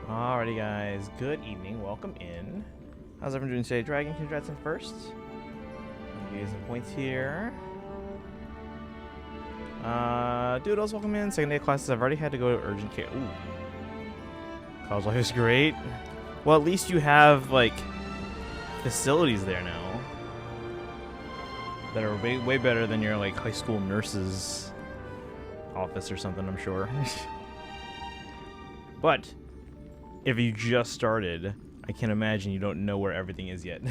Alrighty guys, good evening, welcome in. How's everyone doing today? Dragon, congrats on first. Give you some points here. Doodles, welcome in. Second day of classes, I've already had to go to urgent care. Ooh. College life is great. Well, at least you have, like, facilities there now. That are way better than your, like, high school nurse's office or something, I'm sure. But if you just started, I can imagine you don't know where everything is yet.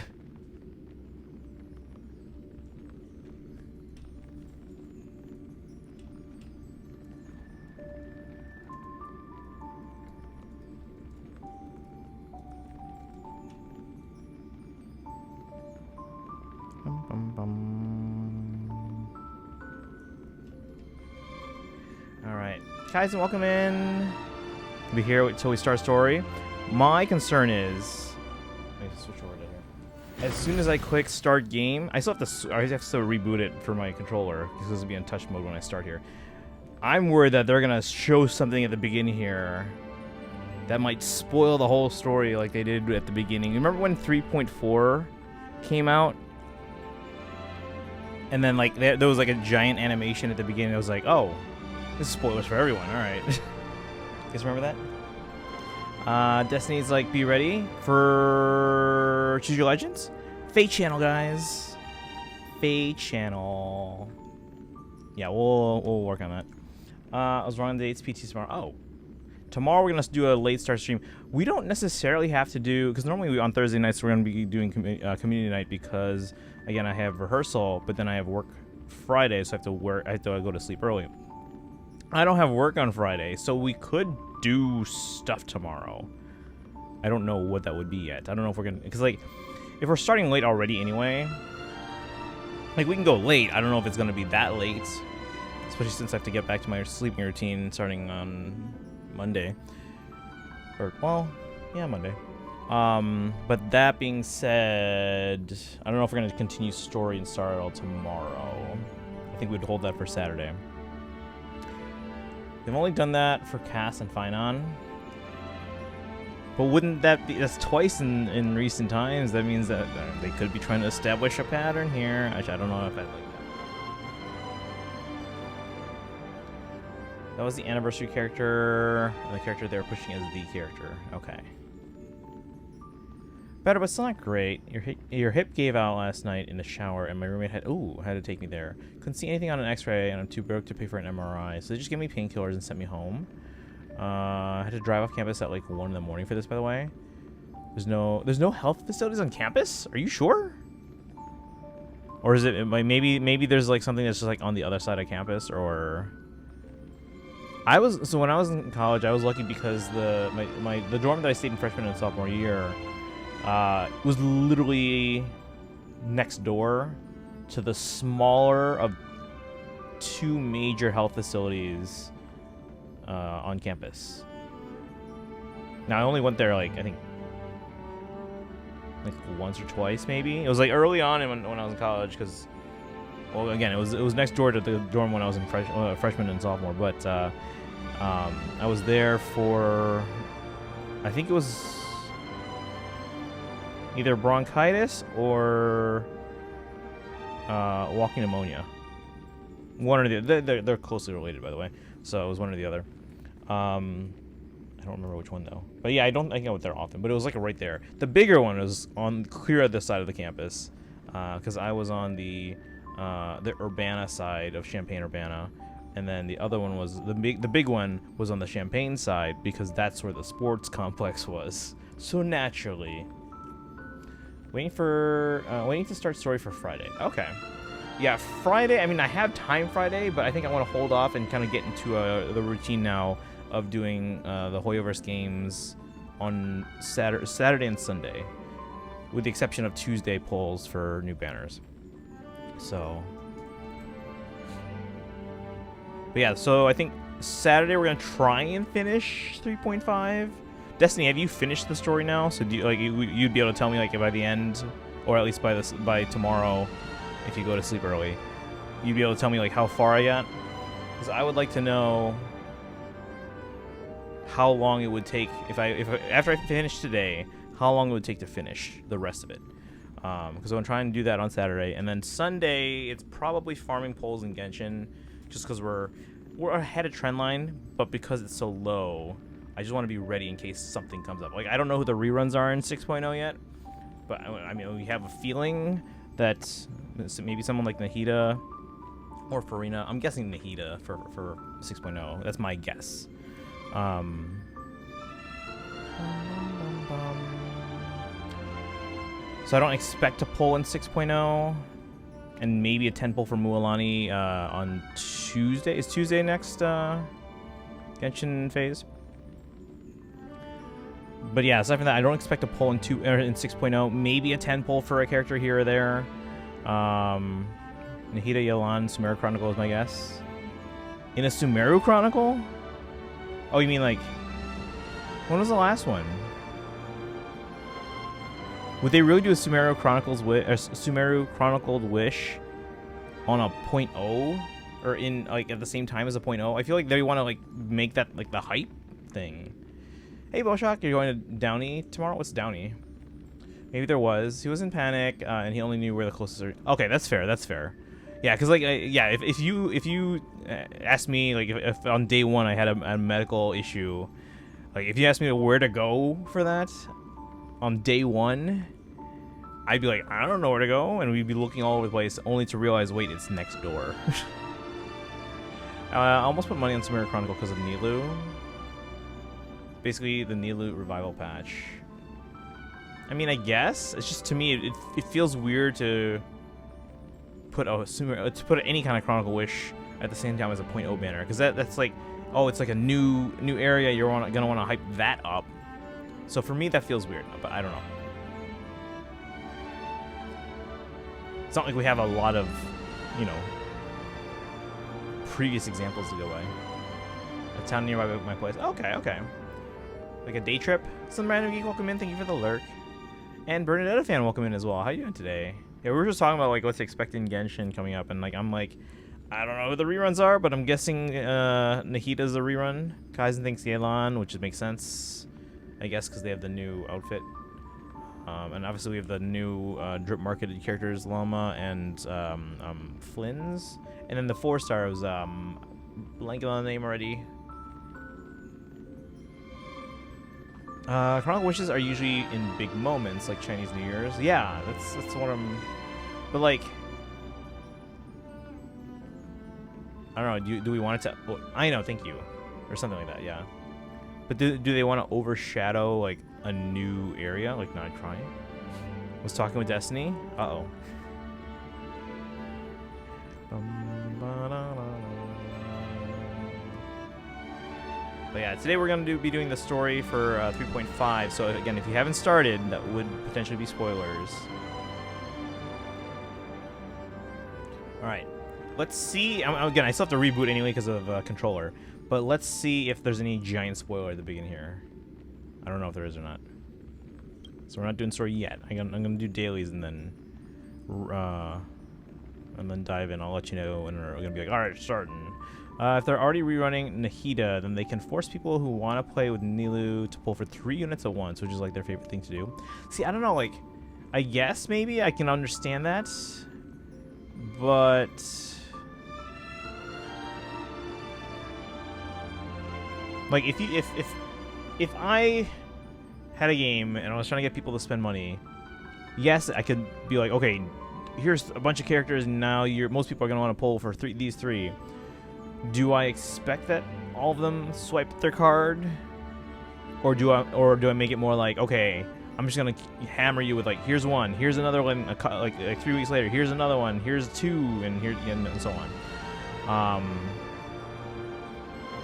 Alright. Guys, welcome in. We'll be here until we start story. My concern is... Let me switch over to here. As soon as I click start game, I have to reboot it for my controller because this will be in touch mode when I start here. I'm worried that they're going to show something at the beginning here that might spoil the whole story like they did at the beginning. Remember when 3.4 came out? And then like there was like a giant animation at the beginning. I was like, oh, this is spoilers for everyone. All right. You guys remember that? Destiny's like, be ready for Choose Your Legends? Feh Channel, guys. Feh Channel. Yeah, we'll work on that. I was wrong on the dates. PT tomorrow. Oh. Tomorrow we're going to do a late start stream. We don't necessarily have to do... Because normally on Thursday nights we're going to be doing community night because, again, I have rehearsal, but then I have work Friday, so I have to go to sleep early. I don't have work on Friday, so we could do stuff tomorrow. I don't know what that would be yet. I don't know if we're gonna... Because, like, if we're starting late already anyway... Like, we can go late. I don't know if it's gonna be that late. Especially since I have to get back to my sleeping routine starting on Monday. Or, well, yeah, Monday. But that being said... I don't know if we're gonna continue story and start it all tomorrow. I think we'd hold that for Saturday. They've only done that for Cass and Finon. But wouldn't that be... That's twice in recent times. That means that they could be trying to establish a pattern here. Actually, I don't know if I'd like that. That was the anniversary character. And the character they were pushing as the character. Okay. Better, but still not great. Your hip gave out last night in the shower, and my roommate had to take me there. Couldn't see anything on an X-ray, and I'm too broke to pay for an MRI. So they just gave me painkillers and sent me home. I had to drive off campus at like 1 in the morning for this, by the way. There's no health facilities on campus. Are you sure? Or is it maybe there's like something that's just like on the other side of campus, or... So when I was in college, I was lucky because the dorm that I stayed in freshman and sophomore year. Was literally next door to the smaller of 2 major health facilities on campus. Now I only went there like I think like once or twice maybe. It was like early on when I was in college because, well, again it was next door to the dorm when I was in freshman and sophomore. But I was there for I think it was either bronchitis or walking pneumonia. One or the other. They're closely related, by the way. So it was one or the other. I don't remember which one though. But yeah, I go there often. But it was like right there. The bigger one was on clear at the side of the campus, because I was on the Urbana side of Champaign-Urbana, and then the other one was the big one was on the Champaign side because that's where the sports complex was. So naturally. Waiting to start story for Friday. Okay. Yeah, Friday, I mean, I have time Friday, but I think I want to hold off and kind of get into the routine now of doing the Hoyoverse games on Saturday and Sunday, with the exception of Tuesday polls for new banners. So... But yeah, so I think Saturday we're going to try and finish 3.5. Destiny, have you finished the story now? So do you, like you'd be able to tell me like by the end, or at least by tomorrow, if you go to sleep early, you'd be able to tell me like how far I got? Because I would like to know how long it would take if after I finish today, how long it would take to finish the rest of it. Because I'm trying to do that on Saturday, and then Sunday it's probably farming poles in Genshin, just because we're ahead of trendline, but because it's so low, I just want to be ready in case something comes up. Like, I don't know who the reruns are in 6.0 yet, but I mean, we have a feeling that maybe someone like Nahida or Farina. I'm guessing Nahida for 6.0. That's my guess. So I don't expect a pull in 6.0, and maybe a 10 pull for Mualani on Tuesday. Is Tuesday next Genshin phase? But yeah, aside from that, I don't expect a pull in 6.0. Maybe a 10 pull for a character here or there. Nahida, Yelan, Sumeru Chronicle is my guess. In a Sumeru Chronicle? Oh, you mean like... When was the last one? Would they really do a Sumeru Chronicled Wish on a 0.0? Or in, like, at the same time as a 0.0? I feel like they want to, like, make that, like, the hype thing. Hey, Boshock, you're going to Downey tomorrow? What's Downey? Maybe there was. He was in panic, and he only knew where the closest are. Okay, that's fair. That's fair. Yeah, because, like, yeah, if you asked me, like, if on day one I had a medical issue, like, if you asked me where to go for that on day one, I'd be like, I don't know where to go, and we'd be looking all over the place, only to realize, wait, it's next door. I almost put money on Sumeru Chronicle because of Nilou. Basically, the Nilou revival patch. I mean, I guess it's just, to me, it feels weird to put any kind of Chronicle Wish at the same time as a 0.0 banner, because that's like, oh, it's like a new area. You're gonna want to hype that up. So for me, that feels weird, but I don't know. It's not like we have a lot of, you know, previous examples to go by. A town nearby my place. Okay, okay. Like a day trip. Some random geek, welcome in. Thank you for the lurk. And Bernadetta fan, welcome in as well. How you doing today? Yeah, we were just talking about like what's to expect in Genshin coming up, and like I'm like, I don't know who the reruns are, but I'm guessing Nahida's a rerun. Kaizen thinks Yelan, which makes sense, I guess, because they have the new outfit. And obviously we have the new drip marketed characters, Lama and Flynn's. And then the 4-star was blanking on the name already. Chronicle Wishes are usually in big moments, like Chinese New Year's. Yeah, that's what I'm... But, like... I don't know, do we want it to... Well, I know, thank you. Or something like that, yeah. But do they want to overshadow, like, a new area? Like, not trying? Was talking with Destiny? Uh-oh. But yeah, today we're going to be doing the story for 3.5. So again, if you haven't started, that would potentially be spoilers. Alright. Let's see. Again, I still have to reboot anyway because of controller. But let's see if there's any giant spoiler at the beginning here. I don't know if there is or not. So we're not doing story yet. I'm gonna do dailies and then dive in. I'll let you know when we're gonna be like, all right, starting. If they're already rerunning Nahida, then they can force people who want to play with Nilou to pull for 3 units at once, which is like their favorite thing to do. See, I don't know. Like, I guess maybe I can understand that, but. Like, if I had a game and I was trying to get people to spend money, yes, I could be like, okay, here's a bunch of characters, and now most people are gonna want to pull for these three. Do I expect that all of them swipe their card, or do I make it more like, okay, I'm just gonna hammer you with like, here's one, here's another one, like 3 weeks later, here's another one, here's 2, and and so on.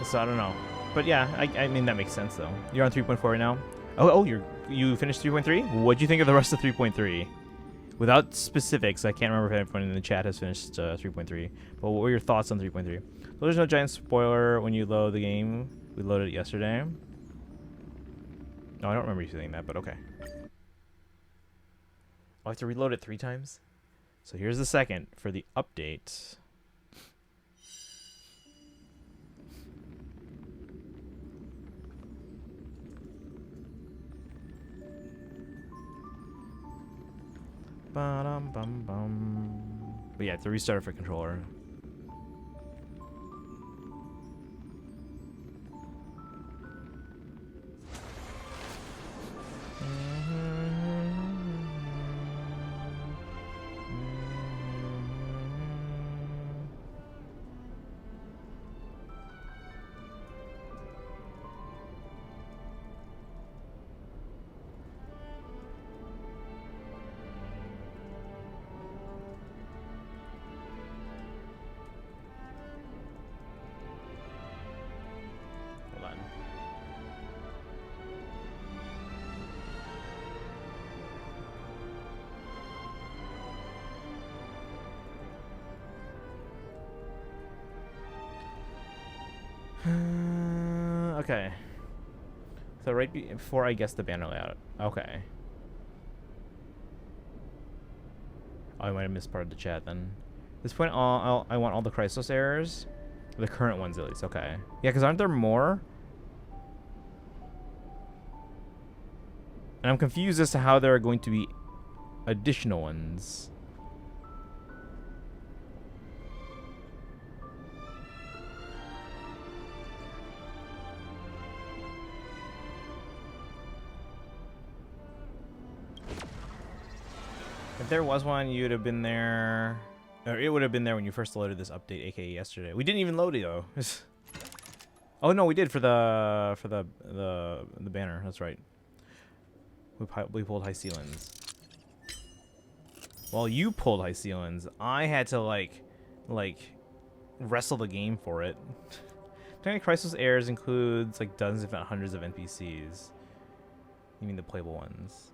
So I don't know. But yeah, I mean, that makes sense, though. You're on 3.4 right now? Oh, you finished 3.3? What'd you think of the rest of 3.3? Without specifics, I can't remember if anyone in the chat has finished 3.3. But what were your thoughts on 3.3? So there's no giant spoiler when you load the game. We loaded it yesterday. No, I don't remember you saying that, but okay. I'll have to reload it 3 times. So here's the second for the update. Ba-dum-bum-bum. But yeah, it's a restart for controller. Hold on. Okay. So right before I guess the banner layout. Okay. Oh, I might have missed part of the chat then. At this point, I want all the Chrysos errors. The current ones at least. Okay. Yeah, because aren't there more? And I'm confused as to how there are going to be additional ones. If there was one, you'd have been there, or it would have been there when you first loaded this update, aka yesterday. We didn't even load it though. Oh no, we did for the banner. That's right. We pulled high ceilings. Well, you pulled high ceilings. I had to like wrestle the game for it. Tiny Crisis errors includes like dozens, if not hundreds, of NPCs. You mean the playable ones?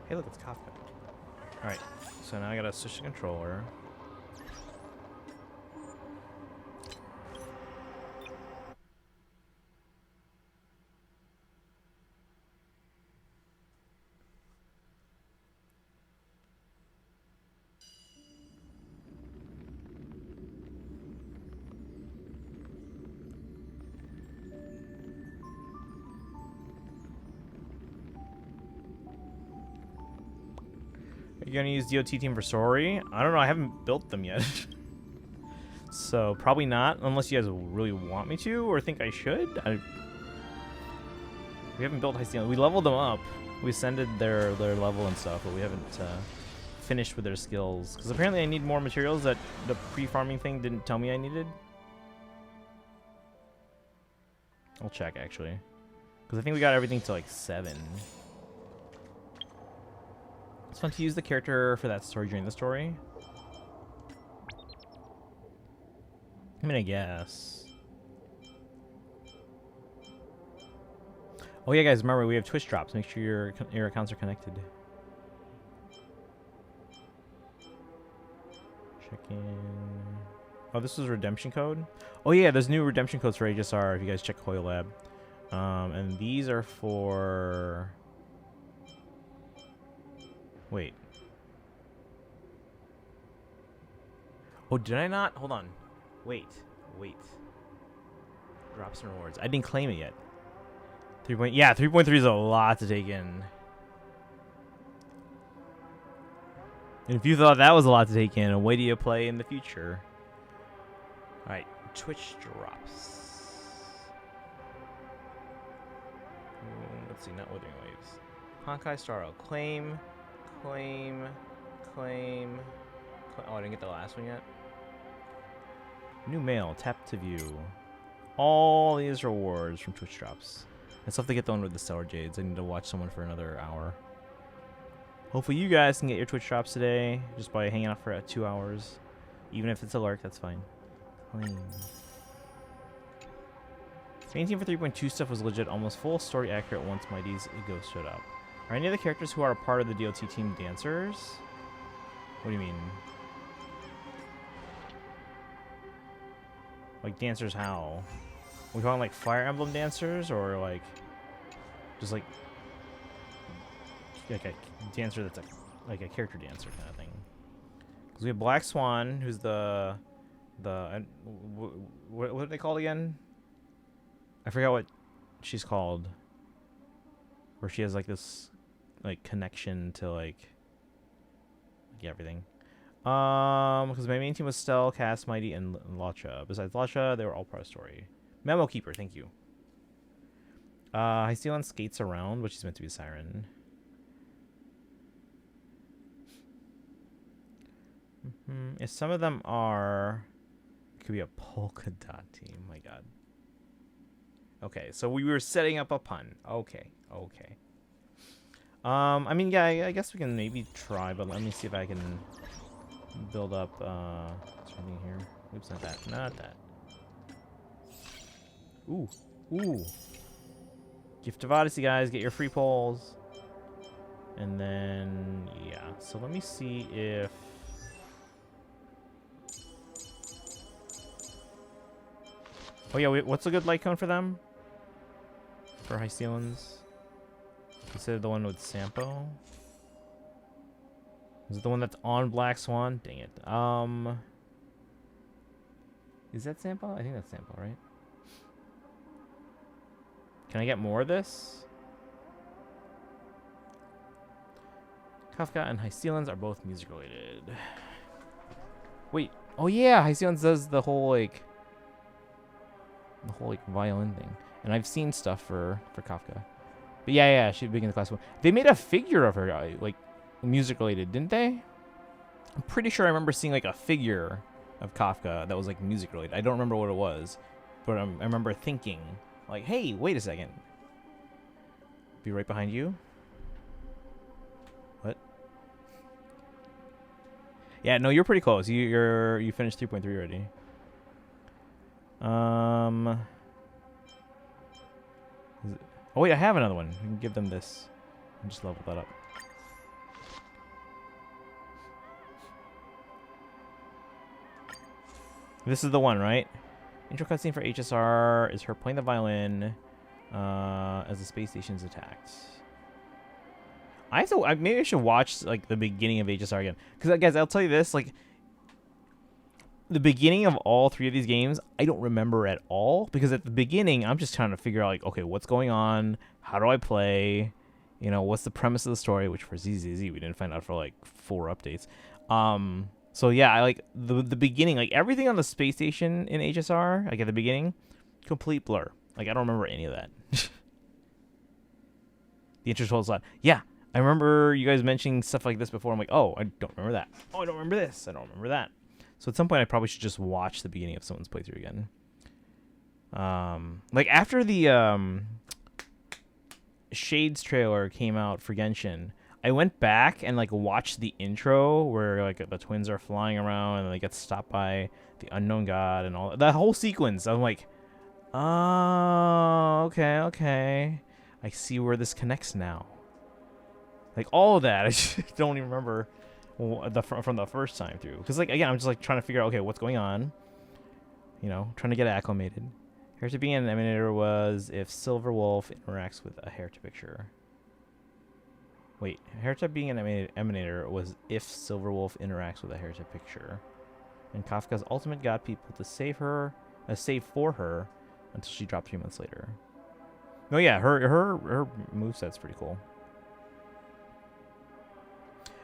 Hey, look, it's Kafka. Alright, so now I gotta switch the controller. Are you gonna use DOT team for Sorry? I don't know, I haven't built them yet. So probably not, unless you guys really want me to or think I should. We haven't built high ceiling. We leveled them up. We ascended their level and stuff, but we haven't finished with their skills. Because apparently I need more materials that the pre-farming thing didn't tell me I needed. I'll check actually. Because I think we got everything to like 7. It's fun to use the character for that story during the story. I mean, I guess. Oh yeah, guys, remember we have Twitch drops. Make sure your accounts are connected. Check in. Oh, this was redemption code. Oh yeah, there's new redemption codes for HSR if you guys check Coil Lab. And these are for. Wait. Oh, did I not? Hold on. Wait. Drops and rewards. I didn't claim it yet. 3.3 is a lot to take in. And if you thought that was a lot to take in, wait till you play in the future. Alright, Twitch drops. Let's see, not Withering Waves. Honkai Starro. Claim. Oh, I didn't get the last one yet. New mail. Tap to view. All these rewards from Twitch drops. I still have to get the one with the Stellar Jades. I need to watch someone for another hour. Hopefully you guys can get your Twitch drops today just by hanging out for 2 hours. Even if it's a lurk, that's fine. Claim. Painting for 3.2 stuff was legit, almost full story accurate once Mighty's ghost showed up. Are any of the characters who are a part of the DLT team dancers? What do you mean? Like dancers how? Are we talking like Fire Emblem dancers or like just like a dancer that's like a character dancer kind of thing? Because we have Black Swan, who's what are they called again? I forgot what she's called. Where she has like this like connection to like everything. Because my main team was Stell, Cass, Mighty, and Lacha. Besides Lacha, they were all pro story. Memo Keeper, thank you. Hysteon skates around, which is meant to be a siren. If some of them are, it could be a polka dot team. My God. Okay, so we were setting up a pun. Okay. I mean, yeah, I guess we can maybe try, but let me see if I can build up. What's happening here? Oops, not that. Ooh. Gift of Odyssey, guys, get your free polls. And then, yeah. So let me see if. Oh yeah, wait, what's a good light cone for them? For Hysteons? Consider the one with Sampo. Is it the one that's on Black Swan? Dang it. Is that Sampo? I think that's Sampo, right? Can I get more of this? Kafka and Hysteons are both music related. Wait. Oh yeah, Hysteons does the whole like violin thing. And I've seen stuff for Kafka. But yeah, she'd begin the class one. They made a figure of her, like, music related, didn't they? I'm pretty sure I remember seeing, like, a figure of Kafka that was, like, music related. I don't remember what it was. But I remember thinking, like, hey, wait a second. Be right behind you. What? Yeah, no, you're pretty close. You finished 3.3 already. Oh wait, I have another one. We can give them this. And just level that up. This is the one, right? Intro cutscene for HSR is her playing the violin as the space station's attacked. Maybe I should watch like the beginning of HSR again. Because guys, I'll tell you this, like the beginning of all three of these games, I don't remember at all. Because at the beginning, I'm just trying to figure out, like, okay, what's going on? How do I play? You know, what's the premise of the story? Which for ZZZ, we didn't find out for, like, 4 updates. So, yeah, I like the beginning. Like, everything on the space station in HSR, like, at the beginning, complete blur. Like, I don't remember any of that. The intro told us a lot. Yeah, I remember you guys mentioning stuff like this before. I'm like, oh, I don't remember that. Oh, I don't remember this. I don't remember that. So at some point, I probably should just watch the beginning of someone's playthrough again. Like after the Shades trailer came out for Genshin, I went back and like watched the intro where like the twins are flying around and they get stopped by the unknown god and all that whole sequence. I'm like, oh, okay. I see where this connects now. Like all of that, I just don't even remember. From the first time through, because like again, I'm just like trying to figure out, okay, what's going on, you know, trying to get acclimated. Heretic being an emanator was if Silver Wolf interacts with a Heretic picture. Wait, Heretic being an emanator was if Silver Wolf interacts with a Heretic picture, and Kafka's ultimate got people to save for her until she dropped 3 months later. No, yeah, her moveset's pretty cool.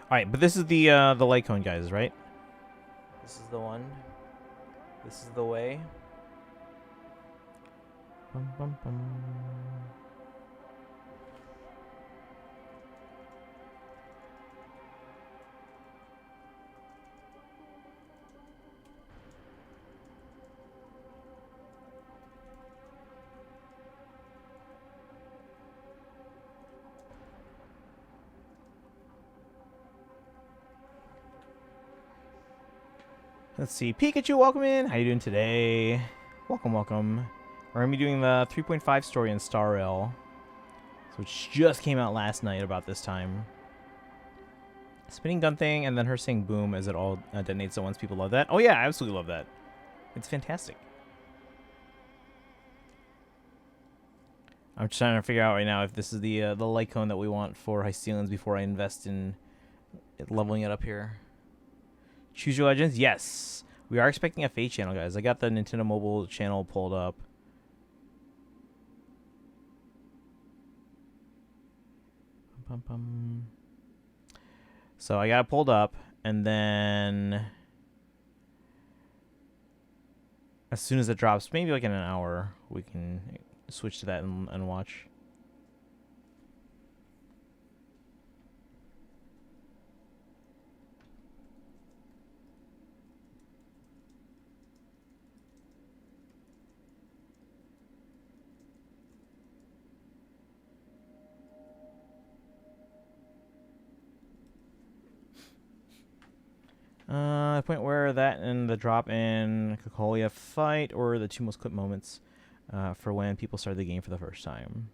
All right, but this is the light cone, guys, right? This is the one. This is the way. Bum, bum, bum. Let's see. Pikachu, welcome in. How you doing today? Welcome. We're going to be doing the 3.5 story in Star Rail, which just came out last night about this time. Spinning gun thing, and then her saying boom as it all detonates at once. People love that. Oh, yeah, I absolutely love that. It's fantastic. I'm just trying to figure out right now if this is the light cone that we want for Hysteons before I invest in leveling it up here. Choose Your Legends? Yes. We are expecting a Feh Channel, guys. I got the Nintendo Mobile channel pulled up. So I got it pulled up, and then as soon as it drops, maybe like in an hour, we can switch to that and watch. The point where that and the drop in Kokolia fight, or the two most clipped moments for when people started the game for the first time.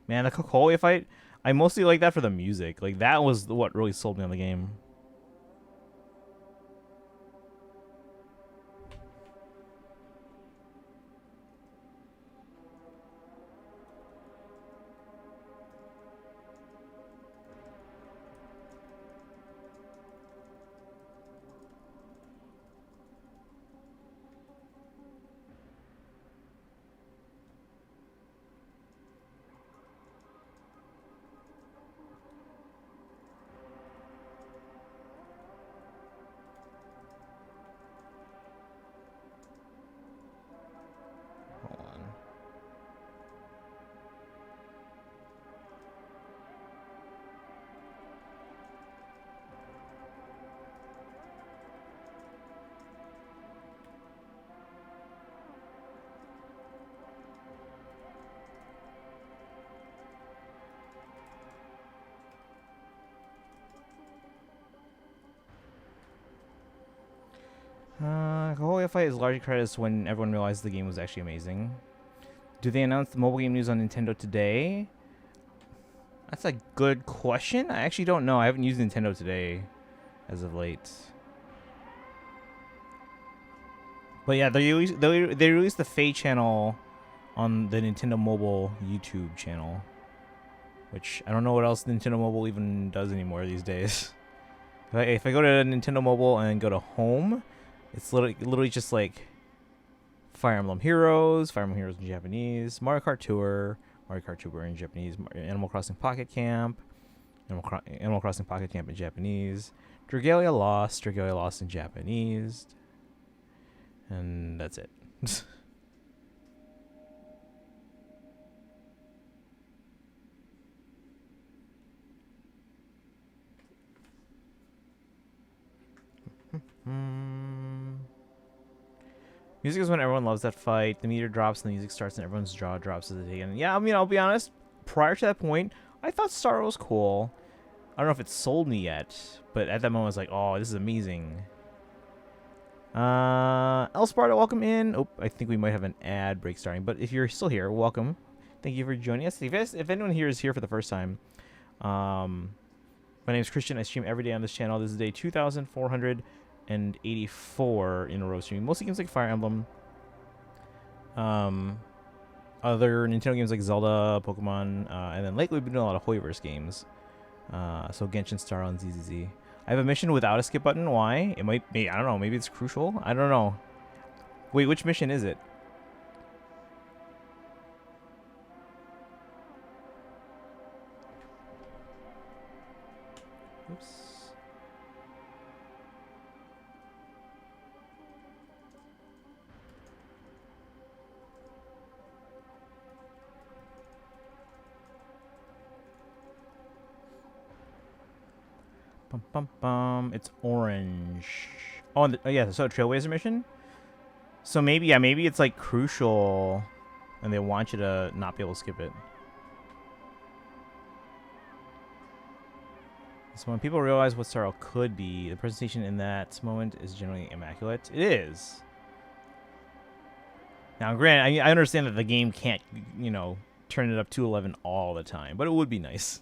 Man, the Kokolia fight, I mostly like that for the music. Like, that was what really sold me on the game. Hold on. Kokolia fight is largely credited when everyone realized the game was actually amazing. Do they announce the mobile game news on Nintendo today? That's a good question. I actually don't know. I haven't used Nintendo today as of late. But yeah, they released the Feh Channel on the Nintendo Mobile YouTube channel, which I don't know what else Nintendo Mobile even does anymore these days. If I go to Nintendo Mobile and go to Home, it's literally just like Fire Emblem Heroes in Japanese, Mario Kart Tour in Japanese, Animal Crossing Pocket Camp, Animal Crossing Pocket Camp in Japanese, Dragalia Lost in Japanese, and that's it. Music is when everyone loves that fight. The meter drops and the music starts and everyone's jaw drops as they take it. Yeah, I mean, I'll be honest. Prior to that point, I thought Star was cool. I don't know if it sold me yet, but at that moment I was like, oh, this is amazing. El Sparta, welcome in. Oh, I think we might have an ad break starting, but if you're still here, welcome. Thank you for joining us. If anyone here is here for the first time, my name is Christian. I stream every day on this channel. This is day 2484 in a row streaming. Mostly games like Fire Emblem. Other Nintendo games like Zelda, Pokemon, and then lately we've been doing a lot of Hoyoverse games. So Genshin Star on ZZZ. I have a mission without a skip button. Why? It might be, I don't know, maybe it's crucial. I don't know. Wait, which mission is it? Oops. Bum, bum, bum. It's orange. Oh, yeah, so Trailblazer mission? So maybe, yeah, maybe it's like crucial and they want you to not be able to skip it. So when people realize what Sorrow could be, the presentation in that moment is generally immaculate. It is. Now, granted, I understand that the game can't, you know, turn it up to 11 all the time, but it would be nice.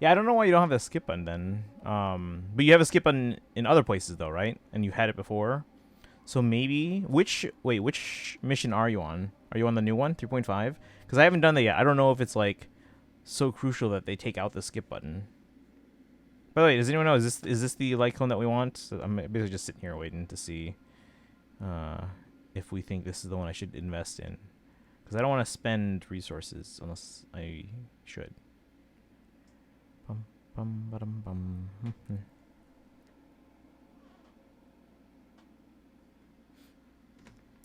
Yeah, I don't know why you don't have a skip button then. But you have a skip button in other places though, right? And you've had it before. So maybe which mission are you on? Are you on the new one, 3.5? Because I haven't done that yet. I don't know if it's like so crucial that they take out the skip button. By the way, does anyone know, is this the light cone that we want? So I'm basically just sitting here waiting to see if we think this is the one I should invest in. Because I don't want to spend resources unless I should. Bum, bum, ba-dum, bum.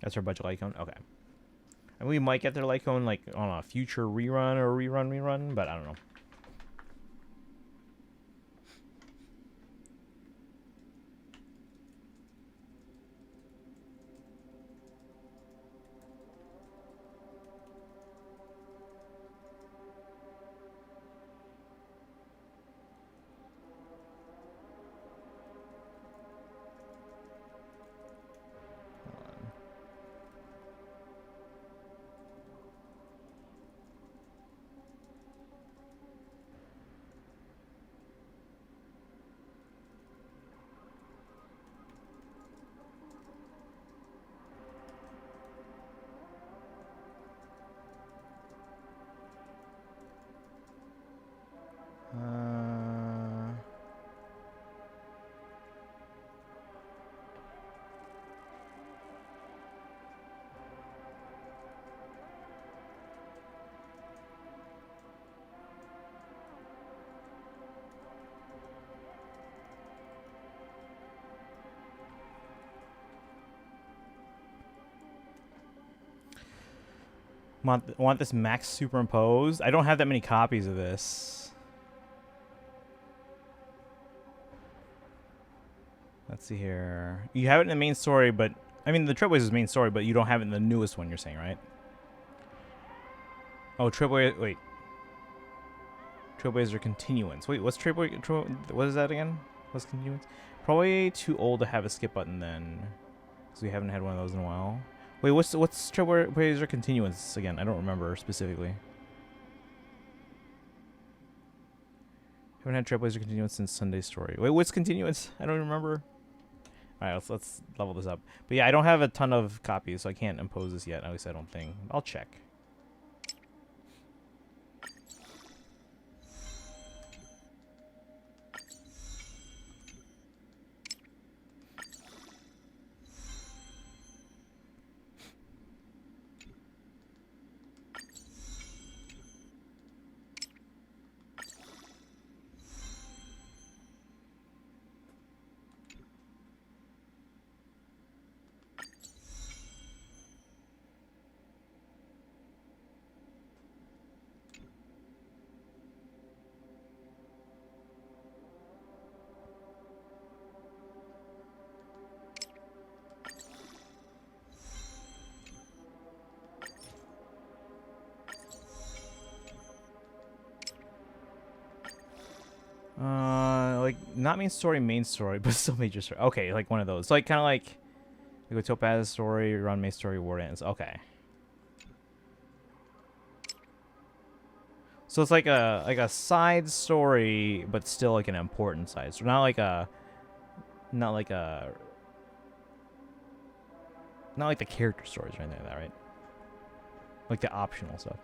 That's our budget light cone? Okay. And we might get their light cone like on a future rerun or rerun, but I don't know. Want this max superimposed? I don't have that many copies of this. Let's see here. You have it in the main story, but I mean the Trailblazers main story, but you don't have it in the newest one. You're saying, right? Oh, Trailblazer. Trailblazer continuance. Wait, what's Trailblazer? What is that again? What's continuance? Probably too old to have a skip button then, because we haven't had one of those in a while. Wait, what's Trailblazer continuance again? I don't remember specifically. Haven't had Trailblazer continuance since Sunday story. Wait, what's continuance? I don't remember. All right, let's level this up. But yeah, I don't have a ton of copies, so I can't impose this yet. At least I don't think. I'll check. Like not main story, but still major story. Okay, like one of those. So, like kind of like a Topaz story, run main story, war ends. Okay. So it's like a side story, but still like an important side story. Not like the character stories or anything like that, right? Like the optional stuff.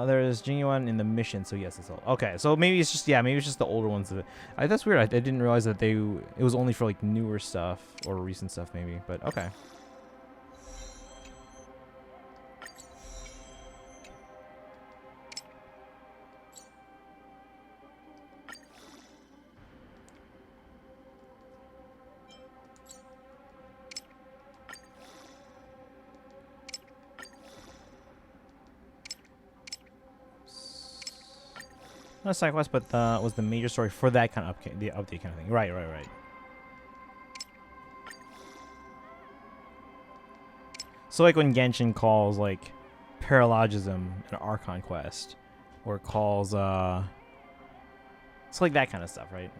There's genuine in the mission, so yes, it's all okay. So maybe it's just maybe it's just the older ones. That's weird. I didn't realize that it was only for like newer stuff or recent stuff, maybe. But okay. Not a side quest, but was the major story for that kind of the update kind of thing. Right. So like when Genshin calls like Paralogism an Archon quest, or calls it's like that kind of stuff, right?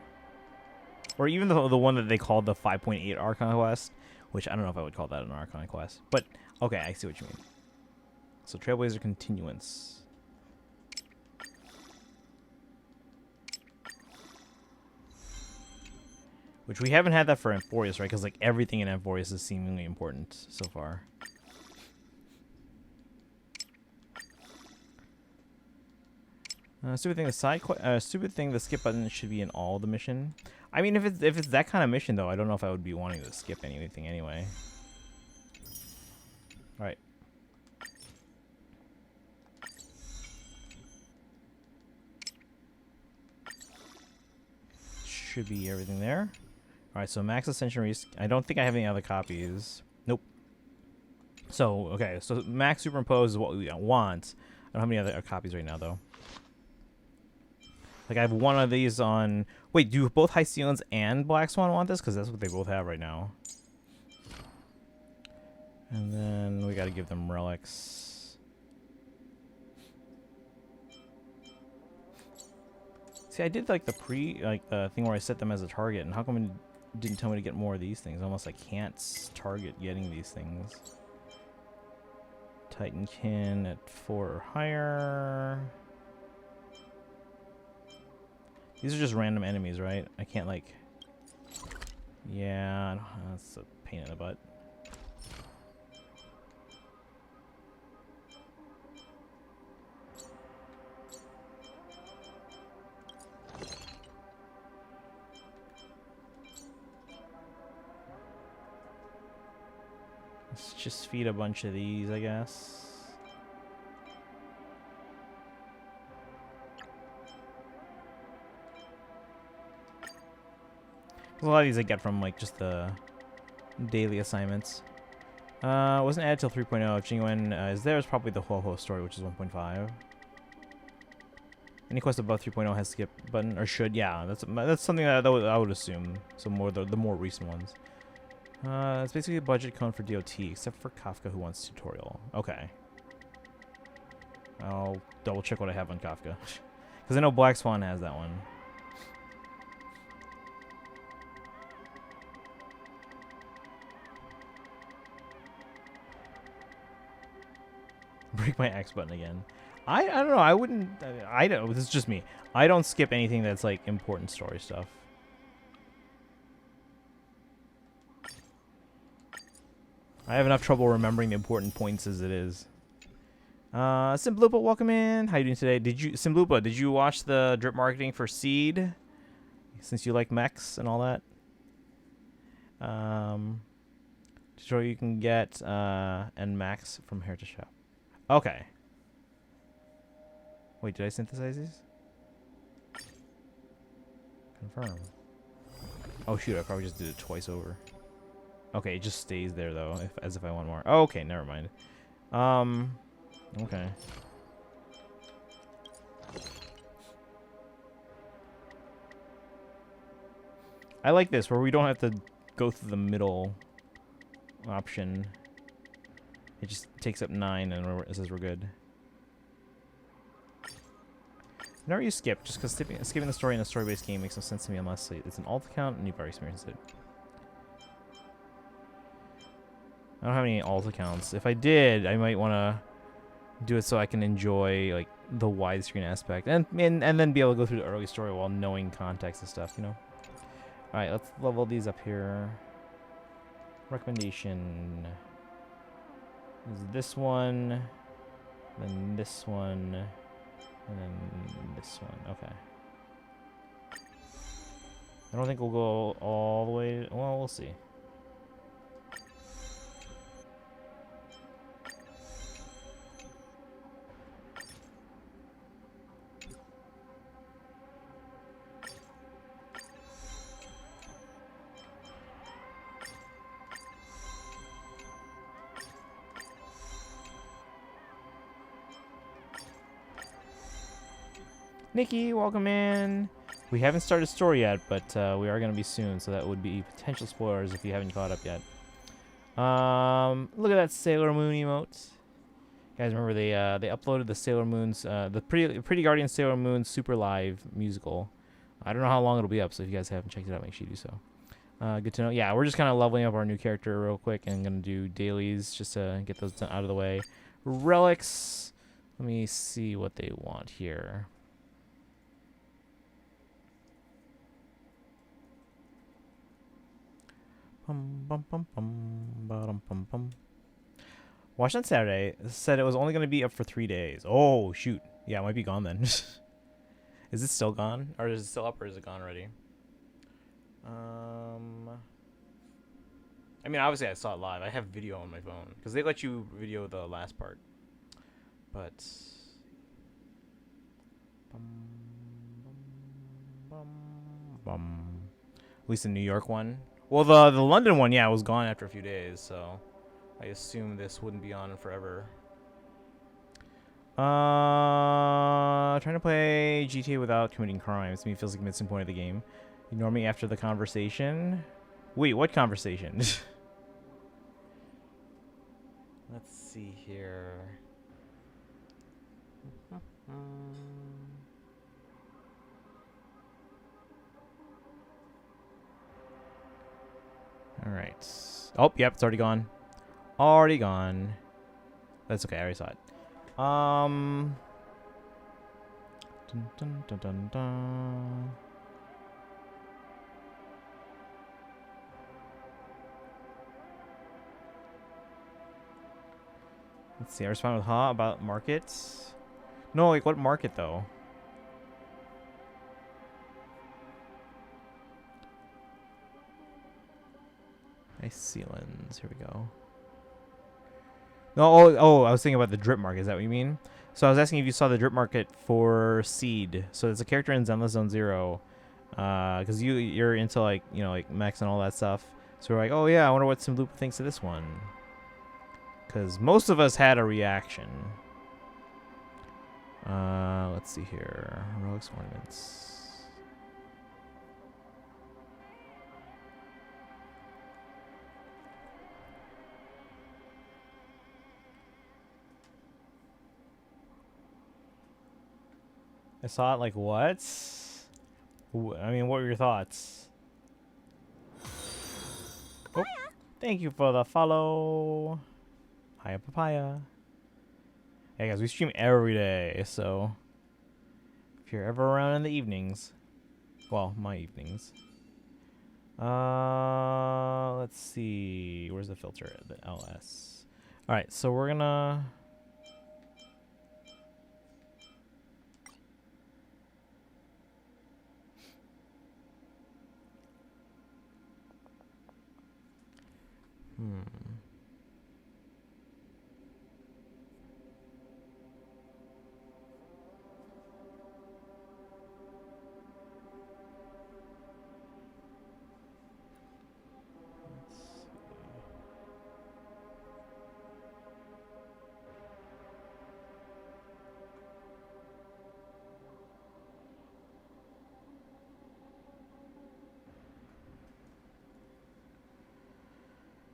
Or even the one that they called the 5.8 Archon quest, which I don't know if I would call that an Archon quest, but okay, I see what you mean. So Trailblazer continuance. Which we haven't had that for Amphorius, right? Because like everything in Amphorius is seemingly important so far. Stupid thing. Stupid thing. The skip button should be in all the mission. I mean, if it's that kind of mission though, I don't know if I would be wanting to skip anything anyway. All right. Should be everything there. All right. So Max Ascension. I don't think I have any other copies. Nope. So okay. So Max Superimpose is what we want. I don't have any other copies right now though. Like I have one of these on. Wait, do both Hyceons and Black Swan want this? Because that's what they both have right now. And then we got to give them relics. See, I did like the thing where I set them as a target, and how come it didn't tell me to get more of these things? Almost I can't target getting these things. Titankin at 4 or higher. These are just random enemies, right? I can't, like... Yeah, that's a pain in the butt. Let's just feed a bunch of these, I guess. A lot of these I get from like just the daily assignments. Wasn't added till 3.0. If Genuine is there, is probably the Ho-Ho story, which is 1.5. Any quest above 3.0 has skip button or should. Yeah, that's something that I would assume. So more the more recent ones. It's basically a budget cone for DOT, except for Kafka, who wants tutorial. Okay. I'll double check what I have on Kafka, because I know Black Swan has that one. Break my X button again. I don't know. I wouldn't. I don't. This is just me. I don't skip anything that's like important story stuff. I have enough trouble remembering the important points as it is. Simblupa, welcome in. How you doing today? Simblupa, did you watch the drip marketing for Seed? Since you like mechs and all that. Tutorial you can get and Max from Heritage Shop. Okay. Wait, did I synthesize these? Confirm. Oh shoot, I probably just did it twice over. Okay, it just stays there though, as if I want more. Oh, okay, never mind. Okay. I like this, where we don't have to go through the middle option. It just takes up 9 and it says we're good. Never use skip, just because skipping the story in a story-based game makes no sense to me unless it's an alt account and you've already experienced it. I don't have any alt accounts. If I did, I might want to do it so I can enjoy like the widescreen aspect and then be able to go through the early story while knowing context and stuff, you know. All right, let's level these up here. Recommendation is this one, then this one, and then this one. Okay. I don't think we'll go all the way. Well, we'll see. Nikki, welcome in. We haven't started story yet, but we are going to be soon, so that would be potential spoilers if you haven't caught up yet. Look at that Sailor Moon emote. Guys, remember they uploaded the Sailor Moon's the Pretty Guardian Sailor Moon Super Live musical. I don't know how long it'll be up, so if you guys haven't checked it out, make sure you do so. Good to know. Yeah, we're just kind of leveling up our new character real quick and going to do dailies just to get those out of the way. Relics. Let me see what they want here. Watched on Saturday. Said it was only going to be up for 3 days. Oh, shoot. Yeah, it might be gone then. Is it still gone? Or is it still up or is it gone already? I mean, obviously I saw it live. I have video on my phone. Because they let you video the last part. But... At least the New York one. Well, the London one, yeah, was gone after a few days, so... I assume this wouldn't be on forever. Trying to play GTA without committing crimes. To me, feels like a missing point of the game. Ignore me after the conversation. Wait, what conversation? Let's see here. All right. Oh, yep, it's already gone. Already gone. That's okay. I already saw it. Dun, dun, dun, dun, dun. Let's see. I respond with huh about markets. No, like what market though? Nice ceilings. Here we go. No, I was thinking about the drip market. Is that what you mean? So I was asking if you saw the drip market for Seed. So it's a character in Zenless Zone Zero. Because you're into like, you know, like mechs and all that stuff. So we're like, oh yeah, I wonder what Simloop thinks of this one. Because most of us had a reaction. Let's see here. Relics, ornaments. I saw it like, what? I mean, what were your thoughts? Oh, thank you for the follow. Hiya, papaya. Hey guys, we stream every day, so if you're ever around in the evenings, well, my evenings. Let's see. Where's the filter? The LS. All right, so we're gonna.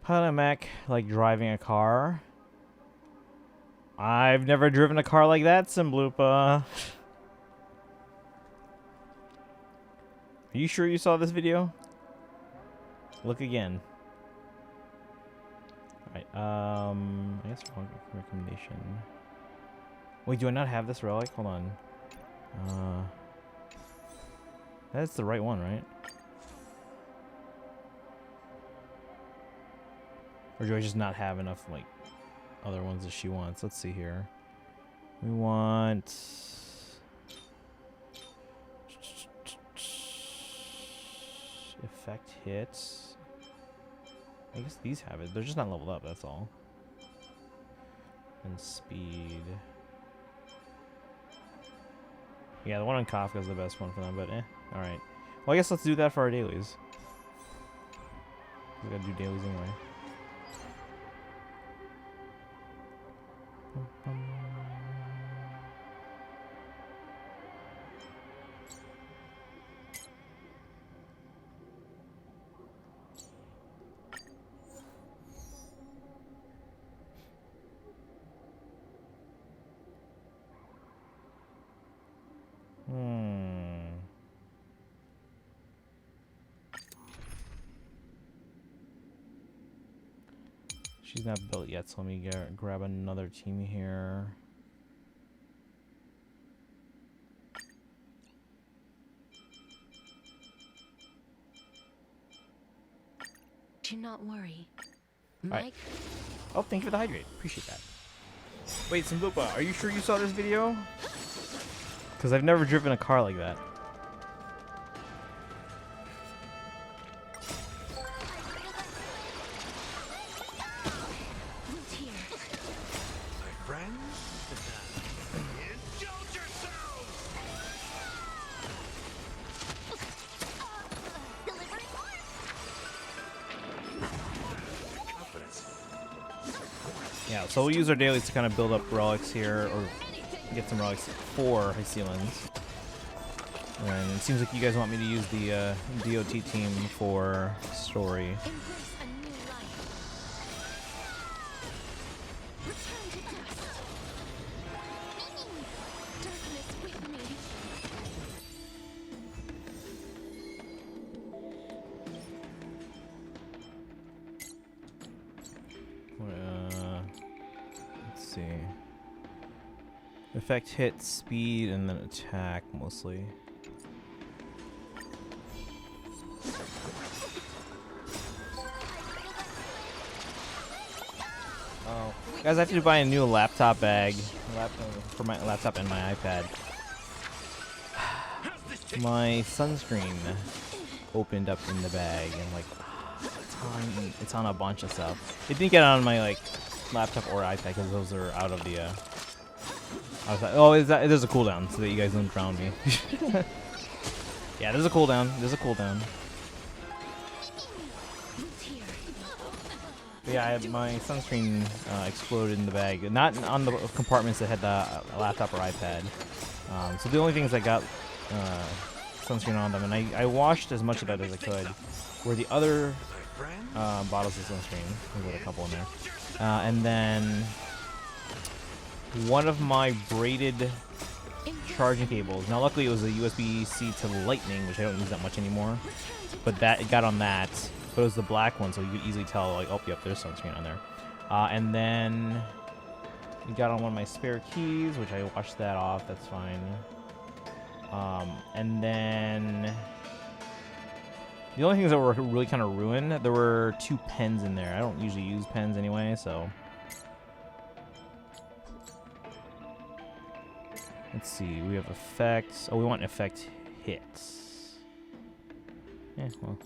Pilot mech like driving a car. I've never driven a car like that, Simbloopa. Are you sure you saw this video? Look again. Alright, I guess wrong recommendation. Wait, do I not have this relic? Hold on. That's the right one, right? Or do I just not have enough, like, other ones that she wants? Let's see here. We want... Effect hits. I guess these have it. They're just not leveled up, that's all. And speed. Yeah, the one on Kafka is the best one for them, but eh. Alright. Well, I guess let's do that for our dailies. We gotta do dailies anyway. She's not built yet, so let me grab another team here. Do not worry. Right. Oh, thank you for the hydrate. Appreciate that. Wait, Simbupa, are you sure you saw this video? Because I've never driven a car like that. Yeah, so we'll use our dailies to kind of build up relics here, or get some relics for high ceilings. And it seems like you guys want me to use the DOT team for story. Let's see. Effect hit, speed, and then attack mostly. Oh, guys, I have to buy a new laptop bag for my laptop and my iPad. My sunscreen opened up in the bag, and like it's on a bunch of stuff. It didn't get on my like laptop or iPad because those are out of the. I was like, oh, there's a cooldown so that you guys don't drown me. Yeah, there's a cooldown. There's a cooldown. But yeah, my sunscreen exploded in the bag. Not on the compartments that had the laptop or iPad. So the only things that got sunscreen on them, and I washed as much of that as I could, were the other bottles of sunscreen. There's a couple in there. And then one of my braided charging cables. Now, luckily, it was a USB-C to Lightning, which I don't use that much anymore. But it got on that. But it was the black one, so you could easily tell, like, oh, yep, there's sunscreen on there. And then it got on one of my spare keys, which I washed that off. That's fine. And then the only things that were really kind of ruined, there were 2 pens in there. I don't usually use pens anyway, so. Let's see, we have effects. Oh, we want effect hits. Yeah, well.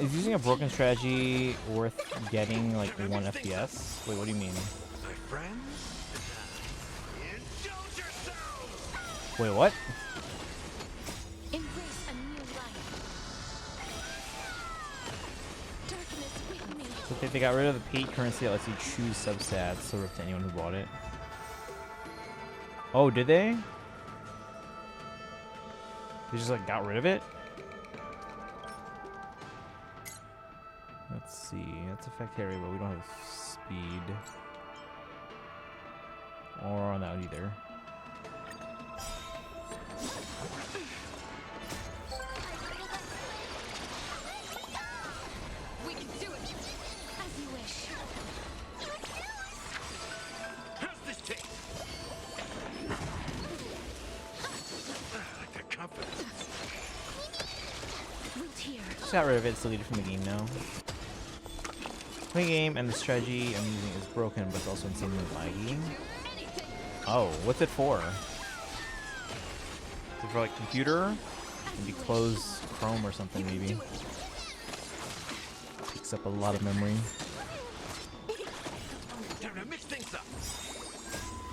Is using a broken strategy worth getting like 1 FPS? Wait, what do you mean? Wait, what? So they got rid of the paid currency that lets you choose substats, sort of to anyone who bought it. Oh, did they? They just like got rid of it? Let's see. That's effect area, but we don't have speed. Or on that either. We can do it as you wish. How's this taste? Like the confidence. Root here. Just got rid of it. It's deleted from the game now. The game and the strategy I'm using is broken, but it's also insanely laggy. Oh, what's it for? Is it for like computer? Maybe close Chrome or something, maybe. Takes up a lot of memory. Time to mix things up.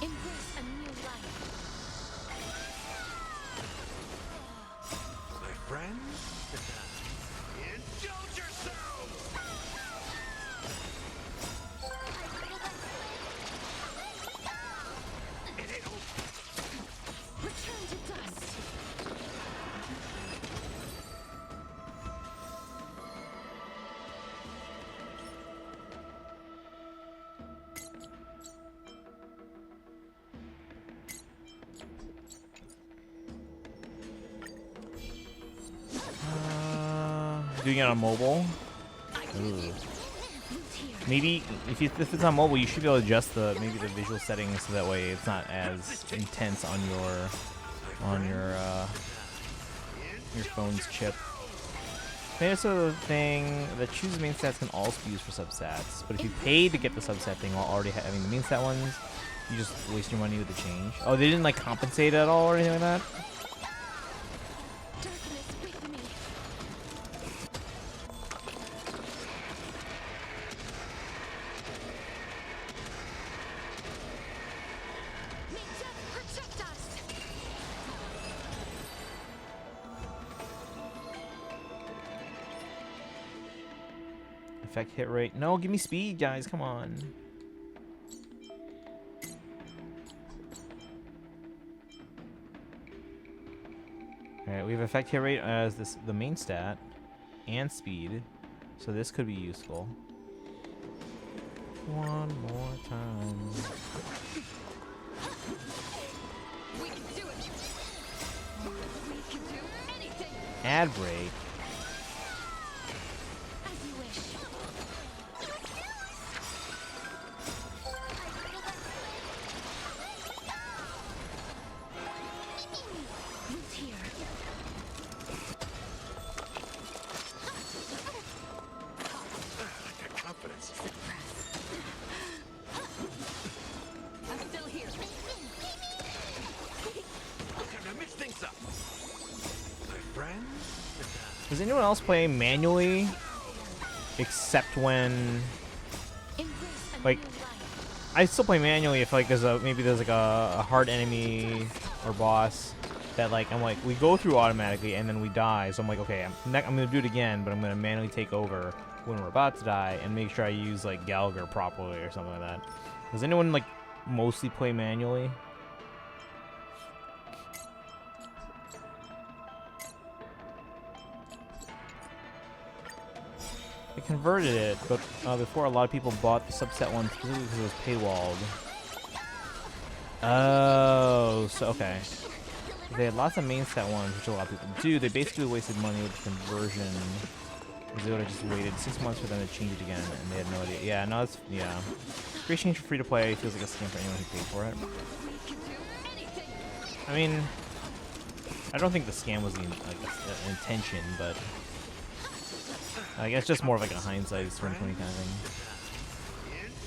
Embrace a new life. My friends, indulge yourselves. Return to dust. doing it on mobile. Ooh. Maybe if it's on mobile, you should be able to adjust the visual settings so that way it's not as intense on your phone's chip. Maybe that's the thing that choose main stats can also be used for substats, but if you paid to get the subset thing while already having the main stat ones, you just waste your money with the change. Oh, they didn't like compensate at all or anything like that? Effect hit rate. No, give me speed, guys. Come on. Alright, we have effect hit rate as the main stat and speed. So this could be useful. One more time. We can do it. We can do anything. Ad break. As you wish. Root here. I got confidence. I'm still here. Time to mix things up. My friend? Does anyone else play manually? Except when Embrace a like new life. I still play manually if like there's like a hard enemy or boss that like I'm like we go through automatically and then we die. So I'm like, okay, I'm gonna do it again, but I'm gonna manually take over when we're about to die and make sure I use like Gallagher properly or something like that. Does anyone like mostly play manually? They converted it, but before a lot of people bought the subset one specifically because it was paywalled. Oh, so okay. They had lots of main set ones, which a lot of people do. They basically wasted money with the conversion. Because they would have just waited 6 months for them to change it again, and they had no idea. Yeah, no, it's, yeah. Free change for free to play feels like a scam for anyone who paid for it. I mean, I don't think the scam was the intention, but I guess just more of like a hindsight, it's 2020 kind of thing.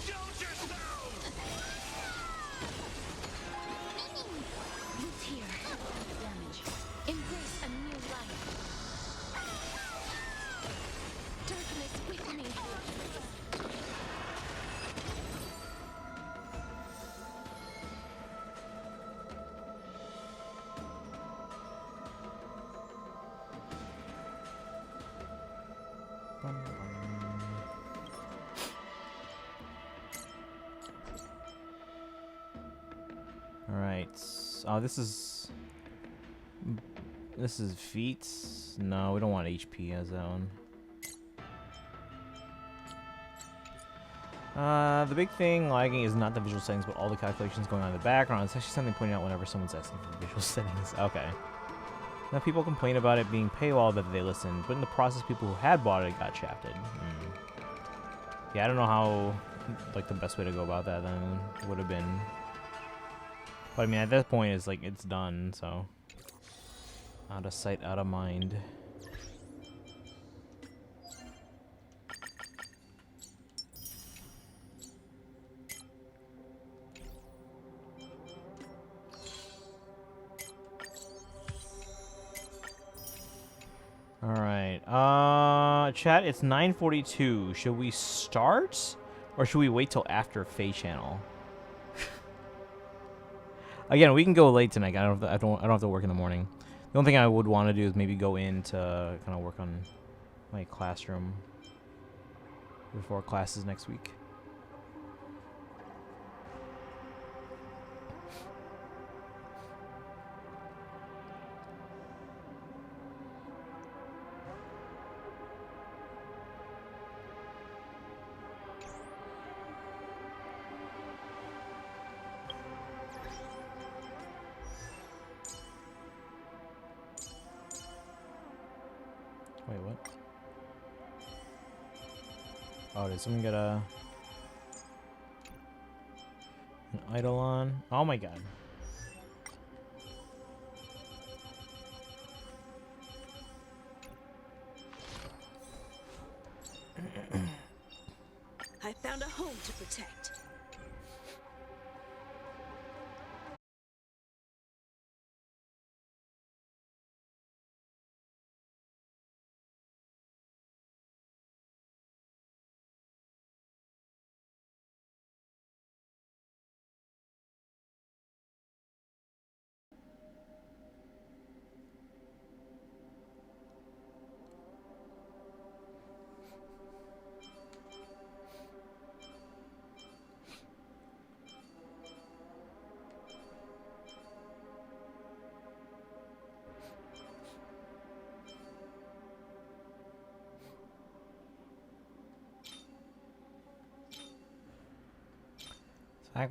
Indulge yourself! Root here. Damage. Embrace a new life. Darkness with me. All right. Oh, this is feet. No, we don't want HP as that one. The big thing lagging is not the visual settings, but all the calculations going on in the background. It's actually something pointed out whenever someone's asking for visual settings. Okay. Now people complain about it being paywall that they listened, but in the process, people who had bought it got shafted. Yeah, I don't know how, like, the best way to go about that then would have been. But I mean, at that point, it's like it's done. So out of sight, out of mind. All right. Chat, it's 9:42. Should we start, or should we wait till after Feh Channel? Again, we can go late tonight. I don't have to work in the morning. The only thing I would want to do is maybe go in to kind of work on my classroom before classes next week. Wait, what? Oh, did someone get an idol on? Oh my god. I found a home to protect.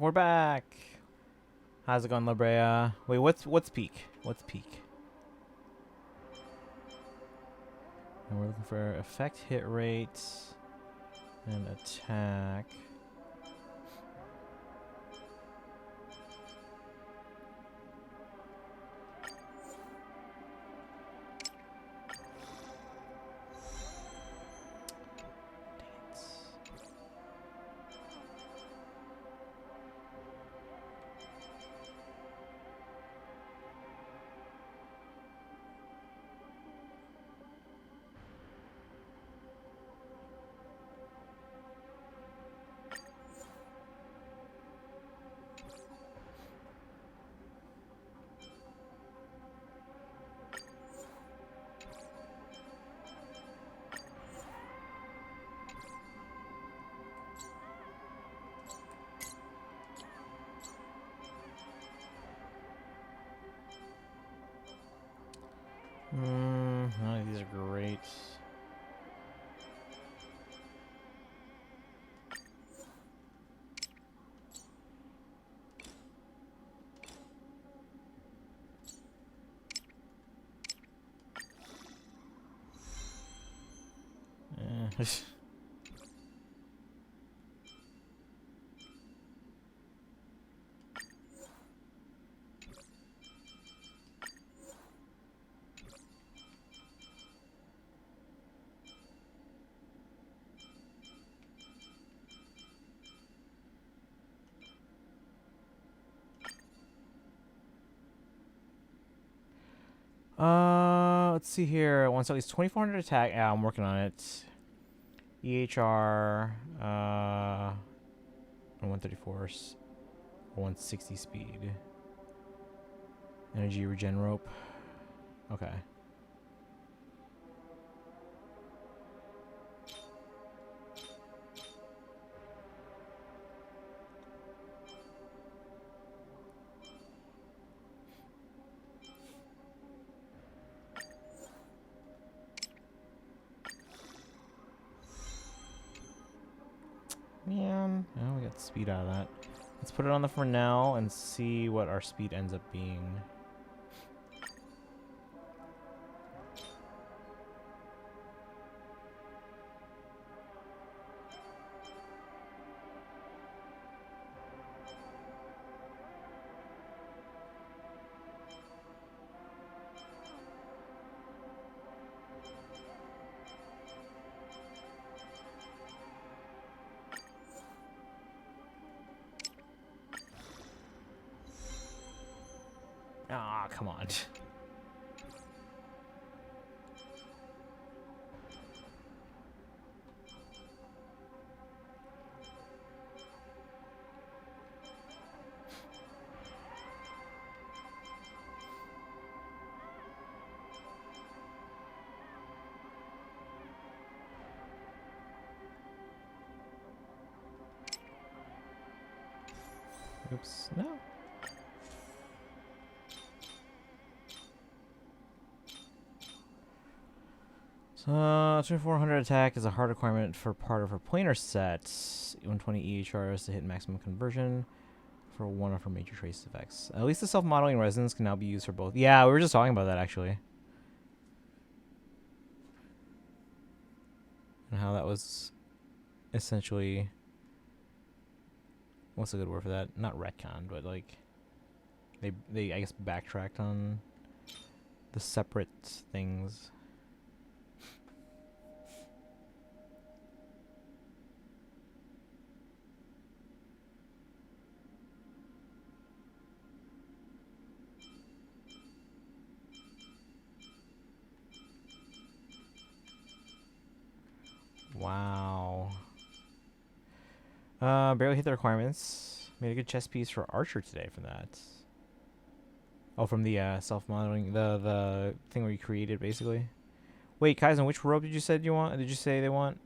We're back. How's it going, La Brea? Wait, what's peak? What's peak? And we're looking for effect, hit rate, and attack. None of these are great. Eh. Let's see here. It wants at least 2,400 attack. Yeah, I'm working on it. EHR, 134, 160 speed. Energy regen rope. Okay. Man, oh, we got speed out of that. Let's put it on the for now and see what our speed ends up being. Ah, come on. Oops, no. So, 2,400 attack is a hard requirement for part of her planar set. 120 EHRs to hit maximum conversion for one of her major trace effects. At least the self-modeling resonance can now be used for both. Yeah, we were just talking about that, actually. And how that was essentially, what's a good word for that? Not retcon, but like they I guess backtracked on the separate things. Wow. Barely hit the requirements. Made a good chess piece for Archer today from that. Oh, from the self-modeling, the thing where you created basically. Wait, Kaizen, which rope did you say you want? Did you say they want?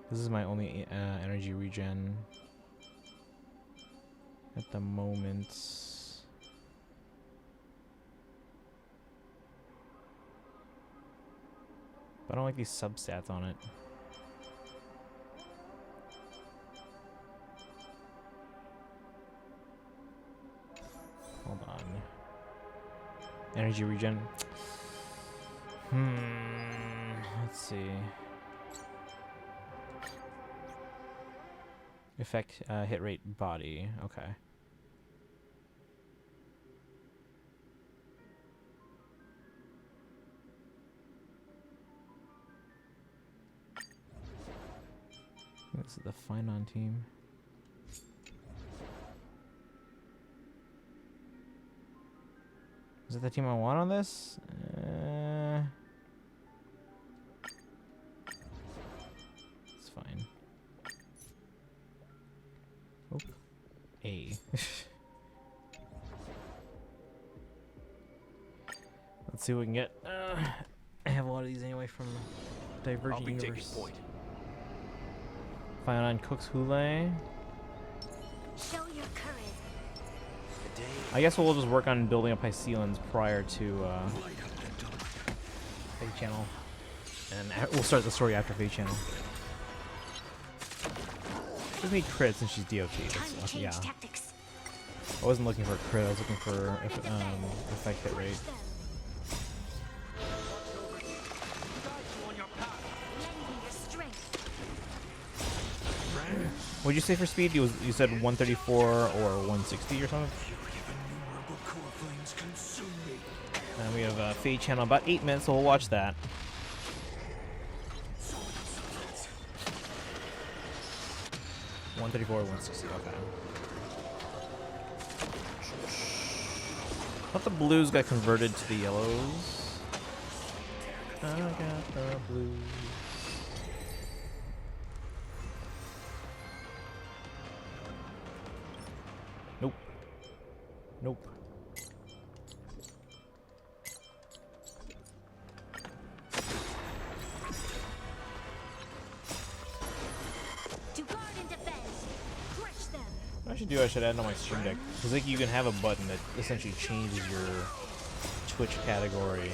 This is my only energy regen at the moment. But I don't like these substats on it. Hold on. Energy regen. Let's see. Effect, hit rate, body. Okay. This is the Finon team. Is it the team I want on this? It's fine. Oh. A. Let's see what we can get. I have a lot of these anyway from Divergent I'll be taking Universe. point. Finon cooks Hule. Show your courage. The day I guess we'll just work on building up Hyceans prior to light up the dark. Feh Channel. And we'll start the story after Feh Channel. Give me crit since she's DOT. Time That's, to change yeah. tactics. I wasn't looking for a crit, I was looking for effect hit rate. Crush them. On your path. Lend me your strength. What'd you say for speed? You said 134 or 160 or something? Innumerable core flames consume me. And we have Feh Channel about 8 minutes, so we'll watch that. Soul substance. 134 or 160, okay. I thought the blues got converted to the yellows. I got the blues. Nope. Nope. To guard and defend. Crush them. What I should do, I should add on my stream deck. Because like you can have a button that essentially changes your Twitch category.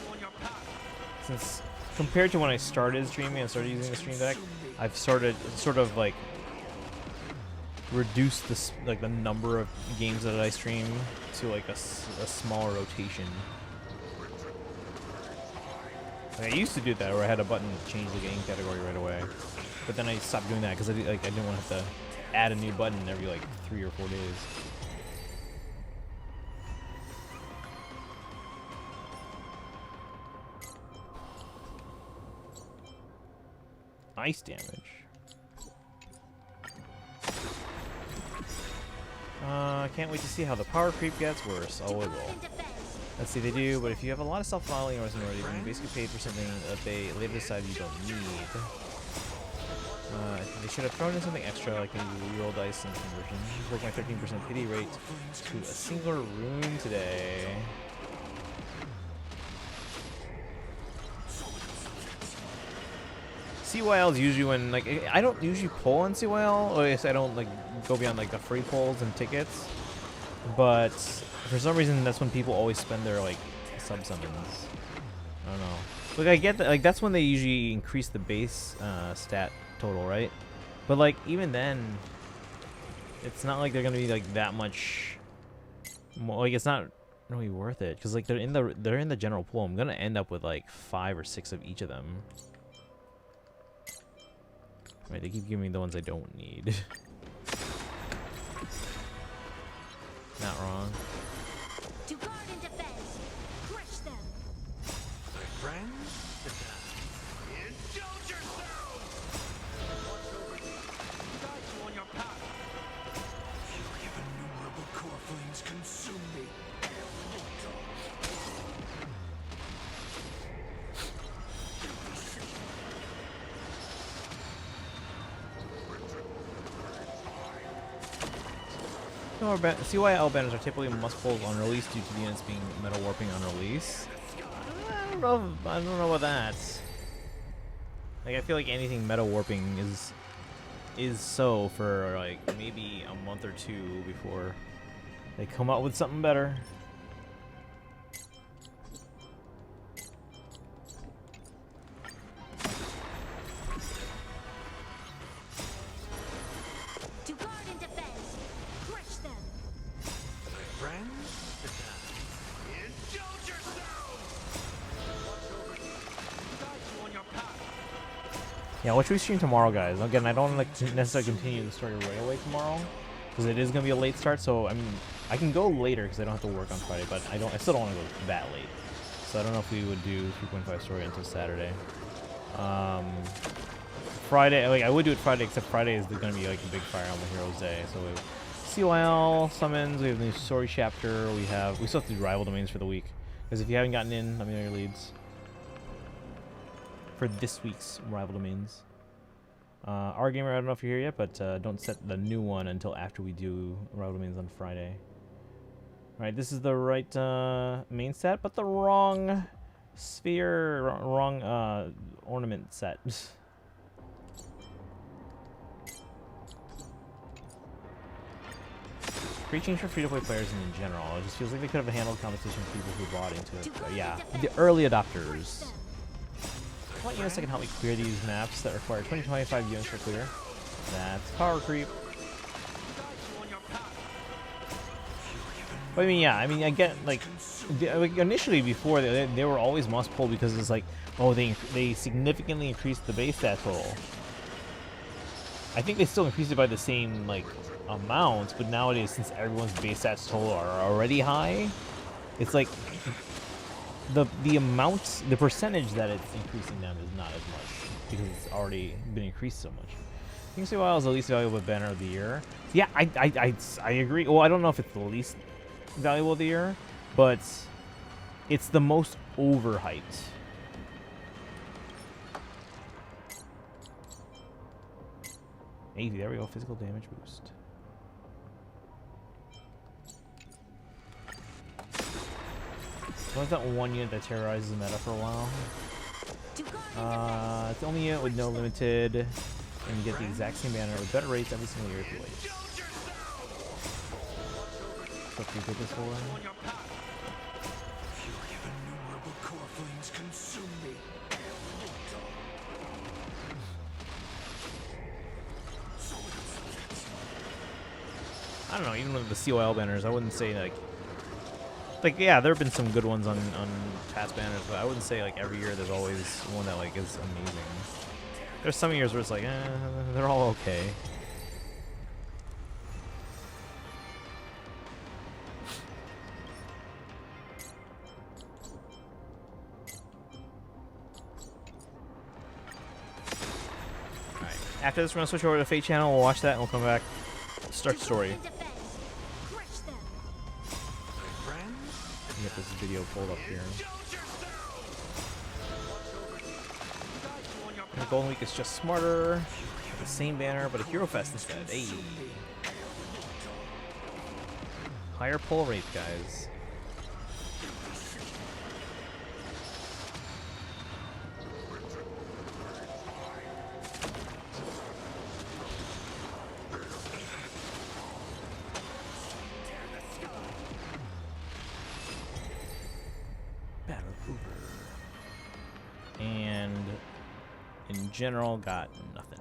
On your path. Since compared to when I started streaming and started using the stream deck, I've started sort of like reduce this like the number of games that I stream to like a smaller rotation. Like, I used to do that where I had a button to change the game category right away, but then I stopped doing that because I didn't want to have to add a new button every like 3 or 4 days. Ice damage. I can't wait to see how the power creep gets worse. Oh, it will. Let's see, they do, but if you have a lot of self-modeling or something already, then you basically paid for something that they later decide you don't need. I think they should have thrown in something extra, like maybe reroll dice and conversion. Broke my 13% pity rate to a single rune today. CYL is usually when, like, I don't usually pull on CYL, or I guess I don't, like, go beyond, like, the free pulls and tickets, but for some reason that's when people always spend their, like, sub-summons. I don't know. Look, I get that. Like that's when they usually increase the base stat total, right? But like even then, it's not like they're gonna be like that much more. Like it's not really worth it because like they're in the general pool. I'm gonna end up with like 5 or 6 of each of them. Right? They keep giving me the ones I don't need. Not wrong. To guard and defend. Crush them. My friends, indulge yourselves! Guide you on your path. Fury of innumerable core flames consume me. CYL banners are typically must pulls on release due to the units being metal warping on release. I don't know about that. Like I feel like anything metal warping is so for like maybe a month or 2 before they come out with something better. To guard and defend. Crush them. My friends, indulge yourselves! Guide you on your path. Yeah, what should we stream tomorrow, guys? Again, I don't like to necessarily continue the story right away tomorrow because it is gonna be a late start. So I mean, I can go later because I don't have to work on Friday, but I still don't want to go that late. So I don't know if we would do 3.5 story until Saturday. Friday, like I would do it Friday, except Friday is going to be like a big Fire Emblem Heroes Day. So we have CYL summons, we have the new story chapter, we still have to do rival domains for the week. Because if you haven't gotten in, let me know your leads for this week's rival domains. Our gamer, I don't know if you're here yet, but don't set the new one until after we do rival domains on Friday. All right, this is the right main set, but the wrong sphere, wrong ornament set. Great change for free-to-play players in general. It just feels like they could have handled competition for people who bought into it. But yeah, the early adopters. I want units that can help me clear these maps that require 20-25 units for clear. That's power creep. But I mean, yeah, I get like initially before they were always must pull because it's like, oh, they significantly increased the base stat total. I think they still increased it by the same like amounts, but nowadays since everyone's base stats total are already high, it's like the amount, the percentage that it's increasing them is not as much because it's already been increased so much. I think CYL is the least valuable banner of the year. Yeah, I agree. Well, I don't know if it's the least valuable of the year, but it's the most overhyped. Hey, there we go. Physical damage boost. What's that one unit that terrorizes the meta for a while? It's the only unit with no limited, and you get the exact same banner with better rates every single year if you wait. What do you get this for? I don't know, even with the COL banners, I wouldn't say like yeah, there have been some good ones on past banners, but I wouldn't say like every year there's always one that like is amazing. There's some years where it's like, they're all okay. Alright, after this we're gonna switch over to the Feh Channel, we'll watch that and we'll come back, start story. Get this video pulled up here. And the Golden Week is just smarter. The same banner, but a Hero Fest instead. Hey. Higher pull rate, guys. general got nothing.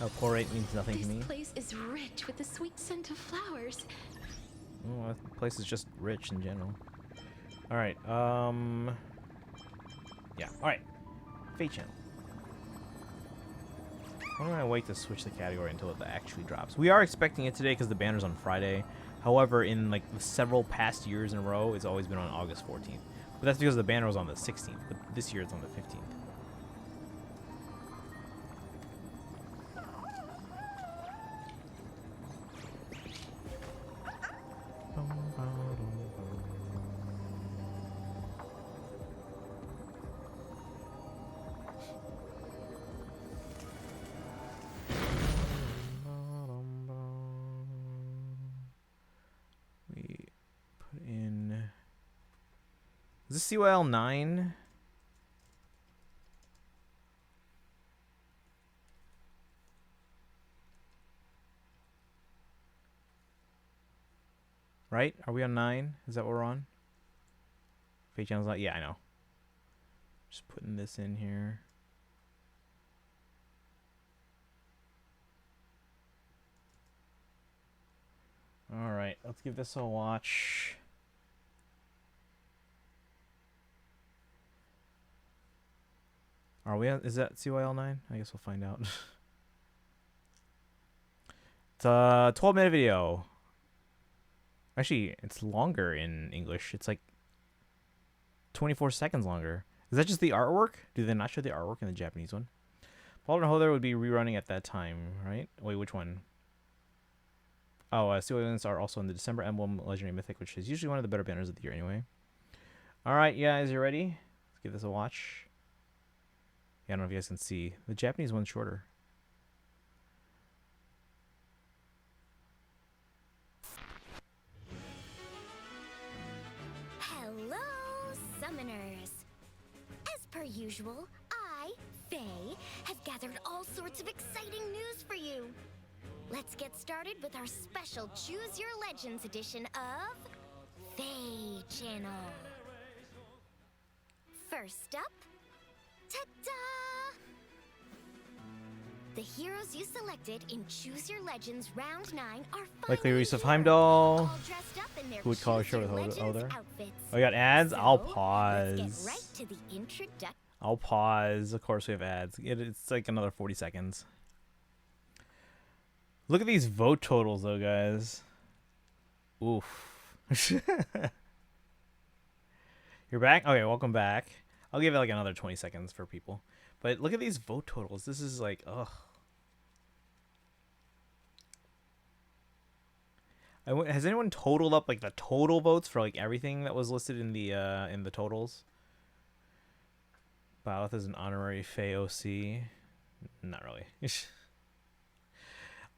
Oh, core rate means nothing to me. This place is rich with the sweet scent of flowers. Oh, the place is just rich in general. All right. Yeah. All right. Feh Channel. Why don't I wait to switch the category until it actually drops? We are expecting it today because the banner's on Friday. However, in like the several past years in a row, it's always been on August 14th. But that's because the banner was on the 16th. But this year it's on the 15th. We put in. Is this CYL 9? Right? Are we on 9? Is that what we're on? Feh Channel's not. Yeah, I know. Just putting this in here. All right, let's give this a watch. Are we on? Is that CYL 9? I guess we'll find out. It's a 12-minute video. Actually, it's longer in English. It's like 24 seconds longer. Is that just the artwork? Do they not show the artwork in the Japanese one? Paul and Holder would be rerunning at that time, right? Wait, which one? Oh, CYL units are also in the December Emblem Legendary Mythic, which is usually one of the better banners of the year anyway. All right, guys, you ready? Let's give this a watch. Yeah, I don't know if you guys can see. The Japanese one's shorter. Hello, summoners. As per usual, I, Faye, have gathered all sorts of exciting news for you. Let's get started with our special Choose Your Legends edition of Feh Channel. First up, ta-da! The heroes you selected in Choose Your Legends Round 9 are Likely finally use of here, Heimdall. all dressed up in their Who would call a Choose show Your with Legends Holder? outfits. Oh, we got ads? I'll So, let's pause. get right to the introduction. I'll pause. Of course we have ads. It's like another 40 seconds. Look at these vote totals, though, guys. Oof. You're back? Okay, welcome back. I'll give it like another 20 seconds for people. But look at these vote totals. This is like, ugh. Has anyone totaled up like the total votes for like everything that was listed in the totals? Byleth is an honorary Feh OC. Not really.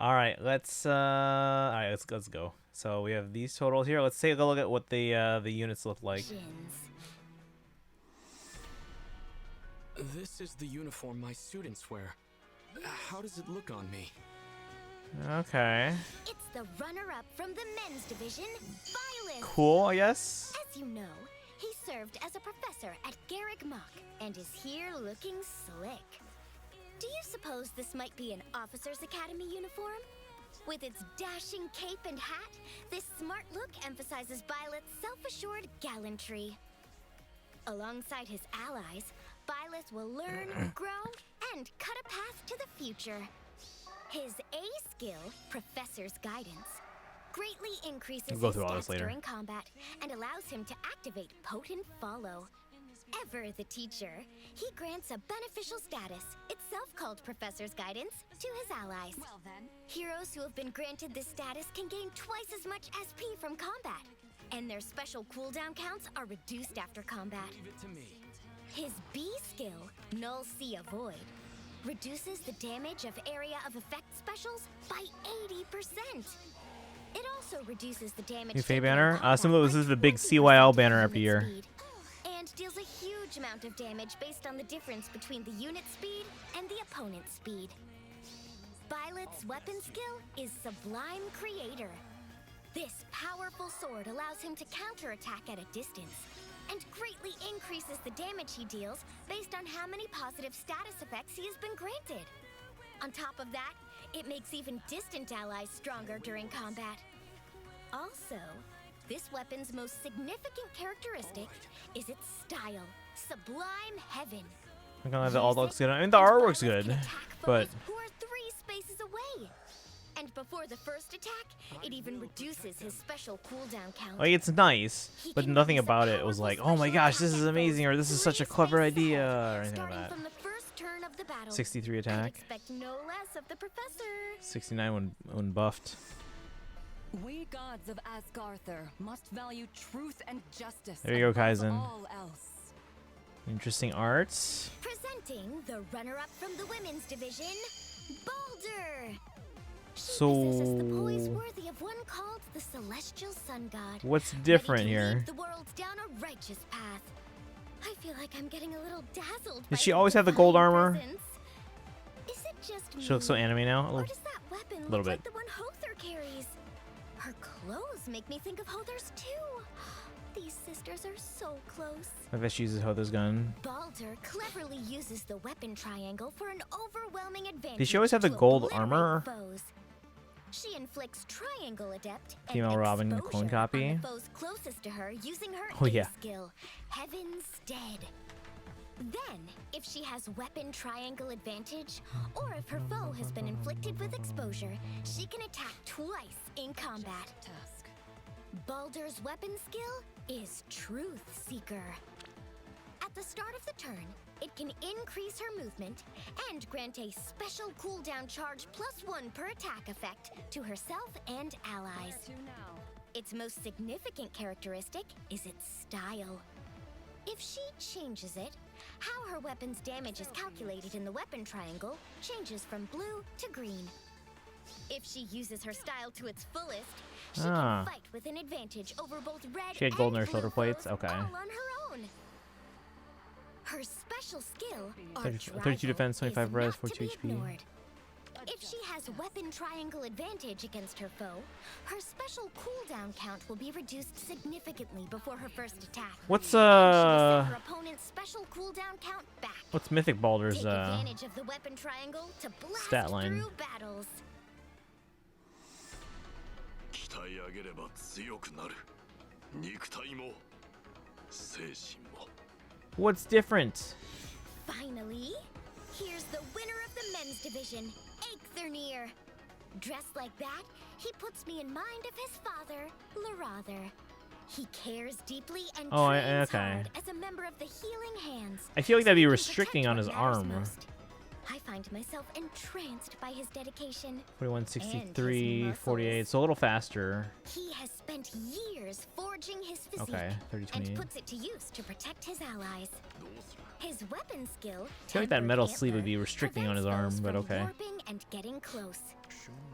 All right, let's go. So we have these totals here. Let's take a look at what the units look like. This is the uniform my students wear. How does it look on me? Okay. It's the runner-up from the men's division, Violet. Cool, I guess. As you know, he served as a professor at Garrick Mock and is here looking slick. Do you suppose this might be an Officers Academy uniform? With its dashing cape and hat, this smart look emphasizes Violet's self-assured gallantry. Alongside his allies, Violet will learn, grow, and cut a path to the future. His A skill, Professor's Guidance, greatly increases We'll go his through all this stats later. during combat and allows him to activate Potent Follow. Ever the teacher, he grants a beneficial status, itself called Professor's Guidance, to his allies. Well then, Heroes who have been granted this status can gain twice as much SP from combat, and their special cooldown counts are reduced after combat. Leave it to me. His B skill, Null Sea Avoid, reduces the damage of area of effect specials by 80%. It also reduces the damage. New Feh taken in banner? combat Similar, this by is the big 20% CYL to banner unit every year. speed, and deals a huge amount of damage based on the difference between the unit speed and the opponent's speed. Violet's weapon skill is Sublime Creator. This powerful sword allows him to counterattack at a distance. and greatly increases the damage he deals based on how many positive status effects he has been granted. On top of that, it makes even distant allies stronger during combat. Also, this weapon's most significant characteristic is its style, Sublime Heaven. I'm gonna let the all looks good. I mean, the artwork's good, but Who are 3 spaces away. And before the first attack, it even reduces his special cooldown count. like it's nice, but nothing about it was like, oh my gosh, this is amazing, or this is such a clever idea, or anything like that. From the first turn of the battle, 63 and attack, expect no less of the professor. 69 when buffed. We gods of Asgarther must value truth and justice. There you go, above Kaizen. all else. Interesting arts. Presenting the runner-up from the women's division, Baldur. She So, possesses the poise worthy of one called the Celestial Sun God. what's ready different to here? lead the world down a righteous path. I feel like I'm getting a little dazzled. Did she always have the gold armor? Presence. Is it just me? She looks so anime now. Or Oh, does that weapon little look like bit. the one Hother carries? Her clothes make me think of Hother's too. These sisters are so close. I bet she uses Hother's gun. Baldur cleverly uses the weapon triangle for an overwhelming advantage. Did she always have the to gold obliterate armor? Foes. She inflicts Triangle Adept and Female Robin exposure clone on copy? the foes closest to her using her Oh, A yeah. skill, Heaven's Stead. Then, if she has weapon triangle advantage, or if her foe has been inflicted with exposure, she can attack twice in combat. Task. Baldur's weapon skill is Truth Seeker. At the start of the turn, it can increase her movement and grant a special cooldown charge +1 per attack effect to herself and allies. Where to now? Its most significant characteristic is its style. If she changes it, how her weapon's damage is calculated in the weapon triangle changes from blue to green. If she uses her style to its fullest, she Ah. can fight with an advantage over both red She had gold in and her shoulder blue plates? foes Okay. all on her own. Her special skill, 32 defense, 25 res, 42 42 HP. HP. If she has weapon triangle advantage against her foe, her special cooldown count will be reduced significantly before her first attack. What's And she will set her opponent's special cooldown count back. what's Mythic Baldur's Take advantage of the weapon triangle to blast stat line? through battles. 鍛え上げれば強くなる。肉体も精神も。 What's different? Finally, here's the winner of the men's division, Eikthrnir. Dressed like that, he puts me in mind of his father, Larather. He cares deeply and Oh, trains okay. hard as a member of the Healing Hands. I feel like so that'd be he can restricting protect on what his matters arm. most. I find myself entranced by his dedication. 41, And 63, his 48. muscles. So a little faster. He has spent years forging his physique Okay, 30, and 28. puts it to use to protect his allies. どうする？ His weapon skill, I feel like that Tempered metal sleeve would Antler, be restricting on his prevents arm, foes but from okay. warping and getting close.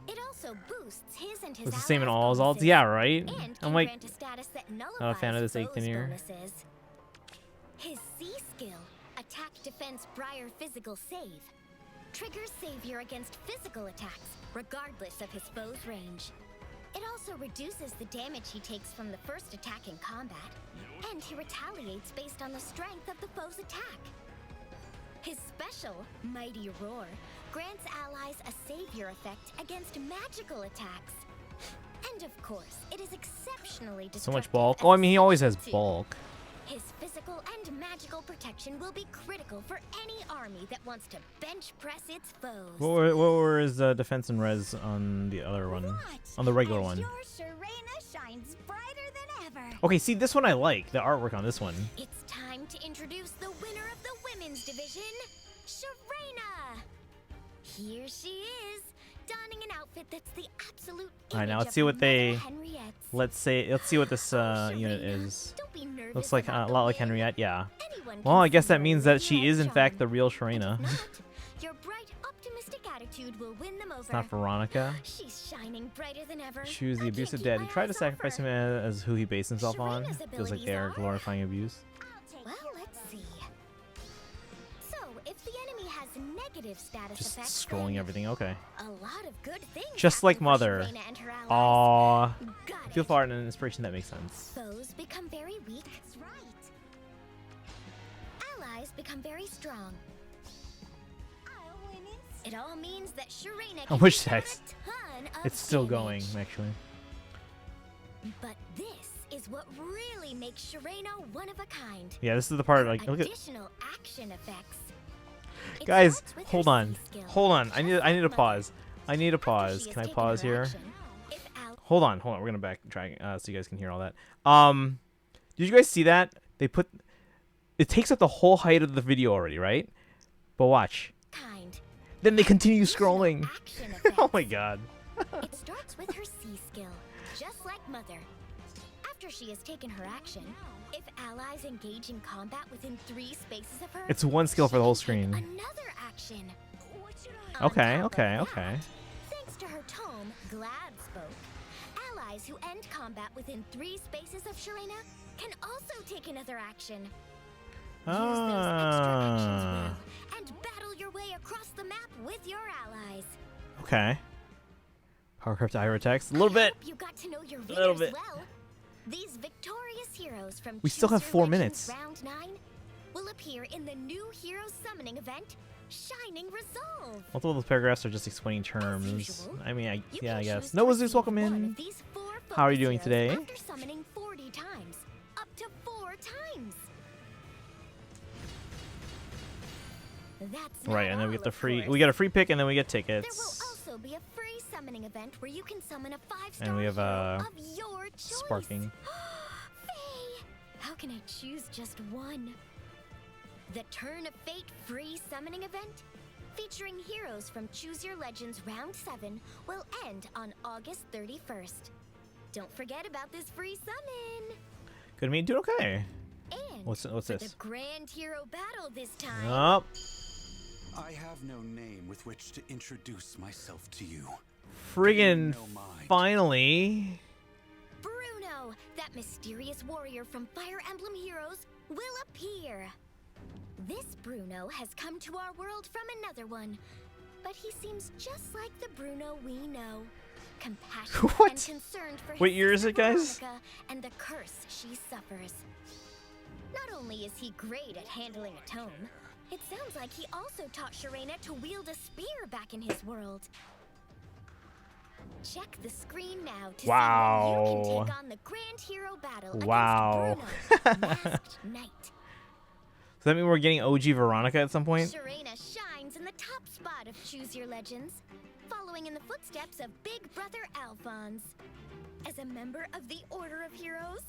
It also boosts his and his It's the same in allies' all his alts? bonuses, Yeah, right? and I'm can like, grant a status that nullifies not a fan of this foes' Eikthrnir. bonuses. His C skill, Attack Defense Briar Physical Save, triggers Savior against physical attacks, regardless of his foe's range. It also reduces the damage he takes from the first attack in combat, and he retaliates based on the strength of the foe's attack. His special, Mighty Roar, grants allies a savior effect against magical attacks. And of course, it is exceptionally So much destructive bulk. as Oh, I a mean, he always has special too. bulk. His physical and magical protection will be critical for any army that wants to bench press its foes. What were his defense and res on the other one? On the regular one. Your Sharena shines brighter than ever. Okay, see, this one I like. The artwork on this one. It's time to introduce the winner of the women's division, Sharena. Here she is, donning an outfit that's the absolute Alright, now image let's see of what they- Mother Henriette's. Let's see what this unit Sharena, is. don't be nervous Looks like about a the lot like win. Henriette, yeah. Anyone Well, can I guess see that your means that she lady is in like fact the charm. real And Sharena. if not, your bright, optimistic attitude will win them over. It's not Veronica. She's shining brighter than ever. Choose the I abusive can't keep dad. my He tried to eyes off sacrifice her. him as who he based himself on. Sharena's Feels like abilities they're are- glorifying abuse. Well, let's see. So, if the enemy has negative status Just effects, scrolling then everything. Okay. a lot of good things Just happen like for Mother. Sharena and her allies. Aww. Got Feel it. for art and inspiration, that makes sense. Foes become very weak. That's right. become very strong. It all means that Sharena I can wish take out that's- a ton of It's still damage. going, actually. But this is what really makes Sharena one of a kind. Yeah, this is the part, Her like, look at... additional action effects. It Guys, starts with her hold on. C skill, Hold on. I just need like to Mother. pause. I need to After pause. she Can has I taken pause her here? action, if Al Hold on. We're gonna try so you guys can hear all that. Did you guys see that? They put... It takes up the whole height of the video already, right? But watch. kind. Then they continue Additional scrolling. action Oh my effects. god. It starts with her C skill, just like Mother. After she has taken her action, if allies engage in combat within 3 spaces of her, It's one skill for the whole screen. another action. On Okay, top of okay, that, okay. Thanks to her tome, Glad Spoke, allies who end combat within 3 spaces of Sharena can also take another action. Use those extra actions well, and battle your way across the map with your allies. Okay. Powercraft Ira text. A little I bit. hope you got to know your Little readers bit. well. These victorious heroes from We still Choose have Your 4 Legends minutes. Round 9 will appear in the new hero summoning event, Shining Resolve. Multiple of those paragraphs are just explaining terms. usual, I mean, You yeah, can I choose guess. to Noah Zeus, receive welcome one in. of these 4 How are you focus doing heroes today? After summoning 40 times, up to 4 times. That's Right, not and then we all, get the of free. course. We get a free pick, and then we get There will tickets. also be a free summoning event where you can summon a 5-star And we have, hero of your choice. Sparking. Faye, how can I choose just one? The Turn of Fate free summoning event, featuring heroes from Choose Your Legends Round 7, will end on August 31st. Don't forget about this free summon. Good me, doing okay. And What's for this? the Grand Hero Battle this time. Oh, I have no name with which to introduce myself to you. friggin' No mind. finally. Bruno, that mysterious warrior from Fire Emblem Heroes, will appear. This Bruno has come to our world from another one, but he seems just like the Bruno we know. Compassionate What? and concerned for What his year is sister it, guys? Veronica and the curse she suffers. Not only is he great at handling a tome, it sounds like he also taught Sharena to wield a spear back in his world. Check the screen now to see when you Wow. can take on the Grand Hero Battle Wow. against Bruno, Masked Knight. Does that mean we're getting OG Veronica at some point? Sharena shines in the top spot of Choose Your Legends, following in the footsteps of Big Brother Alphonse. As a member of the Order of Heroes,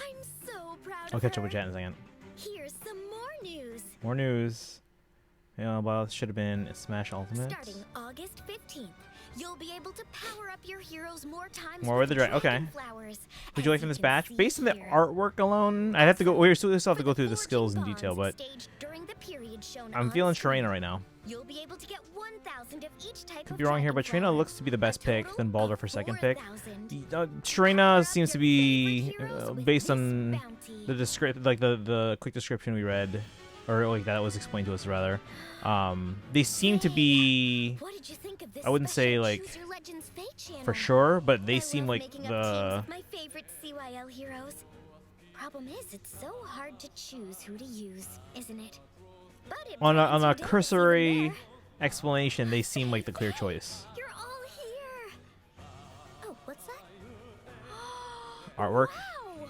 I'm so proud I'll of catch her. up with chat in a second. Here's some more news. More news. Yeah, well, it should have been Smash Ultimate. Starting August 15th, you'll be able to power up your heroes more times More with the dragon okay. flowers. Would you As like from this can batch? see Based on the here. artwork alone, I'd have to go. We still have to For go through the forging skills in bonds detail, but staged during the period shown I'm on feeling screen, Sharena right now. You'll be able to get 1,000 of each type Could of be wrong here, but dragon Sharena flower. looks to be the best A pick, total then Balder of for second pick. 4,000. Sharena Power up seems to your be favorite heroes with based this on bounty. the the quick description we read, or like that was explained to us rather. They seem to be What did you think of this I wouldn't say, special like, Choose Your Legends Feh Channel? for sure, but they I seem love like making up teams the with my favorite CYL heroes. Problem is, it's so hard to choose who to use, isn't it? But it on brightens a your days even cursory there. explanation, they seem like the clear choice. You're all here. Oh, what's that? Artwork. Wow!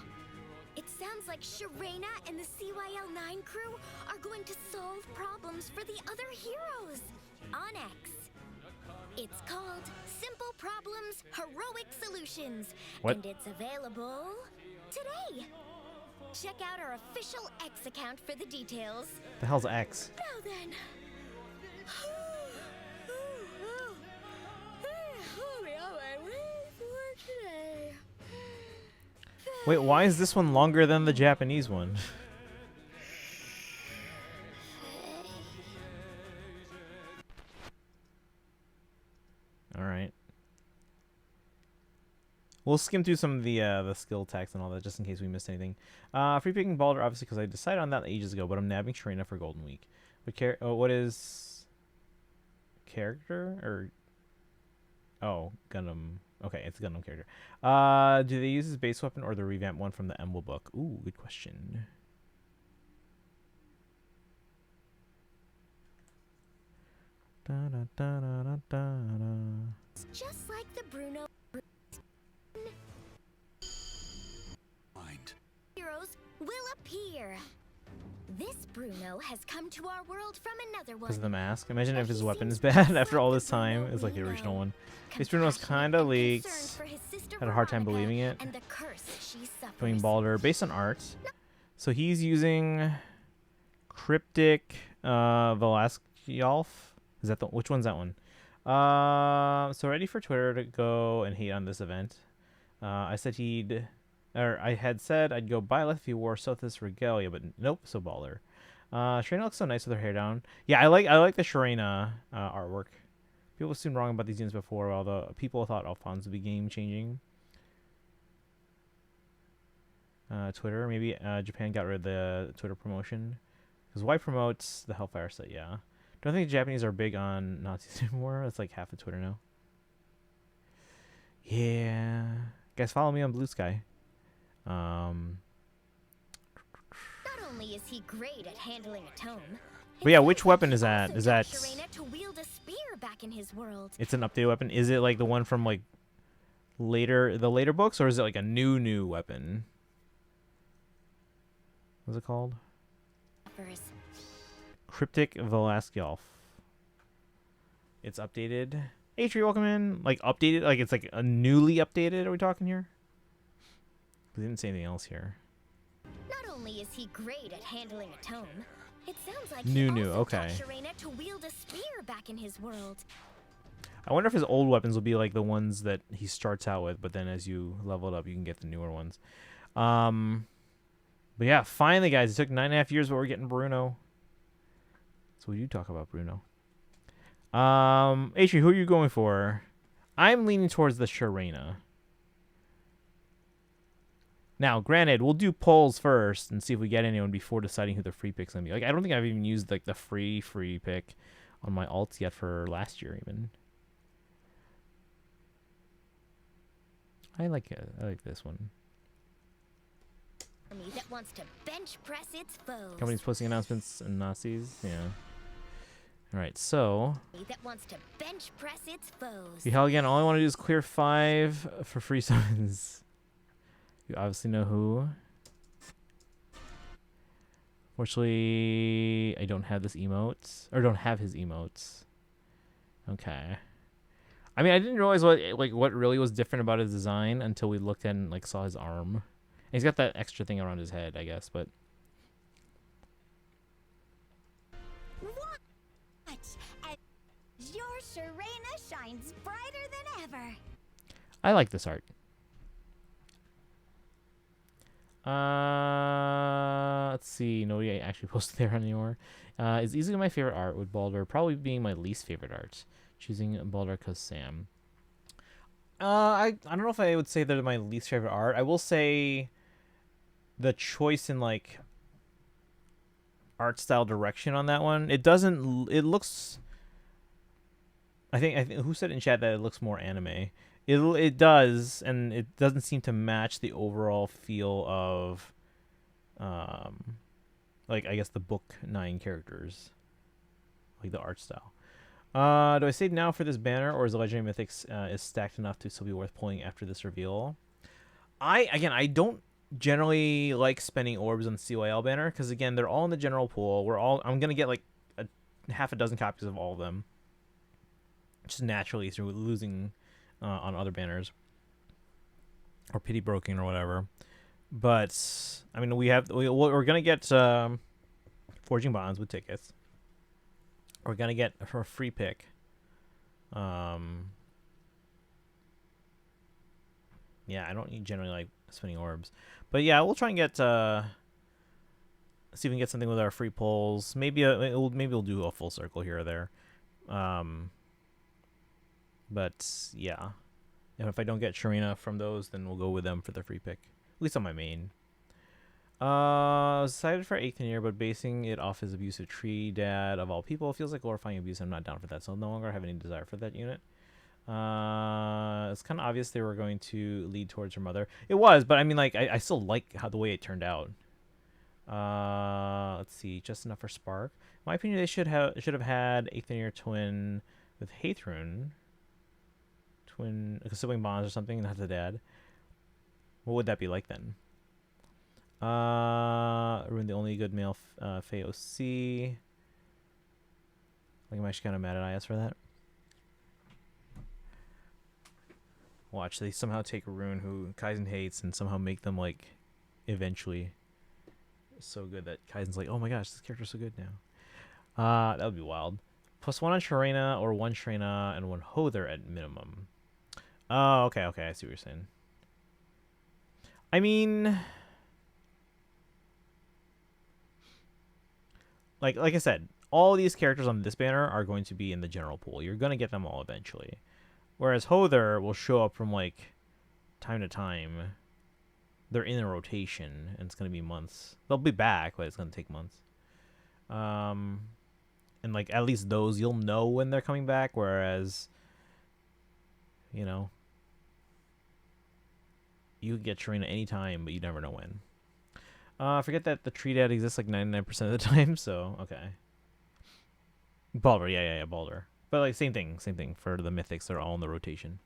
It sounds like Sharena and the CYL9 crew are going to solve problems for the other heroes on X. It's called Simple Problems, Heroic Solutions. What? And it's available today. Check out our official X account for the details. The hell's X? Now then. I'll be on my way for today. Wait, why is this one longer than the Japanese one? All right. We'll skim through some of the skill text and all that just in case we missed anything. Free picking Balder, obviously, because I decided on that ages ago, but I'm nabbing Sharena for Golden Week. What is character or Gundam? Okay, it's a Gundam character. Do they use his base weapon or the revamped one from the Emblem book? Ooh, good question. It's just like the Bruno Mind. heroes will appear. This Bruno has come to our world from another one. Because of the mask. Imagine But if his he weapon is seems bad just after all like this the time. Bruno It's like the we original know. one. This Bruno's Compassionate kind of and leaked. concerned for his sister Had a hard time Veronica believing it. and the curse she suffers. Doing Balder based on art. So he's using Cryptic Velasquez. Is that the which one's that one? So ready for Twitter to go and hate on this event. I had said I'd go buy Leth if he wore Sothis Regalia, but nope, so Balder. Sharena looks so nice with her hair down. Yeah, I like the Sharena artwork. People assumed wrong about these units before, although people thought Alphonse would be game changing. Twitter, maybe Japan got rid of the Twitter promotion. Because why promote the Hellfire site? Yeah. Don't think the Japanese are big on Nazis anymore. That's like half of Twitter now. Yeah. Guys, follow me on Blue Sky. Not only is he great at handling a tome, But yeah, which weapon is that? also Is taught that... Sharena to wield a spear back in his world. It's an updated weapon. Is it like the one from like the later books, or is it like a new weapon? What's it called? Suffers. Cryptic Velasquez. It's updated. Hey, Tree, welcome in. Like updated, like it's like a newly updated. Are we talking here? We didn't say anything else here. Not only is he great at handling a tome, it sounds like New, he also okay. taught Sharena to wield a spear back in his world. I wonder if his old weapons will be like the ones that he starts out with, but then as you level it up, you can get the newer ones. But yeah, finally, guys, it took 9.5 years, but we're getting Bruno. So we do talk about Bruno. Atri, who are you going for? I'm leaning towards the Sharena. Now, granted, we'll do polls first and see if we get anyone before deciding who the free pick's gonna be. Like, I don't think I've even used like the free pick on my alts yet for last year even. I like this one. Army that wants to bench press its foes. Companies posting announcements and Nazis. Yeah. All right, so Army that wants to bench press its foes. see, hell again. All I want to do is clear 5 for free summons. You obviously know who. Fortunately, I don't have this emote, or don't have his emotes. Okay. I mean, I didn't realize what really was different about his design until we looked and like saw his arm. And he's got that extra thing around his head, I guess, but What? As your Sharena shines brighter than ever. I like this art. Let's see. Nobody actually posted there anymore. Is easily my favorite art, with Balder probably being my least favorite art. Choosing Balder because Sam. I don't know if I would say they're my least favorite art. I will say the choice in like art style direction on that one. It doesn't. It looks. I think who said in chat that it looks more anime. It does, and it doesn't seem to match the overall feel of, like I guess the book 9 characters, like the art style. Do I save now for this banner, or is the Legendary Mythics is stacked enough to still be worth pulling after this reveal? I don't generally like spending orbs on the CYL banner because again they're all in the general pool. I'm gonna get like half a dozen copies of all of them, just naturally through losing on other banners or pity broking or whatever. But I mean we're gonna get forging bonds with tickets. We're gonna get a free pick. Yeah, I don't generally like spinning orbs, but yeah, we'll try and get see if we can get something with our free pulls. Maybe we'll do a full circle here or there. But yeah, and if I don't get Sharena from those, then we'll go with them for the free pick. At least on my main. I was excited for 8th year, but basing it off his abusive tree dad of all people feels like glorifying abuse. I'm not down for that, so I'll no longer have any desire for that unit. It's kind of obvious they were going to lead towards her mother. It was, but I mean, like, I still like the way it turned out. Let's see, just enough for Spark. In my opinion, they should have had Aether twin with Hathorn. Twin, like a sibling bonds or something, not the dad. What would that be like then? Ruin the only good male Feh OC. Like, I'm actually kind of mad at IS for that. Watch, they somehow take a rune who Kaizen hates and somehow make them, like, eventually so good that Kaizen's like, oh my gosh, this character's so good now. That would be wild. +1 on Sharena or 1 Sharena and 1 Hother at minimum. Oh, okay, I see what you're saying. I mean, like I said, all these characters on this banner are going to be in the general pool. You're going to get them all eventually. Whereas Hother will show up from, like, time to time. They're in a rotation, and it's going to be months. They'll be back, but it's going to take months. And, like, at least those, you'll know when they're coming back, whereas, you know, you could get Sharena anytime, but you never know when. Forget that the tree dad exists, like, 99% of the time, so, okay. Balder, yeah, Balder. But, like, same thing for the mythics. They're all in the rotation.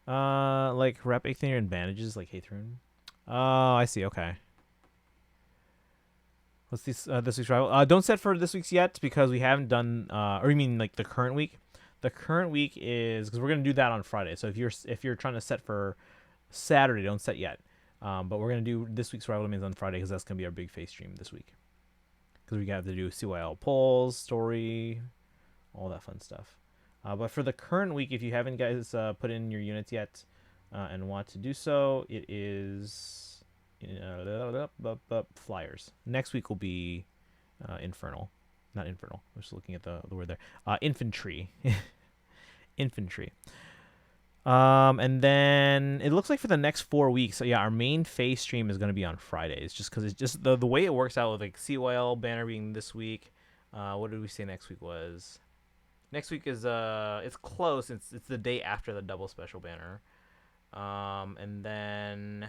Like, rep Ichthir advantages, like Hathorn. Oh, I see. Okay. What's this week's rival? Don't set for this week's yet because we haven't done. Or you mean like the current week? The current week is because we're gonna do that on Friday. So if you're trying to set for Saturday, don't set yet. But we're gonna do this week's rival domains on Friday because that's gonna be our big face stream this week. Because we have to do CYL polls, story, all that fun stuff. But for the current week, if you haven't guys put in your units yet and want to do so, it is flyers. Next week will be infernal. Not infernal. I'm just looking at the word there. Infantry. Infantry. And then it looks like for the next 4 weeks, so yeah, our main face stream is going to be on Fridays, just because it's just the way it works out with like CYL banner being this week. What did we say next week was? Next week is it's close. It's the day after the double special banner, and then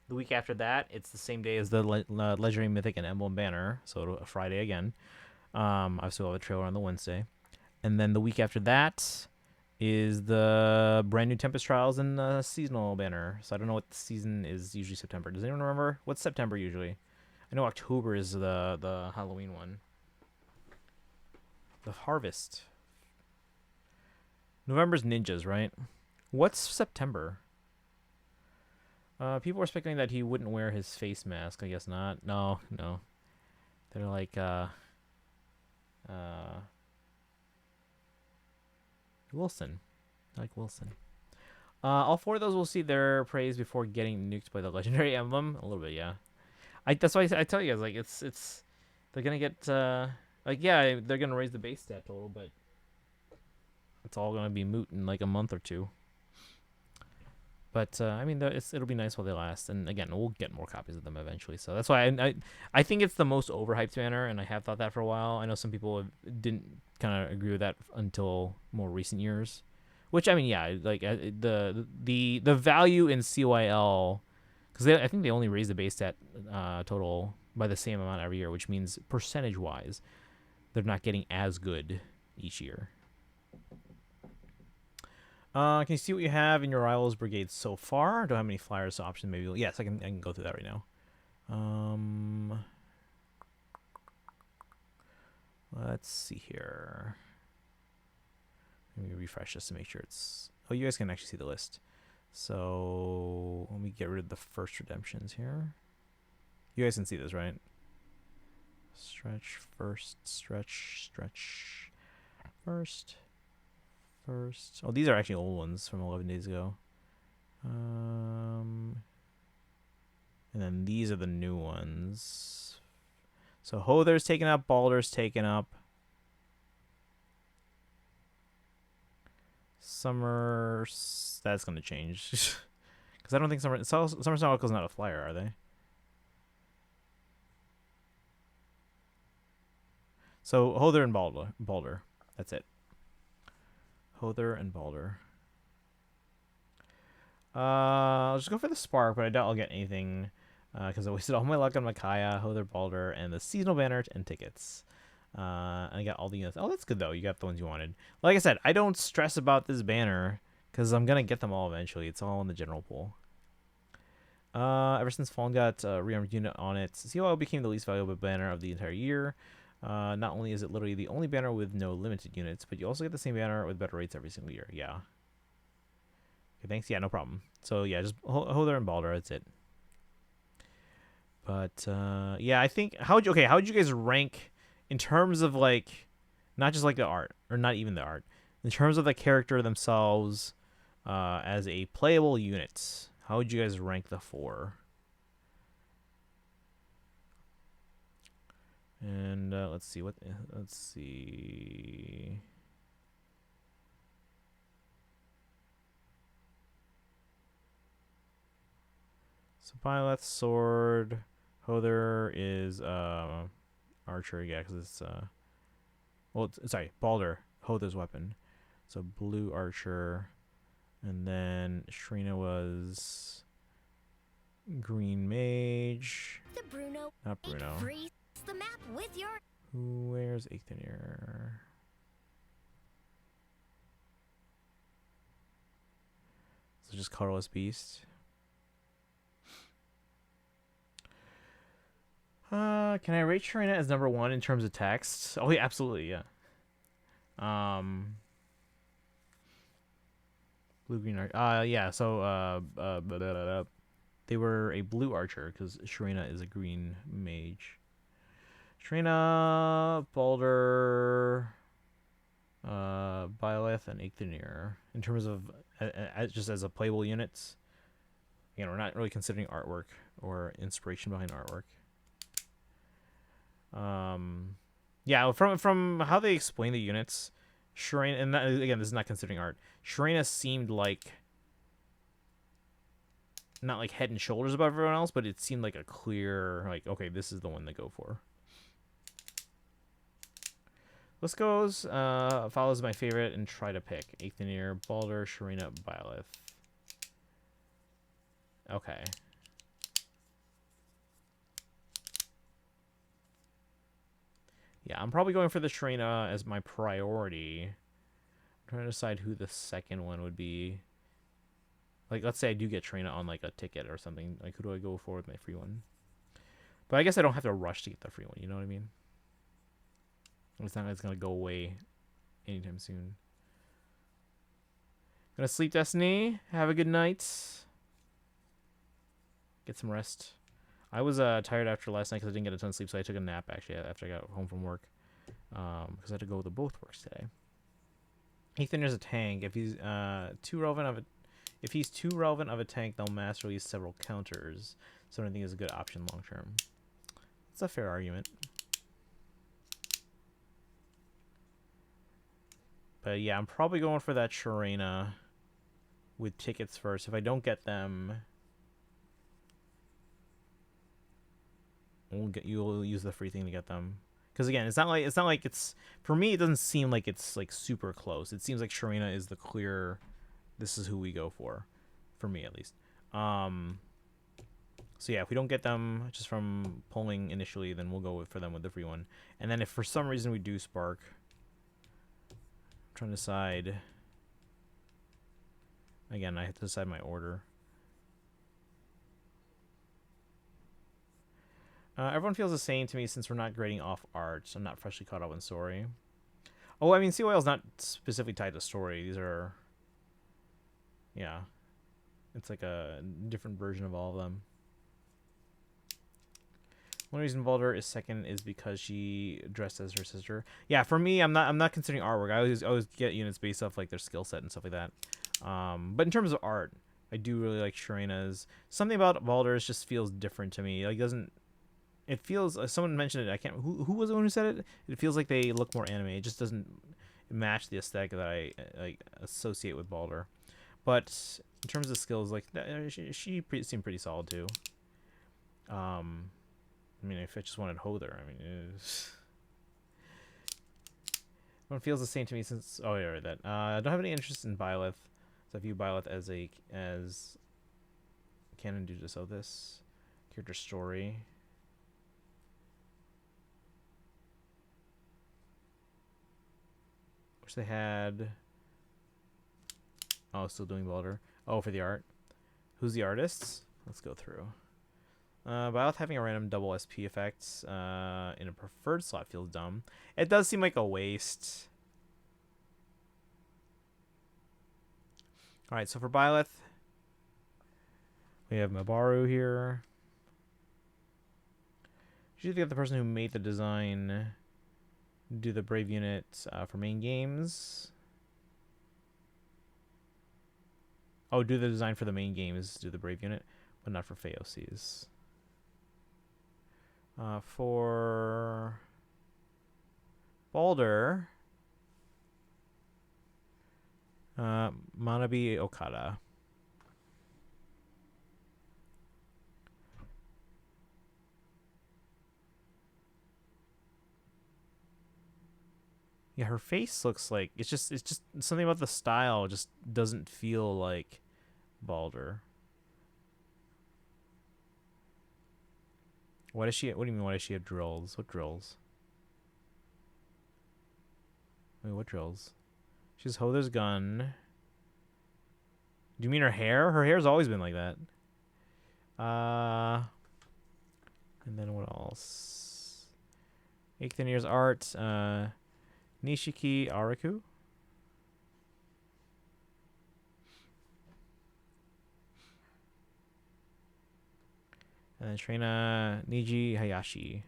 the week after that, it's the same day as the Legendary Mythic and Emblem banner, so a Friday again. Obviously we'll have a trailer on the Wednesday, and then the week after that is the brand new Tempest Trials and seasonal banner. So I don't know what the season is. Usually September. Does anyone remember what's September usually? I know October is the Halloween one. The Harvest. November's Ninjas, right? What's September? People were speculating that he wouldn't wear his face mask. I guess not. No. They're like, Wilson. I like Wilson. All 4 of those will see their praise before getting nuked by the Legendary Emblem. A little bit, yeah. That's why I tell you guys, like, it's they're gonna get, like, yeah, they're going to raise the base stat total, but it's all going to be moot in, like, a month or 2. But, I mean, it'll be nice while they last. And, again, we'll get more copies of them eventually. So that's why I think it's the most overhyped banner, and I have thought that for a while. I know some people didn't kind of agree with that until more recent years. Which, I mean, yeah, like, the value in CYL, because I think they only raise the base stat total by the same amount every year, which means percentage-wise, they're not getting as good each year. Can you see what you have in your Rivals Brigade so far? Do I have any flyers options? Maybe. Yes, I can go through that right now. Let's see here. Let me refresh this to make sure it's... Oh, you guys can actually see the list. So let me get rid of the first redemptions here. You guys can see this, right? Stretch first, stretch first. Oh, these are actually old ones from 11 days ago. And then these are the new ones. So Hother's taken up, Balder's taken up. Summer, that's going to change. Because I don't think Summer Snorkel's not a flyer, are they? So Hother and Balder. That's it. Hother and Balder. I'll just go for the Spark, but I doubt I'll get anything because I wasted all my luck on Micaiah, Hother, Balder, and the seasonal banner and tickets. And I got all the units. Oh, that's good though. You got the ones you wanted. Like I said, I don't stress about this banner because I'm gonna get them all eventually. It's all in the general pool. Ever since Fallen got a rearmed unit on it, CYL became the least valuable banner of the entire year. Not only is it literally the only banner with no limited units, but you also get the same banner with better rates every single year. Yeah. Okay, thanks. Yeah, no problem. So yeah, just Hother and Balder. That's it. But yeah, I think how would you guys rank in terms of like not just like the art or not even the art, in terms of the character themselves as a playable unit? How would you guys rank the 4? And let's see. So Byleth sword, Hother is archer, yeah, because it's sorry, Balder, Hother's weapon. So blue archer, and then Shrina was green mage. The Bruno. Not Bruno. Freeze the map with your. Who wears Eikthenir? So just colorless beast. Can I rate Shrina as number 1 in terms of text? Oh yeah, absolutely, yeah. Blue green archer. Yeah. So they were a blue archer because Shrina is a green mage. Shrina, Balder, Byleth, and Eikthenir. In terms of just as a playable units, again, we're not really considering artwork or inspiration behind artwork. Yeah, from how they explain the units, Shrina, and that, again, this is not considering art. Shrina seemed like not like head and shoulders above everyone else, but it seemed like a clear, like, okay, this is the one to go for. List goes, follows my favorite and try to pick Eikthenir, Balder, Shrina, Byleth. Okay. Yeah, I'm probably going for the Shrina as my priority. I'm trying to decide who the second one would be. Like, let's say I do get Shrina on, like, a ticket or something. Like, who do I go for with my free one? But I guess I don't have to rush to get the free one, you know what I mean? It's not like it's going to go away anytime soon. Gonna sleep, Destiny. Have a good night. Get some rest. I was tired after last night because I didn't get a ton of sleep, so I took a nap actually after I got home from work. Because I had to go to both works today. Eikthenir's a tank. If he's too relevant of a tank, they'll mass release several counters. So I don't think is a good option long term. It's a fair argument. But yeah, I'm probably going for that Shrina with tickets first. If I don't get them, you'll use the free thing to get them. Because again, it's not like it's for me. It doesn't seem like it's like super close. It seems like Shrina is the clear. This is who we go for me at least. So yeah, if we don't get them just from pulling initially, then we'll go for them with the free one. And then if for some reason we do spark, I'm trying to decide. Again, I have to decide my order. Everyone feels the same to me since we're not grading off art, so I'm not freshly caught up on story. Oh, I mean, CYL is not specifically tied to story. These are, yeah, it's like a different version of all of them. One reason Balder is second is because she dressed as her sister. Yeah, for me, I'm not considering artwork. I always get units based off like their skill set and stuff like that. But in terms of art, I do really like Shrina's. Something about Balder's just feels different to me. Like it feels someone mentioned it. I can't. Who was the one who said it? It feels like they look more anime. It just doesn't match the aesthetic that I like associate with Balder. But in terms of skills, like she seemed pretty solid too. I mean, if I just wanted Hother, I mean, one feels the same to me since. Oh yeah, right, that. I don't have any interest in Byleth, so I view Byleth as canon due to this. Character story. Wish they had. Oh, still doing Baldur. Oh, for the art. Who's the artists? Let's go through. Byleth having a random double SP effect in a preferred slot feels dumb. It does seem like a waste. Alright, so for Byleth, we have Mabaru here. Usually get the person who made the design do the Brave unit for main games. Oh, do the design for the main games, do the Brave unit, but not for Feh OCs. For Baldur, Manabe Okada. Yeah, her face looks like it's just something about the style just doesn't feel like Baldur. What does she? What do you mean? Why does she have drills? What drills? Wait, what drills? She has Hother's gun. Do you mean her hair? Her hair's always been like that. And then what else? Eikthenir's art. Nishiki Araku. And then Trina Niji Hayashi.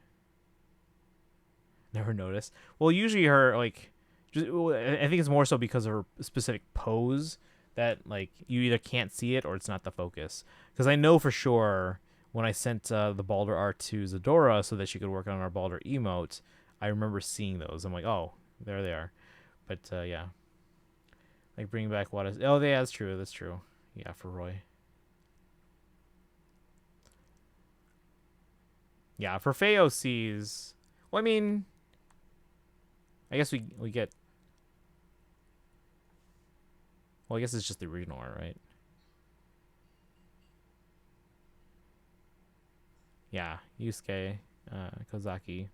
Never noticed. Well, usually her, like, just, I think it's more so because of her specific pose that, like, you either can't see it or it's not the focus. Because I know for sure when I sent the Baldur art to Zadora so that she could work on our Baldur emote, I remember seeing those. I'm like, oh, there they are. But, yeah. Like, bring back what is... Oh, yeah, that's true. That's true. Yeah, for Roy. Yeah, for Feh OCs... Well, I mean... I guess we get... Well, I guess it's just the original art, right? Yeah, Yusuke, Kozaki.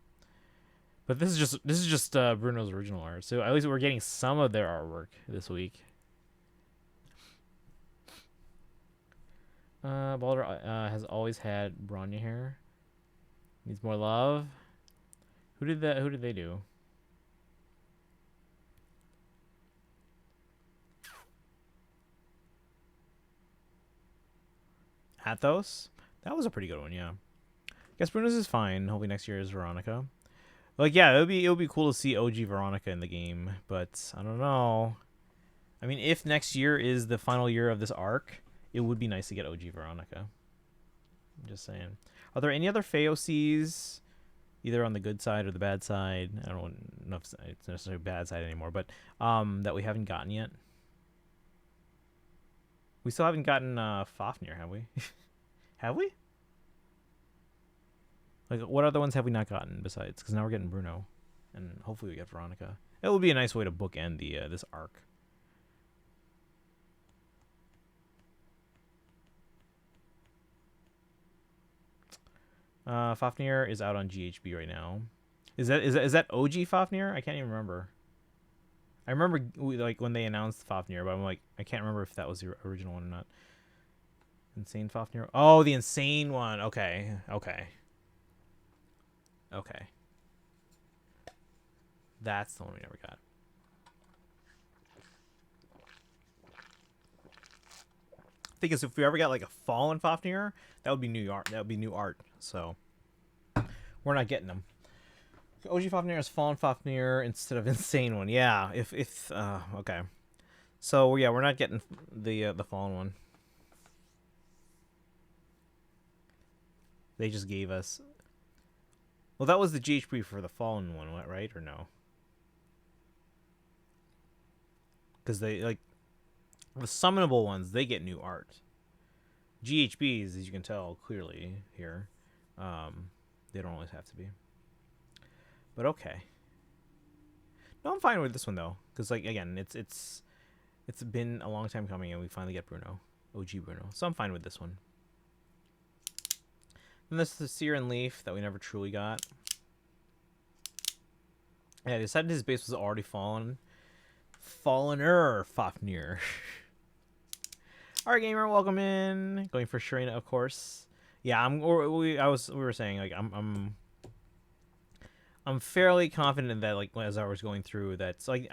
But this is just Bruno's original art. So at least we're getting some of their artwork this week. Baldur has always had Bronya hair. Needs more love. Who did they do? Athos? That was a pretty good one, yeah. Guess Bruno's is fine. Hopefully next year is Veronica. Like, yeah, it would be cool to see OG Veronica in the game, but I don't know. I mean, if next year is the final year of this arc, it would be nice to get OG Veronica. I'm just saying. Are there any other Feh OCs, either on the good side or the bad side? I don't know if it's necessarily bad side anymore, but that we haven't gotten yet. We still haven't gotten Fafnir, have we? Have we? Like, what other ones have we not gotten besides? Because now we're getting Bruno, and hopefully we get Veronica. It would be a nice way to bookend the this arc. Fafnir is out on GHB right now. Is that OG Fafnir? I can't even remember. I remember like when they announced Fafnir, but I'm like, I can't remember if that was the original one or not. Insane Fafnir. Oh, the insane one. Okay. That's the one we never got. Thing is, if we ever got like a fallen Fafnir, that would be new art. That would be new art. So we're not getting them. OG Fafnir is fallen Fafnir instead of insane one. Yeah. If okay. So yeah, we're not getting the fallen one. They just gave us. Well, that was the GHP for the fallen one, right? Or no? Because they, like, the summonable ones, they get new art. GHBs, as you can tell clearly here, they don't always have to be. But okay. No, I'm fine with this one though, because like again, it's been a long time coming, and we finally get Bruno, OG Bruno. So I'm fine with this one. And this is the Seer and Leaf that we never truly got. Yeah, they decided his base was already fallen. Fallener Fafnir. Alright, gamer, welcome in. Going for Sharina, of course. Yeah, we were saying like I'm fairly confident that like as I was going through that's like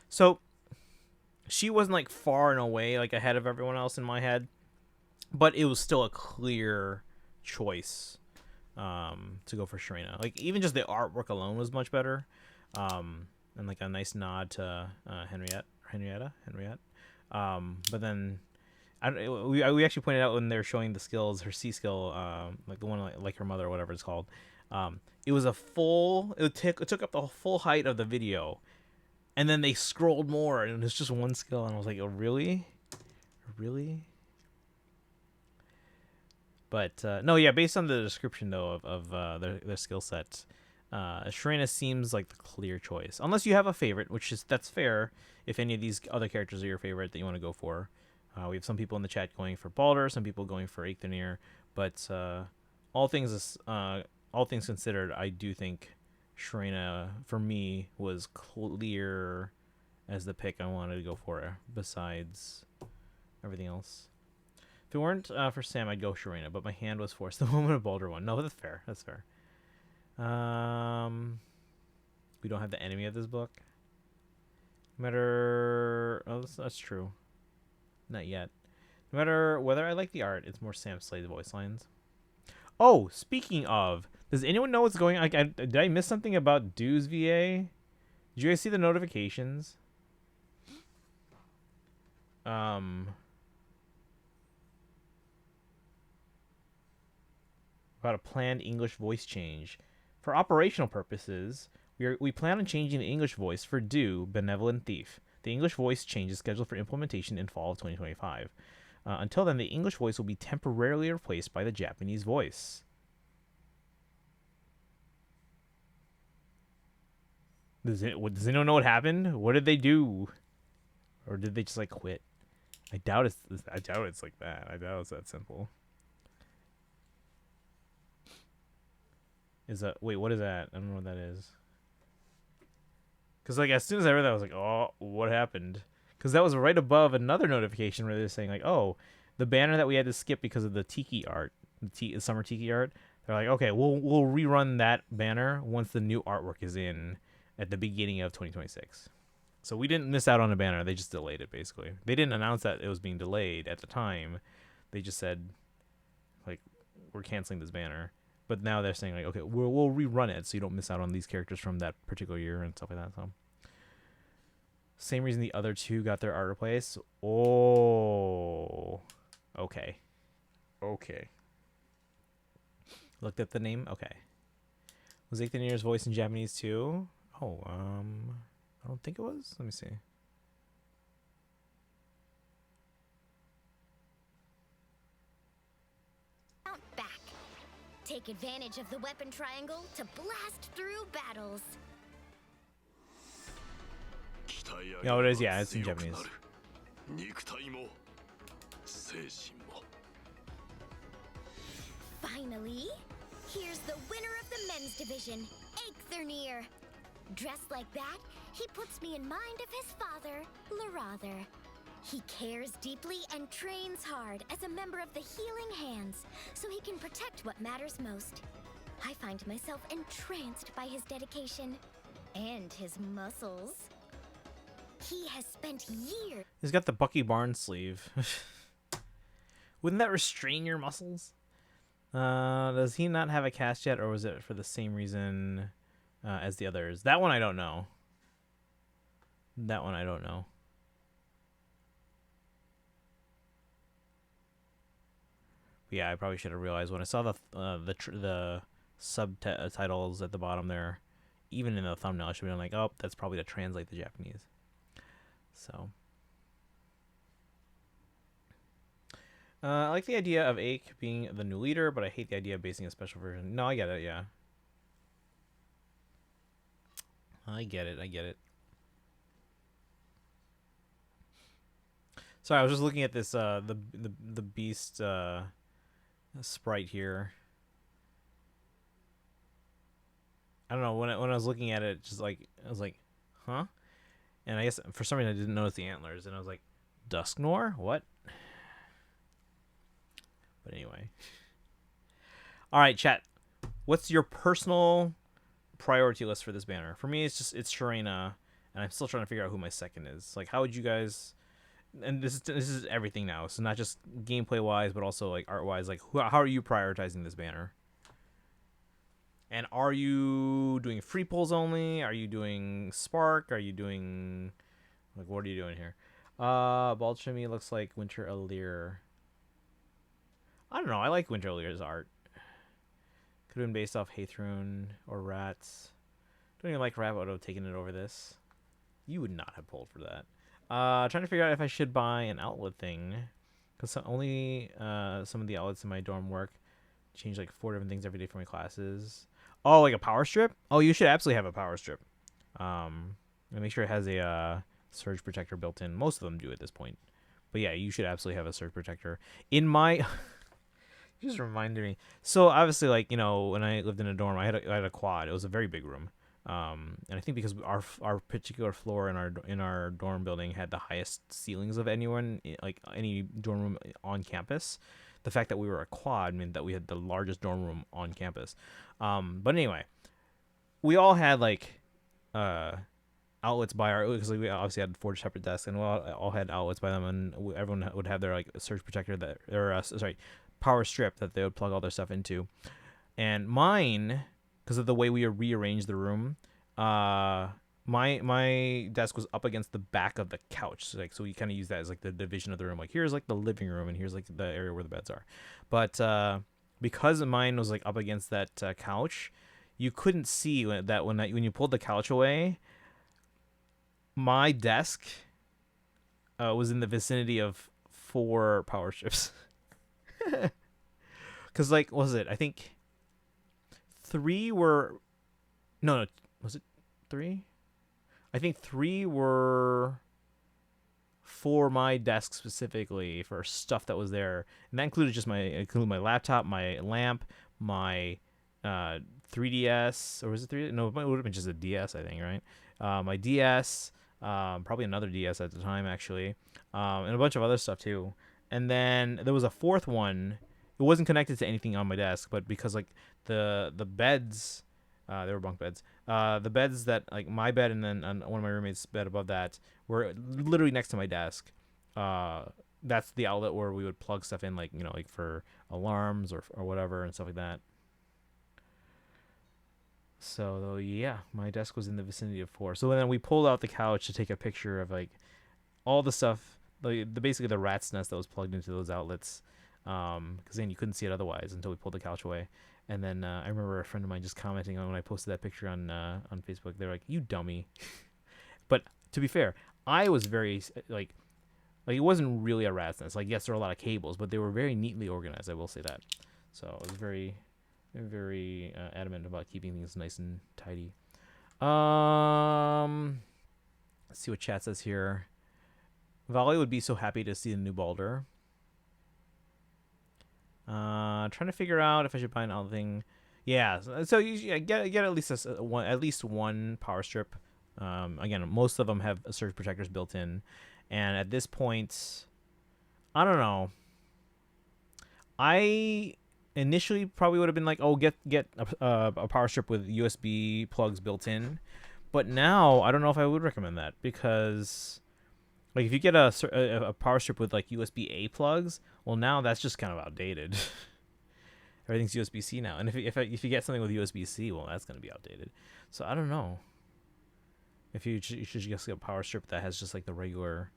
so she wasn't like far and away like ahead of everyone else in my head, but it was still a clear choice to go for Sharina. Like even just the artwork alone was much better. And like a nice nod to Henrietta. But then we actually pointed out when they were showing the skills, her C skill, like the one like her mother or whatever it's called. It was it took up the full height of the video, and then they scrolled more, and it was just one skill, and I was like, oh really? But no, yeah, based on the description though of their skill sets. Sharina seems like the clear choice, unless you have a favorite, that's fair. If any of these other characters are your favorite that you want to go for, we have some people in the chat going for Baldur, some people going for Eikthenir, but all things considered, I do think Sharina for me was clear as the pick I wanted to go for. Besides everything else, if it weren't for Sam, I'd go Sharina, but my hand was forced. The moment of Baldur one. No, that's fair. That's fair. We don't have the enemy of this book. No matter... Oh, that's true. Not yet. No matter whether I like the art, it's more Sam Slade's voice lines. Oh, speaking of, does anyone know what's going on? Did I miss something about Dues VA? Did you guys see the notifications? About a planned English voice change. For operational purposes, we plan on changing the English voice for Do, Benevolent Thief. The English voice change is scheduled for implementation in fall of 2025. Until then, the English voice will be temporarily replaced by the Japanese voice. Does anyone know what happened? What did they do? Or did they just like quit? I doubt it's like that. I doubt it's that simple. Wait, what is that? I don't know what that is. Because like as soon as I read that, I was like, oh, what happened? Because that was right above another notification where they're saying like, oh, the banner that we had to skip because of the tiki art, the summer tiki art. They're like, okay, we'll rerun that banner once the new artwork is in at the beginning of 2026. So we didn't miss out on a banner. They just delayed it basically. They didn't announce that it was being delayed at the time. They just said like, we're canceling this banner. But now they're saying like, okay, we'll rerun it so you don't miss out on these characters from that particular year and stuff like that. So same reason the other two got their art replaced. Oh, okay. Looked at the name. Okay. Was Eikthenir's voice in Japanese too? Oh, I don't think it was. Let me see. Back. Take advantage of the weapon triangle to blast through battles. No, it is. Yeah, it's in Japanese. Finally, here's the winner of the men's division, Eikthenir. Dressed like that, he puts me in mind of his father, Larather. He cares deeply and trains hard as a member of the Healing Hands, so he can protect what matters most. I find myself entranced by his dedication and his muscles. He has spent years... He's got the Bucky Barnes sleeve. Wouldn't that restrain your muscles? Does he not have a cast yet, or was it for the same reason as the others? That one I don't know. Yeah, I probably should have realized when I saw the subtitles at the bottom there, even in the thumbnail, I should be like, oh, that's probably to translate the Japanese. So, I like the idea of Aik being the new leader, but I hate the idea of basing a special version. No, I get it. Yeah, I get it. Sorry, I was just looking at this the beast sprite here. I don't know, when I was looking at it, just like I was like, huh? And I guess for some reason I didn't notice the antlers, and I was like, Dusknor? What? But anyway. All right, chat. What's your personal priority list for this banner? For me, it's Sharena, and I'm still trying to figure out who my second is. Like, how would you guys? And this is everything now. So not just gameplay wise, but also like art wise. Like, how are you prioritizing this banner? And are you doing free pulls only? Are you doing Spark? Are you doing like what are you doing here? Bald Shimmy looks like Winter Allure. I don't know. I like Winter Allure's art. Could have been based off Hathrun or Rats. Don't even like Rat would have taken it over this. You would not have pulled for that. Trying to figure out if I should buy an outlet thing. Because only some of the outlets in my dorm work. Change like 4 different things every day for my classes. Oh, like a power strip? Oh, you should absolutely have a power strip. And make sure it has a surge protector built in. Most of them do at this point. But yeah, you should absolutely have a surge protector. In my... You just reminded me. So obviously, like, you know, when I lived in a dorm, I had a quad. It was a very big room. And I think because our particular floor in our dorm building had the highest ceilings of anyone, like any dorm room on campus, the fact that we were a quad meant that we had the largest dorm room on campus. But anyway, we all had like outlets by our, because we obviously had 4 separate desks, and we all had outlets by them, and everyone would have their like surge protector that, or power strip that they would plug all their stuff into. And mine, because of the way we rearranged the room, my desk was up against the back of the couch. So we kind of use that as like the division of the room. Like here's like the living room, and here's like the area where the beds are. But because mine was like up against that couch, you couldn't see when you pulled the couch away. My desk was in the vicinity of 4 power strips. Because like, what was it? I think 3 were... No, was it 3? I think 3 were for my desk specifically, for stuff that was there. And that included my laptop, my lamp, my 3DS, or was it 3? No, it would have been just a DS, I think, right? My DS, probably another DS at the time, actually, and a bunch of other stuff too. And then there was a 4th one. It wasn't connected to anything on my desk, but because like the beds, they were bunk beds. The beds that like my bed and then one of my roommates' bed above that were literally next to my desk. That's the outlet where we would plug stuff in, like, you know, like for alarms or whatever and stuff like that. So yeah, my desk was in the vicinity of 4. So then we pulled out the couch to take a picture of like all the stuff, basically the rat's nest that was plugged into those outlets, because then you couldn't see it otherwise until we pulled the couch away. And then I remember a friend of mine just commenting on when I posted that picture on Facebook. They're like, "You dummy!" But to be fair, I was very like it wasn't really a rat's nest. Like, yes, there were a lot of cables, but they were very neatly organized. I will say that. So I was very, very adamant about keeping things nice and tidy. Let's see what chat says here. Volley would be so happy to see the new Baldur. Trying to figure out if I should buy another thing. Yeah, so you get at least one power strip. Again, most of them have surge protectors built in, and at this point, I don't know. I initially probably would have been like, oh, get a power strip with USB plugs built in, but now I don't know if I would recommend that, because like if you get a power strip with like USB-A plugs, well, now that's just kind of outdated. Everything's USB-C now, and if you get something with USB-C, well, that's going to be outdated. So I don't know. If you should just get a power strip that has just like the regular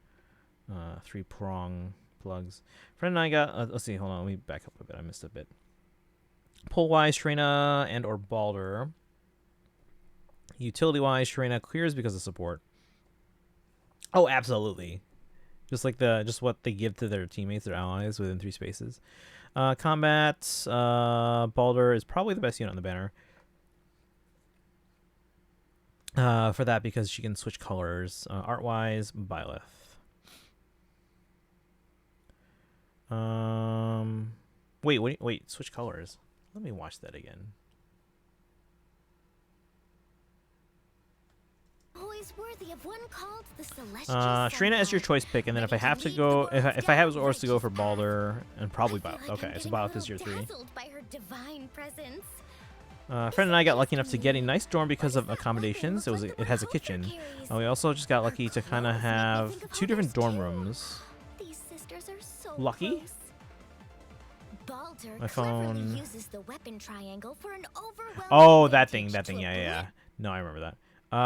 3-prong plugs. Friend and I got. Let's see. Hold on. Let me back up a bit. I missed a bit. Pull-wise, Trina and or Baldur. Utility-wise, Trina clears because of support. Oh, absolutely. Just what they give to their teammates, their allies within 3 spaces. Combat, Baldur is probably the best unit on the banner. For that, because she can switch colors. Art-wise, Byleth. Wait, switch colors. Let me watch that again. worthy of one called the Celestial Shrina is your choice pick, and then if I have to go, if I have Oris to go for Balder, and probably Bioth. Okay, so Bioth is your 3. By her divine presence. Friend and I got lucky enough to get a nice dorm because of accommodations. It has a kitchen. We also just got lucky to kind of have 2 different dorm rooms. These sisters are so Lucky? close. Balder My cleverly phone. uses the weapon triangle for an overwhelming Oh, that thing, advantage to yeah. No, I remember that.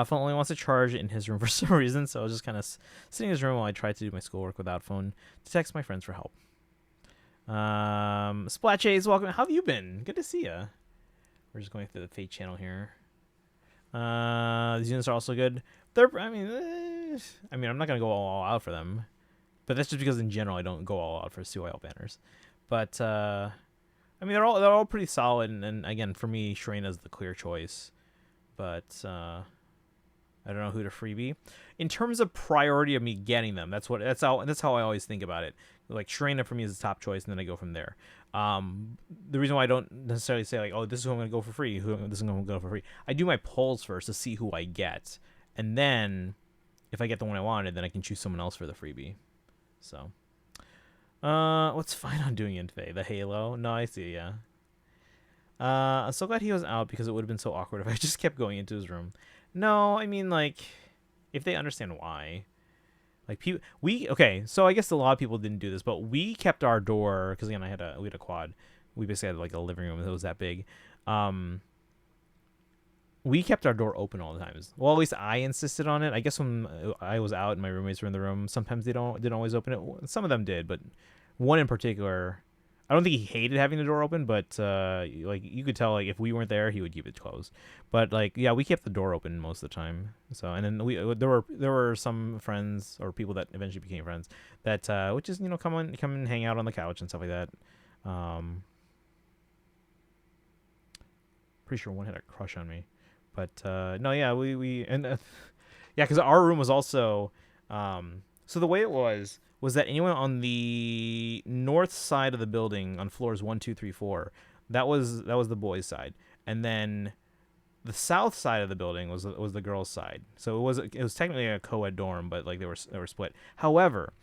Phone only wants to charge in his room for some reason, so I was just kind of sitting in his room while I tried to do my schoolwork without phone to text my friends for help. Splatchays, welcome. How have you been? Good to see ya. We're just going through the Feh Channel here. These units are also good. I mean, I'm not gonna go all out for them, but that's just because in general I don't go all out for CYL banners. But I mean, they're all pretty solid, and again, for me, Shrina's the clear choice. But I don't know who to freebie. In terms of priority of me getting them, that's how I always think about it. Like Shrina for me is the top choice, and then I go from there. The reason why I don't necessarily say like, oh, this is who I'm gonna go for free, this is who I'm gonna go for free. I do my polls first to see who I get, and then if I get the one I wanted, then I can choose someone else for the freebie. So. What's fine on doing in Feh? The Halo? No, I see, yeah. I'm so glad he was out because it would have been so awkward if I just kept going into his room. No, I mean, like, if they understand why. Like, okay, so I guess a lot of people didn't do this, but we kept our door, because again, we had a quad. We basically had, like, a living room that was that big. We kept our door open all the time. Well, at least I insisted on it. I guess when I was out and my roommates were in the room, sometimes they didn't always open it. Some of them did, but one in particular, I don't think he hated having the door open, but like you could tell, like if we weren't there, he would keep it closed. But like, yeah, we kept the door open most of the time. So, and then there were some friends or people that eventually became friends that would just come and hang out on the couch and stuff like that. Pretty sure one had a crush on me. But no, yeah, yeah, because our room was also so the way it was that anyone on the north side of the building on floors 1, 2, 3, 4, that was the boys' side, and then the south side of the building was the girls' side. So it was technically a co-ed dorm, but like they were split. However,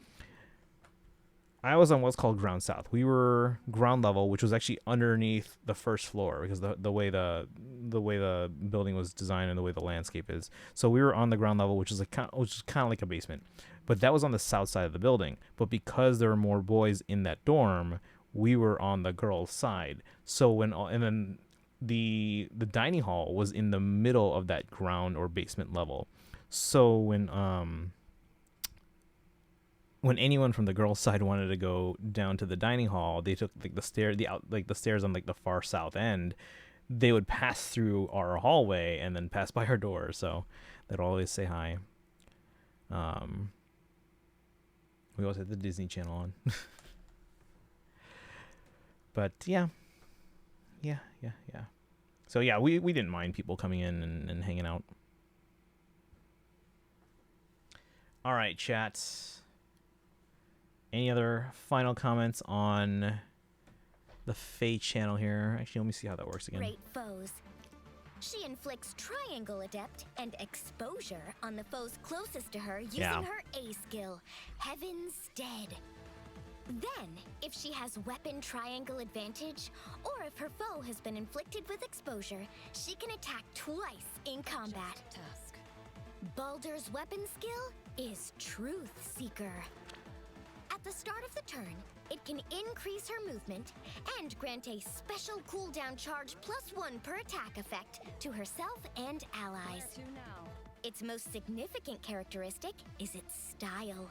I was on what's called ground south. We were ground level, which was actually underneath the first floor because the way the building was designed and the way the landscape is. So we were on the ground level, which is kind of like a basement. But that was on the south side of the building. But because there were more boys in that dorm, we were on the girls' side. So then the dining hall was in the middle of that ground or basement level. So when anyone from the girls' side wanted to go down to the dining hall, they took like the stairs on like the far south end. They would pass through our hallway and then pass by our door. So they'd always say hi. We always had the Disney Channel on. But yeah. So yeah, we didn't mind people coming in and hanging out. All right, chat. Any other final comments on the Feh Channel here? Actually, let me see how that works again. Great foes. She inflicts Triangle Adept and Exposure on the foes closest to her using her A skill, Heaven's Stead. Then, if she has Weapon Triangle Advantage, or if her foe has been inflicted with Exposure, she can attack twice in combat. Task. Balder's weapon skill is Truth Seeker. At the start of the turn, it can increase her movement and grant a special cooldown charge +1 per attack effect to herself and allies. Where to now? Its most significant characteristic is its style.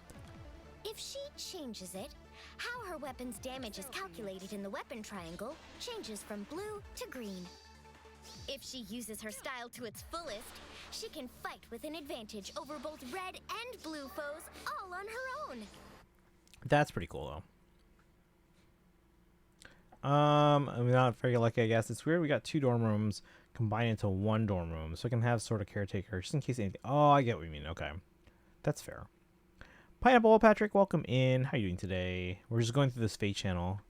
If she changes it, how her weapon's damage is calculated in the weapon triangle changes from blue to green. If she uses her style to its fullest, she can fight with an advantage over both red and blue foes all on her own. That's pretty cool, though. I'm not very lucky, I guess. It's weird. We got 2 dorm rooms combined into 1 dorm room, so I can have sort of caretaker just in case anything. Oh, I get what you mean. Okay, that's fair. Pineapple Patrick, welcome in. How are you doing today? We're just going through this Feh Channel.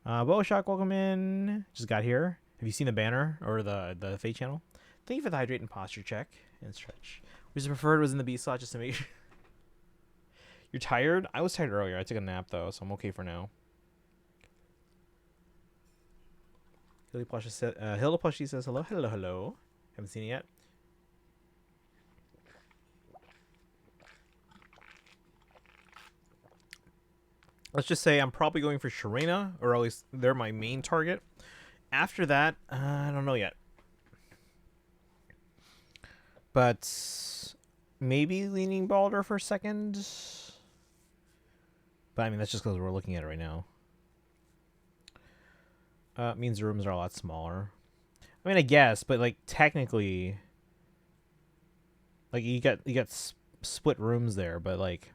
Shock, welcome in. Just got here. Have you seen the banner or the Feh Channel? Thank you for the hydrate and posture check and stretch. Which preferred was in the B slot just to make sure. You're tired? I was tired earlier. I took a nap though, so I'm okay for now. Hilda Plushie says hello, hello, hello. Haven't seen it yet. Let's just say I'm probably going for Sharena, or at least they're my main target. After that, I don't know yet. But maybe leaning Balder for a second. But I mean, that's just because we're looking at it right now. Means the rooms are a lot smaller. I mean, I guess, but like technically, like you got split rooms there, but like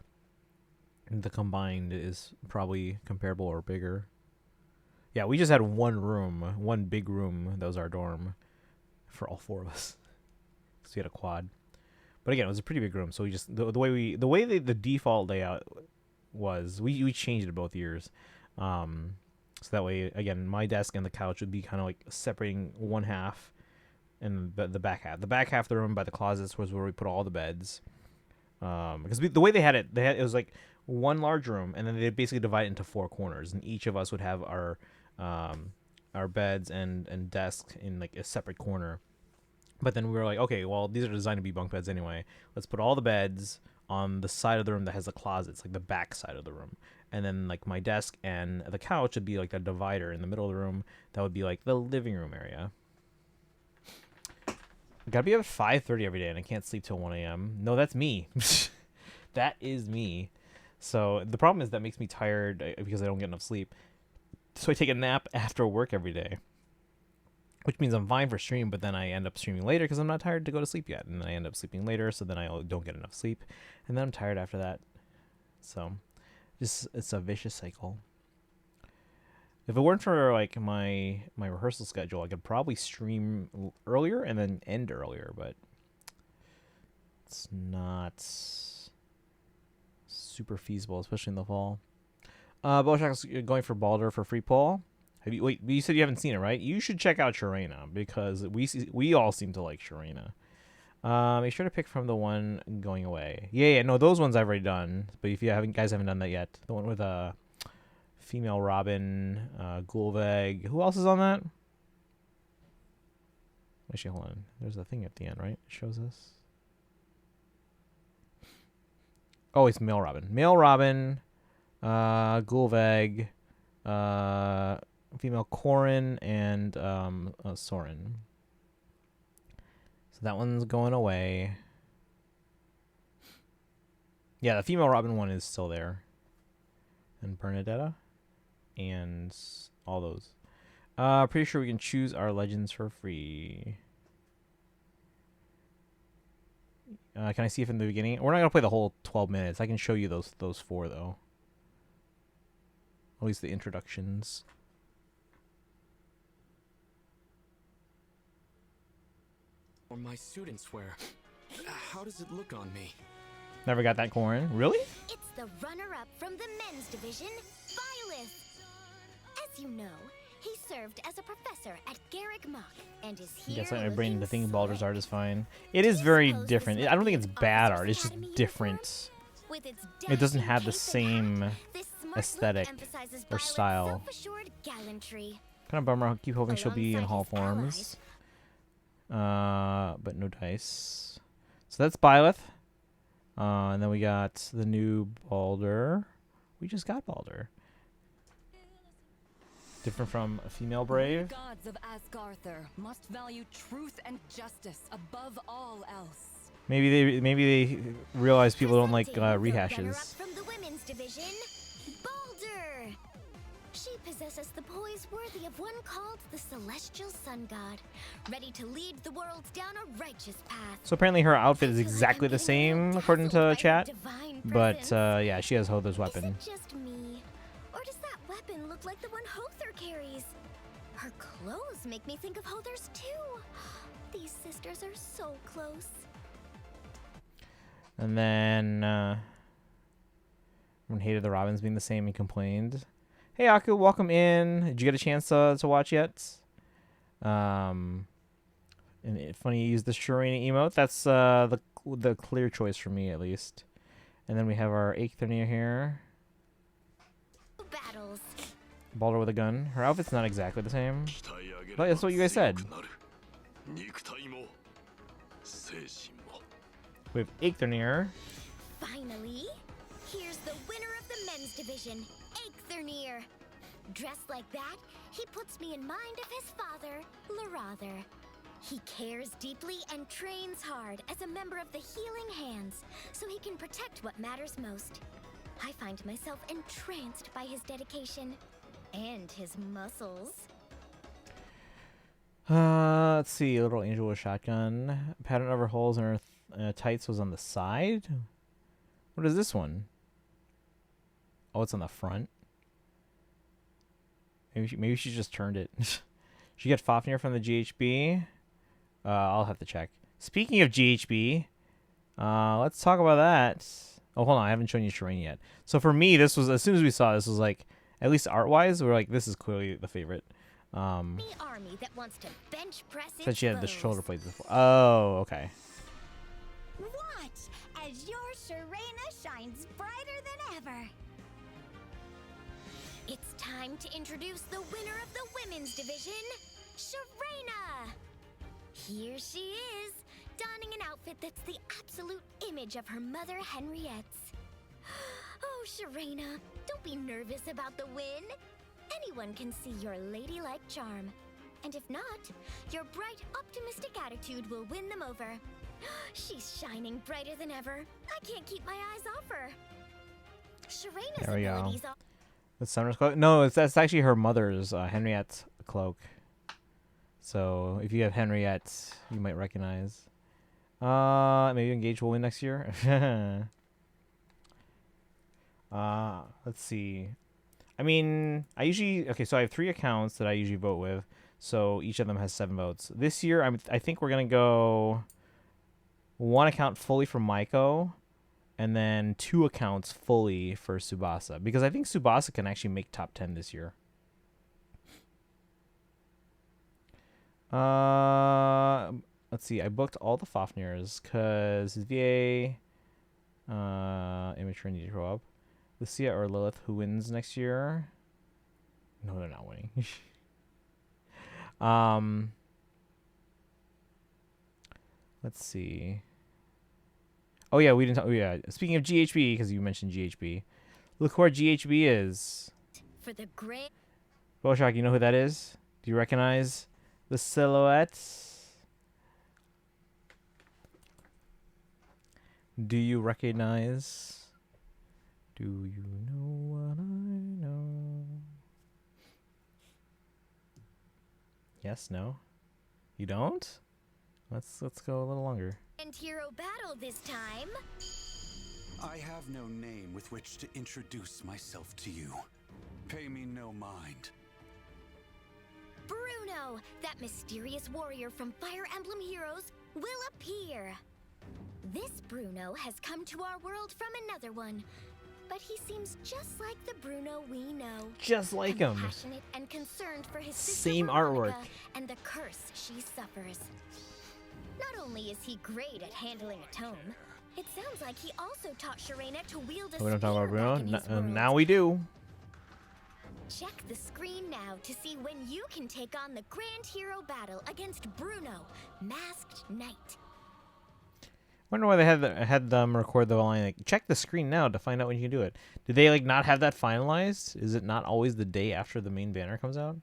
the combined is probably comparable or bigger. Yeah, we just had one big room that was our dorm for all four of us. So we had a quad. But again, it was a pretty big room, so we just the way the default layout was, we changed it both years. So that way, again, my desk and the couch would be kind of like separating one half, and the back half. The back half of the room by the closets was where we put all the beds. Because the way they had it was like one large room, and then they basically divide it into four corners, and each of us would have our beds and desks in like a separate corner. But then we were like, okay, well, these are designed to be bunk beds anyway. Let's put all the beds on the side of the room that has the closets, like the back side of the room. And then like my desk and the couch would be like that divider in the middle of the room. That would be like the living room area. I gotta be up at 5:30 every day, and I can't sleep till 1 a.m. No, that's me. That is me. So the problem is that makes me tired because I don't get enough sleep. So I take a nap after work every day, which means I'm fine for stream, but then I end up streaming later because I'm not tired to go to sleep yet, and then I end up sleeping later, so then I don't get enough sleep, and then I'm tired after that. So just it's a vicious cycle. If it weren't for like my rehearsal schedule, I could probably stream earlier and then end earlier, but it's not super feasible, especially in the fall. Boshak's going for Balder for free poll. Wait, you said you haven't seen it, right? You should check out Sharena, because we all seem to like Sharena. Make sure to pick from the one going away. Yeah, no, those ones I've already done. But if you guys haven't done that yet, the one with female Robin, Gulveg. Who else is on that? Actually, hold on. There's a thing at the end, right? It shows us. Oh, it's male Robin. Male Robin, Gulveg, female Corin, and Soren. So that one's going away. Yeah, the female Robin one is still there. And Bernadetta. And all those. Pretty sure we can choose our legends for free. Can I see if in the beginning? We're not going to play the whole 12 minutes. I can show you those four, though. At least the introductions. Or my students wear. How does it look on me? Never got that, Corin. Really? It's the runner-up from the men's division, Violet. As you know, he served as a professor at Garrick Mock and is here. Guess I'm bringing the thing. Baldur's art is fine. It is very different. I don't think it's bad art. It's just different. It doesn't have the same aesthetic or style. Kind of bummer. I keep hoping she'll be in hall forms. But no dice. So that's Byleth. And then we got the new Balder. We just got Balder. Different from a female brave. The gods of Asgarther must value truth and justice above all else. Maybe they realize people don't like rehashes. From the women's division, Balder. She possesses the poise worthy of one called the Celestial Sun God, ready to lead the world down a righteous path. So apparently her outfit is exactly the same according to chat, but yeah, she has Hother's weapon. Is it just me, or does that weapon look like the one Hother carries? Her clothes make me think of Hother's too. These sisters are so close. And then everyone hated the Robins being the same and complained. Hey Aku, welcome in. Did you get a chance to watch yet? And funny you use the Sharena emote. That's the the clear choice for me, at least. And then we have our Eikthernia here. Battles. Balder with a gun. Her outfit's not exactly the same. 鍛え上げれ But ば that's what you guys 強 said. くなる。肉体も精神も。 We have Eikthernia. Finally, here's the winner of the men's division, Eikthernia. Dressed like that, he puts me in mind of his father, Larather. He cares deeply and trains hard as a member of the Healing Hands, so he can protect what matters most. I find myself entranced by his dedication and his muscles. Let's see. A little angel with a shotgun. Pattern of her holes in her tights was on the side. What is this one? Oh, it's on the front. Maybe she just turned it. She got Fafnir from the GHB. I'll have to check. Speaking of GHB, let's talk about that. Oh, hold on. I haven't shown you Shireen yet. So for me, this was, as soon as we saw this, was like, at least art-wise, we're like, this is clearly the favorite. The army that wants to bench press its Said she had the foes. shoulder blades before. Oh, okay. Watch as your Sharena shines brighter than ever. It's time to introduce the winner of the women's division, Sharena. Here she is, donning an outfit that's the absolute image of her mother, Henriette's. Oh, Sharena, don't be nervous about the win. Anyone can see your ladylike charm. And if not, your bright, optimistic attitude will win them over. She's shining brighter than ever. I can't keep my eyes off her. Sharena's There we go. abilities are... The Summer's cloak? No, that's actually her mother's, Henriette's cloak. So if you have Henriette, you might recognize. Maybe Engage will win next year. Let's see. I mean, okay, so I have 3 accounts that I usually vote with. So each of them has 7 votes. This year, I think we're going to go 1 account fully for Maiko, and then 2 accounts fully for Tsubasa. Because I think Tsubasa can actually make top 10 this year. Let's see. I booked all the Fafnirs because his VA immature need to grow up. Lucia or Lilith, who wins next year? No, they're not winning. Let's see. Oh yeah, we didn't. Oh yeah. Speaking of GHB, because you mentioned GHB, look who our GHB is. For the great... Boshak, you know who that is? Do you recognize the silhouette? Do you recognize? Do you know what I know? Yes, no? You don't? Let's go a little longer. And hero battle this time. I have no name with which to introduce myself to you. Pay me no mind. Bruno, that mysterious warrior from Fire Emblem Heroes, will appear. This Bruno has come to our world from another one, but he seems just like the Bruno we know. Just like him. Passionate and concerned for his sister Same Veronica artwork. and the curse she suffers. Not only is he great at handling a tome, it sounds like he also taught Sharena to wield a We don't talk spear about Bruno. back in his world. Now we do. Check the screen now to see when you can take on the grand hero battle against Bruno, Masked Knight. Wonder why they had them record the line like check the screen now to find out when you can do it. Did they like not have that finalized? Is it not always the day after the main banner comes out?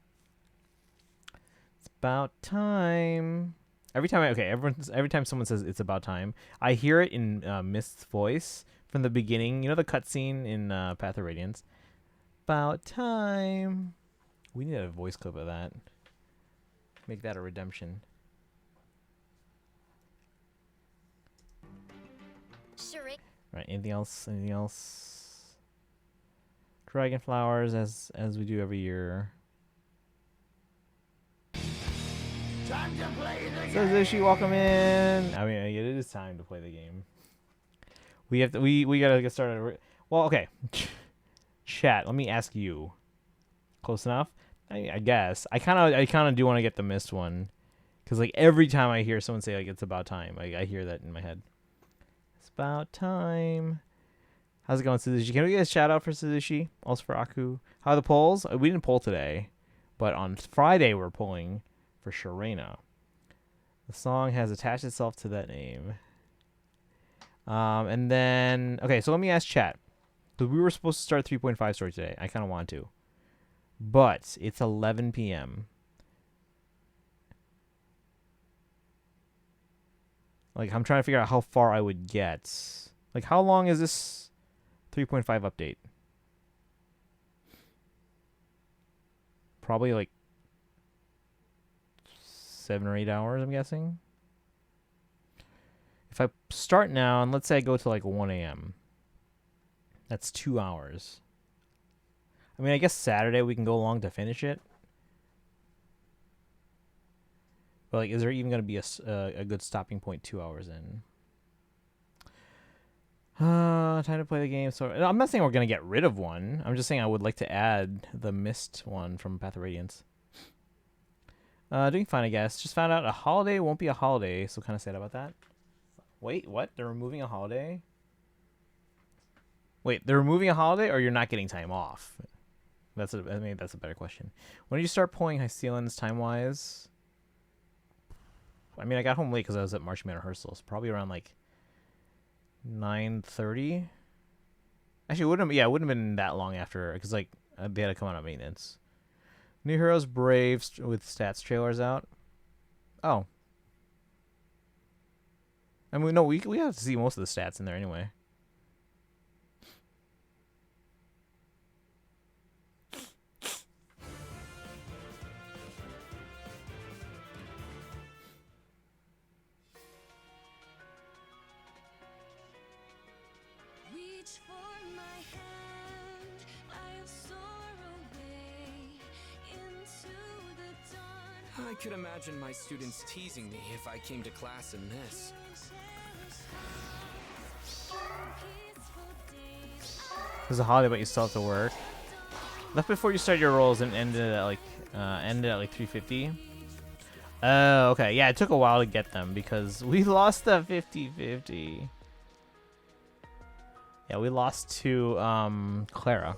It's about time. Every time someone says it's about time, I hear it in Mist's voice from the beginning. You know the cutscene in Path of Radiance. About time. We need a voice clip of that. Make that a redemption. Right. Anything else? Anything else? Dragon flowers, as we do every year. Time to play the Says Ishi, welcome in. I mean, it is time to play the game. We have to. We gotta get started. Well, okay. Chat. Let me ask you. Close enough? I guess. I kind of do want to get the Mist one, because like every time I hear someone say like it's about time, I hear that in my head. about time. How's it going, Suzushi? Can we get a shout out for Suzushi? Also for Aku. How are the polls? We didn't poll today, but on Friday we're polling for Sharena. The song has attached itself to that name. And then, okay, so let me ask chat. Because we were supposed to start 3.5 story today. I kind of want to. But it's 11 p.m. Like, I'm trying to figure out how far I would get. Like, how long is this 3.5 update? Probably like 7 or 8 hours, I'm guessing. If I start now, and let's say I go to like 1 a.m., that's 2 hours. I mean, I guess Saturday we can go along to finish it. But like, is there even going to be a good stopping point 2 hours in? Time to play the game. So I'm not saying we're going to get rid of one. I'm just saying I would like to add the Mist one from Path of Radiance. Doing fine, I guess. Just found out a holiday won't be a holiday, so kind of sad about that. Wait, what? They're removing a holiday? Wait, they're removing a holiday, or you're not getting time off? I mean, that's a better question. When did you start pulling High Sealans time-wise? I mean, I got home late because I was at Marching Band rehearsals. Probably around like 9:30. Actually, it wouldn't have been that long after, because like they had to come out of maintenance. New Heroes Brave with stats trailers out. Oh. I mean, no, we have to see most of the stats in there anyway. I could imagine my students teasing me if I came to class in this. There's a holiday, but you still have to work. Left before you start your rolls and ended at like 3:50. Oh, okay. Yeah, it took a while to get them because we lost the 50-50. Yeah, we lost to Clara.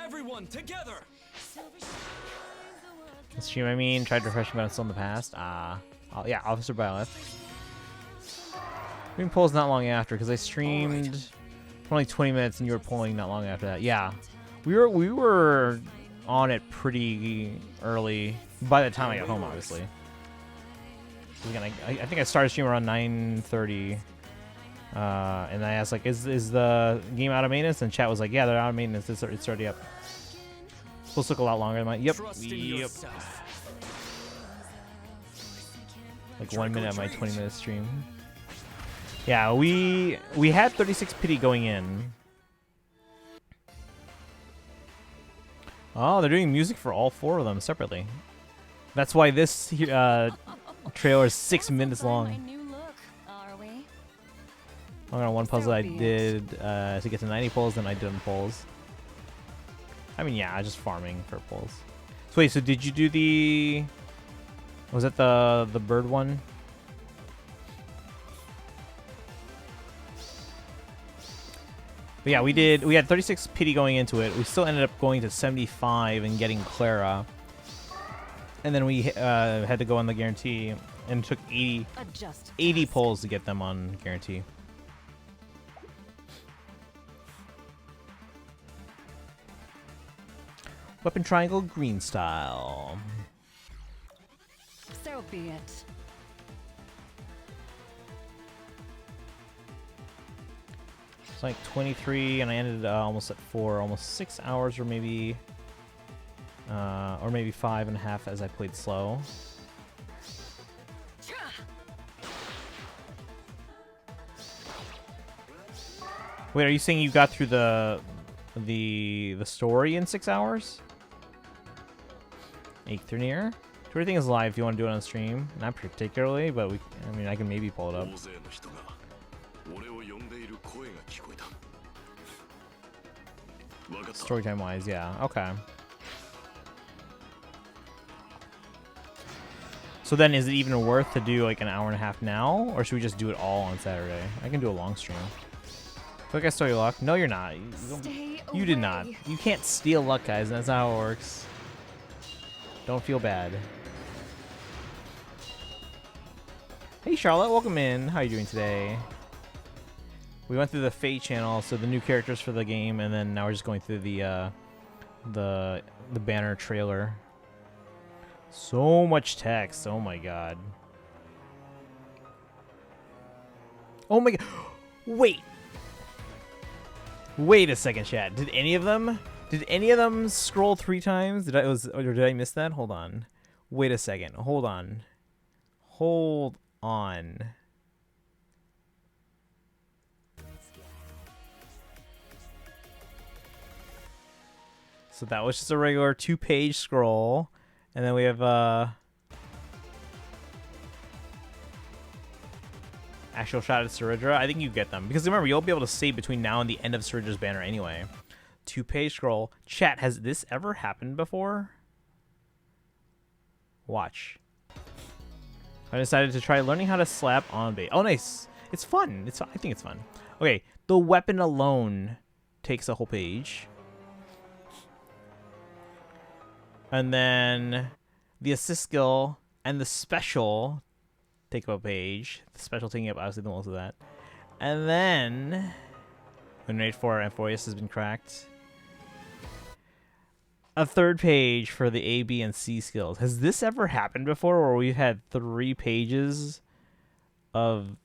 Everyone together. Stream, I mean, tried refreshing, but I'm still in the past. Yeah, Officer Byleth. Stream polls not long after because I streamed for only 20 minutes and you were polling not long after that. Yeah, we were on it pretty early by the time I got home, obviously. Again, I think I started streaming around 9:30. And I asked, like, is the game out of maintenance? And chat was like, yeah, they're out of maintenance. It's already up. Supposed to took a lot longer than mine. Yep. Like 1 minute of my 20-minute stream. Yeah, we had 36 pity going in. Oh, they're doing music for all 4 of them separately. That's why this trailer is 6 minutes long. I'm on one puzzle I did to get to 90 pulls, then I did on pulls. I mean, yeah, just farming for pulls. So wait, so did you do the... Was that the bird one? But yeah, we had 36 pity going into it. We still ended up going to 75 and getting Clara. And then we had to go on the guarantee and took 80 pulls to get them on guarantee. Weapon triangle green style. So be it. It's like 23, and I ended almost at 4, almost 6 hours, or maybe 5.5 as I played slow. Wait, are you saying you got through the story in 6 hours? Near. Everything is live if you want to do it on stream. Not particularly, but I mean, I can maybe pull it up. Storytime wise, yeah. Okay. So then is it even worth to do like an hour and a half now? Or should we just do it all on Saturday? I can do a long stream. I feel like I stole your luck. No, you're not. You did not. You can't steal luck, guys. That's not how it works. Don't feel bad. Hey, Charlotte. Welcome in. How are you doing today? We went through the Feh Channel, so the new characters for the game, and then now we're just going through the banner trailer. So much text. Oh my god. Oh my god. Wait. Wait a second, chat. Did any of them scroll 3 times? Or did I miss that? Hold on. Wait a second. Hold on. Hold on. So that was just a regular 2-page scroll. And then we have actual shot at Saridra. I think you get them. Because remember, you'll be able to save between now and the end of Saridra's banner anyway. 2-page scroll. Chat, has this ever happened before? Watch. I decided to try learning how to slap on bait. Oh, nice. It's fun. I think it's fun. Okay, the weapon alone takes a whole page. And then the assist skill and the special take up a page. The special taking up obviously the most of that. And then when rate 4 Amphoreus has been cracked. A 3rd page for the A, B, and C skills. Has this ever happened before where we've had 3 pages of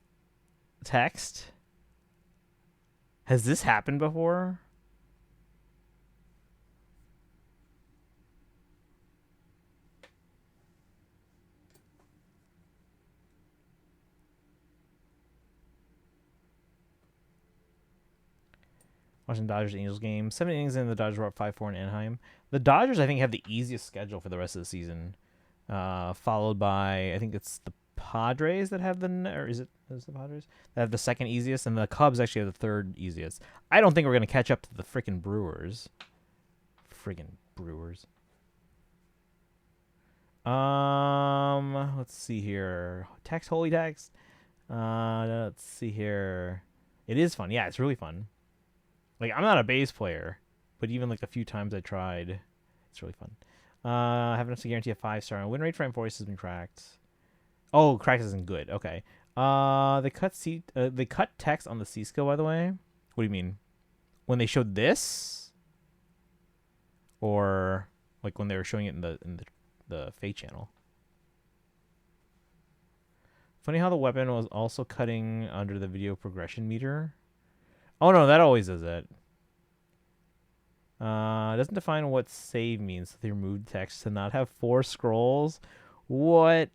text? Has this happened before? Watching Dodgers Angels game. 7 innings in, the Dodgers were up 5-4 in Anaheim. The Dodgers, I think, have the easiest schedule for the rest of the season. Followed by, I think it's the Padres that have or is it the Padres? That have the 2nd easiest, and the Cubs actually have the 3rd easiest. I don't think we're going to catch up to the freaking Brewers. Friggin' Brewers. Let's see here. Text, holy text. Let's see here. It is fun. Yeah, it's really fun. Like, I'm not a base player, but even like the few times I tried, it's really fun. Have enough to guarantee a 5-star. And win rate for Amphoreus has been cracked. Oh, cracked isn't good. Okay. They cut text on the C skill, by the way. What do you mean? When they showed this, or like when they were showing it in the Feh channel? Funny how the weapon was also cutting under the video progression meter. Oh no, that always does it. It doesn't define what save means. So they removed text to not have 4 scrolls. What?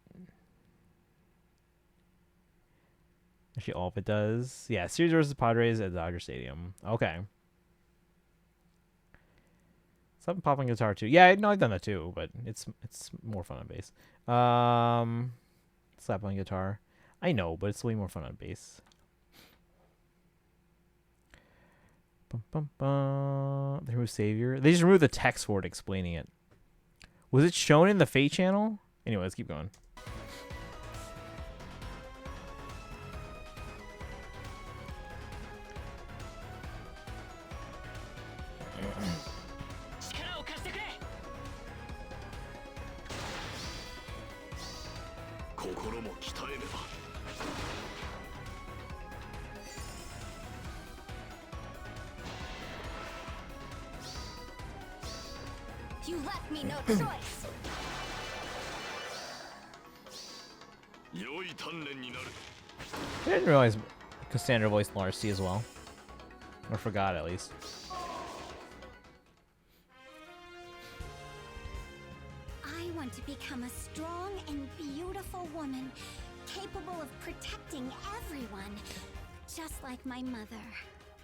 Actually, all of it does. Yeah, series versus Padres at Dodger Stadium. Okay. Something popping guitar too. Yeah, no, I've done that too, but it's more fun on bass. Slap on guitar. I know, but it's way more fun on bass. Bum, bum, bum. They removed Savior. They just removed the text for it explaining it. Was it shown in the Feh channel? Anyway, let's keep going. You left me no choice. I didn't realize Cassandra voiced Larcy as well. Or forgot, at least. I want to become a strong and beautiful woman, capable of protecting everyone, just like my mother.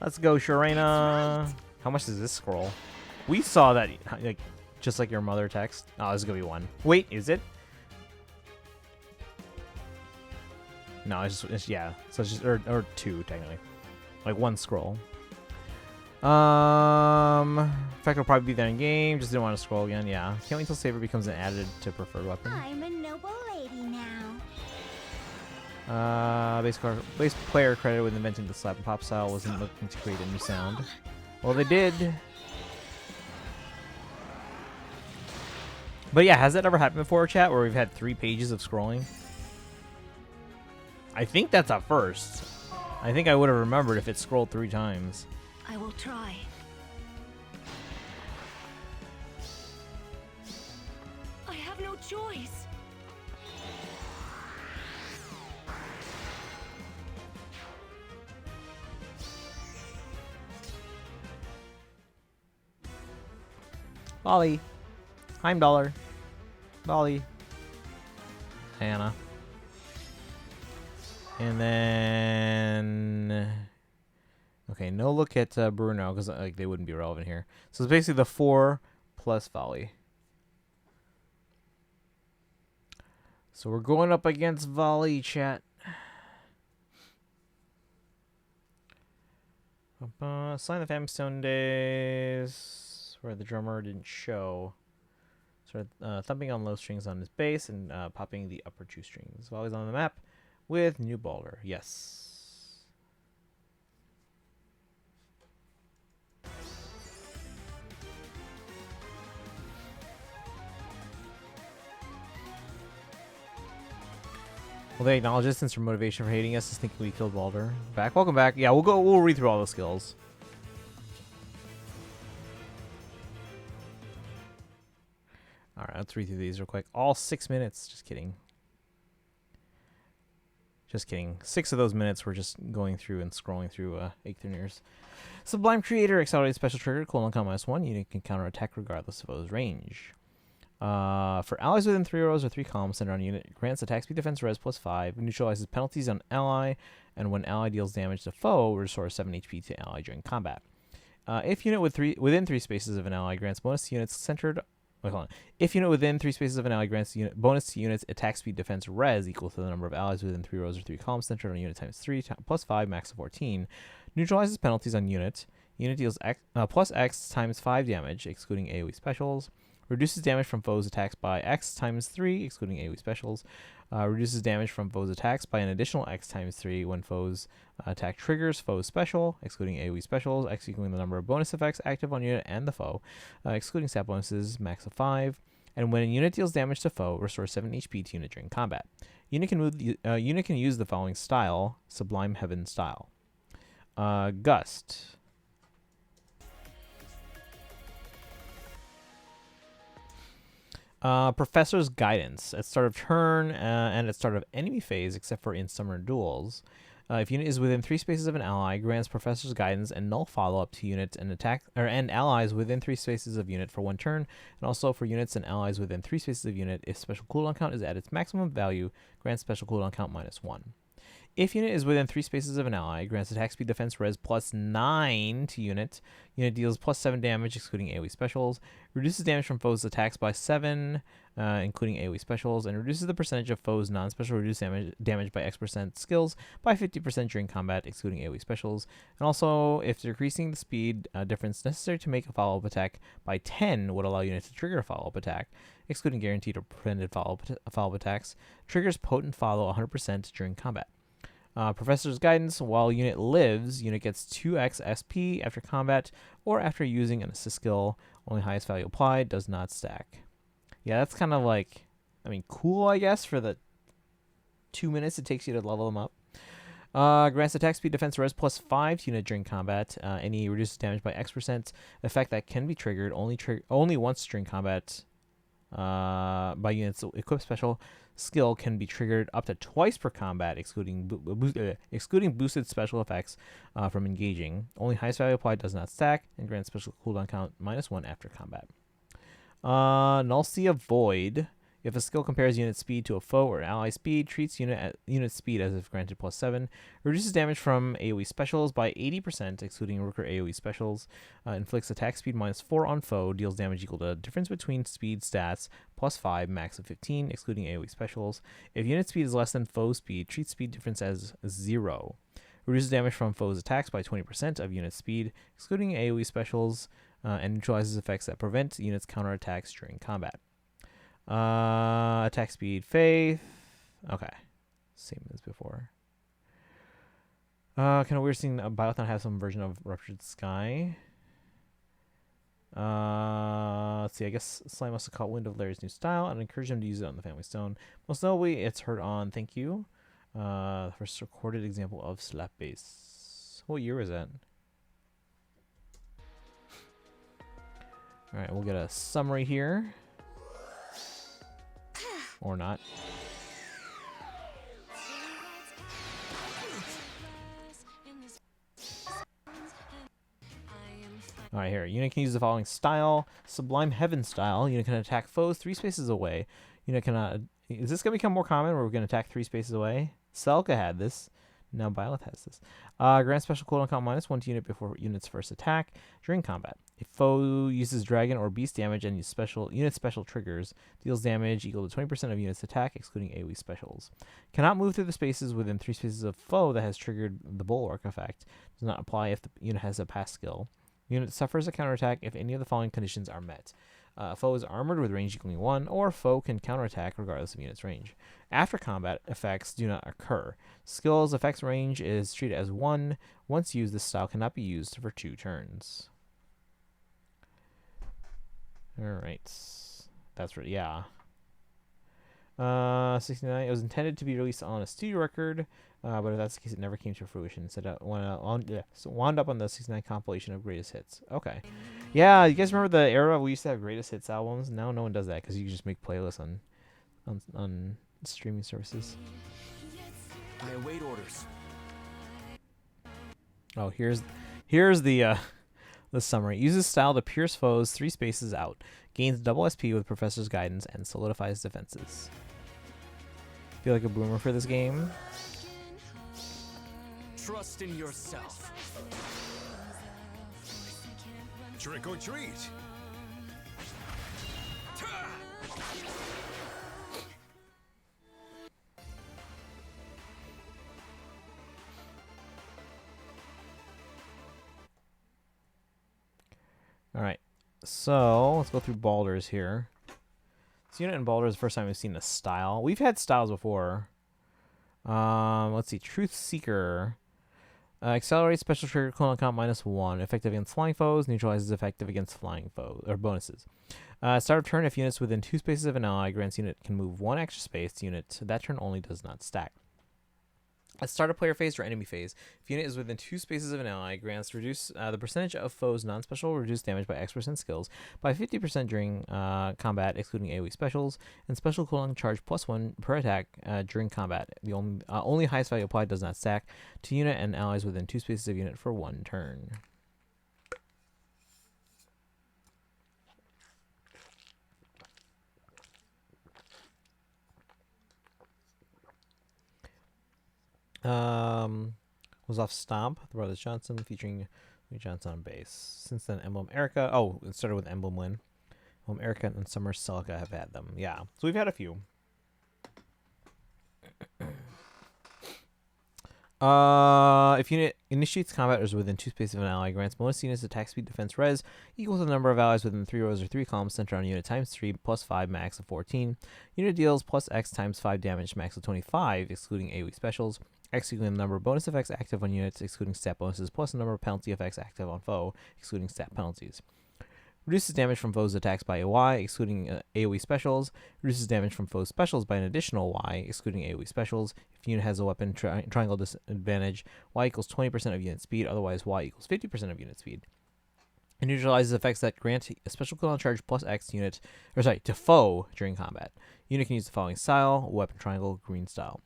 Let's go, Sharena. Right. How much does this scroll? We saw that, like, just like your mother text. Oh, this is gonna be 1. Wait, is it? No, it's yeah. So it's just or 2 technically, like 1 scroll. In fact, it'll probably be there in game. Just didn't want to scroll again. Yeah, can't wait until Saber becomes an added to preferred weapon. I'm a noble lady now. Base player credited with inventing the slap and pop style wasn't looking to create a new sound. Well, they did. But yeah, has that ever happened before, chat, where we've had 3 pages of scrolling? I think that's a first. I think I would have remembered if it scrolled 3 times. I will try. I have no choice. Bali. Heimdallr. Bali. Hannah. And then... Okay, no look at Bruno, because like they wouldn't be relevant here. So it's basically the 4 plus Volley. So we're going up against Volley, chat. Sign the Family Stone Days, where the drummer didn't show. Started thumping on low strings on his bass and popping the upper 2 strings. Volley's on the map with New Boulder. Yes. Well, they acknowledge this since their motivation for hating us is thinking we killed Baldur. Back, welcome back. Yeah, we'll read through all the skills. All right, let's read through these real quick. All 6 minutes. Just kidding. Just kidding. 6 of those minutes were just going through and scrolling through Eikthrunir's. Sublime Creator, accelerated special trigger, cooldown count -1. Unit can counter attack regardless of foe's range. For allies within 3 rows or 3 columns centered on a unit, grants attack speed defense res +5, neutralizes penalties on ally, and when ally deals damage to foe, restores 7 HP to ally during combat. If unit within 3 spaces of an ally grants bonus to units centered. Wait, hold on. If unit within 3 spaces of an ally grants bonus to units attack speed defense res equal to the number of allies within 3 rows or 3 columns centered on a unit times 3 +5 max of 14, neutralizes penalties on unit. Unit deals plus X times 5 damage, excluding AoE specials. Reduces damage from foes' attacks by X times 3, excluding AoE specials. Reduces damage from foes' attacks by an additional X times 3 when foes' attack triggers foes' special, excluding AoE specials, X equaling the number of bonus effects active on unit and the foe, excluding stat bonuses, max of 5. And when a unit deals damage to foe, restores 7 HP to unit during combat. Unit can use the following style: Sublime Heaven style. Gust. Professor's Guidance. At start of turn and at start of enemy phase, except for in summer duels. If unit is within 3 spaces of an ally, grants Professor's Guidance and null follow-up to units and allies within 3 spaces of unit for 1 turn, and also for units and allies within 3 spaces of unit. If special cooldown count is at its maximum value, grants special cooldown count -1. If unit is within 3 spaces of an ally, grants attack speed defense res +9 to unit. Unit deals +7 damage, excluding AoE specials. Reduces damage from foes' attacks by 7, including AoE specials. And reduces the percentage of foes' non-special reduced damage by X% skills by 50% during combat, excluding AoE specials. And also, if decreasing the speed difference necessary to make a follow-up attack by 10 would allow unit to trigger a follow-up attack, excluding guaranteed or prevented follow-up attacks, triggers potent follow 100% during combat. Professor's Guidance. While unit lives, unit gets 2x SP after combat or after using an assist skill. Only highest value applied, does not stack. Yeah, that's kind of like, I mean, cool, I guess, for the 2 minutes it takes you to level them up. Grants attack speed defense res +5 to unit during combat. Any reduces damage by X% effect that can be triggered only once during combat by units equipped special skill can be triggered up to twice per combat, excluding boosted special effects from engaging. Only highest value applied, does not stack, and grants special cooldown count -1 after combat. Nulcia Void. If a skill compares unit speed to a foe or ally speed, treats unit speed as if granted +7, reduces damage from AoE specials by 80%, excluding Rooker AoE specials, inflicts attack speed -4 on foe, deals damage equal to the difference between speed stats +5, max of 15, excluding AoE specials. If unit speed is less than foe speed, treats speed difference as 0. Reduces damage from foe's attacks by 20% of unit speed, excluding AoE specials, and neutralizes effects that prevent units' counterattacks during combat. Attack speed, faith. Okay. Same as before. Kind of weird seeing a Biothon have some version of Ruptured Sky. Let's see. I guess Slime must have caught wind of Larry's new style and encouraged him to use it on the Family Stone. Most notably, it's heard on Thank You. First recorded example of slap bass. What year was that? All right, we'll get a summary here. Or not. Alright, here. Unit can use the following style. Sublime Heaven style. Unit can attack foes 3 spaces away. Unit cannot... Is this going to become more common where we're going to attack 3 spaces away? Selka had this. Now Byleth has this. Grant special cooldown count -1 to unit before unit's first attack during combat. If foe uses dragon or beast damage and uses unit special triggers, deals damage equal to 20% of unit's attack, excluding AoE specials. Cannot move through the spaces within 3 spaces of foe that has triggered the Bulwark effect. Does not apply if the unit has a pass skill. Unit suffers a counterattack if any of the following conditions are met. Foe is armored with range equaling 1, or foe can counterattack regardless of unit's range. After combat, effects do not occur. Skills effects range is treated as 1. Once used, this style cannot be used for 2 turns. Alright. That's right, yeah. 69. It was intended to be released on a studio record, but if that's the case, it never came to fruition. Instead, wound up on the 69 compilation of greatest hits. Okay. Yeah, you guys remember the era we used to have greatest hits albums? Now no one does that because you just make playlists on streaming services. I await orders. Oh, here's the summary. Uses style to pierce foes 3 spaces out. Gains double SP with Professor's Guidance and solidifies defenses. Feel like a boomer for this game. Trust in yourself. Trick or treat. Alright, so let's go through Baldur's here. This unit in Baldur's is the first time we've seen a style. We've had styles before. Let's see, Truth Seeker. Accelerates special trigger cooldown count -1. Effective against flying foes. Neutralizes effective against flying foes or bonuses. Start of turn, if units within 2 spaces of an ally, grants unit can move 1 extra space. Unit that turn only does not stack. At start of player phase or enemy phase, if unit is within 2 spaces of an ally, grants reduce the percentage of foes non-special reduced damage by X% skills by 50% during combat, excluding AoE specials, and special cooldown charge +1 per attack during combat. The only highest value applied does not stack to unit and allies within 2 spaces of unit for 1 turn. Was off Stomp, the Brothers Johnson, featuring Lee Johnson on bass. Since then, Emblem Erica. Oh, it started with Emblem Win. Emblem Erica and Summer Celica have had them. Yeah, so we've had a few. If unit initiates combat or is within 2 spaces of an ally, grants bonus units attack speed defense res equal to the number of allies within 3 rows or 3 columns centered on unit times 3 plus 5 max of 14. Unit deals plus X times 5 damage max of 25, excluding AoE specials. Excluding the number of bonus effects active on units, excluding stat bonuses, plus the number of penalty effects active on foe, excluding stat penalties. Reduces damage from foes' attacks by a Y, excluding AoE specials. Reduces damage from foes' specials by an additional Y, excluding AoE specials. If unit has a weapon triangle disadvantage, Y equals 20% of unit speed, otherwise Y equals 50% of unit speed. It neutralizes effects that grant a special cooldown charge plus X to foe during combat. Unit can use the following style: weapon triangle, green style.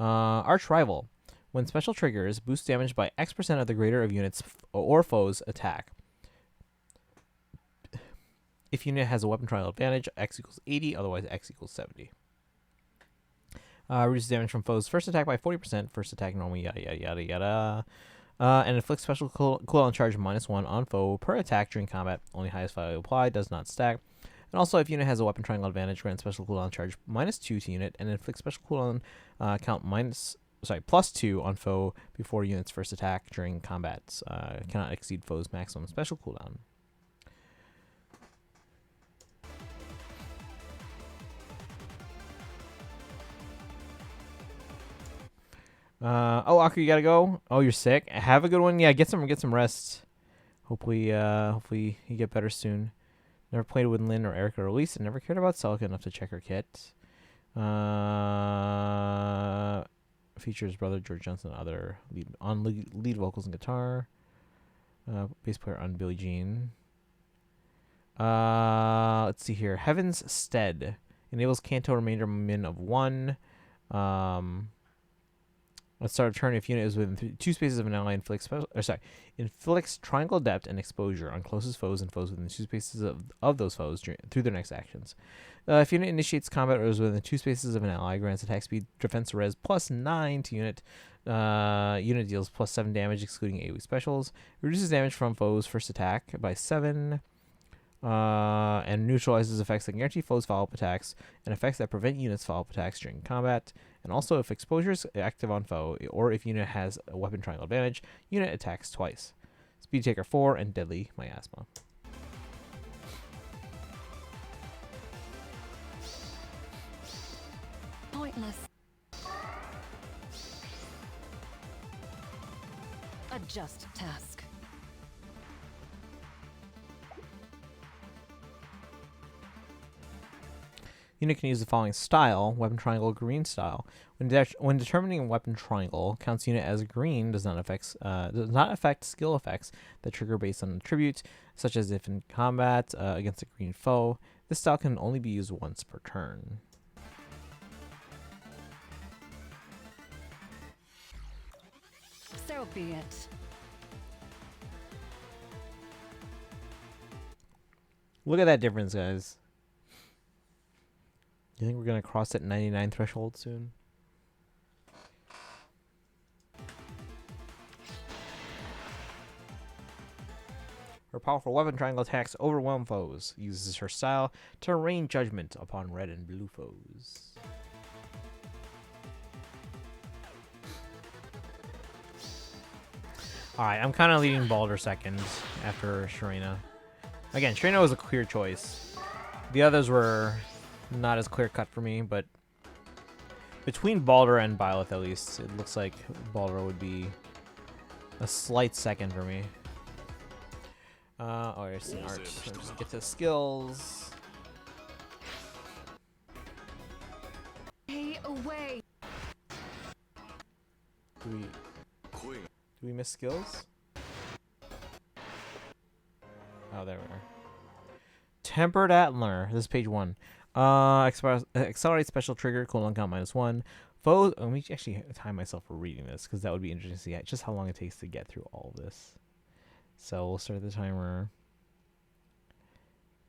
Arch Rival. When special triggers, boost damage by X% of the greater of units or foes' attack. If unit has a weapon triangle advantage, X equals 80, otherwise X equals 70. Reduces damage from foes' first attack by 40%, first attack normally, yada yada yada yada. And inflicts special cooldown charge -1 on foe per attack during combat. Only highest value applied, does not stack. And also, if unit has a weapon triangle advantage, grants special cooldown charge -2 to unit, and inflicts special cooldown count +2 on foe before unit's first attack during combat. Cannot exceed foe's maximum special cooldown. Oh, Aku, you gotta go. Oh, you're sick. Have a good one. Yeah, get some rest. Hopefully you get better soon. Never played with Lynn or Erica or Elise, and never cared about Celica enough to check her kit. Features brother George Johnson, other lead vocals and guitar. Bass player on Billie Jean. Let's see here. Heaven's Stead enables Kanto remainder min of 1. Let's start a turn if unit is within 2 spaces of an ally. Inflicts triangle depth and exposure on closest foes and foes within 2 spaces of those foes through their next actions. If unit initiates combat or is within 2 spaces of an ally, grants attack speed, defense res +9 to unit. Unit deals +7 damage, excluding AoE specials. Reduces damage from foes' first attack by 7. And neutralizes effects that guarantee foes follow-up attacks and effects that prevent units follow-up attacks during combat. And also, if exposure is active on foe, or if unit has a weapon triangle advantage, unit attacks twice. Speed Taker 4 and Deadly Miasma. Pointless. A just task. Unit can use the following style: weapon triangle, green style. When determining weapon triangle, counts unit as green does not affect skill effects that trigger based on attribute, such as if in combat against a green foe. This style can only be used once per turn. So be it. Look at that difference, guys. You think we're gonna cross that 99 threshold soon? Her powerful weapon triangle attacks overwhelm foes. Uses her style to rain judgment upon red and blue foes. Alright, I'm kind of leading Baldur second after Sharena. Again, Sharena was a clear choice. The others were not as clear-cut for me, but between Baldur and Byleth, at least, it looks like Baldur would be a slight second for me. Oh, here's the art. Let's just get to skills. Stay away. Do we miss skills? Oh, there we are. Tempered Antler. This is page 1. Accelerate special trigger, cooldown count -1. Foes. Let me actually time myself for reading this, because that would be interesting to see just how long it takes to get through all of this. So we'll start the timer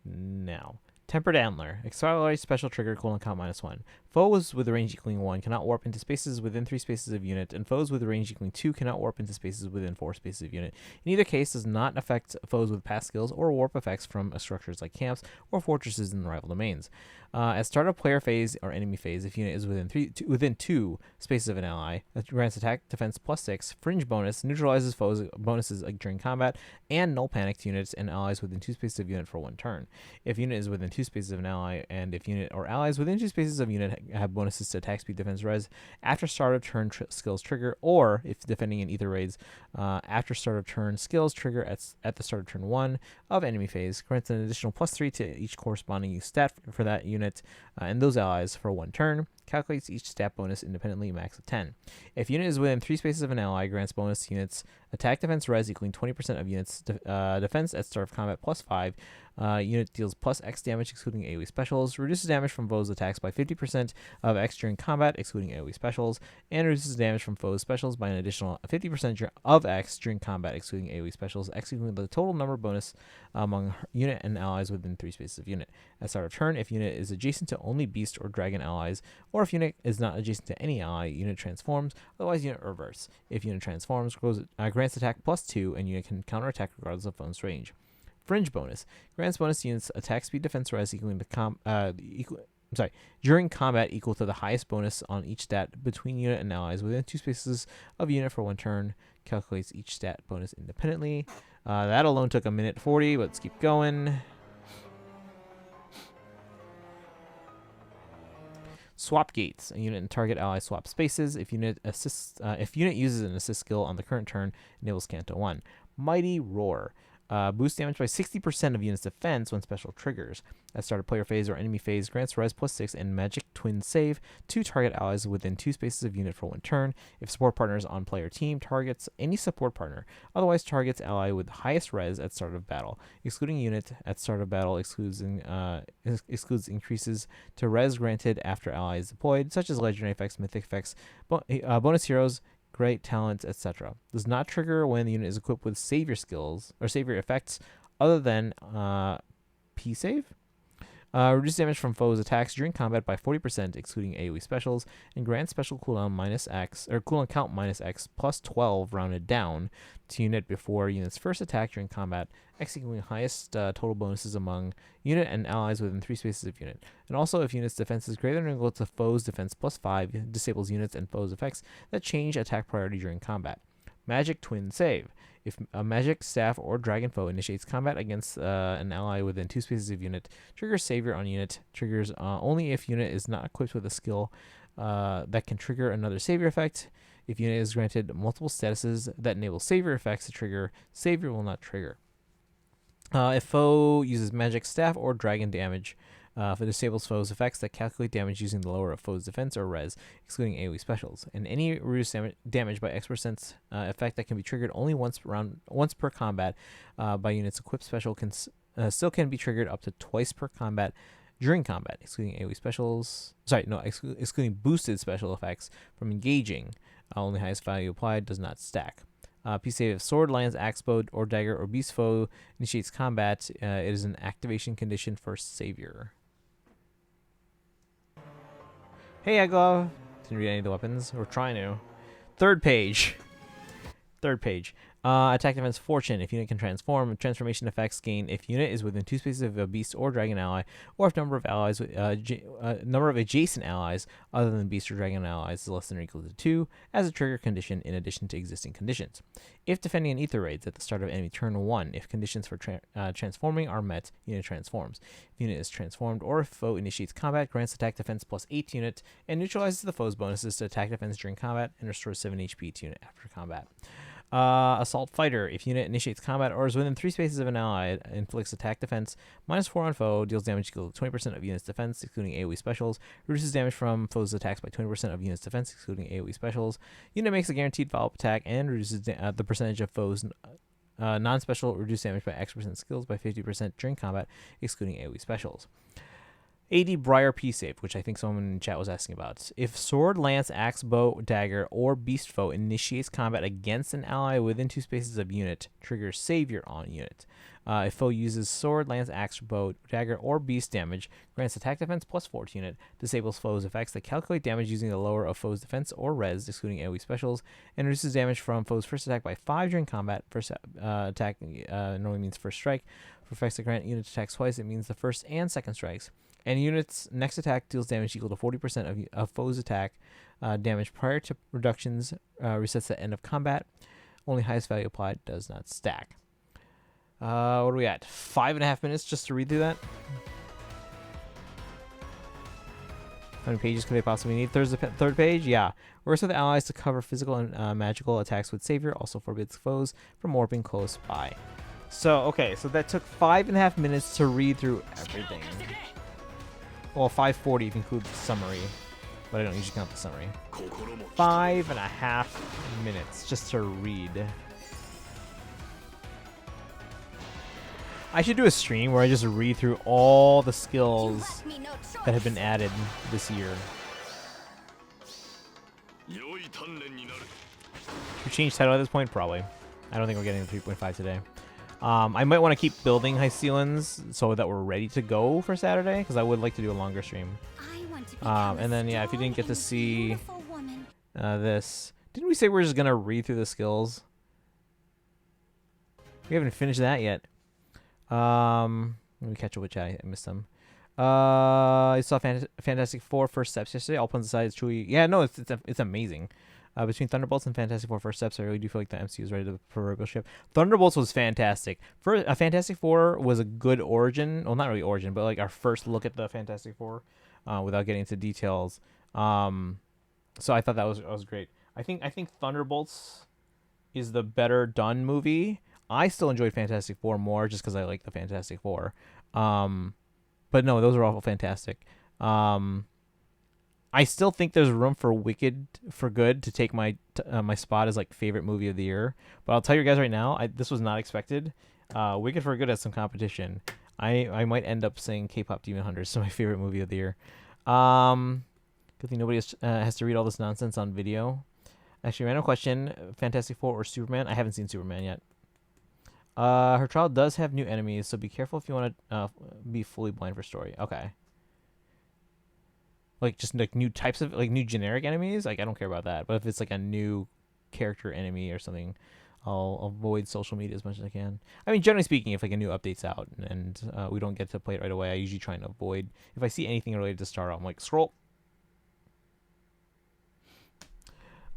now. Tempered Antler. Accelerate special trigger, cooldown count -1. Foes with a range equaling 1 cannot warp into spaces within 3 spaces of unit, and foes with a range equaling 2 cannot warp into spaces within 4 spaces of unit. In either case, does not affect foes with pass skills or warp effects from structures like camps or fortresses in the rival domains. At start of player phase or enemy phase, if unit is within 2 spaces of an ally, that grants attack defense +6, fringe bonus, neutralizes foes bonuses during combat, and null panic to units and allies within 2 spaces of unit for 1 turn. If unit is within 2 spaces of an ally, and if unit or allies within 2 spaces of unit have bonuses to attack speed, defense, res after start of turn skills trigger, or if defending in either raids, after start of turn skills trigger at the start of turn 1 of enemy phase, grants an additional +3 to each corresponding stat for that unit and those allies for 1 turn. Calculates each stat bonus independently, max of 10. If unit is within 3 spaces of an ally, grants bonus to units attack defense res equaling 20% of units defense at start of combat +5. Unit deals +X damage excluding AoE specials, reduces damage from foes attacks by 50% of X during combat excluding AoE specials, and reduces damage from foes specials by an additional 50% of X during combat excluding AoE specials, executing the total number bonus among unit and allies within 3 spaces of unit. At start of turn, if unit is adjacent to only beast or dragon allies, or if unit is not adjacent to any ally, unit transforms, otherwise unit reverse. If unit transforms, grants attack +2, and unit can counterattack regardless of foe's range. Fringe bonus. Grants bonus to units attack speed defense res equaling the during combat equal to the highest bonus on each stat between unit and allies within 2 spaces of unit for 1 turn. Calculates each stat bonus independently. That alone took 1:40, but let's keep going. Swap gates. A unit and target ally swap spaces. If unit uses an assist skill on the current turn, enables Canto 1. Mighty Roar. Boost damage by 60% of unit's defense when special triggers. At start of player phase or enemy phase, grants res +6 and magic twin save to target allies within 2 spaces of unit for 1 turn. If support partner is on player team, targets any support partner. Otherwise, targets ally with highest res at start of battle. Excluding unit at start of battle excludes increases to res granted after ally is deployed, such as legendary effects, mythic effects, bonus heroes, great talents, etc. Does not trigger when the unit is equipped with savior skills or savior effects other than P save. Reduce damage from foes' attacks during combat by 40%, excluding AoE specials, and grant special cooldown -X or cooldown count -X plus 12 rounded down to unit before unit's first attack during combat, executing highest total bonuses among unit and allies within 3 spaces of unit. And also, if unit's defense is greater than or equal to foes' defense +5, disables units and foes' effects that change attack priority during combat. Magic Twin Save. If a magic, staff, or dragon foe initiates combat against an ally within 2 spaces of unit, triggers savior on unit. Triggers only if unit is not equipped with a skill that can trigger another savior effect. If unit is granted multiple statuses that enable savior effects to trigger, savior will not trigger. If foe uses magic, staff, or dragon damage, for disables foes' effects that calculate damage using the lower of foe's defense or res, excluding AoE specials, and any reduced damage by X% effect that can be triggered only once per combat by units equipped special still can be triggered up to twice per combat during combat, excluding AoE specials. Excluding boosted special effects from engaging. Only highest value applied, does not stack. P save if sword, lance, axe, bow, or dagger, or beast foe initiates combat. It is an activation condition for savior. Hey, Eglov. Didn't read any of the weapons. We're trying to. Third page. Attack defense fortune. If unit can transform, transformation effects gain if unit is within 2 spaces of a beast or dragon ally, or if number of allies, number of adjacent allies other than beast or dragon allies is less than or equal to 2, as a trigger condition in addition to existing conditions. If defending an ether raids at the start of enemy turn 1, if conditions for transforming are met, unit transforms. If unit is transformed or if foe initiates combat, grants attack defense +8 to unit, and neutralizes the foe's bonuses to attack defense during combat, and restores 7 HP to unit after combat. Assault Fighter. If unit initiates combat or is within 3 spaces of an ally, inflicts attack defense -4 on foe, deals damage equal to 20% of unit's defense, excluding AoE specials, reduces damage from foes' attacks by 20% of unit's defense, excluding AoE specials. Unit makes a guaranteed follow-up attack and reduces the percentage of foes' non-special reduced damage by X% skills by 50% during combat, excluding AoE specials. AD Briar P save, which I think someone in chat was asking about. If sword, lance, axe, bow, dagger, or beast foe initiates combat against an ally within 2 spaces of unit, triggers savior on unit. If foe uses sword, lance, axe, bow, dagger, or beast damage, grants attack defense +4 to unit, disables foes' effects that calculate damage using the lower of foes' defense or res, excluding AoE specials, and reduces damage from foes' first attack by 5 during combat. First attack normally means first strike. For effects that grant unit attacks twice, it means the first and second strikes. And unit's next attack deals damage equal to 40% of foe's attack damage prior to reductions, resets at end of combat. Only highest value applied, does not stack. What are we at? 5.5 minutes just to read through that? How many pages could they possibly need? Third page? Yeah. Works with allies to cover physical and magical attacks with Savior. Also forbids foes from warping close by. So, okay. So that took 5.5 minutes to read through everything. Well, 5:40 if you include the summary, but I don't usually count the summary. 5.5 minutes just to read. I should do a stream where I just read through all the skills that have been added this year. Should we change title at this point? Probably. I don't think we're getting the 3.5 today. I might want to keep building Hyceelans so that we're ready to go for Saturday, because I would like to do a longer stream. And then, yeah, if you didn't get to see this, didn't we say we're just going to read through the skills? We haven't finished that yet. Let me catch up with chat. I missed them. I saw Fantastic Four First Steps yesterday. All puns aside, it's truly... Yeah, no, it's amazing. Between Thunderbolts and Fantastic Four First Steps, I really do feel like the MCU is ready to the proverbial ship. Thunderbolts was fantastic. Fantastic Four was a good origin. Well, not really origin, but like our first look at the Fantastic Four. without getting into details. So I thought that was great. I think Thunderbolts is the better done movie. I still enjoyed Fantastic Four more just because I like the Fantastic Four. But no, those are all fantastic. I still think there's room for Wicked for Good to take my spot as like favorite movie of the year. But I'll tell you guys right now, this was not expected. Wicked for Good has some competition. I might end up saying K-pop Demon Hunters is my favorite movie of the year. Good thing nobody has to read all this nonsense on video. Actually, random question: Fantastic Four or Superman? I haven't seen Superman yet. Her child does have new enemies, so be careful if you want to be fully blind for story. Okay. Like just like new types of like new generic enemies. Like I don't care about that. But if it's like a new character enemy or something, I'll avoid social media as much as I can. I mean, generally speaking, if like a new update's out and we don't get to play it right away, I usually try and avoid. If I see anything related to Star, I'm like scroll.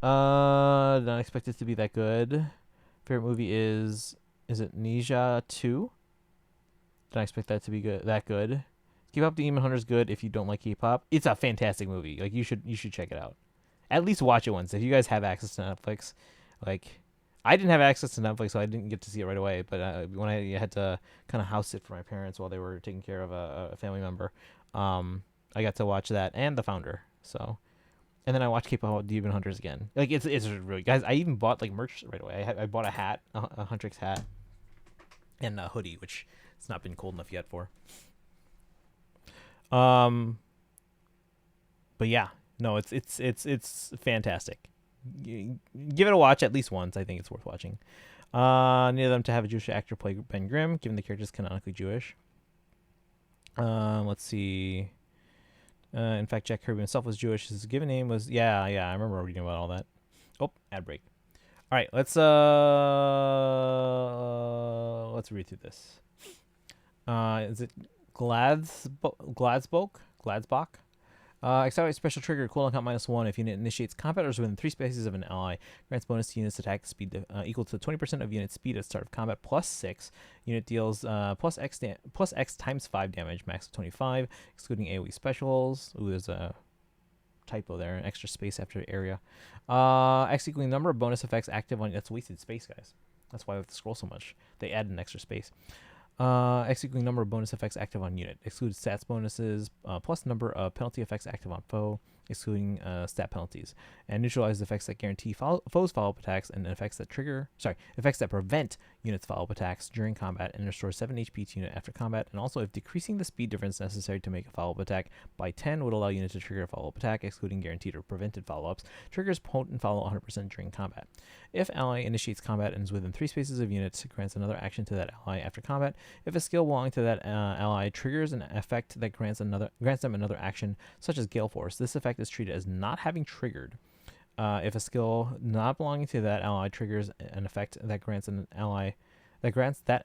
Not expect it to be that good. Favorite movie is it Ninja 2? Did I expect that to be that good? K-pop Demon Hunter's good if you don't like K-pop. It's a fantastic movie. Like you should check it out. At least watch it once. If you guys have access to Netflix, like I didn't have access to Netflix, so I didn't get to see it right away. But when I had to kind of house sit for my parents while they were taking care of a family member, I got to watch that and The Founder. So, and then I watched K-pop Demon Hunters again. Like it's really, guys. I even bought like merch right away. I bought a hat, a Huntrix hat, and a hoodie, which it's not been cold enough yet for. But yeah, no, it's fantastic. Give it a watch at least once. I think it's worth watching. Need them to have a Jewish actor play Ben Grimm, given the character is canonically Jewish. Let's see. In fact, Jack Kirby himself was Jewish. His given name was I remember reading about all that. Oh, ad break. All right, let's read through this. Is it Gladsbach? Accelerate special trigger, cooldown count -1. If unit initiates combat or is within 3 spaces of an ally, grants bonus to units attack speed equal to 20% of unit speed at start of combat +6. Unit deals plus X times 5 damage, max of 25, excluding AoE specials. Ooh, there's a typo there, an extra space after area. X equaling number of bonus effects active on. That's wasted space, guys. That's why I have to scroll so much. They add an extra space. X equaling number of bonus effects active on unit. Excludes stats bonuses, plus number of penalty effects active on foe, excluding stat penalties. And neutralizes effects that guarantee foes follow-up attacks and effects that prevent units follow-up attacks during combat and restores 7 HP to unit after combat. And also if decreasing the speed difference necessary to make a follow-up attack by 10 would allow unit to trigger a follow-up attack, excluding guaranteed or prevented follow-ups. Triggers potent follow 100% during combat. If ally initiates combat and is within 3 spaces of units, grants another action to that ally after combat. If a skill belonging to that ally triggers an effect that grants them another action, such as Gale Force, this effect is treated as not having triggered. If a skill not belonging to that ally triggers an effect that grants that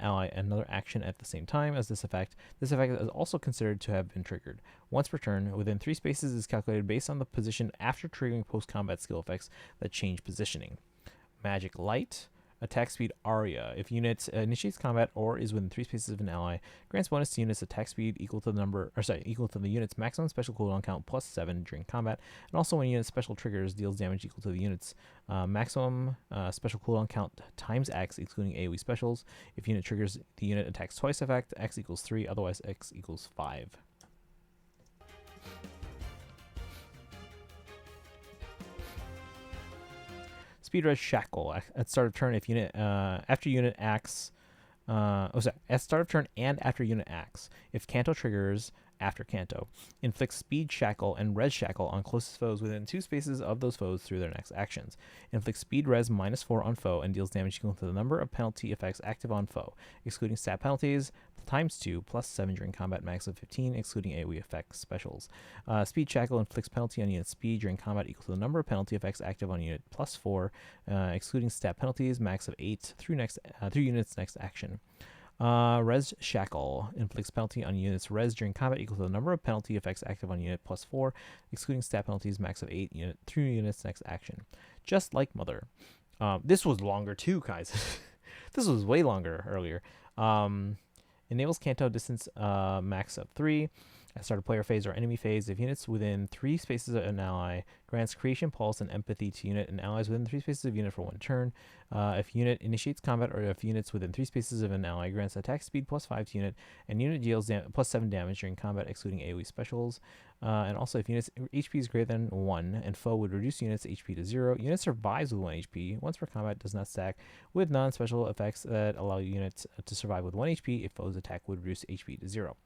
ally another action at the same time as this effect is also considered to have been triggered. Once per turn, within 3 spaces is calculated based on the position after triggering post-combat skill effects that change positioning. Magic Light. Attack speed Aria. If unit initiates combat or is within 3 spaces of an ally, grants bonus to units attack speed equal to the unit's maximum special cooldown count +7 during combat. And also when unit special triggers, deals damage equal to the unit's maximum special cooldown count times X, excluding AoE specials. If unit triggers the unit attacks twice effect, X equals 3, otherwise X equals 5. Speed Res Shackle. At start of turn, if unit after unit acts, at start of turn and after unit acts, if Kanto triggers after Kanto, inflicts Speed Shackle and Res Shackle on closest foes within 2 spaces of those foes through their next actions. Inflicts Speed Res -4 on foe and deals damage equal to the number of penalty effects active on foe, excluding stat penalties, ×2, +7 during combat, max of 15, excluding AoE effects specials. Speed Shackle inflicts penalty on unit speed during combat equal to the number of penalty effects active on unit +4, excluding stat penalties, max of 8 through unit's next action. Res Shackle inflicts penalty on units res during combat equal to the number of penalty effects active on unit +4, excluding stat penalties, max of 8 through unit's next action. Just like Mother. This was longer too, guys. This was way longer earlier. Enables Kanto distance max of 3. at start of player phase or enemy phase. If units within 3 spaces of an ally, grants Creation Pulse and Empathy to unit and allies within 3 spaces of unit for 1 turn. If unit initiates combat, or if units within 3 spaces of an ally, grants attack speed +5 to unit, and unit deals +7 damage during combat, excluding AoE specials. And also, if units HP is greater than 1 and foe would reduce units HP to 0, unit survives with 1 HP. Once per combat, does not stack with non-special effects that allow units to survive with 1 HP if foe's attack would reduce HP to 0.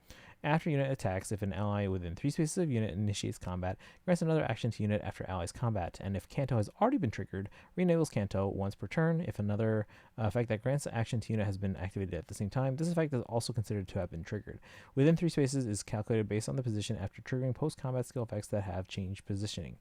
After unit attacks, if an ally within 3 spaces of unit initiates combat, grants another action to unit after ally's combat. And if Canto has already been triggered, re-enables Canto once per turn. If another effect that grants action to unit has been activated at the same time, this effect is also considered to have been triggered. Within 3 spaces is calculated based on the position after triggering post-combat skill effects that have changed positioning.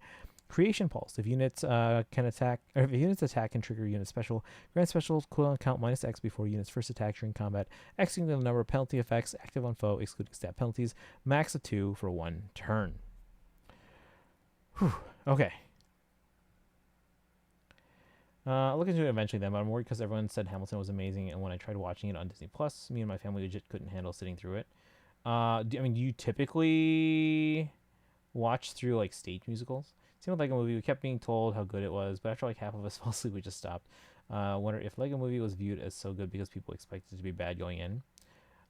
Creation Pulse. If units can attack, or if units attack and trigger unit special, grant special cooldown count -X before units first attack during combat, exceeding the number of penalty effects active on foe, excluding stat penalties, max of 2 for 1 turn. Whew. Okay. I'll look into it eventually then, but I'm worried because everyone said Hamilton was amazing, and when I tried watching it on Disney Plus, me and my family legit couldn't handle sitting through it. Do you typically watch through like stage musicals? Seemed like a movie. We kept being told how good it was, but after like half of us fell asleep, we just stopped. Wonder if Lego Movie was viewed as so good because people expected it to be bad going in.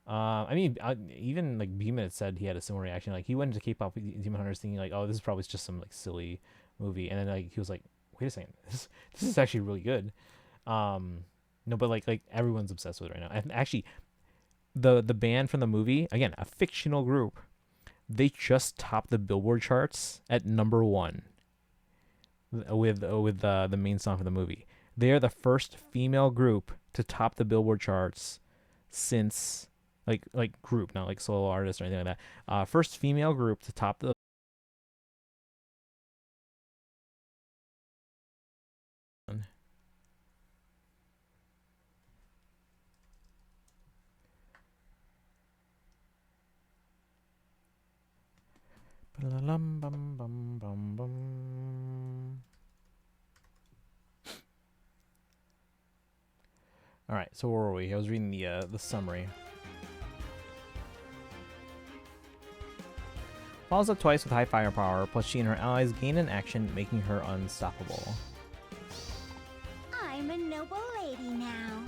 Even like Beeman had said he had a similar reaction. Like he went into K-pop Demon Hunters thinking like, oh, this is probably just some like silly movie, and then like he was like, wait a second, this is actually really good. No, but like everyone's obsessed with it right now. And actually, the band from the movie, again, a fictional group, they just topped the Billboard charts at #1 with the main song for the movie. They are the first female group to top the Billboard charts since like group, not like solo artist or anything like that. First female group to top the All right, so where were we? I was reading the summary. Follows up twice with high firepower, plus she and her allies gain an action, making her unstoppable. I'm a noble lady now.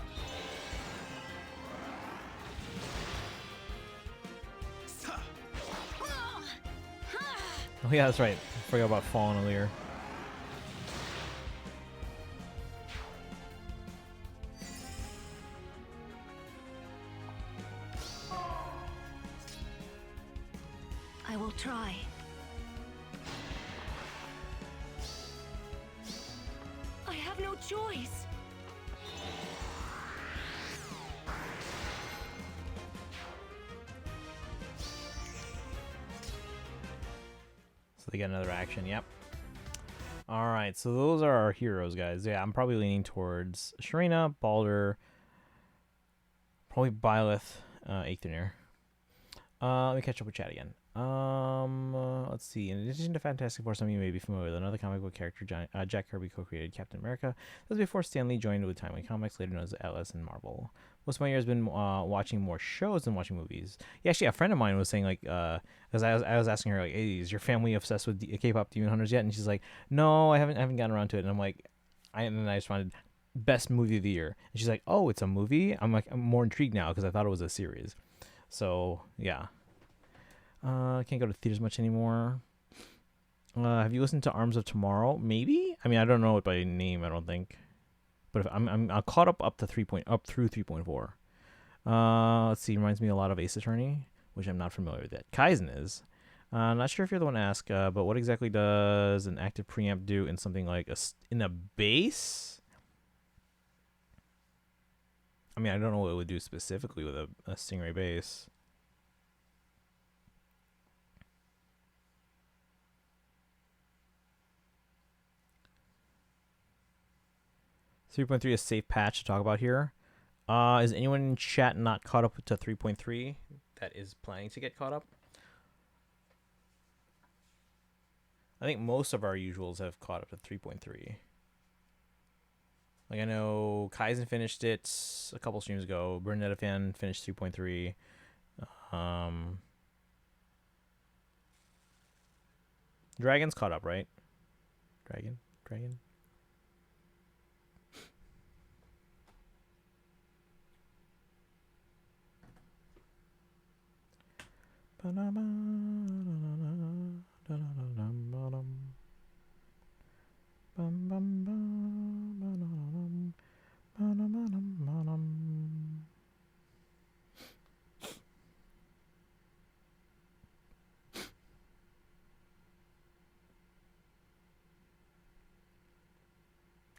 Oh yeah, that's right. I forgot about falling earlier. I will try. I have no choice. So they get another action, yep. Alright, so those are our heroes, guys. Yeah, I'm probably leaning towards Sharena, Baldur, probably Byleth, Eikthenir. Let me catch up with chat again. Let's see. In addition to Fantastic Four, some of you may be familiar with another comic book character Jack Kirby co-created Captain America. This was before Stan Lee joined with Timely Comics, later known as Atlas and Marvel. Most of my year has been watching more shows than watching movies. Yeah, actually, a friend of mine was saying like, because I was asking her like, "Hey, is your family obsessed with K-pop Demon Hunters yet?" And she's like, "No, I haven't gotten around to it." And I'm like, and then I responded, "Best movie of the year." And she's like, "Oh, it's a movie?" I'm like, I'm more intrigued now because I thought it was a series. So yeah. Can't go to theaters much anymore. Have you listened to Arms of Tomorrow? Maybe. I mean, I don't know it by name. I don't think. But if I'm caught up to through 3.4. Let's see. Reminds me a lot of Ace Attorney, which I'm not familiar with yet. Kaizen is. Not sure if you're the one to ask. But what exactly does an active preamp do in something like in a bass? I mean, I don't know what it would do specifically with a Stingray bass. 3.3 is a safe patch to talk about here. Is anyone in chat not caught up to 3.3 that is planning to get caught up? I think most of our usuals have caught up to 3.3. Like I know Kaizen finished it a couple streams ago. Bernetta fan finished 3.3. Dragon's caught up, right? Dragon.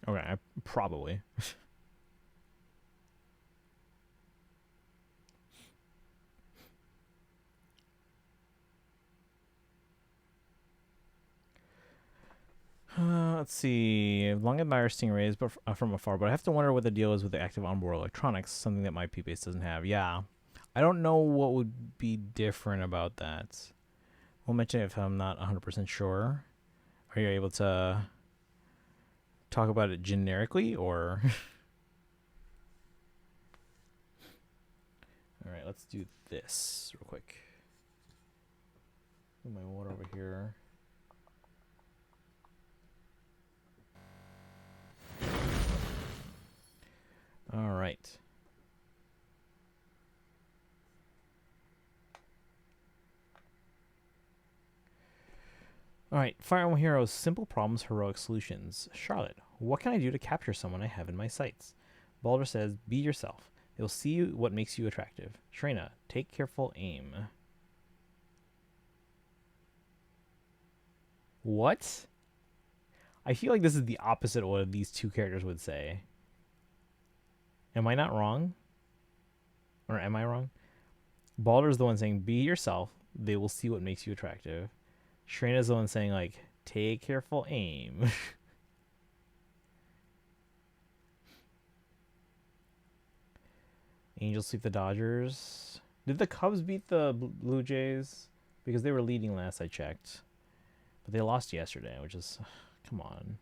Okay, probably. Let's see. Long admire stingrays, but from afar. But I have to wonder what the deal is with the active onboard electronics, something that my P-base doesn't have. Yeah, I don't know what would be different about that. We'll mention it if I'm not 100% sure. Are you able to talk about it generically, or? All right, let's do this real quick. Put my water over here. All right. All right, Fire Emblem Heroes, simple problems, heroic solutions. Charlotte, what can I do to capture someone I have in my sights? Balder says, be yourself. They'll see what makes you attractive. Shrena, take careful aim. What? I feel like this is the opposite of what these two characters would say. Am I not wrong? Or am I wrong? Balder's the one saying, be yourself. They will see what makes you attractive. Shrena's the one saying, like, take careful aim. Angels sweep the Dodgers. Did the Cubs beat the Blue Jays? Because they were leading last I checked. But they lost yesterday, which is... Come on.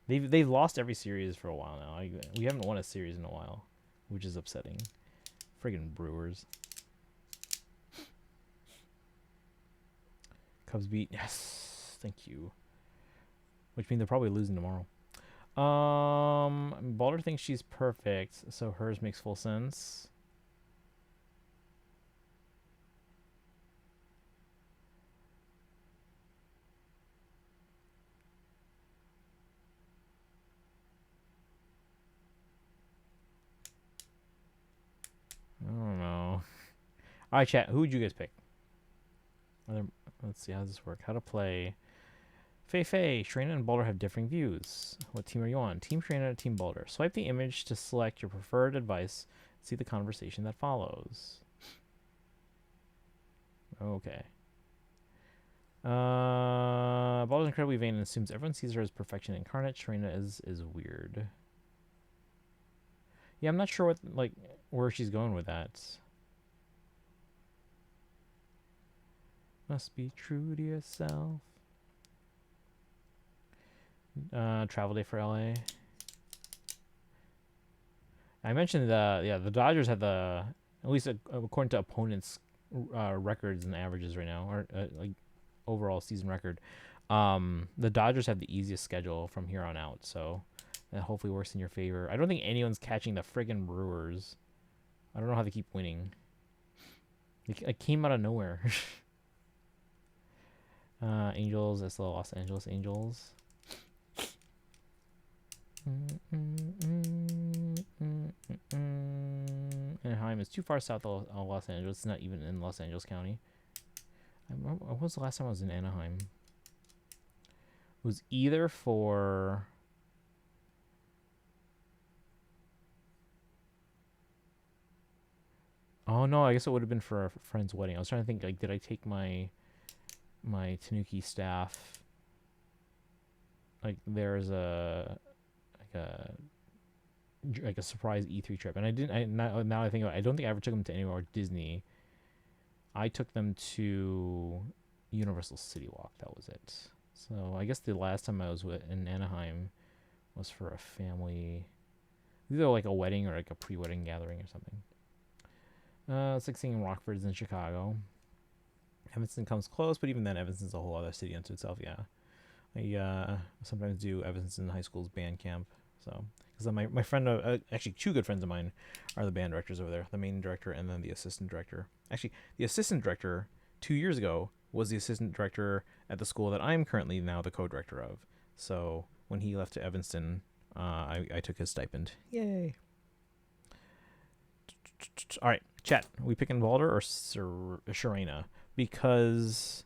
They've lost every series for a while now. We haven't won a series in a while, which is upsetting. Friggin' Brewers. Cubs beat. Yes. Thank you. Which means they're probably losing tomorrow. Balder thinks she's perfect, so hers makes full sense. I don't know. Alright, chat. Who would you guys pick? Let's see, how does this work? How to play. Fei, Shrena, and Balder have differing views. What team are you on? Team Shrena or Team Balder? Swipe the image to select your preferred advice. See the conversation that follows. Okay. Balder's incredibly vain and assumes everyone sees her as perfection incarnate. Shrena is weird. Yeah, I'm not sure what where she's going with that. Must be true to yourself. Travel day for LA. I mentioned the Dodgers had at least according to opponents' records and averages right now, or like overall season record. The Dodgers have the easiest schedule from here on out, so that hopefully works in your favor. I don't think anyone's catching the friggin' Brewers. I don't know how they keep winning. It came out of nowhere. Angels, that's the Los Angeles Angels. Anaheim is too far south of Los Angeles. It's not even in Los Angeles County. When was the last time I was in Anaheim? It was either for... Oh no, I guess it would have been for a friend's wedding. I was trying to think, like, did I take my Tanuki staff? Like, there's a surprise E3 trip, and I didn't. Now I think about it, I don't think I ever took them to anywhere Disney. I took them to Universal City Walk. That was it. So I guess the last time I was in Anaheim was for a family, either like a wedding or like a pre-wedding gathering or something. It's like seeing Rockford's in Chicago. Evanston comes close, but even then, Evanston's a whole other city unto itself. Yeah, I sometimes do Evanston High School's band camp. So, because my friend, actually two good friends of mine, are the band directors over there. The main director and then the assistant director. Actually, the assistant director 2 years ago was the assistant director at the school that I'm currently now the co-director of. So when he left to Evanston, I took his stipend. Yay! All right, chat. Are we picking Balder or Sharena? Because,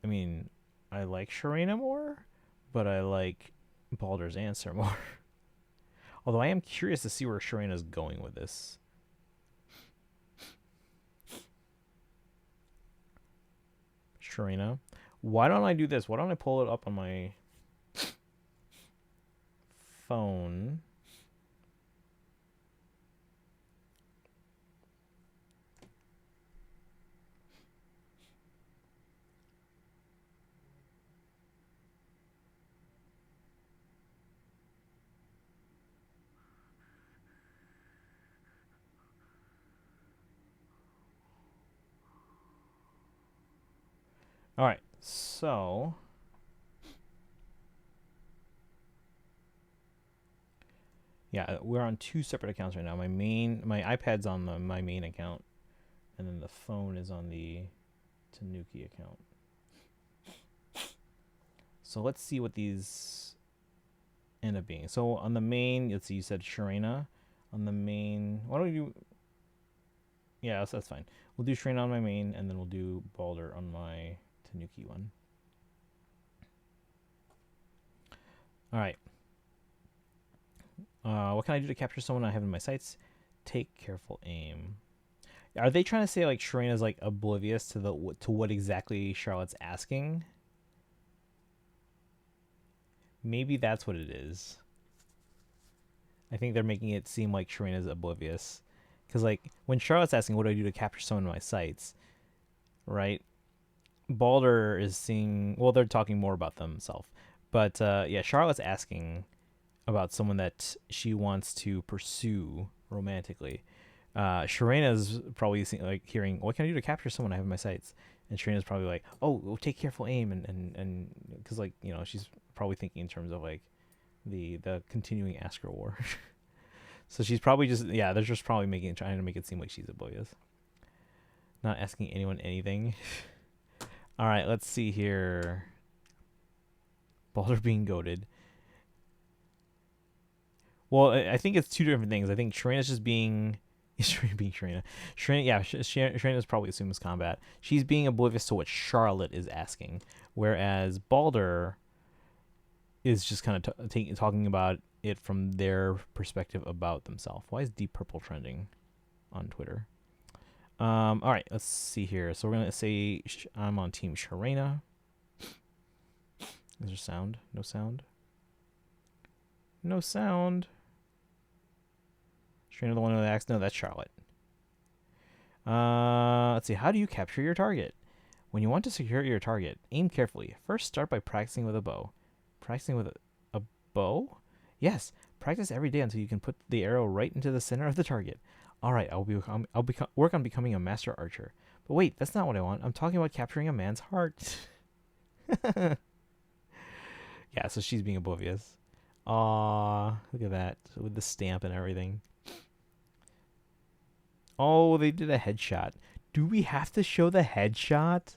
I mean, I like Sharena more, but I like Balder's answer more. Although I am curious to see where Sharena's going with this. Sharena. Why don't I do this? Why don't I pull it up on my phone? All right, so yeah, we're on two separate accounts right now. My iPad's on my main account, and then the phone is on the Tanuki account. So let's see what these end up being. So on the main, let's see, you said Sharena. On the main, why don't we do? Yeah, that's fine. We'll do Sharena on my main, and then we'll do Balder on my Tanuki one. All right. What can I do to capture someone I have in my sights? Take careful aim. Are they trying to say like Sharena's like oblivious to what exactly Charlotte's asking? Maybe that's what it is. I think they're making it seem like Sharena's oblivious. Because like when Charlotte's asking what do I do to capture someone in my sights, right? Balder is seeing, well, they're talking more about themselves. But yeah, Charlotte's asking about someone that she wants to pursue romantically. Sharena's probably like hearing, what can I do to capture someone I have in my sights? And Sharena's probably like, oh, take careful aim, and because like, you know, she's probably thinking in terms of like the continuing Asker War. So she's probably just, yeah, they're just probably trying to make it seem like she's oblivious, not asking anyone anything. All right, let's see here. Balder being goated. Well, I think it's two different things. I think Sharena's just being Sharena. Sharena, yeah, Sharena's probably assumes combat. She's being oblivious to what Charlotte is asking, whereas Balder is just kind of talking about it from their perspective about themselves. Why is Deep Purple trending on Twitter? All right, let's see here. So we're gonna say I'm on Team Sharena. Is there sound? No sound. No sound. Sharena, the one who asks. No, that's Charlotte. Let's see. How do you capture your target? When you want to secure your target, aim carefully. First, start by practicing with a bow. Practicing with a bow? Yes. Practice every day until you can put the arrow right into the center of the target. All right, I'll work on becoming a master archer. But wait, that's not what I want. I'm talking about capturing a man's heart. Yeah, so she's being oblivious. Aw, look at that with the stamp and everything. Oh, they did a headshot. Do we have to show the headshot?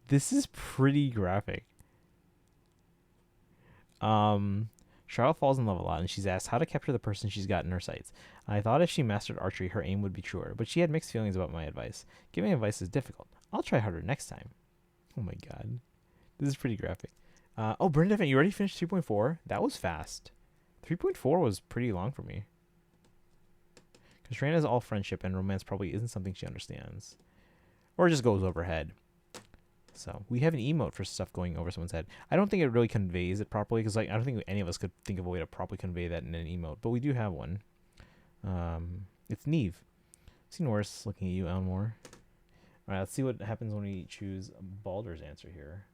This is pretty graphic. Charlotte falls in love a lot, and she's asked how to capture the person she's got in her sights. I thought if she mastered archery, her aim would be truer, but she had mixed feelings about my advice. Giving advice is difficult. I'll try harder next time. Oh my god. This is pretty graphic. Oh, Bernadette, you already finished 3.4? That was fast. 3.4 was pretty long for me. Because Sharena's all friendship, and romance probably isn't something she understands. Or just goes over her head. So we have an emote for stuff going over someone's head. I don't think it really conveys it properly because like I don't think any of us could think of a way to properly convey that in an emote, but we do have one. It's Neve. I've seen worse. Looking at you, Elmore. All right, let's see what happens when we choose Balder's answer here.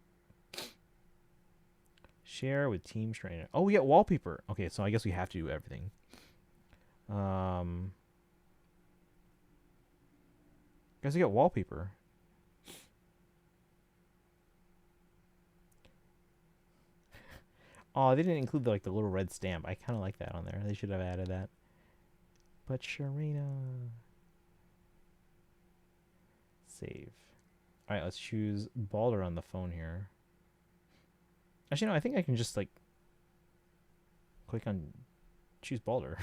Share with Team Sharena. Oh, we get wallpaper. Okay, so I guess we have to do everything. Guys, we get wallpaper. Oh, they didn't include like the little red stamp. I kind of like that on there. They should have added that. But Sharina. Save. All right, let's choose Balder on the phone here. Actually, no, I think I can just like click on choose Balder.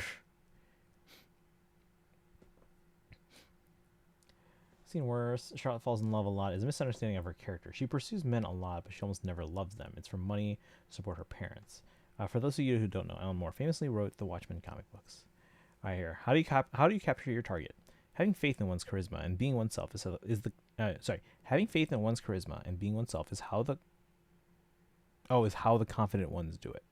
Seen worse. Charlotte falls in love a lot is a misunderstanding of her character. She pursues men a lot, but she almost never loves them. It's for money to support her parents. For those of you who don't know, Alan Moore famously wrote the Watchmen comic books. All right, here. How do you capture your target? Having faith in one's charisma and being oneself Having faith in one's charisma and being oneself is how the confident ones do it.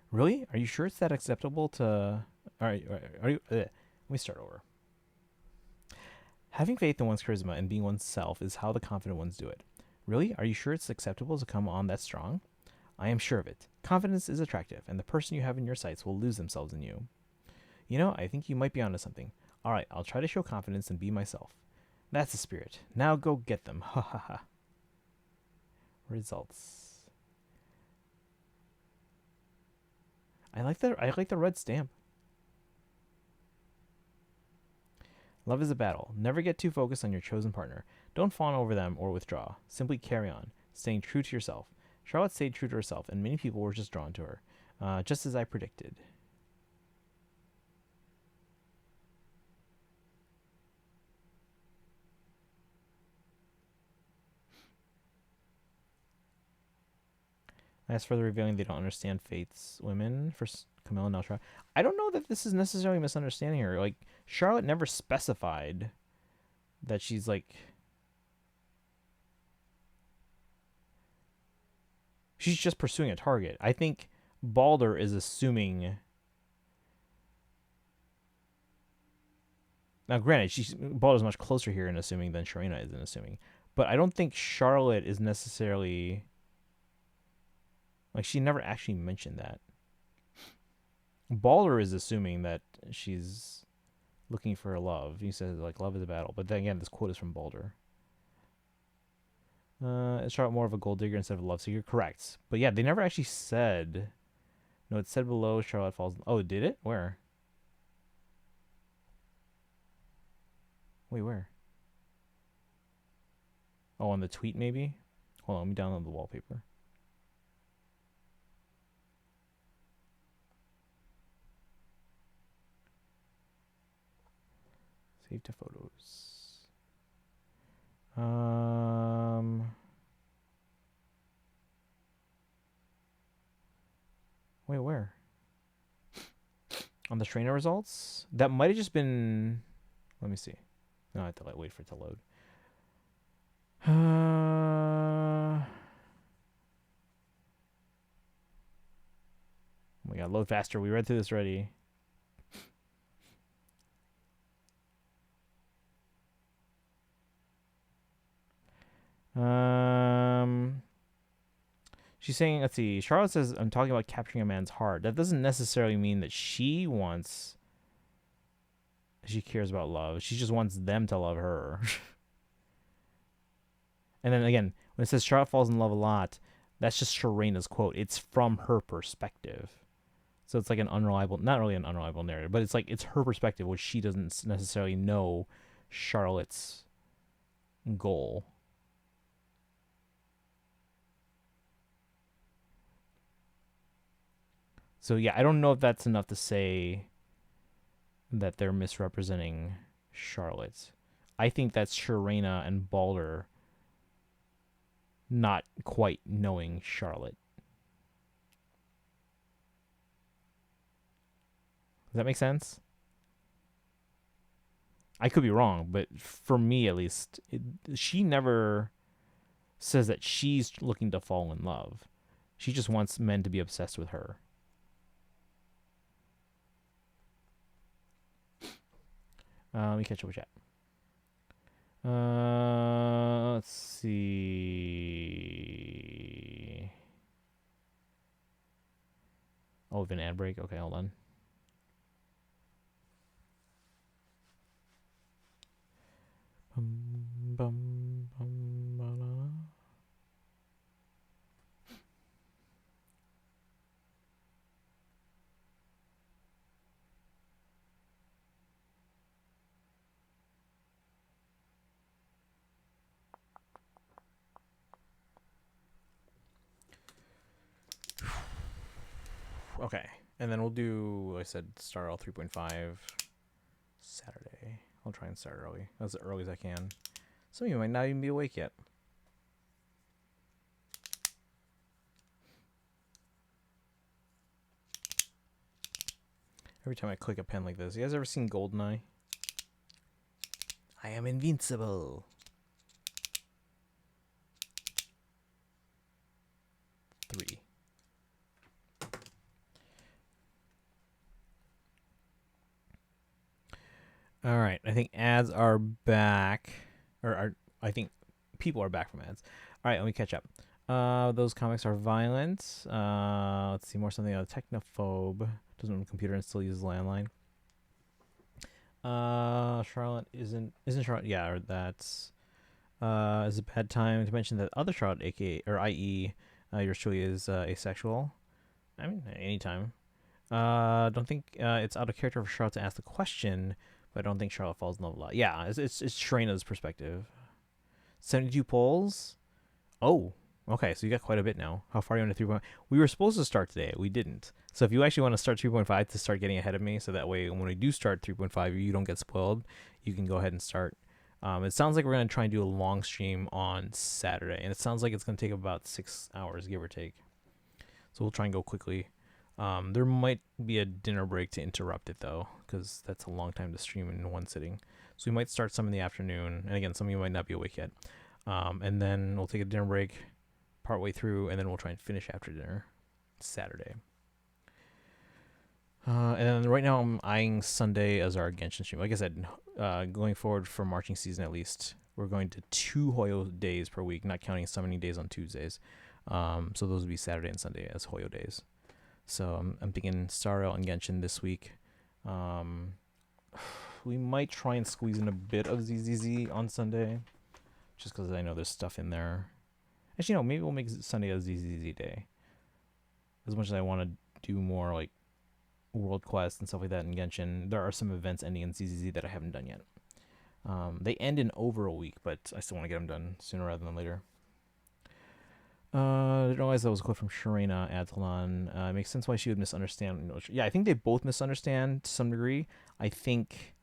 Really? Are you sure it's that acceptable to? All right. Are you? Let me start over. Having faith in one's charisma and being oneself is how the confident ones do it. Really? Are you sure it's acceptable to come on that strong? I am sure of it. Confidence is attractive, and the person you have in your sights will lose themselves in you. You know, I think you might be onto something. All right, I'll try to show confidence and be myself. That's the spirit. Now go get them. Ha ha ha. Results. I like the red stamp. Love is a battle. Never get too focused on your chosen partner. Don't fawn over them or withdraw. Simply carry on, staying true to yourself. Charlotte stayed true to herself, and many people were just drawn to her, just as I predicted. As for the revealing they don't understand Fate's women for Camilla and Neltra, I don't know that this is necessarily misunderstanding her. Like, Charlotte never specified that she's like... She's just pursuing a target. I think Balder is assuming... Now, granted, Balder's much closer here in assuming than Sharina is in assuming. But I don't think Charlotte is necessarily... Like, she never actually mentioned that. Balder is assuming that she's looking for love. He says, like, love is a battle. But then again, this quote is from Balder. Is Charlotte more of a gold digger instead of a love seeker? Correct. But yeah, they never actually said... No, it said below Charlotte falls... Oh, did it? Where? Wait, where? Oh, on the tweet, maybe? Hold on, let me download the wallpaper. Save to photos. Wait, where? On the trainer results? That might have just been... Let me see. No, I have to wait for it to load. Oh my god, load faster. We read through this already. She's saying, let's see, Charlotte says, I'm talking about capturing a man's heart. That doesn't necessarily mean that she cares about love. She just wants them to love her. And then again, when it says Charlotte falls in love a lot, that's just Sharina's quote. It's from her perspective. So it's like an unreliable, not really an unreliable narrative, but it's like, it's her perspective, which she doesn't necessarily know Charlotte's goal. So yeah, I don't know if that's enough to say that they're misrepresenting Charlotte. I think that's Sharina and Balder not quite knowing Charlotte. Does that make sense? I could be wrong, but for me at least, she never says that she's looking to fall in love. She just wants men to be obsessed with her. Let me catch up with chat. Let's see. Oh, we have an ad break? Okay, hold on. Okay, and then we'll do, like I said, start all 3.5 Saturday. I'll try and start early, as early as I can. Some of you might not even be awake yet. Every time I click a pen like this, you guys ever seen Goldeneye? I am invincible. 3. All right, I think ads are back, I think people are back from ads. All right, let me catch up. Those comics are violent. Let's see, more something on technophobe. Doesn't own a computer and still uses landline. Charlotte isn't Charlotte? Yeah, or that's is a bad time to mention that other Charlotte, aka or i.e. Yours truly is asexual. I mean, anytime. Don't think it's out of character for Charlotte to ask the question, but I don't think Charlotte falls in love a lot. Yeah, it's Shrena's perspective. 72 polls. Oh, okay, so you got quite a bit now. How far are you into 3.5? We were supposed to start today. We didn't. So if you actually want to start 3.5 to start getting ahead of me, so that way when we do start 3.5, you don't get spoiled, you can go ahead and start. It sounds like we're going to try and do a long stream on Saturday, and it sounds like it's going to take about 6 hours, give or take. So we'll try and go quickly. There might be a dinner break to interrupt it, though, because that's a long time to stream in one sitting. So we might start some in the afternoon, and again, some of you might not be awake yet. And then we'll take a dinner break partway through, and then we'll try and finish after dinner Saturday. And then right now I'm eyeing Sunday as our Genshin stream. Like I said, going forward for marching season at least, we're going to 2 Hoyo days per week, not counting summoning days on Tuesdays. So those would be Saturday and Sunday as Hoyo days. So I'm thinking Star Rail and Genshin this week. We might try and squeeze in a bit of ZZZ on Sunday, just because I know there's stuff in there. Actually, no, maybe we'll make Sunday a ZZZ day. As much as I want to do more like World Quest and stuff like that in Genshin, there are some events ending in ZZZ that I haven't done yet. They end in over a week, but I still want to get them done sooner rather than later. I didn't realize that was a quote from Sharena Adlon. It makes sense why she would misunderstand. Yeah, I think they both misunderstand to some degree. I think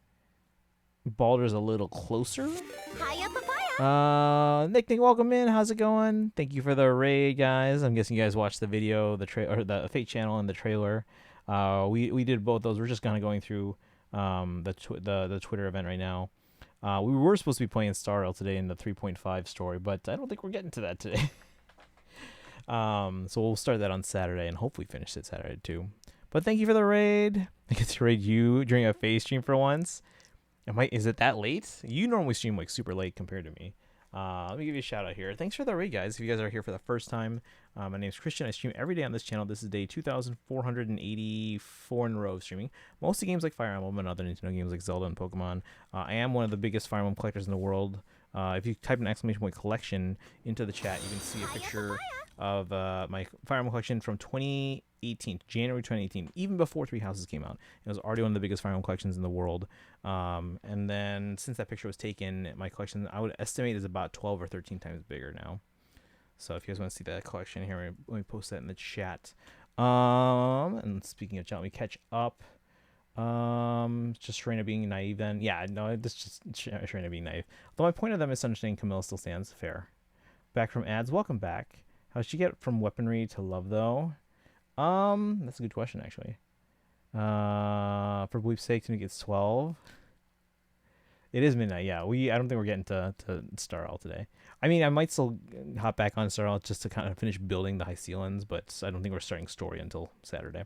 Baldur's a little closer. Hiya, papaya. Nick, welcome in. How's it going? Thank you for the raid, guys. I'm guessing you guys watched the video, the Feh Channel and the trailer. We did both those. We're just kind of going through the Twitter event right now. We were supposed to be playing Star Rail today in the 3.5 story, but I don't think we're getting to that today. So we'll start that on Saturday and hopefully finish it Saturday too. But thank you for the raid. I get to raid you during a Feh stream for once. Is it that late? You normally stream like super late compared to me. Let me give you a shout out here. Thanks for the raid, guys. If you guys are here for the first time, my name is Christian. I stream every day on this channel. This is day 2,484 in a row of streaming. Mostly games like Fire Emblem and other Nintendo games like Zelda and Pokemon. I am one of the biggest Fire Emblem collectors in the world. If you type an exclamation point collection into the chat, you can see a picture of my Fire Emblem collection from 2018, January 2018, even before Three Houses came out. It was already one of the biggest Fire Emblem collections in the world. And then since that picture was taken, my collection, I would estimate, is about 12 or 13 times bigger now. So if you guys want to see that collection here, let me post that in the chat. And speaking of chat, let me catch up. Just Sharena being naive then. Yeah, no, this just Sharena being naive. Though my point of that misunderstanding Camilla still stands. Fair. Back from ads. Welcome back. How'd she get from weaponry to love though? That's a good question actually. For belief's sake, Tunic gets 12. It is midnight, yeah. I don't think we're getting to Star Rail today. I mean, I might still hop back on Star Rail just to kind of finish building the high ceilings, but I don't think we're starting story until Saturday.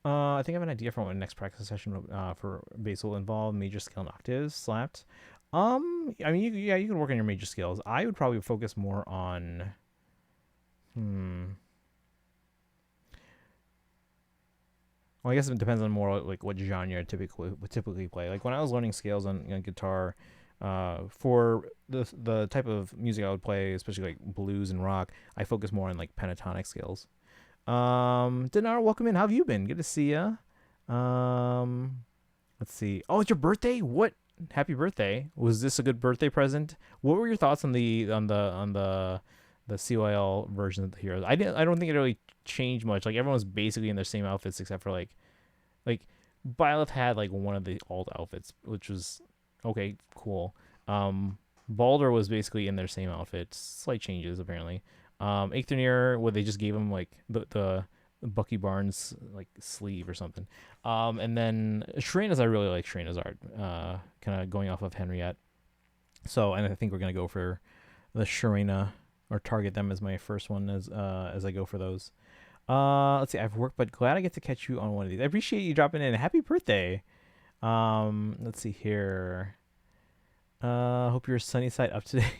I think I have an idea for what my next practice session for bass will involve. Major scale and octaves slapped. I mean, you can work on your major scales. I would probably focus more on. Well, I guess it depends on more like what genre I typically play. Like when I was learning scales on guitar, for the type of music I would play, especially like blues and rock, I focus more on like pentatonic scales. Dinar, welcome in. How have you been? Good to see ya. Let's see. Oh, it's your birthday? What? Happy birthday! Was this a good birthday present? What were your thoughts on the CYL version of the heroes. I don't think it really changed much. Like everyone's basically in their same outfits except for like Byleth had like one of the alt outfits, which was okay, cool. Balder was basically in their same outfits, slight changes apparently. Eikthenir, what they just gave him like the Bucky Barnes like sleeve or something. And then Shrena's, I really like Shrena's art. Kind of going off of Henriette. So, and I think we're gonna go for the Sharena or target them as my first one as I go for those. Let's see. I've worked, but glad I get to catch you on one of these. I appreciate you dropping in. Happy birthday. Let's see here. Hope you're sunny side up today.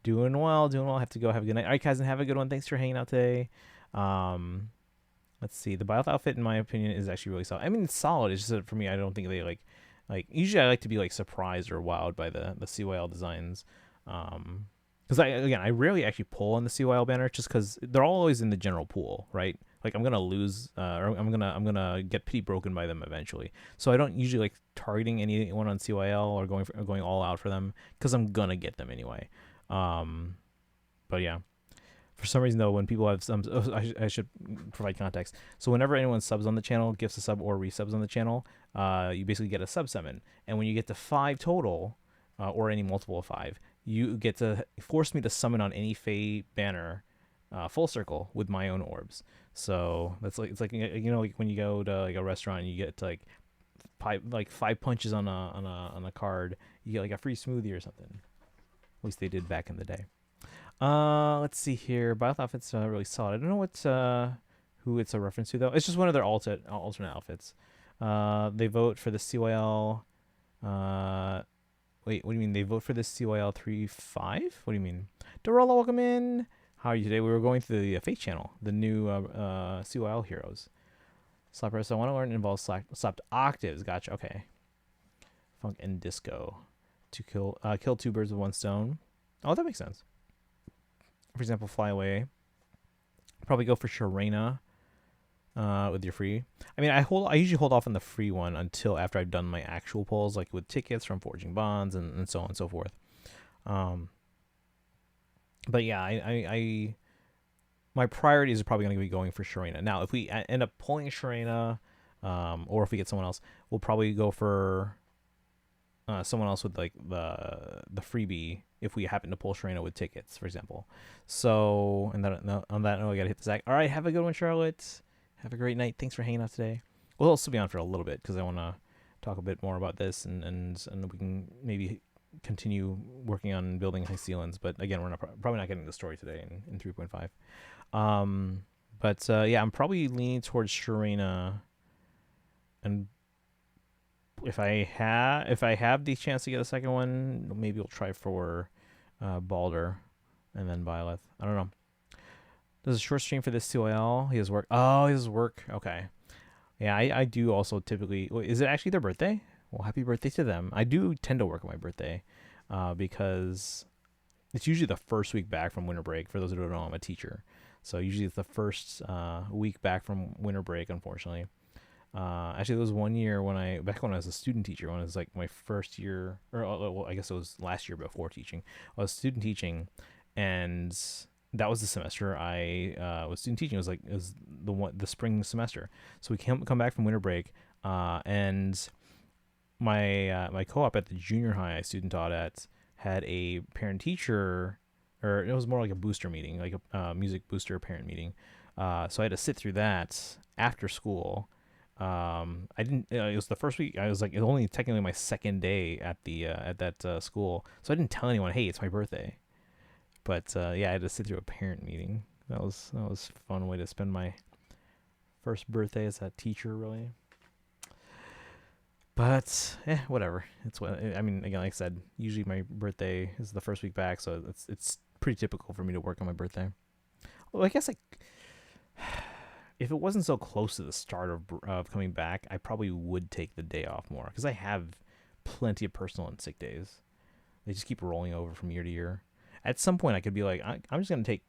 Doing well. I have to go. Have a good night. All right, guys, and have a good one. Thanks for hanging out today. Let's see. The Byleth outfit, in my opinion, is actually really solid. I mean, it's solid. It's just that for me, I don't think they like usually I like to be like surprised or wowed by the CYL designs. Because I rarely actually pull on the CYL banner just because they're always in the general pool, right? Like I'm gonna lose, or I'm gonna get pretty broken by them eventually. So I don't usually like targeting anyone on CYL or going all out for them because I'm gonna get them anyway. But yeah, for some reason though, when people have some, I should provide context. So whenever anyone subs on the channel, gifts a sub or resubs on the channel, you basically get a sub summon, and when you get to 5 total, or any multiple of 5. You get to force me to summon on any Feh banner, full circle with my own orbs. So that's like, it's like, you know, like when you go to like a restaurant and you get to like 5 punches on a card, you get like a free smoothie or something. At least they did back in the day. Let's see here. Byleth outfit's really solid. I don't know what who it's a reference to though. It's just one of their alternate outfits. They vote for the CYL. Wait, what do you mean? They vote for this CYL 3.5? What do you mean? Dorola, welcome in. How are you today? We were going through the Feh Channel, the new CYL heroes. Slapper, so I want to learn involves slapped octaves. Gotcha. Okay. Funk and disco to kill 2 birds with 1 stone. Oh, that makes sense. For example, fly away. Probably go for Sharena. With your free. I mean, I usually hold off on the free one until after I've done my actual pulls, like with tickets from Forging Bonds and so on and so forth. But yeah, I my priorities are probably going to be going for Sharena. Now, if we end up pulling Sharena, or if we get someone else, we'll probably go for someone else with like the freebie if we happen to pull Sharena with tickets, for example. So, and then on that note, I got to hit the sack. All right, have a good one, Charlotte. Have a great night. Thanks for hanging out today. We'll also be on for a little bit because I want to talk a bit more about this and we can maybe continue working on building high ceilings. But again, we're probably not getting the story today in 3.5. But yeah, I'm probably leaning towards Sharena. And if I have the chance to get a second one, maybe we'll try for Balder and then Byleth. I don't know. Does a short stream for this CYL? He has work. Oh, he has work. Okay. Yeah, I do also typically. Is it actually their birthday? Well, happy birthday to them. I do tend to work on my birthday because it's usually the first week back from winter break. For those who don't know, I'm a teacher. So usually it's the first week back from winter break, unfortunately. Actually, there was one year back when I was a student teacher, when it was like my first year, or well, I guess it was last year before teaching. I was student teaching, and that was the semester I was student teaching. It was the spring semester. So we come back from winter break, and my co-op at the junior high I student taught at had a parent teacher, or it was more like a booster meeting, like a music booster parent meeting. So I had to sit through that after school. I didn't. It was the first week. I was like, it was only technically my second day at that school, so I didn't tell anyone, hey, it's my birthday. But yeah, I had to sit through a parent meeting. That was a fun way to spend my first birthday as a teacher, really. But whatever. It's what I mean. Again, like I said, usually my birthday is the first week back, so it's pretty typical for me to work on my birthday. Well, I guess if it wasn't so close to the start of coming back, I probably would take the day off more because I have plenty of personal and sick days. They just keep rolling over from year to year. At some point, I could be like, I'm just going to take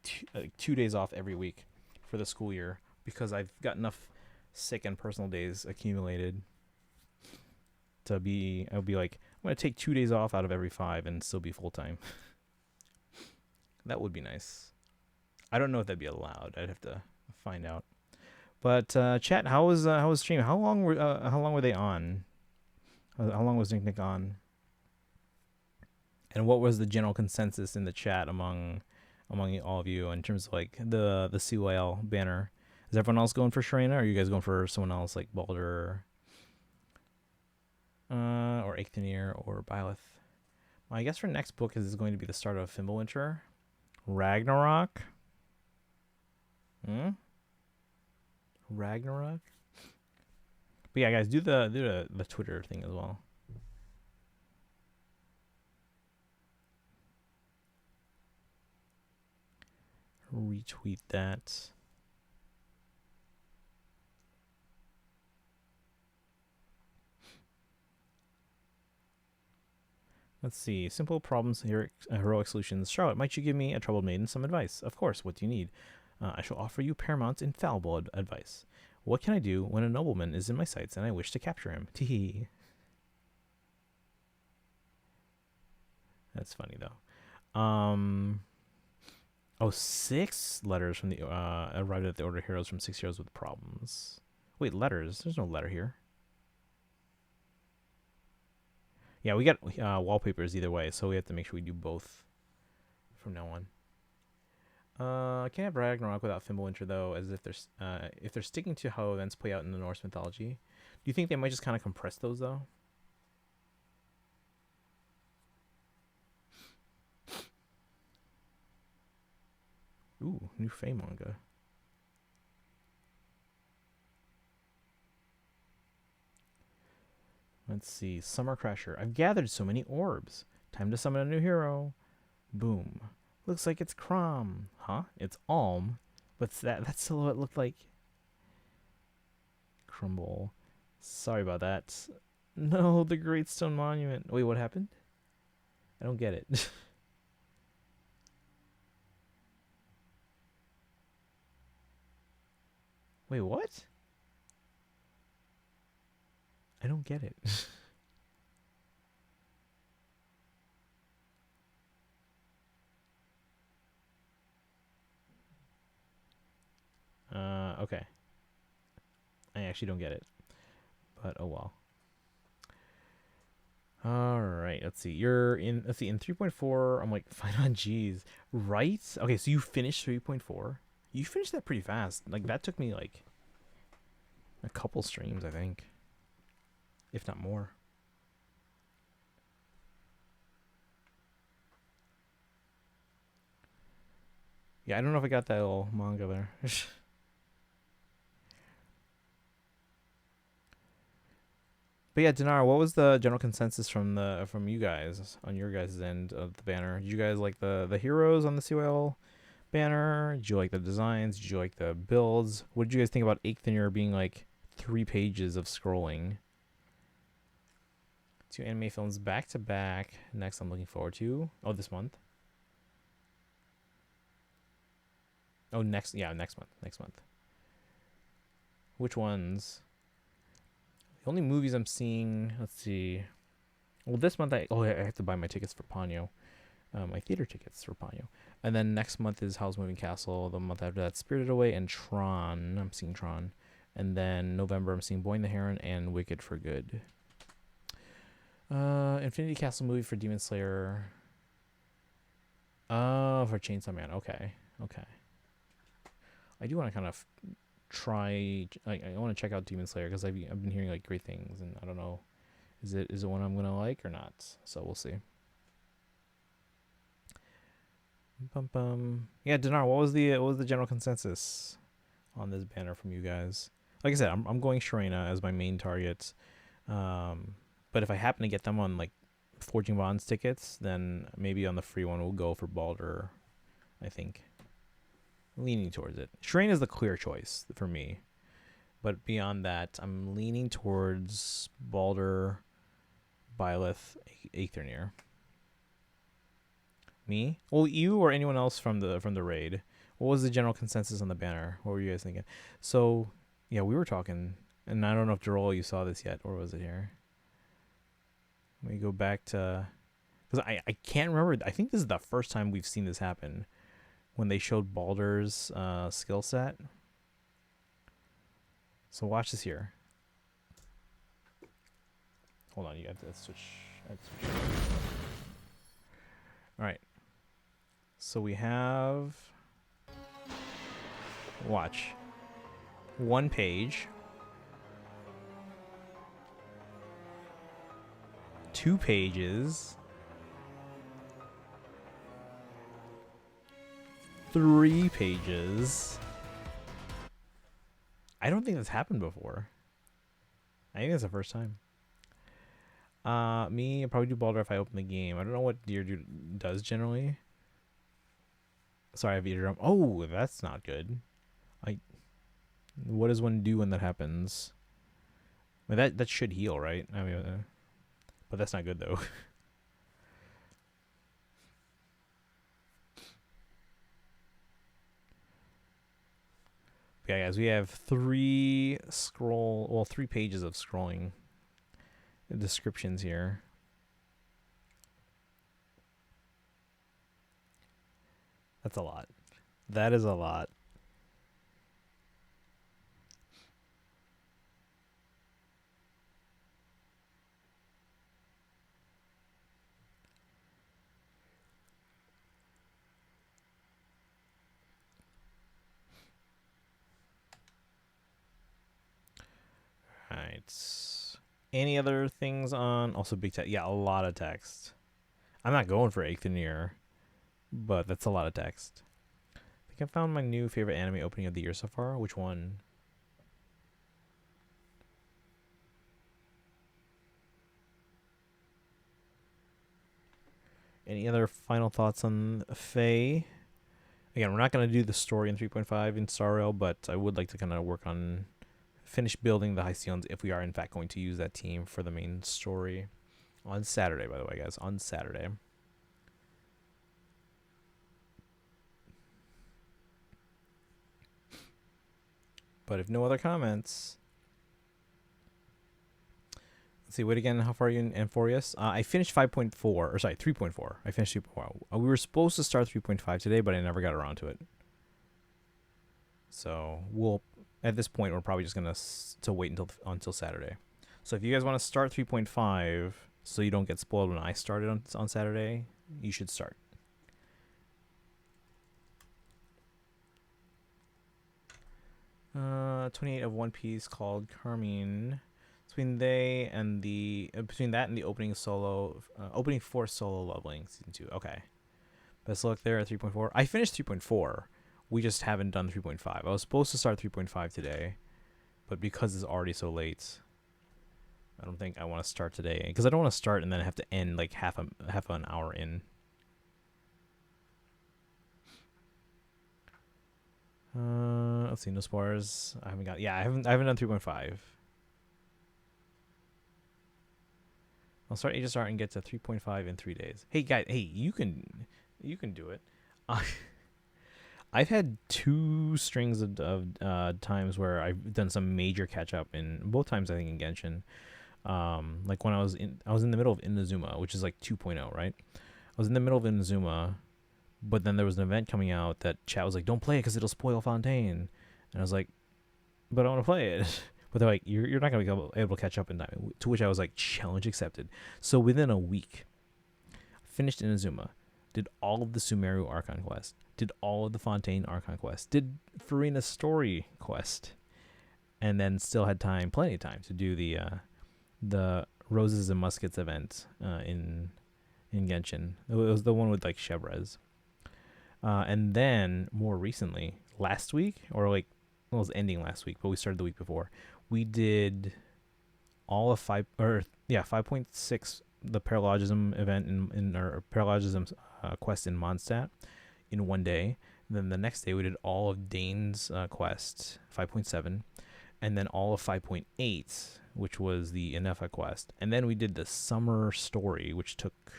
2 days off every week for the school year because I've got enough sick and personal days accumulated to be, I would be like, I'm going to take 2 days off out of every 5 and still be full-time. That would be nice. I don't know if that'd be allowed. I'd have to find out. But chat, how was stream? How long were they on? How long was Nick on? And what was the general consensus in the chat among all of you in terms of like the CYL banner? Is everyone else going for Sharena, or are you guys going for someone else like Baldur, or Eikthenir, or Byleth? Well, I guess for next book is going to be the start of Fimbulwinter, Ragnarok. Ragnarok. But yeah, guys, do the Twitter thing as well. Retweet that. Let's see. Simple problems, heroic solutions. Charlotte, might you give me, a troubled maiden, some advice? Of course. What do you need? I shall offer you paramount infallible advice. What can I do when a nobleman is in my sights and I wish to capture him? Tee. That's funny though. Oh, 6 letters from the arrived at the Order of Heroes from 6 heroes with problems. Wait, letters? There's no letter here. Yeah, we got wallpapers either way, so we have to make sure we do both from now on. Can't have Ragnarok without Fimbulwinter though, as if they're sticking to how events play out in the Norse mythology. Do you think they might just kind of compress those though? Ooh, new Feh manga. Let's see. Summer Crasher. I've gathered so many orbs. Time to summon a new hero. Boom. Looks like it's Crom. Huh? It's Alm. What's that? That silhouette looked like... Crumble. Sorry about that. No, the Great Stone Monument. Wait, what happened? I don't get it. Wait, what? I don't get it. Okay. I actually don't get it. But oh well. Alright, let's see. In 3.4, I'm like, fine on G's. Right? Okay, so you finished 3.4. You finished that pretty fast. Like, that took me like a couple streams, I think. If not more. Yeah, I don't know if I got that little manga there. But yeah, Dinar, what was the general consensus from you guys on your guys' end of the banner? Did you guys like the heroes on the CYL banner? Did you like the designs? Did you like the builds? What did you guys think about Eikthenir being like 3 pages of scrolling? 2 anime films back to back. Next, I'm looking forward to. Oh, this month. Oh, next month. Which ones? The only movies I'm seeing, let's see. Well, this month I have to buy my tickets for Ponyo. My theater tickets for Ponyo. And then next month is Howl's Moving Castle. The month after that, Spirited Away and Tron. I'm seeing Tron. And then November, I'm seeing Boy and the Heron and Wicked for Good. Infinity Castle movie for Demon Slayer. For Chainsaw Man. Okay. I do want to kind of try. I want to check out Demon Slayer because I've been hearing like great things, and I don't know, is it one I'm gonna like or not? So we'll see. Yeah, Dinar, what was the general consensus on this banner from you guys? Like I said, I'm going Sharena as my main target. But if I happen to get them on like Forging Bonds tickets, then maybe on the free one we'll go for Baldur, I think. Leaning towards it. Sharena is the clear choice for me. But beyond that, I'm leaning towards Baldur, Byleth, Eikthenir. Me? Well, you or anyone else from the raid. What was the general consensus on the banner? What were you guys thinking? So, yeah, we were talking, and I don't know if Joel, you saw this yet, or was it here? Let me go back to, because I can't remember. I think this is the first time we've seen this happen, when they showed Baldur's skill set. So watch this here. Hold on, you have to switch. All right. So we have. Watch. 1 page. 2 pages. 3 pages. I don't think that's happened before. I think it's the first time. Me, I'll probably do Baldur if I open the game. I don't know what Deer does generally. Sorry, I have eardrum. Oh, that's not good. What does one do when that happens? I mean, that should heal, right? I mean, but that's not good though. Okay, guys, we have 3 pages of scrolling descriptions here. That's a lot. That is a lot. Right. Any other things on? Also big text. Yeah, a lot of text. I'm not going for Eighth but that's a lot of text. I think I found my new favorite anime opening of the year so far. Which one? Any other final thoughts on Feh? Again, we're not going to do the story in 3.5 in Star Rail, but I would like to kind of work on finish building the Halcyons if we are in fact going to use that team for the main story on Saturday, by the way, guys, on Saturday. But if no other comments, let's see, wait again, how far are you in Amphorius? I finished 5.4, or sorry, 3.4. I finished 3.4. We were supposed to start 3.5 today, but I never got around to it. So we'll, at this point, we're probably just going to wait until Saturday. So if you guys want to start 3.5 so you don't get spoiled when I started on Saturday, you should start. Uh, 28 of One Piece called Carmine. Between that and the opening 4 solo leveling season 2. Okay. Best luck there at 3.4. I finished 3.4. We just haven't done 3.5. I was supposed to start 3.5 today, but because it's already so late, I don't think I want to start today, because I don't want to start and then have to end like half an hour in. Let's see, no spoilers. I haven't done 3.5. I'll start HSR and get to 3.5 in 3 days. Hey guys, hey, you can do it. I've had 2 strings of times where I've done some major catch up, in both times I think in Genshin. Like when I was in the middle of Inazuma, which is like 2.0, right? I was in the middle of Inazuma, but then there was an event coming out that chat was like, "Don't play it because it'll spoil Fontaine," and I was like, "But I want to play it." But they're like, "You're not gonna be able to catch up in time." To which I was like, "Challenge accepted." So within a week, finished Inazuma, did all of the Sumeru Archon quest, did all of the Fontaine Archon quest, did Farina's story quest, and then still had plenty of time to do the Roses and Muskets event in Genshin. It was the one with like Chevrez. And then more recently, last week, or like, well, it was ending last week, but we started the week before. We did all of 5.6, the Paralogism event in our Paralogism quest in Mondstadt in one day. Then the next day we did all of Dane's quest, 5.7, and then all of 5.8, which was the Inefa quest. And then we did the summer story, which took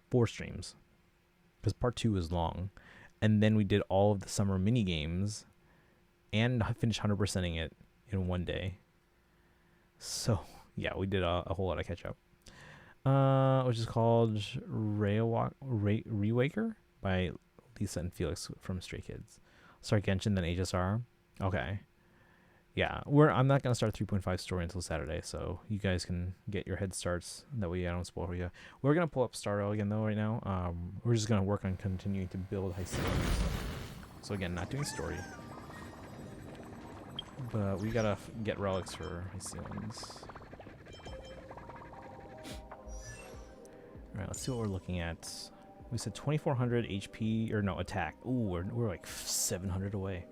4 streams, because part 2 is long. And then we did all of the summer mini games and finished 100%ing it in one day. So yeah, we did a whole lot of catch up. which is called Rewaker by Lisa and Felix from Stray Kids. Start Genshin, then HSR. Okay. Yeah, I'm not gonna start 3.5 story until Saturday, so you guys can get your head starts. That way I don't spoil you. We're gonna pull up Star Rail again though right now. We're just gonna work on continuing to build high ceilings. So again, not doing story, but we gotta get relics for high ceilings. All right, let's see what we're looking at. We said 2400 HP or no attack. Ooh, we're like 700 away.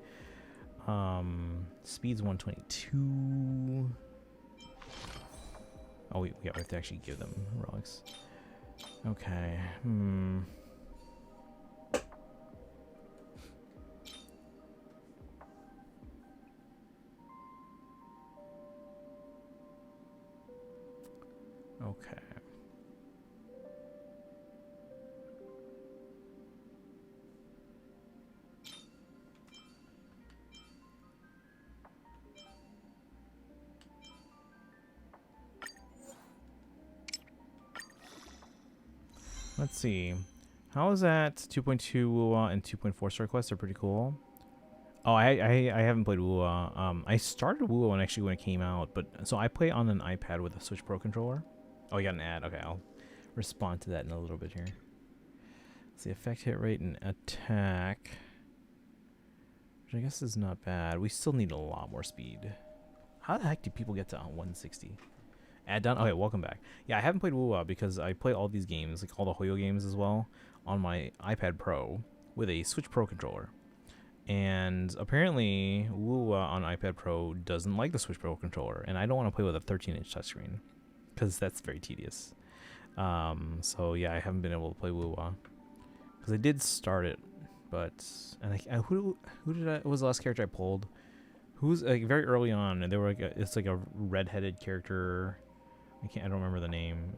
Speed's 122. Oh, we have to actually give them relics. Okay. Okay. Let's see. How is that 2.2 Wuwa and 2.4 Star Quest are pretty cool. Oh, I haven't played Wuwa. I started Wuwa actually when it came out, but so I play on an iPad with a Switch Pro controller. Oh, you got an ad. Okay, I'll respond to that in a little bit here. Let's see, effect hit rate and attack, which I guess is not bad. We still need a lot more speed. How the heck do people get to 160? Add done. Okay, welcome back. Yeah, I haven't played Wuwa because I play all these games, like all the Hoyo games as well, on my iPad Pro with a Switch Pro controller. And apparently, Wuwa on iPad Pro doesn't like the Switch Pro controller, and I don't want to play with a 13-inch touchscreen because that's very tedious. So yeah, I haven't been able to play Wuwa because I did start it, but who was the last character I pulled? Who's like very early on, and they were like it's like a red-headed character. I don't remember the name.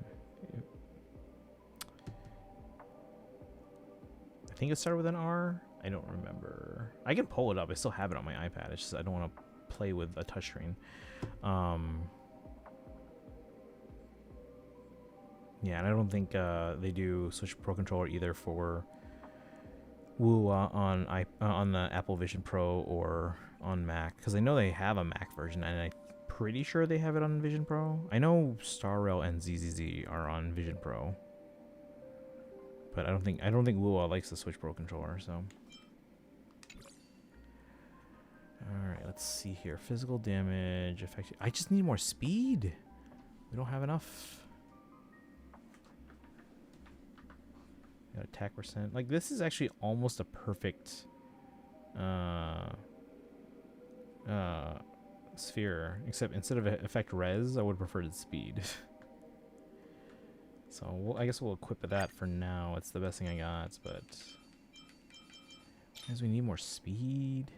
I think it started with an R. I don't remember. I can pull it up. I still have it on my iPad. It's just I don't want to play with a touchscreen. Yeah, and I don't think they do Switch Pro controller either for Wuwa on the Apple Vision Pro or on Mac, because I know they have a Mac version, and I'm pretty sure they have it on Vision Pro. I know Star Rail and ZZZ are on Vision Pro, but I don't think Wuwa likes the Switch Pro controller. So, all right, let's see here. Physical damage, effective. I just need more speed. We don't have enough. Got attack percent. Like this is actually almost a perfect sphere, except instead of effect res, I would prefer the speed. So I guess we'll equip that for now. It's the best thing I got, but as we need more speed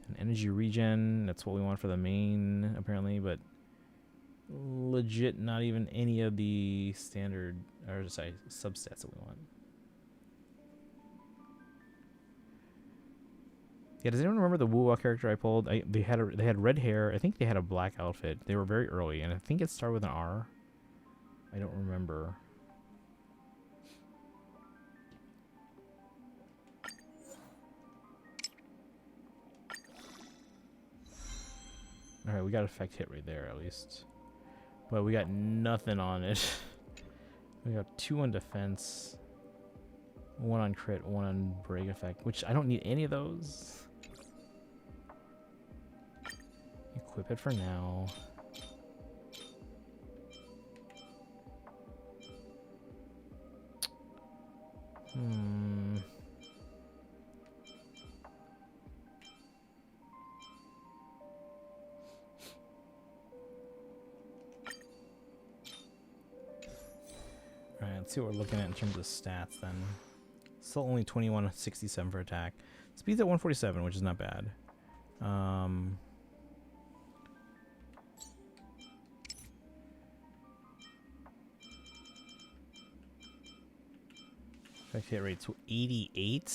and energy regen, that's what we want for the main apparently, but legit not even any of the standard or sorry substats that we want. Yeah, does anyone remember the Wuwa character I pulled? They had red hair. I think they had a black outfit. They were very early, and I think it started with an R. I don't remember. All right, we got effect hit right there at least, but we got nothing on it. We got 2 on defense, 1 on crit, 1 on break effect, which I don't need any of those. Equip it for now. Alright, let's see what we're looking at in terms of stats then. Still only 2167 for attack. Speed's at 147, which is not bad. Effect hit rate's 88.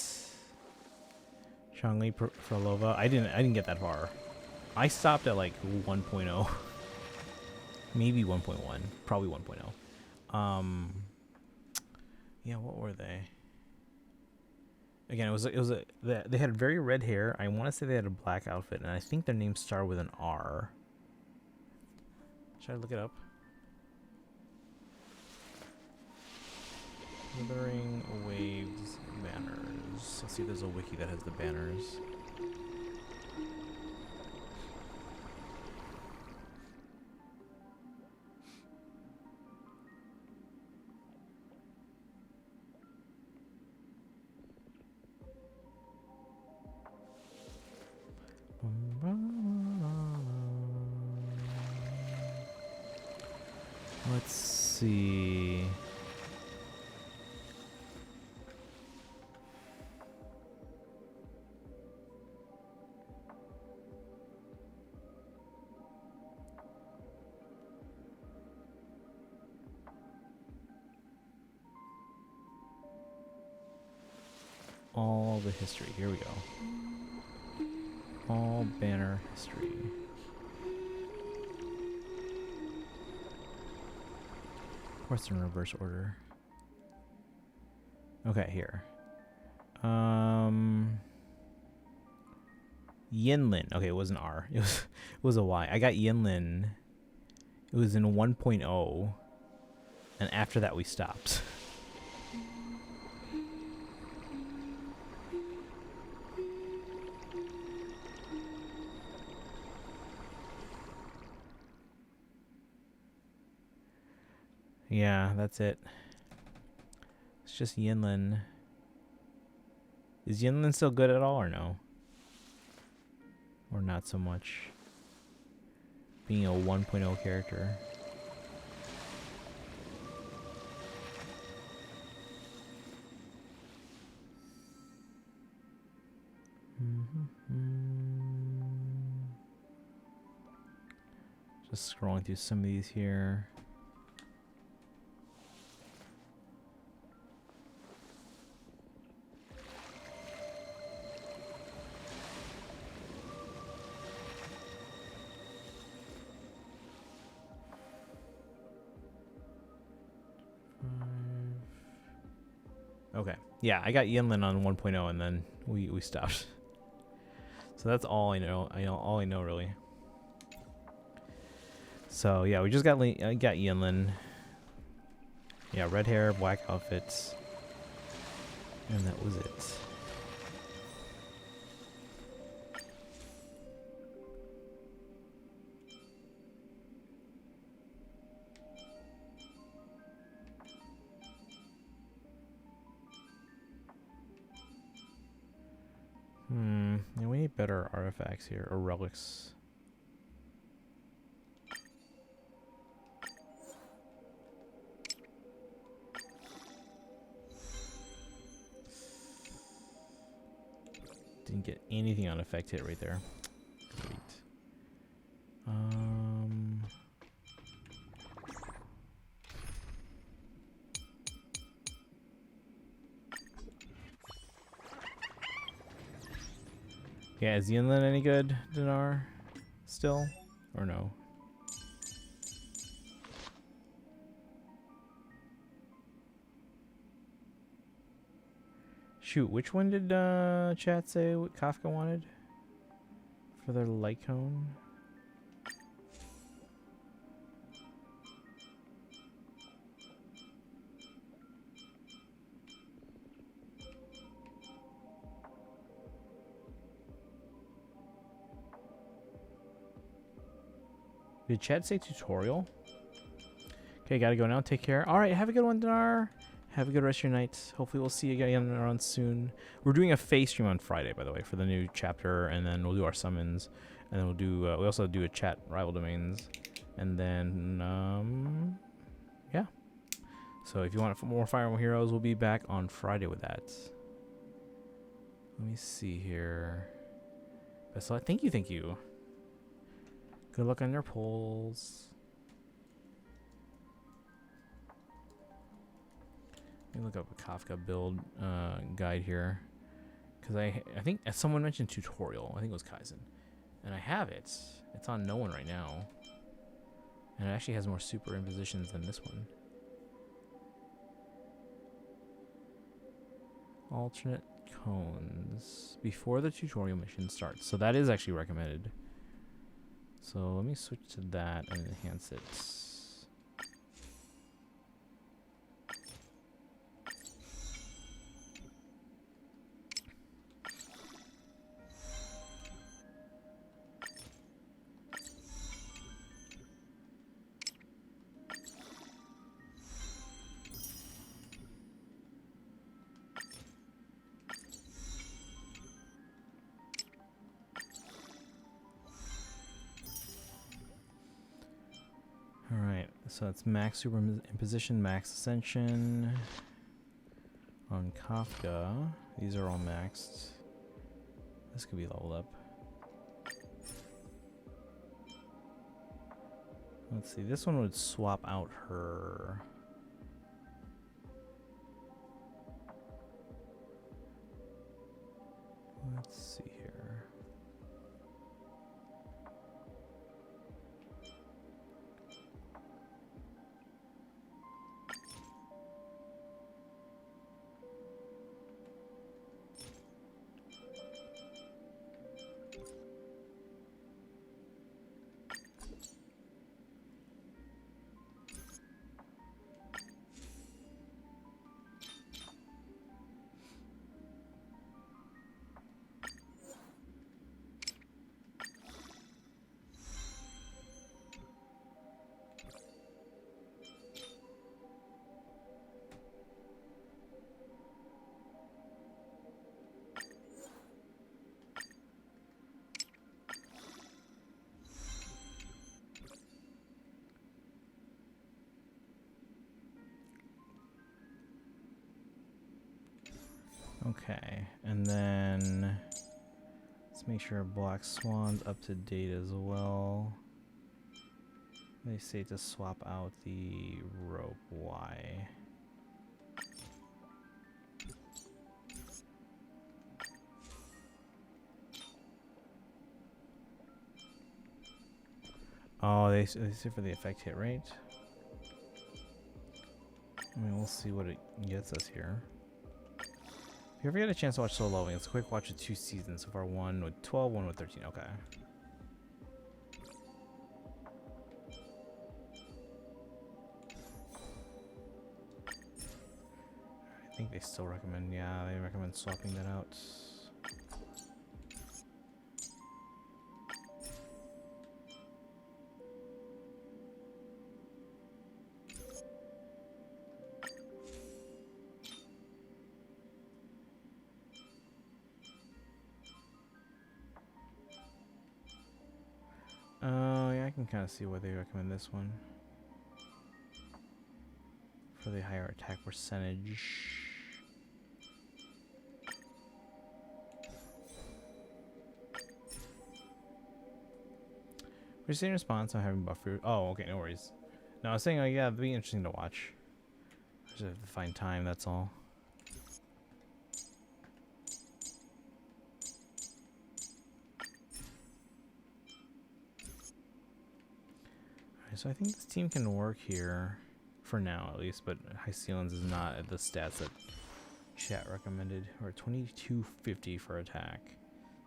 Changli Frolova. I didn't get that far. I stopped at like 1.0. Maybe 1.1. Probably 1.0. Yeah, what were they? Again, they had very red hair. I want to say they had a black outfit, and I think their names start with an R. Should I look it up? Withering Waves banners. Let's see if there's a wiki that has the banners. Let's see. All the history. Here we go. All banner history. Of course, in reverse order. Okay, here. Yinlin. Okay, it was an R. It was a Y. I got Yinlin. It was in 1.0, and after that we stopped. Yeah, that's it. It's just Yinlin. Is Yinlin still good at all or no? Or not so much? Being a 1.0 character. Just scrolling through some of these here. Okay. Yeah, I got Yinlin on 1.0 and then we stopped. So that's all I know. All I know really. So yeah, we just got Yinlin. Yeah, red hair, black outfits. And that was it. Yeah, we need better artifacts here, or relics. Didn't get anything on effect hit right there. Sweet. Yeah, is Yinlin any good, Dinar? Still? Or no? Shoot, which one did chat say what Kafka wanted? For their light cone? Did chat say tutorial? Okay, gotta go now. Take care. Alright, have a good one, Dinar. Have a good rest of your night. Hopefully we'll see you again around soon. We're doing a Feh stream on Friday, by the way, for the new chapter, and then we'll do our summons, and then we'll do we also do a chat rival domains, and then yeah. So if you want more Fire Emblem Heroes, we'll be back on Friday with that. Let me see here. Best of luck. Thank you. Good luck on your polls. Let me look up a Kafka build guide here, because I think someone mentioned tutorial. I think it was Kaizen, and I have it. It's on no one right now, and it actually has more super impositions than this one. Alternate cones before the tutorial mission starts. So that is actually recommended. So let me switch to that and enhance it. Alright, so that's max superimposition, max ascension. On Kafka, these are all maxed. This could be leveled up. Let's see, this one would swap out her. Let's see here. Okay, and then let's make sure Black Swan's up to date as well. They say to swap out the rope. Why? Oh, they say for the effect hit rate. I mean, we'll see what it gets us here. If you ever get a chance to watch Solo Leveling, it's a quick watch of 2 seasons. So far, one with 12, one with 13. Okay. I think they still recommend, yeah, they recommend swapping that out. Oh, yeah, I can kind of see why they recommend this one. For the higher attack percentage. We're seeing response on having buffer. Oh, okay, no worries. No, I was saying, oh, yeah, it'd be interesting to watch. I just have to find time, that's all. So I think this team can work here, for now at least, but High Ceilings is not at the stats that chat recommended. We're at 2250 for attack.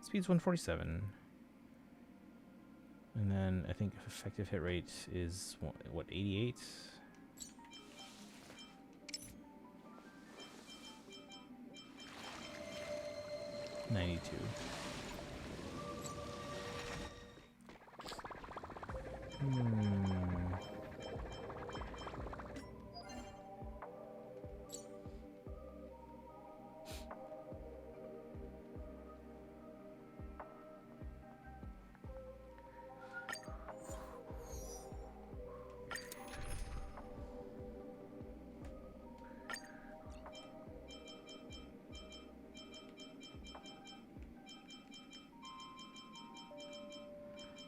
Speed's 147. And then I think effective hit rate is, what 88? $92.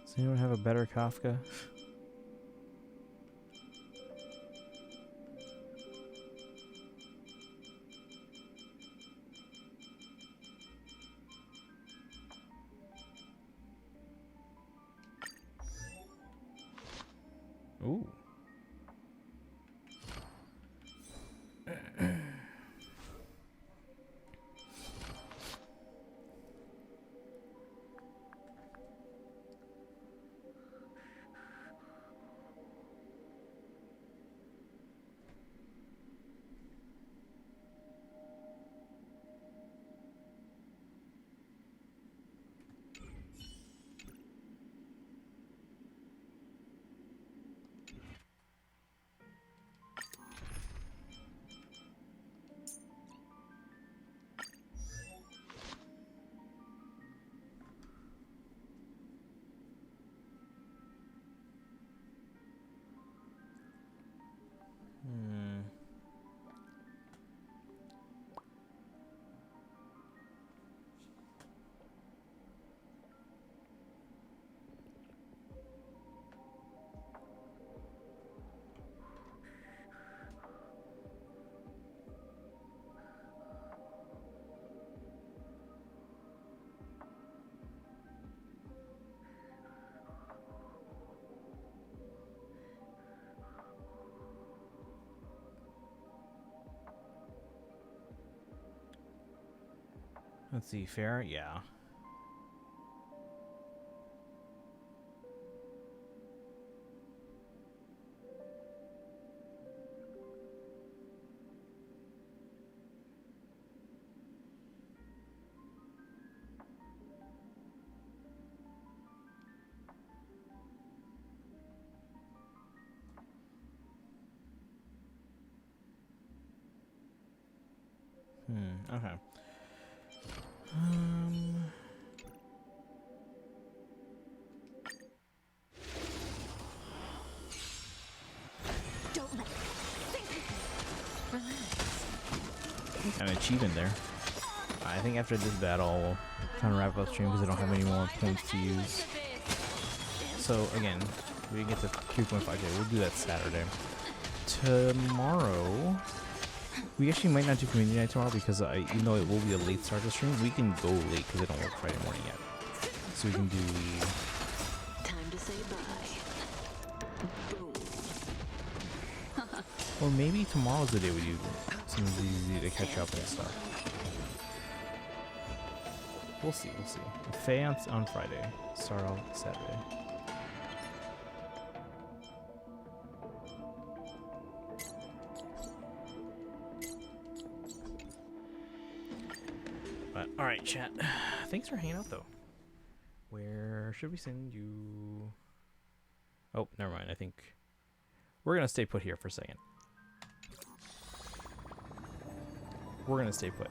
Does anyone have a better Kafka? Ooh. Let's see, fair? Yeah. Okay. Don't let An achievement there. I think after this battle, we'll kind of wrap up stream because I don't have any more points to use. So again, we didn't get to 3.5K. We'll do that Saturday. Tomorrow, we actually might not do community night tomorrow because even though it will be a late start to stream, we can go late because I don't work Friday morning yet. So we can do. time to say bye. Boom. Or maybe tomorrow's the day we do some easy to catch up and stuff. We'll see. We'll see. Faye on Friday. Start on Saturday. But all right, chat. Thanks for hanging out, though. Where should we send you? Oh, never mind. I think we're gonna stay put here for a second. We're gonna stay put.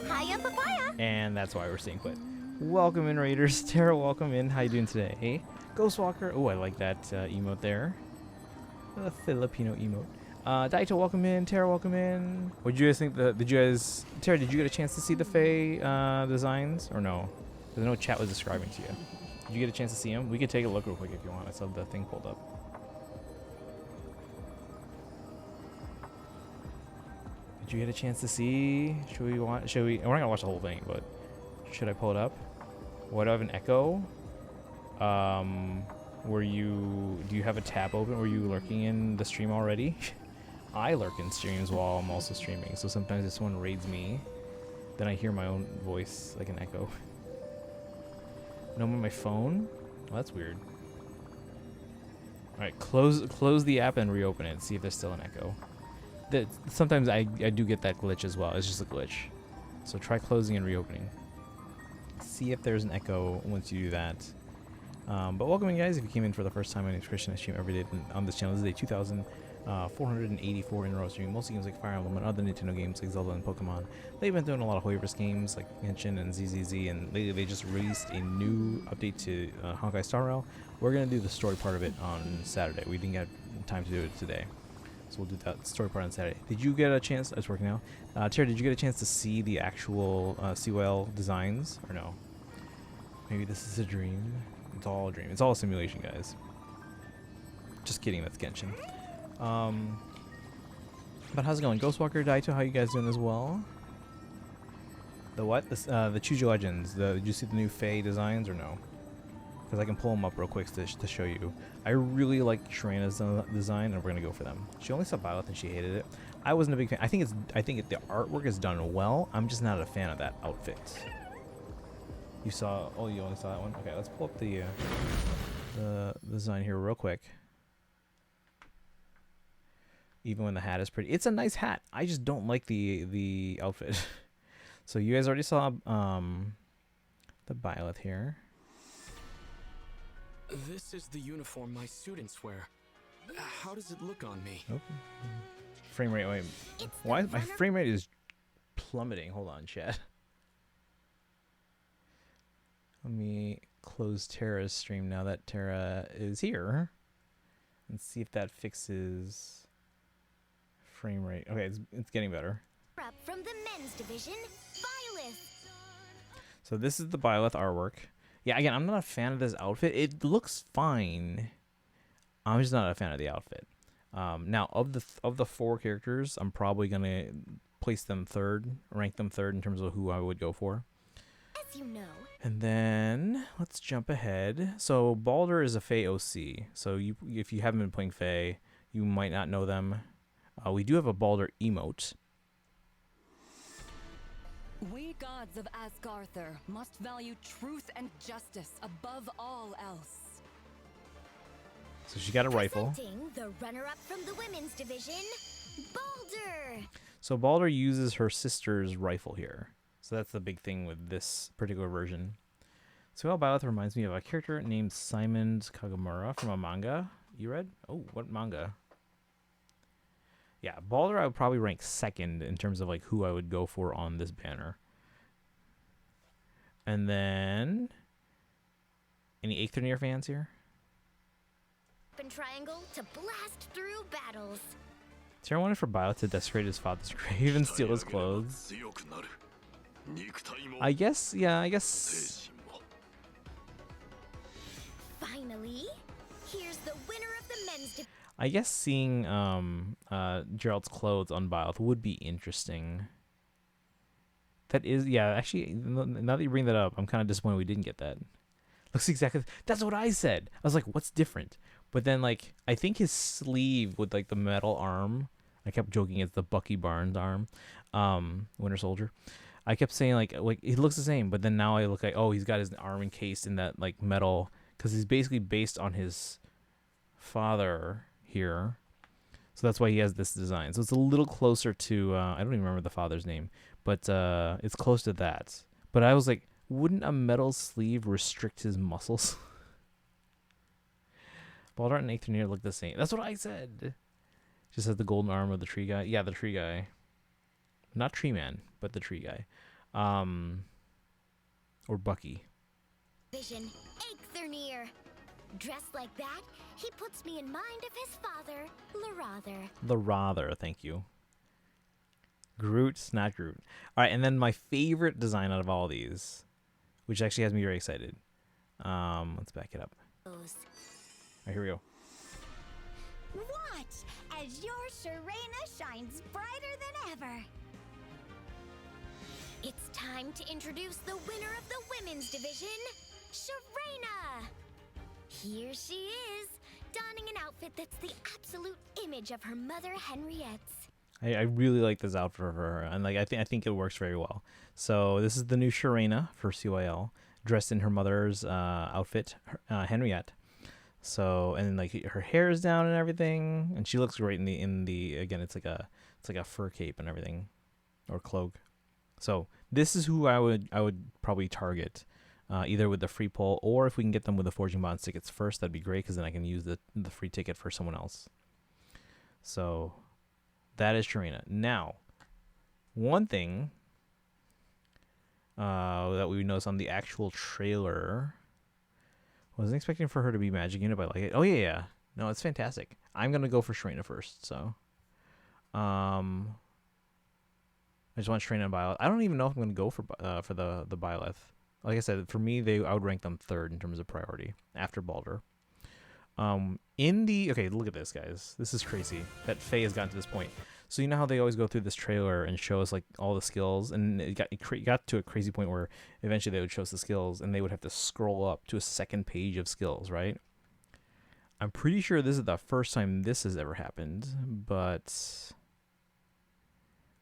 Hiya, papaya. And that's why we're staying put. Welcome in, Raiders. Tara, welcome in. How you doing today? Hey, Ghostwalker. Oh, I like that emote there. The Filipino emote. Daito, welcome in. Tara, welcome in. What did you guys think? Tara, did you get a chance to see the Faye designs or no? Because I know chat was describing to you. Did you get a chance to see them? We could take a look real quick if you want. I still have the thing pulled up. Did you get a chance to see? Should we? We're not gonna watch the whole thing, but should I pull it up? What, do I have an echo? Do you have a tab open? Were you lurking in the stream already? I lurk in streams while I'm also streaming, so sometimes if someone raids me, then I hear my own voice like an echo. No, I'm on my phone? Well, that's weird. Alright, close the app and reopen it, see if there's still an echo. Sometimes I do get that glitch as well. It's just a glitch. So try closing and reopening. See if there's an echo once you do that. But welcome in, guys. If you came in for the first time, my name is Christian. I stream every day on this channel. This is day 2,484 in a row streaming mostly games like Fire Emblem and other Nintendo games like Zelda and Pokemon. They've been doing a lot of Hoyoverse games like Genshin and ZZZ, and lately they just released a new update to Honkai Star Rail. We're going to do the story part of it on Saturday. We didn't get time to do it today. So we'll do that story part on Saturday. Did you get a chance? It's working now. Tara, did you get a chance to see the actual CYL designs or no? Maybe this is a dream. It's all a dream. It's all a simulation, guys. Just kidding. That's Genshin. But how's it going, Ghostwalker, Daito? How you guys doing as well? The what? The Choose Your Legends. Did you see the new Faye designs or no? Because I can pull them up real quick to show you. I really like Sharana's design, and we're gonna go for them. She only saw Violet and she hated it. I wasn't a big fan. I think the artwork is done well. I'm just not a fan of that outfit. You saw? Oh, you only saw that one. Okay, let's pull up the design here real quick. Even when the hat is pretty, it's a nice hat. I just don't like the outfit. So you guys already saw the Violet here. This is the uniform my students wear. How does it look on me? Oh. Frame rate. Wait, why my frame rate is plummeting? Hold on, chat. Let me close Tara's stream now that Tara is here, and see if that fixes frame rate. Okay, it's getting better. Up from the men's division, Byleth. So this is the Byleth artwork. Yeah, again, I'm not a fan of this outfit. It looks fine. I'm just not a fan of the outfit. Now, of the four characters, I'm probably gonna place them third, rank them third in terms of who I would go for. As you know. And then let's jump ahead. So Baldur is a Faye OC. So if you haven't been playing Faye, You might not know them. We do have a Balder emote. We gods of Asgarther must value truth and justice above all else. So she got a rifle. Presenting the runner-up from the women's division, Balder. So Balder uses her sister's rifle here. So that's the big thing with this particular version. CYL Byleth reminds me of a character named Simon Kagomura from a manga. You read? Oh, what manga? Yeah, Balder I would probably rank second in terms of like who I would go for on this banner. And then any Eikthenir fans here? Open triangle to blast through battles. Is there wanted for Byleth to desecrate his father's grave and steal his clothes? I guess, yeah, I guess. Finally, here's the winner of the men's division. I guess seeing Gerald's clothes on Byleth would be interesting. That is, yeah, actually, now that you bring that up, I'm kind of disappointed we didn't get that. Looks exactly, that's what I said. I was like, what's different? But then, like, I think his sleeve with, like, the metal arm, I kept joking it's the Bucky Barnes arm, Winter Soldier. I kept saying, like, he looks the same, but then now I look like, oh, he's got his arm encased in that, like, metal, because he's basically based on his father here. So that's why he has this design. So it's a little closer to, I don't even remember the father's name, but it's close to that. But I was like, wouldn't a metal sleeve restrict his muscles? Baldur and Eikthenir look the same. That's what I said. Just has the golden arm of the tree guy. Yeah, the tree guy. Not Tree Man, but the tree guy. Or Bucky. Vision, Eikthenir. Dressed like that, he puts me in mind of his father, Larather. Larather, thank you. Groot, not Groot. All right, and then my favorite design out of all these, which actually has me very excited. Let's back it up. All right, here we go. Watch as your Sharena shines brighter than ever. It's time to introduce the winner of the women's division, Sharena. Here she is, donning an outfit that's the absolute image of her mother, Henriette's. I really like this outfit for her, and like I think it works very well. So this is the new Sharena for CYL, dressed in her mother's outfit, Henriette. So and like her hair is down and everything, and she looks great in the again it's like a fur cape and everything, or cloak. So this is who I would probably target, either with the free poll or if we can get them with the Forging Bonds tickets first, that'd be great because then I can use the free ticket for someone else. So that is Sharena. Now, one thing that we noticed on the actual trailer, wasn't expecting for her to be Magic Unit, but I like it. Oh yeah, no, it's fantastic. I'm gonna go for Sharena first. So, I just want Sharena and Byleth. I don't even know if I'm gonna go for the Byleth. Like I said, for me, I would rank them third in terms of priority after Baldur. Okay, look at this, guys. This is crazy that Feh has gotten to this point. So you know how they always go through this trailer and show us like all the skills, and it got to a crazy point where eventually they would show us the skills, and they would have to scroll up to a second page of skills, right? I'm pretty sure this is the first time this has ever happened, but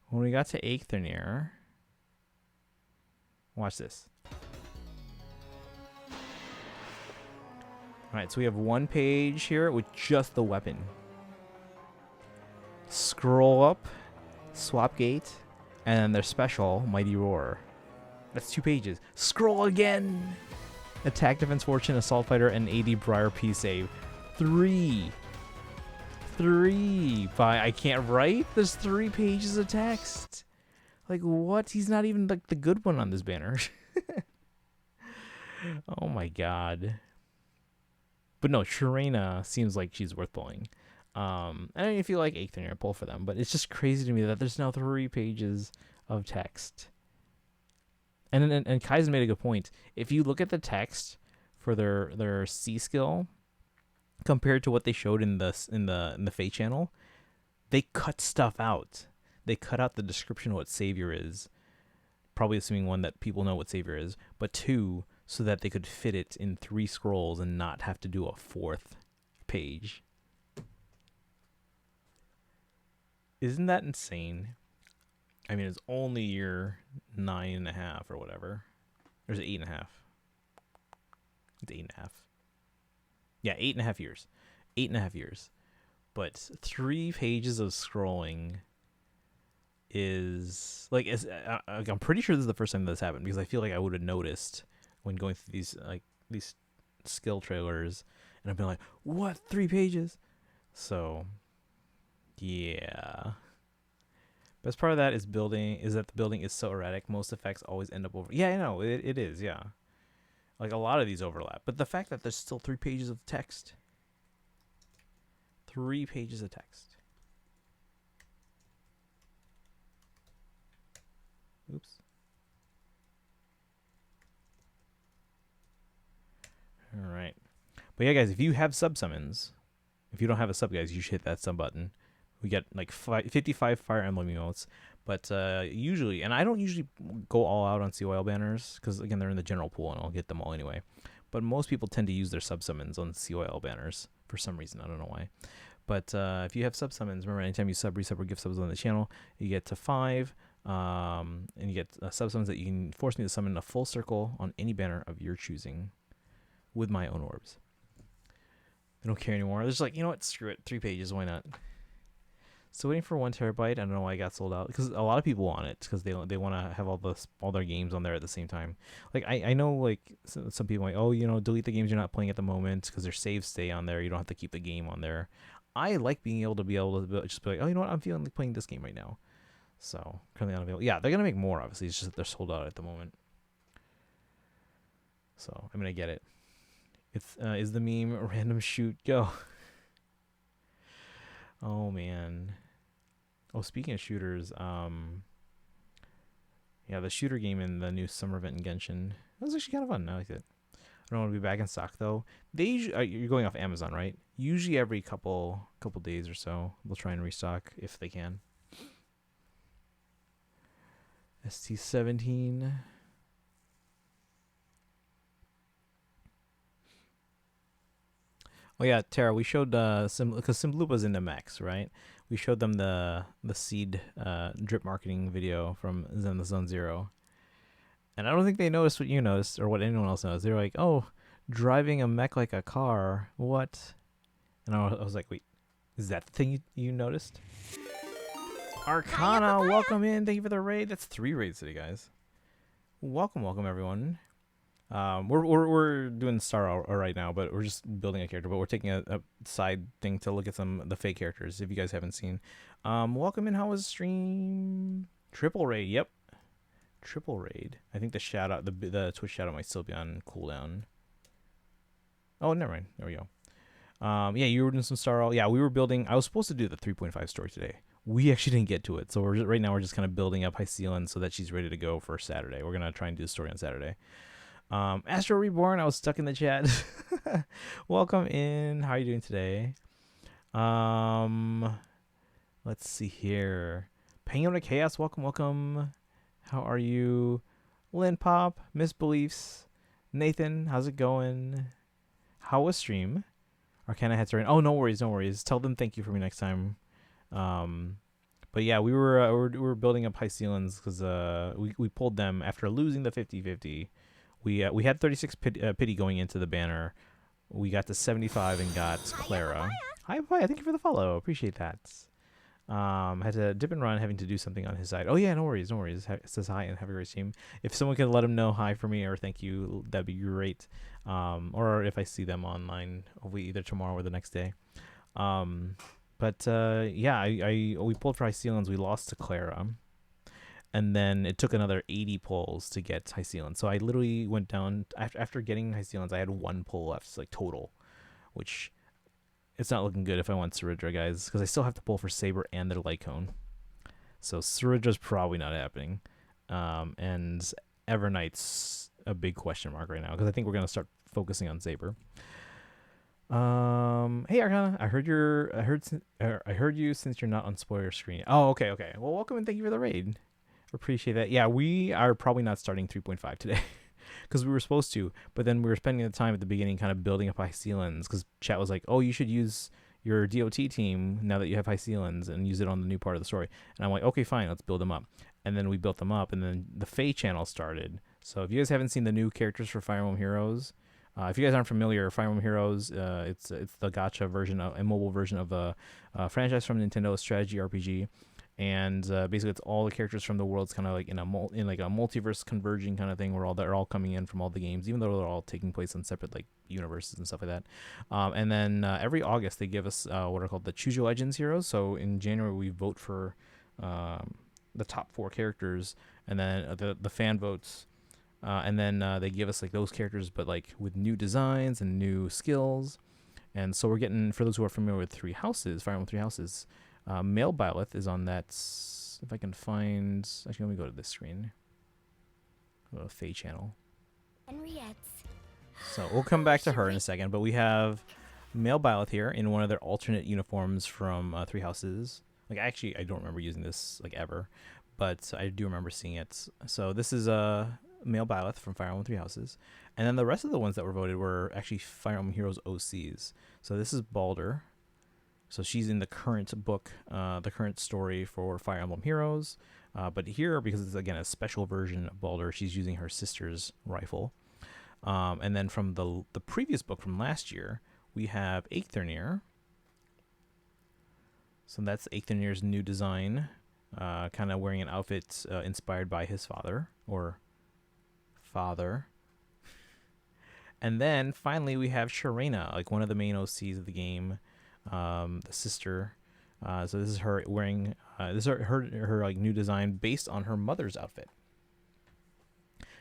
when we got to Eikthenir, watch this. Alright, so we have one page here with just the weapon. Scroll up, swap gate, and then their special, Mighty Roar. That's 2 pages. Scroll again! Attack, Defense, Fortune, Assault Fighter, and AD Briar P save. 3. I can't write? There's 3 pages of text. Like, what? He's not even like the good one on this banner. Oh my god. But no, Sharena seems like she's worth pulling. And if you like Eikthenir, pull for them. But it's just crazy to me that there's now 3 pages of text. And Kaizen made a good point. If you look at the text for their C skill compared to what they showed in the Feh channel, they cut stuff out. They cut out the description of what Savior is. Probably assuming 1 that people know what Savior is, but 2 so that they could fit it in 3 scrolls and not have to do a 4th page. Isn't that insane? I mean, it's only year 9.5 or whatever. Or is it 8.5? It's 8.5. Yeah, 8.5 years. 8.5 years. But 3 pages of scrolling is like, I'm pretty sure this is the first time this happened, because I feel like I would have noticed when going through these skill trailers, and I've been like, what, 3 pages? So yeah. Best part of that is that the building is so erratic. Most effects always end up over. Yeah, I know it is. Yeah, like a lot of these overlap, but the fact that there's still 3 pages of text. 3 pages of text. Oops. All right. But yeah, guys, if you have sub summons, if you don't have a sub, guys, you should hit that sub button. We get like 55 Fire Emblem emotes, but usually, and I don't usually go all out on CYL banners, because again, they're in the general pool and I'll get them all anyway. But most people tend to use their sub summons on CYL banners for some reason. I don't know why. But if you have sub summons, remember, anytime you sub, resub, or gift subs on the channel, you get to 5, and you get sub summons that you can force me to summon a full circle on any banner of your choosing with my own orbs. They don't care anymore. They're just like, you know what? Screw it. 3 pages. Why not? So waiting for 1 terabyte. I don't know why I got sold out, because a lot of people want it, because they want to have all their games on there at the same time. Like I know, like some people are like, oh, you know, delete the games you're not playing at the moment, because their saves stay on there. You don't have to keep the game on there. I like being able to just be like, oh, you know what? I'm feeling like playing this game right now. So currently unavailable. Yeah, they're gonna make more. Obviously, it's just that they're sold out at the moment. So I mean, I get it. It's is the meme random shoot go? Oh man. Oh, speaking of shooters, yeah, the shooter game in the new summer event in Genshin, that was actually kind of fun. I liked it. I don't want to be back in stock though. They usually, you're going off Amazon, right? Usually every couple days or so, they'll try and restock if they can. ST17. Oh yeah, Tara, we showed because Simbloopa's into Max, right? We showed them the seed drip marketing video from Zen the Zone Zero, and I don't think they noticed what you noticed or what anyone else noticed. They were like, "Oh, driving a mech like a car, what?" And I was like, "Wait, is that the thing you noticed?" Arcana, welcome in. Thank you for the raid. That's 3 raids today, guys. Welcome everyone. We're doing Star right now, but we're just building a character. But we're taking a side thing to look at the fake characters. If you guys haven't seen, welcome in. How was stream? Triple raid. Yep, triple raid. I think the shout out, the Twitch shout out might still be on cooldown. Oh, never mind. There we go. Yeah, you were doing some Star. Yeah, we were building. I was supposed to do the 3.5 story today. We actually didn't get to it, so right now we're just kind of building up Hycelan so that she's ready to go for Saturday. We're gonna try and do the story on Saturday. Astro Reborn, I was stuck in the chat. Welcome in. How are you doing today? Let's see here. Penguin to Chaos, welcome. How are you? Lynn Pop, Misbeliefs, Nathan, how's it going? How was stream? Arcana heads are in. Oh, no worries. Tell them thank you for me next time. But yeah, we were building up Hycelans because we pulled them after losing the 50-50. We had 36 pity going into the banner. We got to 75 and got Clara. Hi, Papaya. Thank you for the follow. Appreciate that. Had to dip and run, having to do something on his side. Oh yeah, no worries. It says hi and have a great stream. If someone could let him know hi for me or thank you, that'd be great. Or if I see them online, hopefully either tomorrow or the next day. But yeah, we pulled for Hycelans. We lost to Clara. And then it took another 80 pulls to get Hycelan. So I literally went down, after getting Hycelans, I had 1 pull left, like total, which it's not looking good if I want Saridra, guys, because I still have to pull for Saber and their Lycone. So Saridra's probably not happening. And Everknight's a big question mark right now, because I think we're going to start focusing on Saber. Hey Arcana, I heard you since you're not on spoiler screen. Oh, okay. Well, welcome and thank you for the raid. Appreciate that. Yeah, we are probably not starting 3.5 today because we were supposed to, but then we were spending the time at the beginning kind of building up Hycelans because chat was like, oh, you should use your DOT team now that you have high ceilings and use it on the new part of the story. And I'm like, okay, fine, let's build them up. And then we built them up, and then the Feh Channel started. So if you guys haven't seen the new characters for Fire Emblem Heroes, if you guys aren't familiar, Fire Emblem Heroes, it's the gacha version, a mobile version of a franchise from Nintendo, a strategy RPG. And basically, it's all the characters from the world's kind of like in a multiverse converging kind of thing, where they're all coming in from all the games, even though they're all taking place in separate like universes and stuff like that. And then every August they give us what are called the Choose Your Legends heroes. So in January we vote for the top 4 characters, and then the fan votes, and then they give us like those characters, but like with new designs and new skills. And so we're getting, for those who are familiar with Fire Emblem Three Houses. Male Byleth is on that. If I can find, actually, let me go to this screen. Go to Feh Channel. Henriette's. So we'll come back to her in a second, but we have Male Byleth here in one of their alternate uniforms from Three Houses. Like, actually, I don't remember using this like ever, but I do remember seeing it. So this is Male Byleth from Fire Emblem Three Houses, and then the rest of the ones that were voted were actually Fire Emblem Heroes OCs. So this is Balder. So she's in the current book, the current story for Fire Emblem Heroes. But here, because it's, again, a special version of Balder, she's using her sister's rifle. And then from the previous book from last year, we have Eikthrnir. So that's Eikthrnir's new design, kind of wearing an outfit inspired by his father. And then, finally, we have Sharena, like one of the main OCs of the game. The sister, so this is her wearing this is her like new design based on her mother's outfit.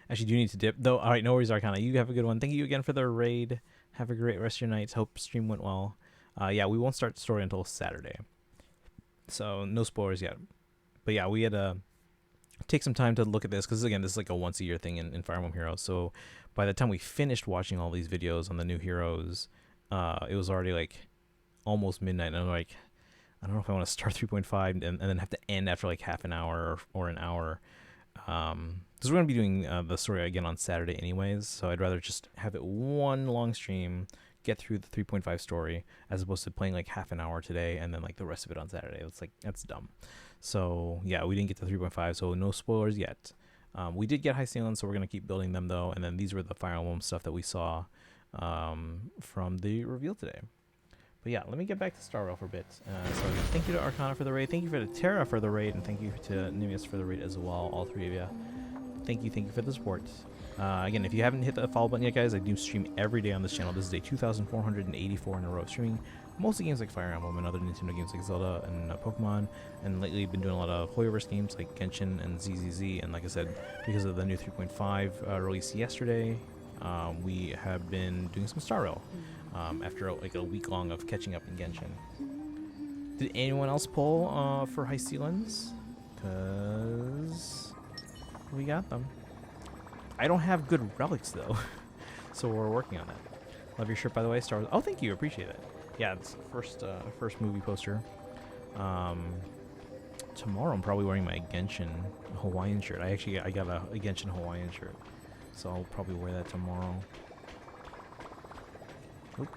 Actually, do need to dip though. All right, no worries, Arcana. You have a good one. Thank you again for the raid. Have a great rest of your night. Hope stream went well. Yeah, we won't start the story until Saturday, so no spoilers yet. But yeah, we had to take some time to look at this because again, this is like a once a year thing in Fire Emblem Heroes. So by the time we finished watching all these videos on the new heroes, it was already like almost midnight, and I'm like, I don't know if I want to start 3.5 and then have to end after like half an hour or an hour, because we're going to be doing the story again on Saturday anyways, so I'd rather just have it one long stream, get through the 3.5 story, as opposed to playing like half an hour today and then like the rest of it on Saturday. That's dumb. So yeah, we didn't get to 3.5, so no spoilers yet. We did get high ceilings, so we're going to keep building them though, and then these were the Fire Emblem stuff that we saw from the reveal today. But yeah, let me get back to Star Rail for a bit. So again, thank you to Arcana for the raid, thank you for the Terra for the raid, and thank you to Nimius for the raid as well, all three of you. Thank you for the support. Again, if you haven't hit the follow button yet, guys, I do stream every day on this channel. This is day 2,484 in a row, streaming mostly games like Fire Emblem and other Nintendo games like Zelda and Pokemon, and lately been doing a lot of Hoyoverse games like Genshin and ZZZ, and like I said, because of the new 3.5 release yesterday, we have been doing some Star Rail. After like a week long of catching up in Genshin. Did anyone else pull for high ceilings? Cause we got them. I don't have good relics though, so we're working on that. Love your shirt, by the way, Star Wars. Oh, thank you, appreciate it. Yeah, it's first movie poster. Tomorrow I'm probably wearing my Genshin Hawaiian shirt. I got a Genshin Hawaiian shirt, so I'll probably wear that tomorrow.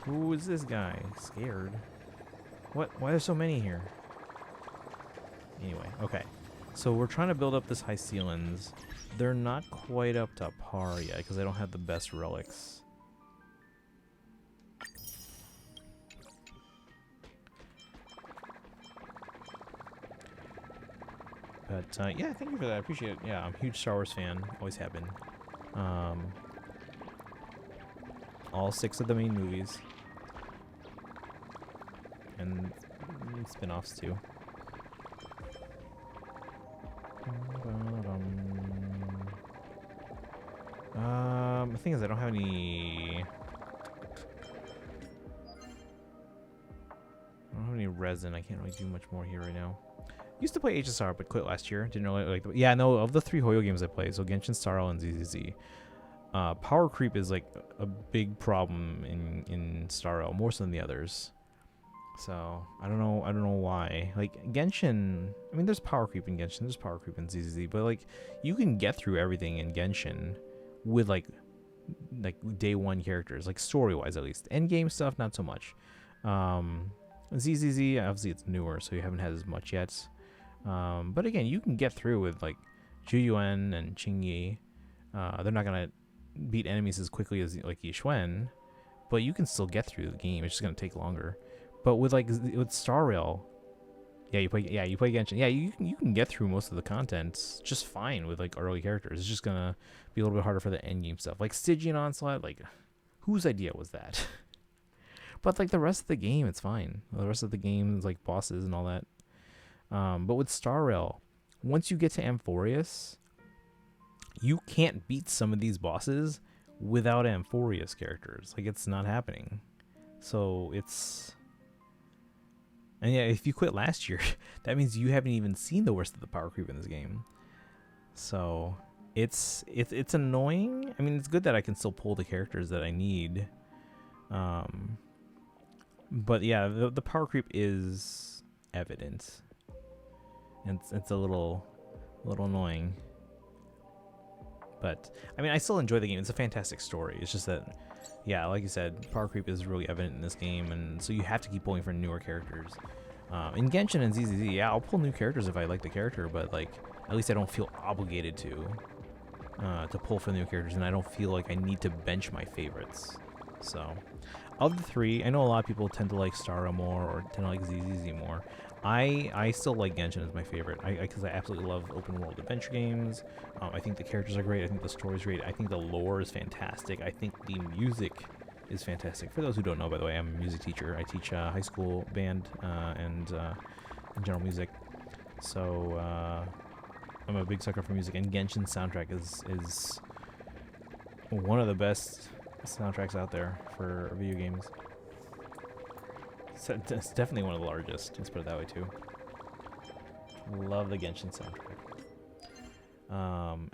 Who is this guy? Scared. What? Why are there so many here? Anyway, okay. So we're trying to build up this high ceilings. They're not quite up to par yet because I don't have the best relics. But yeah, thank you for that. I appreciate it. Yeah, I'm a huge Star Wars fan. Always have been. All 6 of the main movies. And spin-offs too. The thing is, I don't have any resin. I can't really do much more here right now. Used to play HSR, but quit last year. Didn't really like yeah, no, of the 3 Hoyo games I played, so Genshin, Star Rail, and ZZZ. Power creep is like a big problem in Star Rail, more so than the others. So I don't know why. Like Genshin, I mean, there's power creep in Genshin, there's power creep in ZZZ, but like you can get through everything in Genshin with like day 1 characters, like story wise at least. End game stuff, not so much. ZZZ, obviously it's newer, so you haven't had as much yet. But again, you can get through with like Zhuyuan and Qingyi. They're not gonna beat enemies as quickly as like Yixuan, but you can still get through the game. It's just gonna take longer. But with like with Star Rail, you play Genshin. Yeah, you can get through most of the content just fine with like early characters. It's just gonna be a little bit harder for the end game stuff. Like Stygian Onslaught, like whose idea was that? But like the rest of the game, it's fine. The rest of the game is like bosses and all that. But with Star Rail, once you get to Amphorius, you can't beat some of these bosses without Amphorius characters. Like it's not happening. So it's... And yeah, if you quit last year, that means you haven't even seen the worst of the power creep in this game. So it's annoying. I mean, it's good that I can still pull the characters that I need. But yeah, the power creep is evident. And it's a little annoying. But I mean, I still enjoy the game. It's a fantastic story. It's just that, yeah, like you said, power creep is really evident in this game, and so you have to keep pulling for newer characters. In Genshin and ZZZ, yeah, I'll pull new characters if I like the character, but like at least I don't feel obligated to pull for new characters, and I don't feel like I need to bench my favorites. So, of the three, I know a lot of people tend to like Stara more or tend to like ZZZ more. I still like Genshin as my favorite because I absolutely love open world adventure games. I think the characters are great. I think the story's great. I think the lore is fantastic. I think the music is fantastic. For those who don't know, by the way, I'm a music teacher. I teach high school band and general music. So I'm a big sucker for music, and Genshin's soundtrack is one of the best soundtracks out there for video games. It's definitely one of the largest. Let's put it that way too. Love the Genshin soundtrack.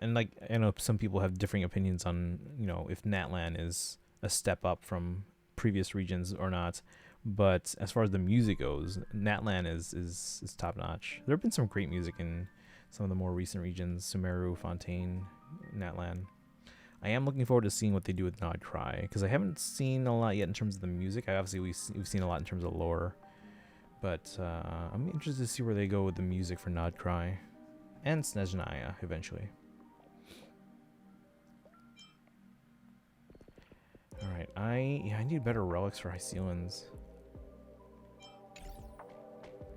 And like I know some people have differing opinions on if Natlan is a step up from previous regions or not. But as far as the music goes, Natlan is top notch. There have been some great music in some of the more recent regions: Sumeru, Fontaine, Natlan. I am looking forward to seeing what they do with Nod Cry, because I haven't seen a lot yet in terms of the music. Obviously, we've seen a lot in terms of lore, but I'm interested to see where they go with the music for Nod Cry and Snezhnaya eventually. All right, I need better relics for Hyceelans,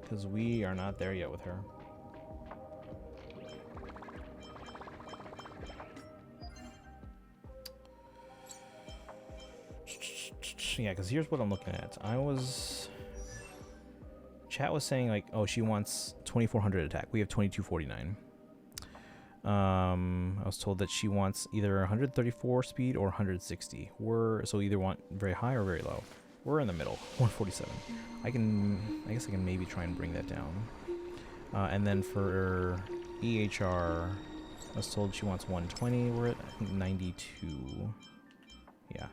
because we are not there yet with her. Yeah, because here's what I'm looking at. Chat was saying like, oh, she wants 2400 attack. We have 2249. I was told that she wants either 134 speed or 160. So either want very high or very low. We're in the middle, 147. I guess I can maybe try and bring that down. And then for EHR, I was told she wants 120. We're at, I think, 92. Yeah.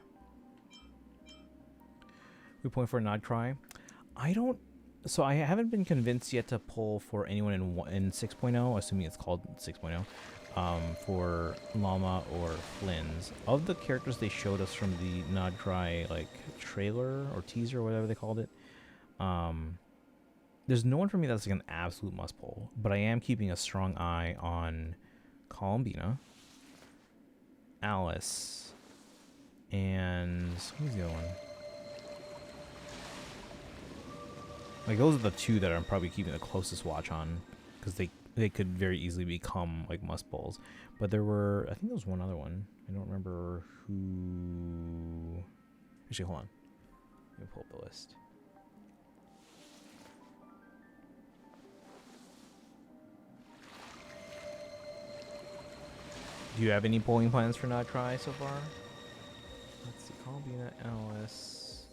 We point for a Nod Cry. So I haven't been convinced yet to pull for anyone in 6.0, assuming it's called 6.0, for Llama or Flynn's. Of the characters they showed us from the Nod Cry like trailer or teaser or whatever they called it, there's no one for me that's like an absolute must pull, but I am keeping a strong eye on Columbina, Alice, and who's the other one? Like, those are the two that I'm probably keeping the closest watch on, because they could very easily become like must pulls. But I think there was one other one. I don't remember who. Actually, hold on. Let me pull up the list. Do you have any polling plans for Not Cry so far? Let's see. Columbina, Alice.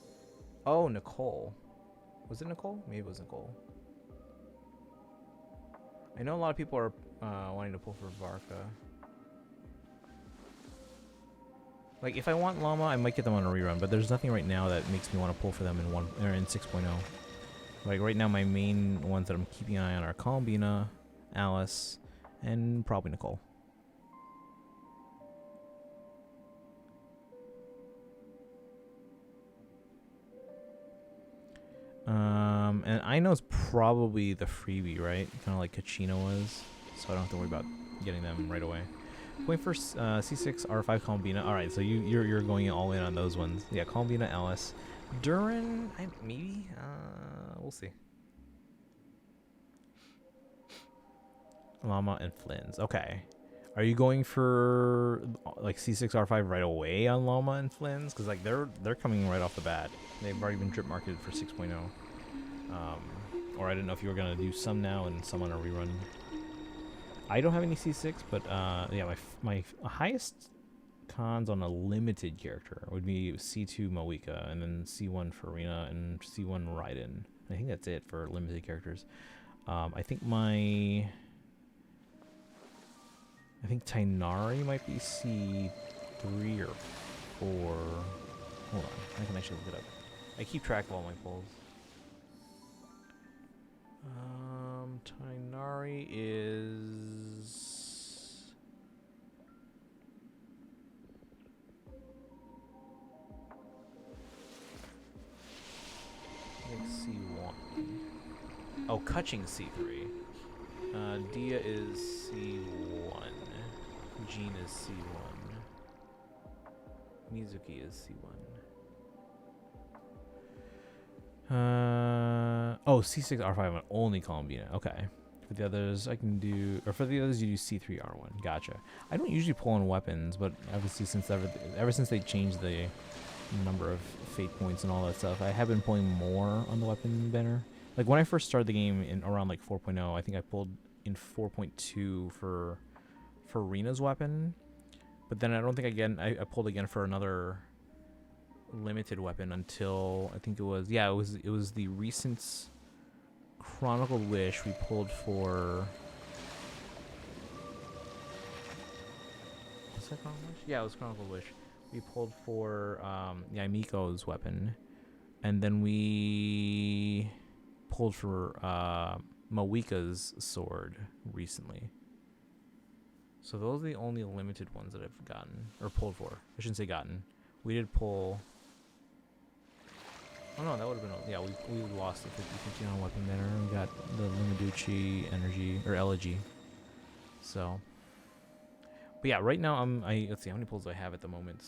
Oh, Nicole. Was it Nicole? Maybe it was Nicole. I know a lot of people are wanting to pull for Varka. Like, if I want Llama, I might get them on a rerun, but there's nothing right now that makes me want to pull for them in 6.0. Like, right now, my main ones that I'm keeping an eye on are Columbina, Alice, and probably Nicole. Ino's probably the freebie, right? Kind of like Kachina was. So I don't have to worry about getting them right away. Going for C6, R5, Columbina. Alright, so you're going all in on those ones. Yeah, Columbina, Alice. Durin, maybe? We'll see. Llama and Flynn's. Okay. Are you going for like C6, R5 right away on Llama and Flynn's? Because like they're coming right off the bat. They've already been drip marketed for 6.0. Or I didn't know if you were gonna do some now and some on a rerun. I don't have any C6, but yeah, my highest cons on a limited character would be C2 Moika, and then C1 Farina, and C1 Raiden. I think that's it for limited characters. I think Tainari might be C3 or 4. Hold on, I can actually look it up. I keep track of all my polls. Tainari is... I think C1. Oh, Kutching's C3. Dia is C1. Jean is C1. Mizuki is C1. Oh, C6 R5 on only Columbina. Okay. For the others, I can do, or for the others, you do C3 R1. Gotcha. I don't usually pull in weapons, but obviously since ever since they changed the number of fate points and all that stuff, I have been pulling more on the weapon banner. Like when I first started the game in around like 4.0, I think I pulled in 4.2 for Rena's weapon, but then I don't think I pulled again for another limited weapon until I think it was the recent Chronicled Wish we pulled for. Was that Chronicled Wish? Yeah, it was Chronicled Wish. We pulled for Miko's weapon, and then we pulled for Moika's sword recently. So those are the only limited ones that I've gotten or pulled for. I shouldn't say gotten. We did pull. Oh no, that would have been. Yeah, we lost the 50/50 on weapon banner. We got the Lumiduchi energy or elegy. So, but yeah, right now let's see how many pulls do I have at the moment.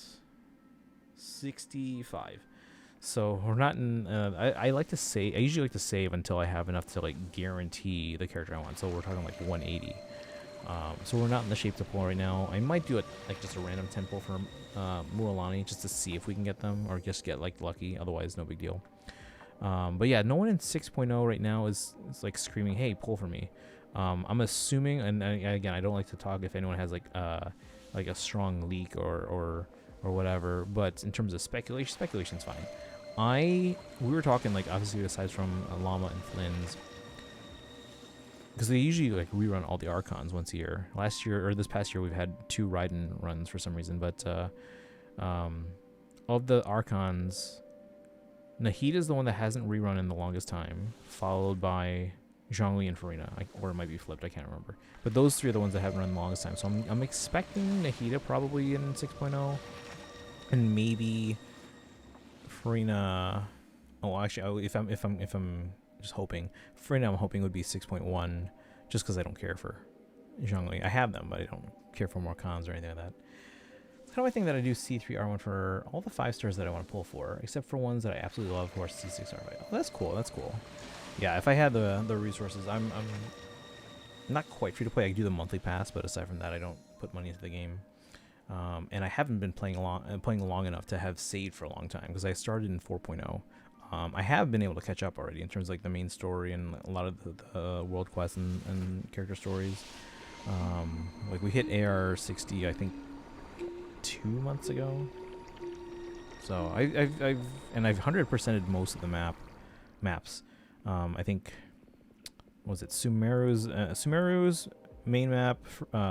65. So we're not in. I like to save. I usually like to save until I have enough to like guarantee the character I want. So we're talking like 180. So we're not in the shape to pull right now. I might do it like just a random 10 pull for Mualani just to see if we can get them or just get like lucky. Otherwise, no big deal. But yeah, no one in 6.0 right now is like screaming, "Hey, pull for me." I'm assuming, and again, I don't like to talk if anyone has like a strong leak or whatever. But in terms of speculation's fine. We were talking like obviously aside from Llama and Flynn's. Because they usually like rerun all the Archons once a year. Last year or this past year, we've had 2 Raiden runs for some reason. But of the Archons, Nahida is the one that hasn't rerun in the longest time, followed by Zhongli and Farina, or it might be flipped. I can't remember. But those 3 are the ones that haven't run the longest time. So I'm expecting Nahida probably in 6.0, and maybe Farina. Oh, actually, if I'm just hoping. Farina, I'm hoping would be 6.1, just because I don't care for Zhongli. I have them, but I don't care for more cons or anything like that. It's kind of my thing that I do C3 R1 for all the 5 stars that I want to pull for, except for ones that I absolutely love, who are C6 R5. Oh, that's cool. That's cool. Yeah, if I had the resources, I'm not quite free to play. I do the monthly pass, but aside from that, I don't put money into the game. And I haven't been playing long enough to have saved for a long time because I started in 4.0. I have been able to catch up already in terms of like the main story and a lot of the world quests and character stories. Like we hit AR 60, I think 2 months ago. So I've 100%ed most of the maps. I think was it Sumeru's main map,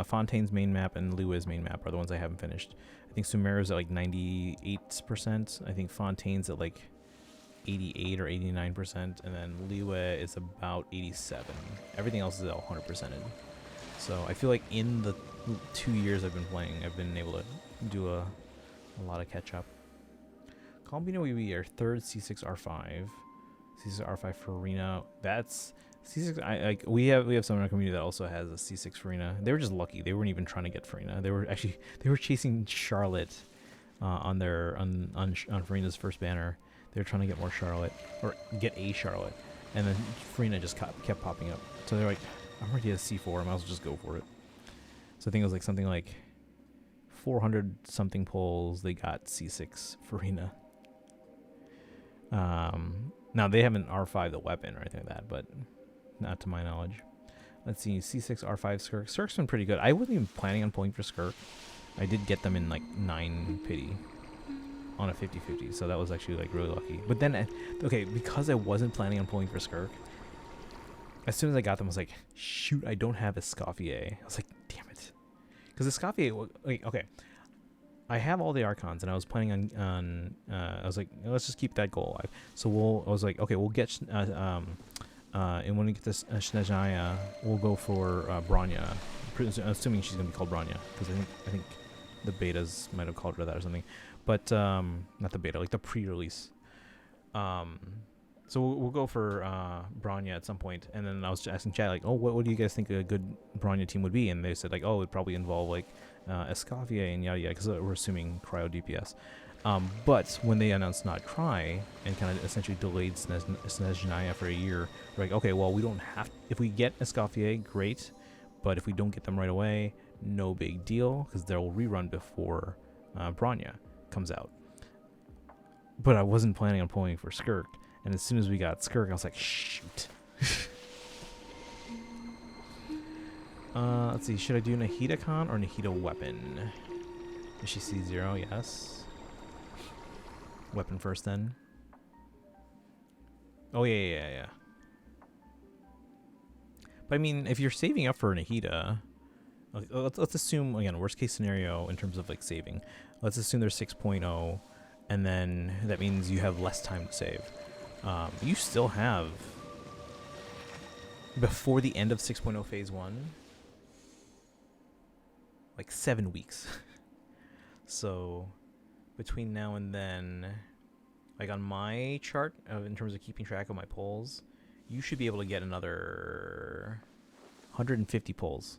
Fontaine's main map, and Liu's main map are the ones I haven't finished. I think Sumeru's at like 98%. I think Fontaine's at like 88 or 89%, and then Liu is about 87. Everything else is all 100%ed. So I feel like in the 2 years I've been playing, I've been able to do a lot of catch up. Columbina will be our 3rd C6 R5. C6 R5 Farina. That's C6. We have someone in our community that also has a C6 Farina. They were just lucky. They weren't even trying to get Farina. They were chasing Charlotte on Farina's first banner. They were trying to get more Charlotte or get a Charlotte, and then Farina just kept popping up. So they're like, I'm already at C4. I might as well just go for it. So I think it was like something like 400 something pulls. They got C6 Farina. Now they haven't R5 the weapon or anything like that, but not to my knowledge. Let's see, C6 R5 Skirk. Skirk's been pretty good. I wasn't even planning on pulling for Skirk. I did get them in like 9 pity on a 50-50, so that was actually like really lucky. But then, okay, because I wasn't planning on pulling for Skirk, as soon as I got them, I was like, shoot, I don't have Escoffier. I was like, damn it. Because Escoffier, like, okay, I have all the Archons, and I was planning on I was like, let's just keep that goal alive. So I was like, okay, we'll get, and when we get this Snezhnaya, we'll go for Bronya. Assuming she's going to be called Bronya, because I think the betas might have called her that or something. But, not the beta, like the pre-release. So we'll go for Bronya at some point, and then I was asking chat like, oh, what do you guys think a good Bronya team would be? And they said like, oh, it'd probably involve like Escoffier and yada yada, because we're assuming cryo DPS. But when they announced not Cry and kind of essentially delayed Snezhnaya for a year, we're like, okay, well, we don't have. If we get Escoffier, great, but if we don't get them right away, no big deal, because they'll rerun before Bronya comes out. But I wasn't planning on pulling for Skirk. And as soon as we got Skirk, I was like, shoot. Let's see. Should I do Nahida Khan or Nahida Weapon? Is she C0? Yes. Weapon first, then. Oh, yeah. But, I mean, if you're saving up for Nahida, let's assume, again, worst case scenario in terms of, like, saving. Let's assume there's 6.0, and then that means you have less time to save. You still have, before the end of 6.0 Phase 1, like 7 weeks. So, between now and then, like on my chart, in terms of keeping track of my pulls, you should be able to get another 150 pulls.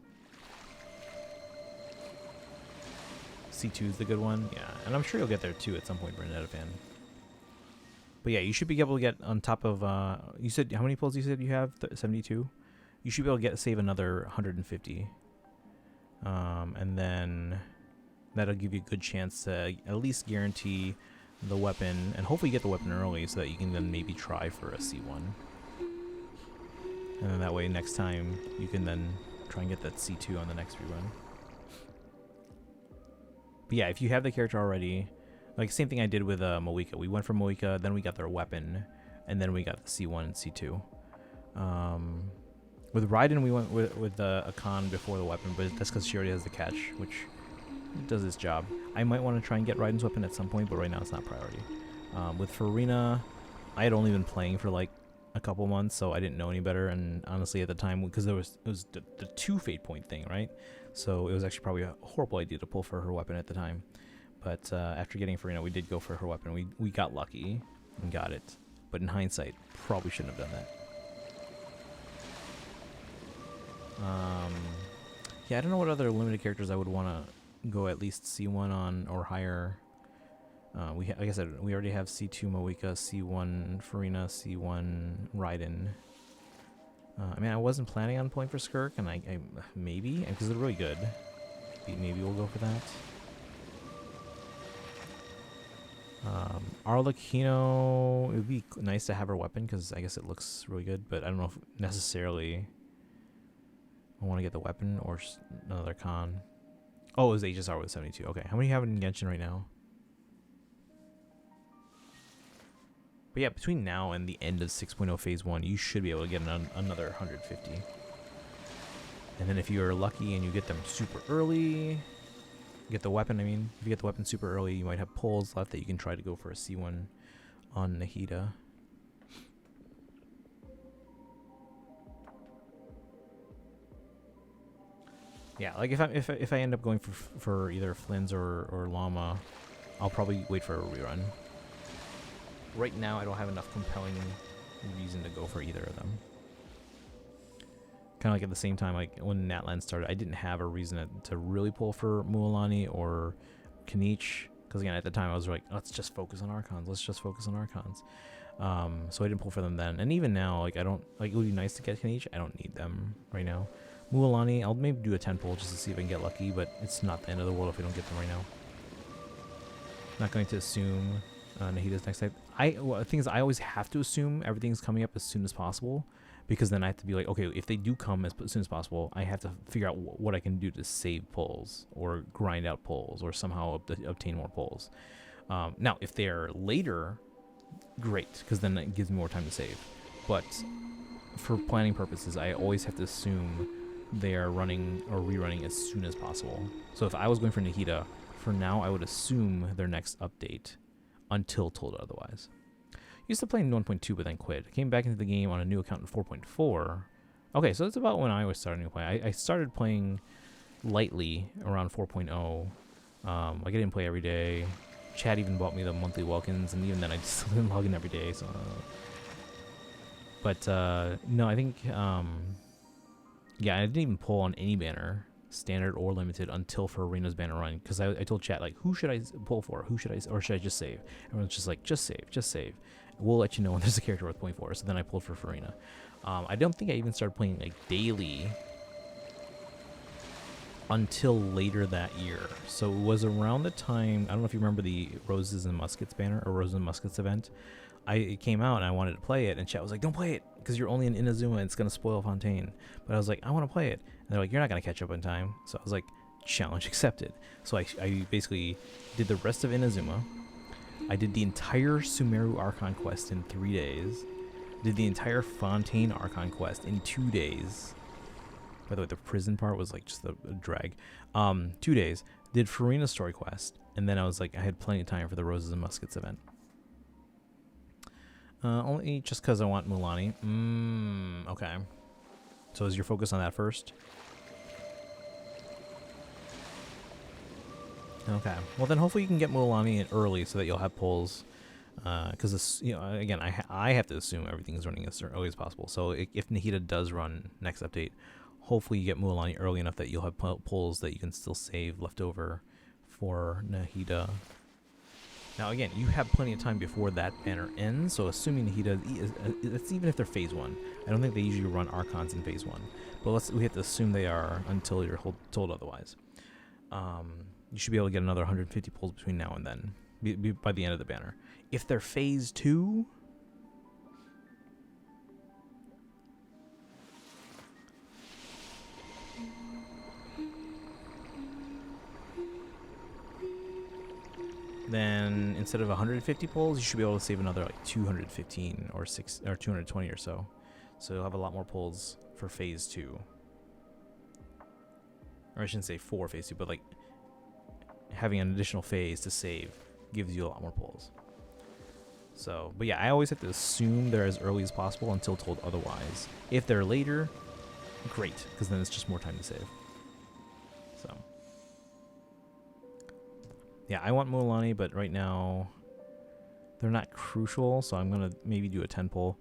C2 is the good one, yeah. And I'm sure you'll get there too at some point, Bernadette-fan. But yeah, you should be able to get on top of, you said, how many pulls you said you have? 72? You should be able to save another 150. And then that'll give you a good chance to at least guarantee the weapon, and hopefully you get the weapon early so that you can then maybe try for a C1. And then that way next time you can then try and get that C2 on the next rerun. But yeah, if you have the character already, like same thing I did with Moika. We went for Moika, then we got their weapon, and then we got the C1 and C2. With Raiden, we went with a Khan before the weapon, but that's because she already has the catch, which does its job. I might want to try and get Raiden's weapon at some point, but right now it's not priority. With Farina, I had only been playing for like a couple months, so I didn't know any better. And honestly, at the time, because it was the 2 fate point thing, right? So it was actually probably a horrible idea to pull for her weapon at the time. But after getting Farina, we did go for her weapon. We got lucky and got it. But in hindsight, probably shouldn't have done that. Yeah, I don't know what other limited characters I would want to go at least C1 on or higher. Like I said, we already have C2 Moika, C1 Farina, C1 Raiden. I mean, I wasn't planning on pulling for Skirk, and I maybe, because they're really good. Maybe we'll go for that. Arlecchino, it would be nice to have her weapon, because I guess it looks really good, but I don't know if necessarily I want to get the weapon or another Khan. Oh, it was HSR with 72. Okay, how many have in Genshin right now? But yeah, between now and the end of 6.0 Phase 1, you should be able to get another 150. And then if you're lucky and you get them super early, get the weapon, I mean, if you get the weapon super early, you might have pulls left that you can try to go for a C1 on Nahida. Yeah, like if I end up going for either Flynn's or Llama, I'll probably wait for a rerun. Right now, I don't have enough compelling reason to go for either of them. Kind of like at the same time, like when Natlan started, I didn't have a reason to really pull for Mualani or Kanich, because again at the time I was like, let's just focus on Archons. Let's just focus on Archons. So I didn't pull for them then, and even now, like I don't like. It would be nice to get Kanich. I don't need them right now. Mualani, I'll maybe do a 10 pull just to see if I can get lucky, but it's not the end of the world if I don't get them right now. Not going to assume Nahida's next type. The thing is, I always have to assume everything's coming up as soon as possible, because then I have to be like, okay, if they do come as soon as possible, I have to figure out what I can do to save pulls or grind out pulls or somehow obtain more pulls. Now, if they're later, great, because then it gives me more time to save. But for planning purposes, I always have to assume they are running or rerunning as soon as possible. So if I was going for Nahida, for now I would assume their next update until told otherwise. Used to play in 1.2 but then quit. Came back into the game on a new account in 4.4. Okay, so that's about when I was starting to play. I started playing lightly around 4.0. Like I didn't play every day. Chad even bought me the monthly welkins, and even then I just didn't log in every day. So, but no, I think yeah, I didn't even pull on any banner, standard or limited, until for Arena's banner run, because I told chat, like, who should I pull for? Who should I, or should I just save? Everyone's just like, just save, just save. We'll let you know when there's a character worth pulling for. So then I pulled for Farina. I don't think I even started playing like daily until later that year. So it was around the time, I don't know if you remember the Roses and Muskets banner or Roses and Muskets event. It came out and I wanted to play it, and chat was like, don't play it because you're only in Inazuma and it's going to spoil Fontaine. But I was like, I want to play it. And they're like, you're not going to catch up in time. So I was like, challenge accepted. So I basically did the rest of Inazuma. I did the entire Sumeru Archon quest in 3 days. Did the entire Fontaine Archon quest in 2 days. By the way, the prison part was like just a drag. 2 days. Did Farina's story quest. And then I was like, I had plenty of time for the Roses and Muskets event. Only just because I want Mualani. Okay. So is your focus on that first? Okay. Well, then hopefully you can get Mualani in early so that you'll have pulls. Because this, you know, again, I have to assume everything is running as early as possible. So if Nahida does run next update, hopefully you get Mualani early enough that you'll have pulls that you can still save left over for Nahida. Now again, you have plenty of time before that banner ends, so assuming Nahida, that's even if they're phase 1. I don't think they usually run Archons in phase 1, but we have to assume they are until you're told otherwise. You should be able to get another 150 pulls between now and then, by the end of the banner. If they're phase 2, then instead of 150 pulls, you should be able to save another like 215 or 220 or so. So you'll have a lot more pulls for phase 2. Or I shouldn't say for phase 2, but like having an additional phase to save gives you a lot more pulls. So, but yeah, I always have to assume they're as early as possible until told otherwise. If they're later, great, because then it's just more time to save. So. Yeah, I want Mualani, but right now they're not crucial, so I'm going to maybe do a 10 pull.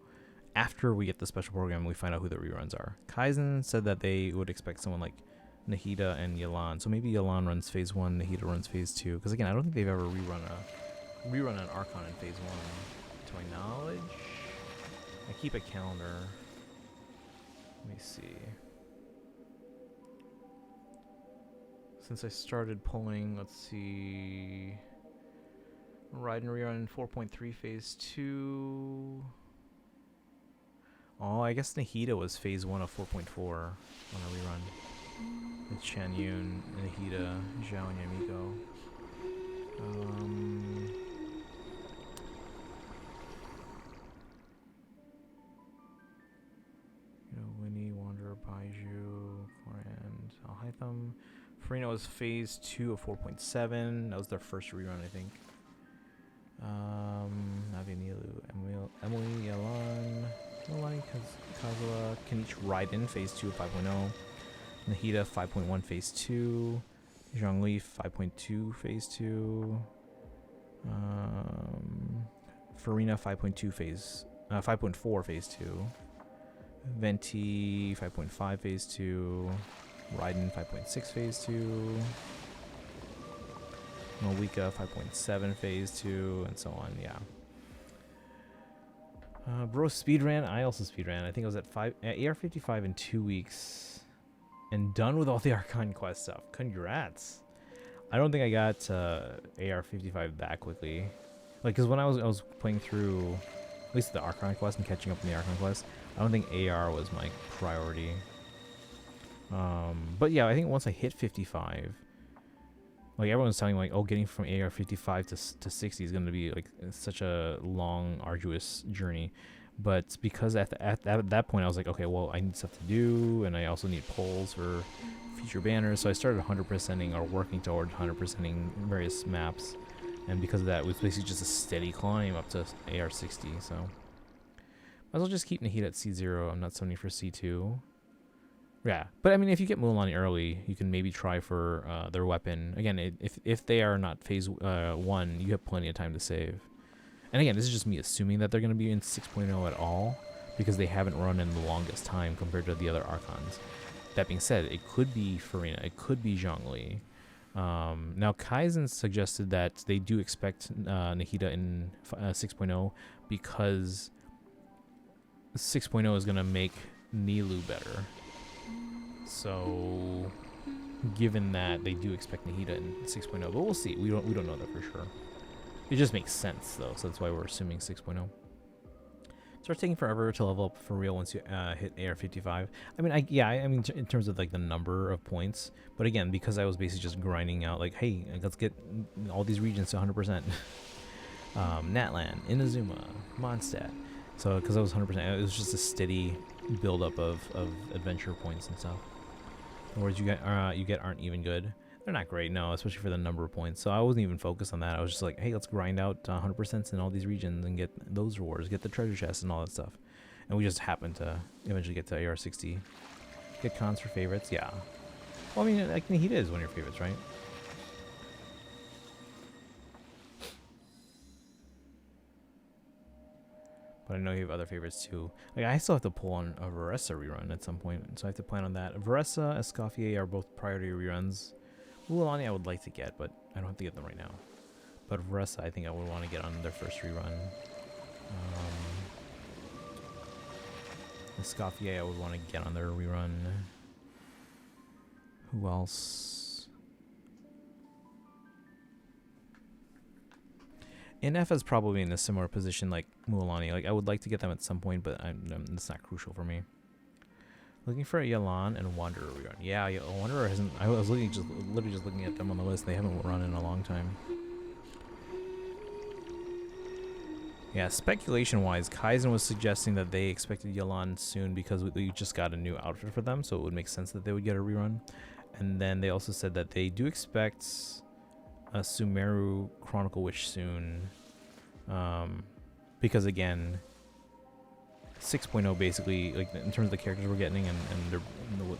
After we get the special program, we find out who the reruns are. Kaizen said that they would expect someone like Nahida and Yelan. So maybe Yelan runs phase 1, Nahida runs phase 2. Because again, I don't think they've ever rerun an Archon in phase 1, to my knowledge. I keep a calendar. Let me see. Since I started pulling, let's see. Ride and rerun in 4.3 phase 2. Oh, I guess Nahida was phase 1 of 4.4 on a rerun. With Chan Yun, Nahida, Zhao, and Yamiko. Winnie, Wanderer, Baiju, Korand, Alhaitham. Farina was phase 2 of 4.7. That was their first rerun, I think. Navi, Nilu, Emily, Yalan, Nolani, Kazuha, Kenichi Raiden, phase 2 of 5.0. Nahida, 5.1, phase 2. Zhongli, 5.2, phase 2. Farina, 5.2, phase 5.4 Phase 2. Venti 5.5 Phase 2. Raiden 5.6 Phase 2. Malika 5.7 Phase 2, and so on, yeah. Bro speedran. I also speedran. I think I was at AR55 in 2 weeks. And done with all the Archon Quest stuff. Congrats. I don't think I got AR55 that quickly. Like, because when I was playing through at least the Archon Quest and catching up in the Archon Quest, I don't think AR was my priority. But yeah, I think once I hit 55, like everyone's telling me, like, oh, getting from AR 55 to 60 is going to be like such a long, arduous journey. But because at that point I was like, okay, well, I need stuff to do, and I also need polls for future banners. So I started 100%ing or working toward 100%ing various maps, and because of that, it was basically just a steady climb up to AR 60. So might as well just keep Nahida at C0. I'm not summoning for C2. Yeah, but I mean, if you get Mulan early, you can maybe try for their weapon. Again, if they are not phase 1, you have plenty of time to save. And again, this is just me assuming that they're going to be in 6.0 at all, because they haven't run in the longest time compared to the other Archons. That being said, it could be Farina, it could be Zhongli. Now, Kaizen suggested that they do expect Nahida in 6.0 because 6.0 is going to make Nilu better. So, given that, they do expect Nahida in 6.0, but we'll see. We don't know that for sure. It just makes sense though, so that's why we're assuming 6.0. Starts taking forever to level up for real once you hit AR55. I mean, I mean, in terms of like the number of points, but again, because I was basically just grinding out, like, hey, let's get all these regions to 100%. Natlan, Inazuma, Mondstadt. So, because I was 100%, it was just a steady buildup of adventure points and stuff. The words you get aren't even good. They're not great, no, especially for the number of points. So I wasn't even focused on that. I was just like, hey, let's grind out 100% in all these regions and get those rewards, get the treasure chests and all that stuff. And we just happened to eventually get to AR60. Get cons for favorites, yeah. Well, I mean, like, Nahida is one of your favorites, right? But I know you have other favorites too. Like, I still have to pull on a Varessa rerun at some point, so I have to plan on that. Varessa, Escoffier are both priority reruns. Mulan I would like to get, but I don't have to get them right now. But Varessa, I think I would want to get on their first rerun. Escoffier I would want to get on their rerun. Who else? NF is probably in a similar position like Mualani. Like, I would like to get them at some point, but it's not crucial for me. Looking for a Yalan and Wanderer rerun. Yeah, Wanderer hasn't. I was literally just looking at them on the list. They haven't run in a long time. Yeah, speculation-wise, Kaizen was suggesting that they expected Yalan soon because we just got a new outfit for them, so it would make sense that they would get a rerun. And then they also said that they do expect a Sumeru Chronicle Wish soon, because again, 6.0 basically, like, in terms of the characters we're getting and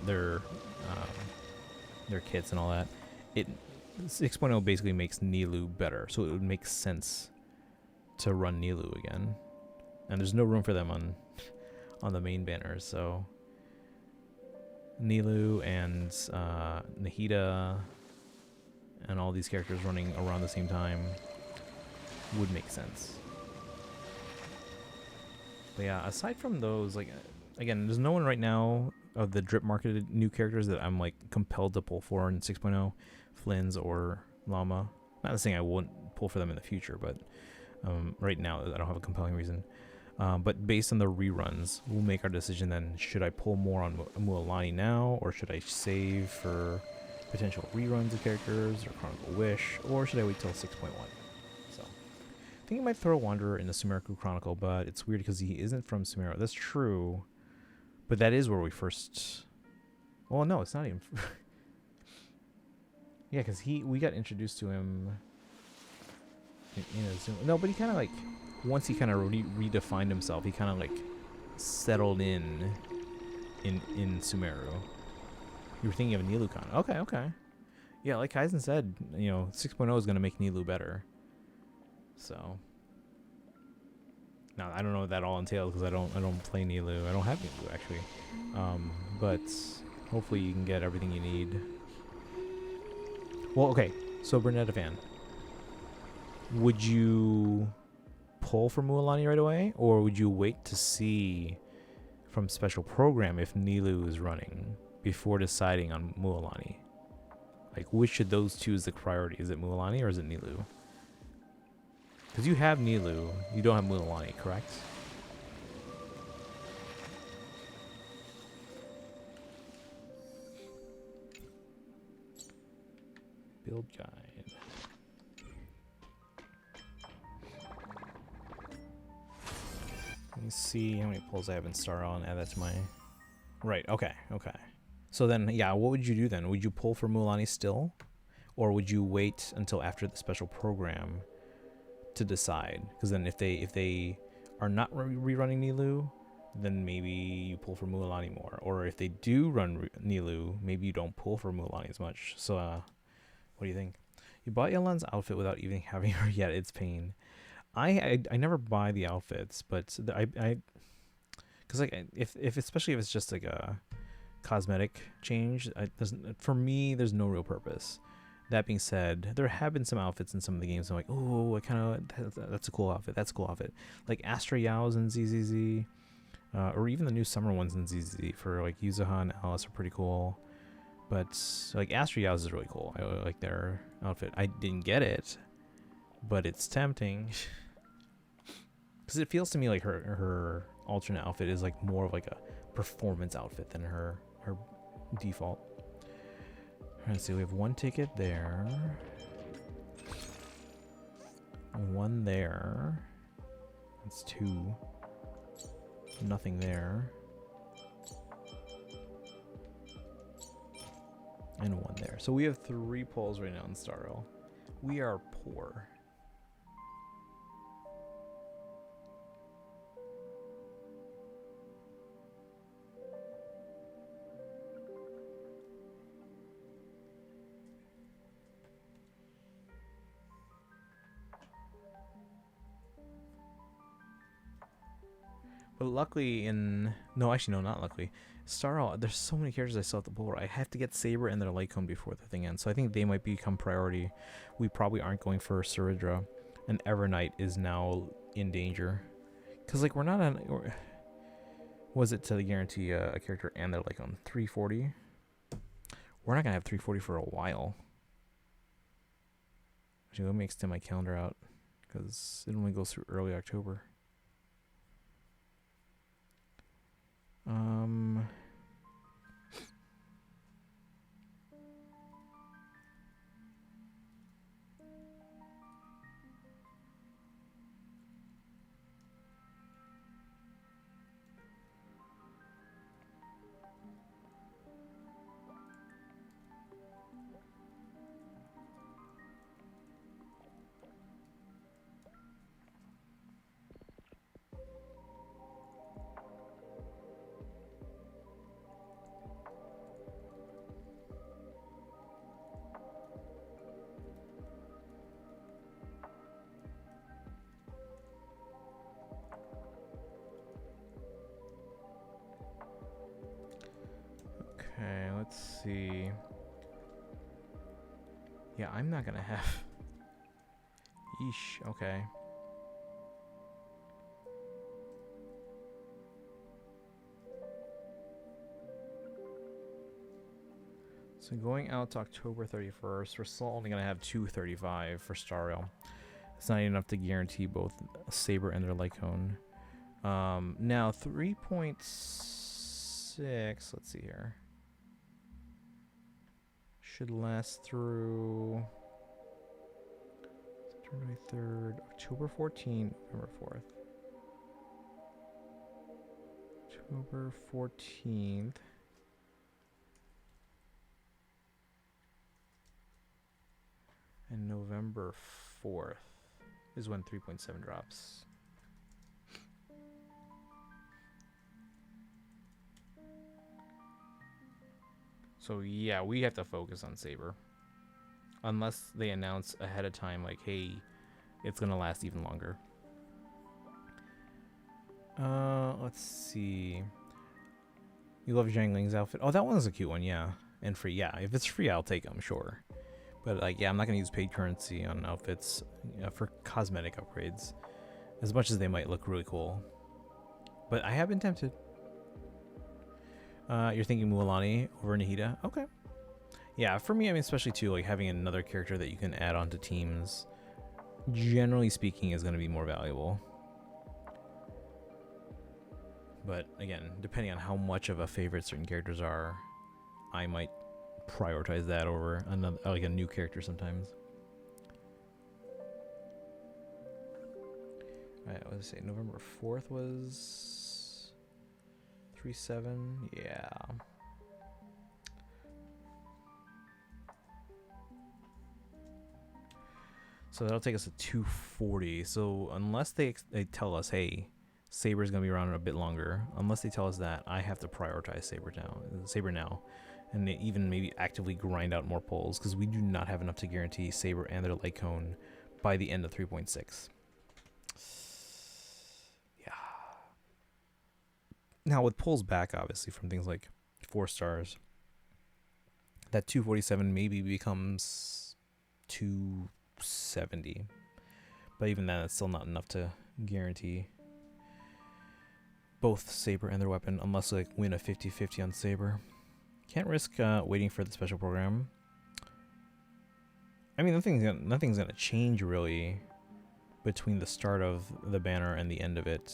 their kits and all that, 6.0 basically makes Nilu better, so it would make sense to run Nilu again, and there's no room for them on the main banners, so Nilu and Nahida and all these characters running around the same time would make sense. But yeah, aside from those, like, again, there's no one right now of the drip marketed new characters that I'm like compelled to pull for in 6.0, Flynn's or Llama. Not saying I won't pull for them in the future, but right now I don't have a compelling reason. But based on the reruns, we'll make our decision then. Should I pull more on Mualani now, or should I save for potential reruns of characters or Chronicle Wish, or should I wait till 6.1? So I think I might throw Wanderer in the Sumeru Chronicle, but it's weird because he isn't from Sumeru. That's true, but that is where we first. Well, no, it's not even. Yeah, because we got introduced to him. No, but he kind of like, once he kind of redefined himself, he kind of like settled in Sumeru. You were thinking of Nilukan. Okay. Yeah, like Kaizen said, 6.0 is going to make Nilu better. So, Now I don't know what that all entails because I don't play Nilou. I don't have Nilou actually. But hopefully you can get everything you need. Well, okay. So Bernetta fan, would you pull for Mualani right away, or would you wait to see from special program if Nilou is running before deciding on Mualani? Like, which of those two is the priority? Is it Mualani or is it Nilou? Because you have Nilou, you don't have Mualani, correct? Build guide. Let me see how many pulls I have in Star and add that to my... Right, okay. So then, yeah, what would you do then? Would you pull for Mualani still? Or would you wait until after the special program to decide? Because then if they are not rerunning Nilou, then maybe you pull for Mualani more. Or if they do run Nilou, maybe you don't pull for Mualani as much. So, what do you think? You bought Yelan's outfit without even having her yet. It's pain. I never buy the outfits, but I because like if especially if it's just like a cosmetic change, for me there's no real purpose. That being said, there have been some outfits in some of the games I'm like, oh, I kind of that's a cool outfit. That's a cool outfit. Like Astra Yao's in ZZZ, or even the new summer ones in ZZZ for like Yuzuha and Alice are pretty cool. But like Astra Yao's is really cool. I like their outfit. I didn't get it, but it's tempting. Because it feels to me like her alternate outfit is like more of like a performance outfit than her default. Let's see, we have one ticket there. One there. That's two. Nothing there. And one there. So we have 3 pulls right now in Starro. We are poor. But luckily no, not luckily. Starro, there's so many characters I still have to pull. I have to get Saber and their Lycone before the thing ends. So I think they might become priority. We probably aren't going for Saridra. And Evernight is now in danger. Because, like, we're not on... Was it to guarantee a character and their Lycone? 340? We're not going to have 340 for a while. Actually, let me extend my calendar out. Because it only goes through early October. Okay, let's see. Yeah, I'm not gonna have... Yeesh, okay. So going out to October 31st, we're still only gonna have 235 for Star Rail. It's not enough to guarantee both Saber and their Lycone. Now 3.6, let's see here. Should last through September 23rd, October 14th, November 4th. October 14th. And November 4th is when 3.7 drops. So yeah, we have to focus on Saber. Unless they announce ahead of time, like, hey, it's gonna last even longer. Let's see. You love Zhang Ling's outfit? Oh, that one's a cute one, yeah. And free, yeah. If it's free, I'll take them, sure. But like, yeah, I'm not gonna use paid currency on outfits for cosmetic upgrades, as much as they might look really cool. But I have been tempted. You're thinking Mualani over Nahida? Okay. Yeah, for me, I mean, especially too, like having another character that you can add on to teams, generally speaking, is going to be more valuable. But again, depending on how much of a favorite certain characters are, I might prioritize that over another, like a new character sometimes. Alright, what did I say? November 4th was 3/7. Yeah. So that'll take us to 240. So unless they tell us, hey, Saber's gonna be around a bit longer, unless they tell us that, I have to prioritize Saber now, and even maybe actively grind out more pulls, because we do not have enough to guarantee Saber and their light cone by the end of 3.6. Yeah. Now with pulls back, obviously, from things like 4 stars, that 247 maybe becomes 270, but even then, it's still not enough to guarantee both Saber and their weapon, unless like win a 50-50 on Saber. Can't risk waiting for the special program. I mean, nothing's gonna change really between the start of the banner and the end of it.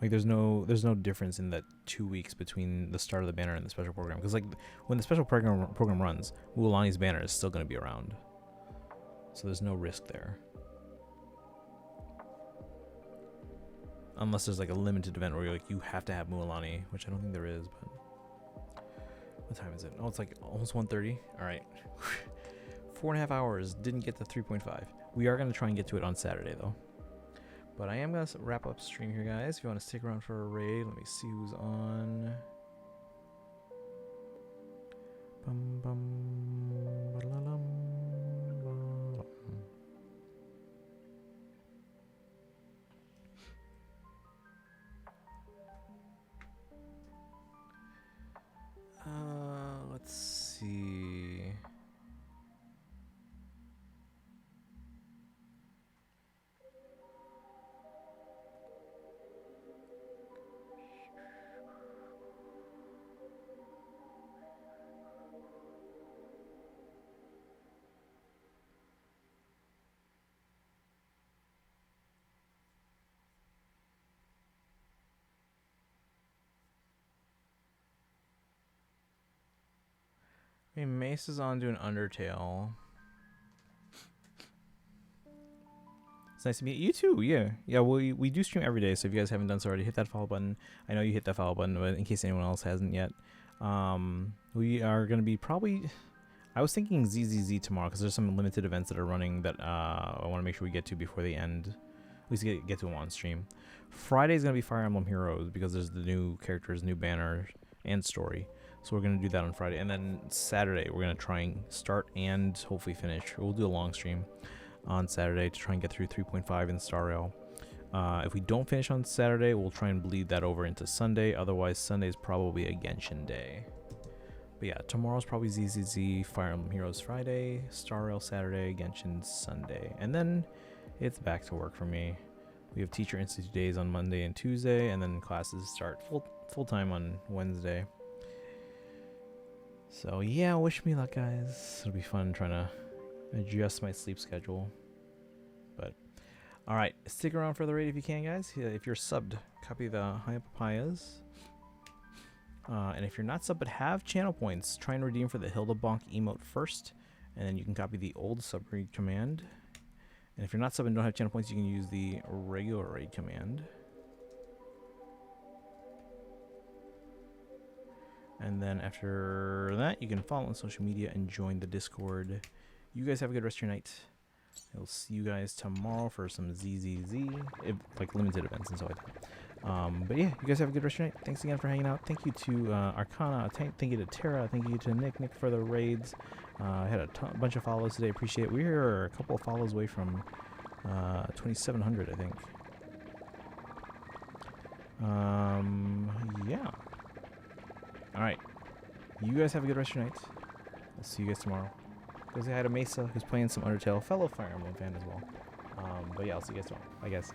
Like there's no difference in that 2 weeks between the start of the banner and the special program, because like when the special program runs, Mualani's banner is still going to be around, so there's no risk there, unless there's like a limited event where you're like you have to have Mualani, which I don't think there is. But what time is it? Oh, it's like almost 1:30. All right. 4.5 hours, didn't get to 3.5. We are going to try and get to it on Saturday though. But I am going to wrap up stream here, guys. If you want to stick around for a raid, let me see who's on. Bum, bum, ba-la-lum, ba-lum. Let's see. I mean, Mace is on doing Undertale. It's nice to meet you too. Yeah, we do stream every day, so if you guys haven't done so already, hit that follow button. I know you hit that follow button, but in case anyone else hasn't yet, we are going to be probably, I was thinking ZZZ tomorrow, because there's some limited events that are running that I want to make sure we get to before they end. At least get to them on stream. Friday is going to be Fire Emblem Heroes, because there's the new characters, new banner, and story. So we're going to do that on Friday. And then Saturday, we're going to try and start and hopefully finish. We'll do a long stream on Saturday to try and get through 3.5 in Star Rail. If we don't finish on Saturday, we'll try and bleed that over into Sunday. Otherwise, Sunday is probably a Genshin day. But yeah, tomorrow's probably ZZZ, Fire Emblem Heroes Friday, Star Rail Saturday, Genshin Sunday. And then it's back to work for me. We have Teacher Institute days on Monday and Tuesday, and then classes start full time on Wednesday. So yeah, wish me luck, guys. It'll be fun trying to adjust my sleep schedule. But alright, stick around for the raid if you can, guys. If you're subbed, copy the High Papayas. And if you're not subbed but have channel points, try and redeem for the Hilda Bonk emote first, and then you can copy the old sub raid command. And if you're not subbed and don't have channel points, you can use the regular raid command. And then after that, you can follow on social media and join the Discord. You guys have a good rest of your night. I'll see you guys tomorrow for some ZZZ, like limited events and stuff like that. But yeah, you guys have a good rest of your night. Thanks again for hanging out. Thank you to Arcana. Thank you to Tara. Thank you to Nick for the raids. I had a bunch of follows today. Appreciate it. We're a couple of follows away from 2,700, I think. Yeah. Alright. You guys have a good rest of your night. I'll see you guys tomorrow. Go say hi to Mesa, who's playing some Undertale, fellow Fire Emblem fan as well. But yeah, I'll see you guys tomorrow. Bye, guys.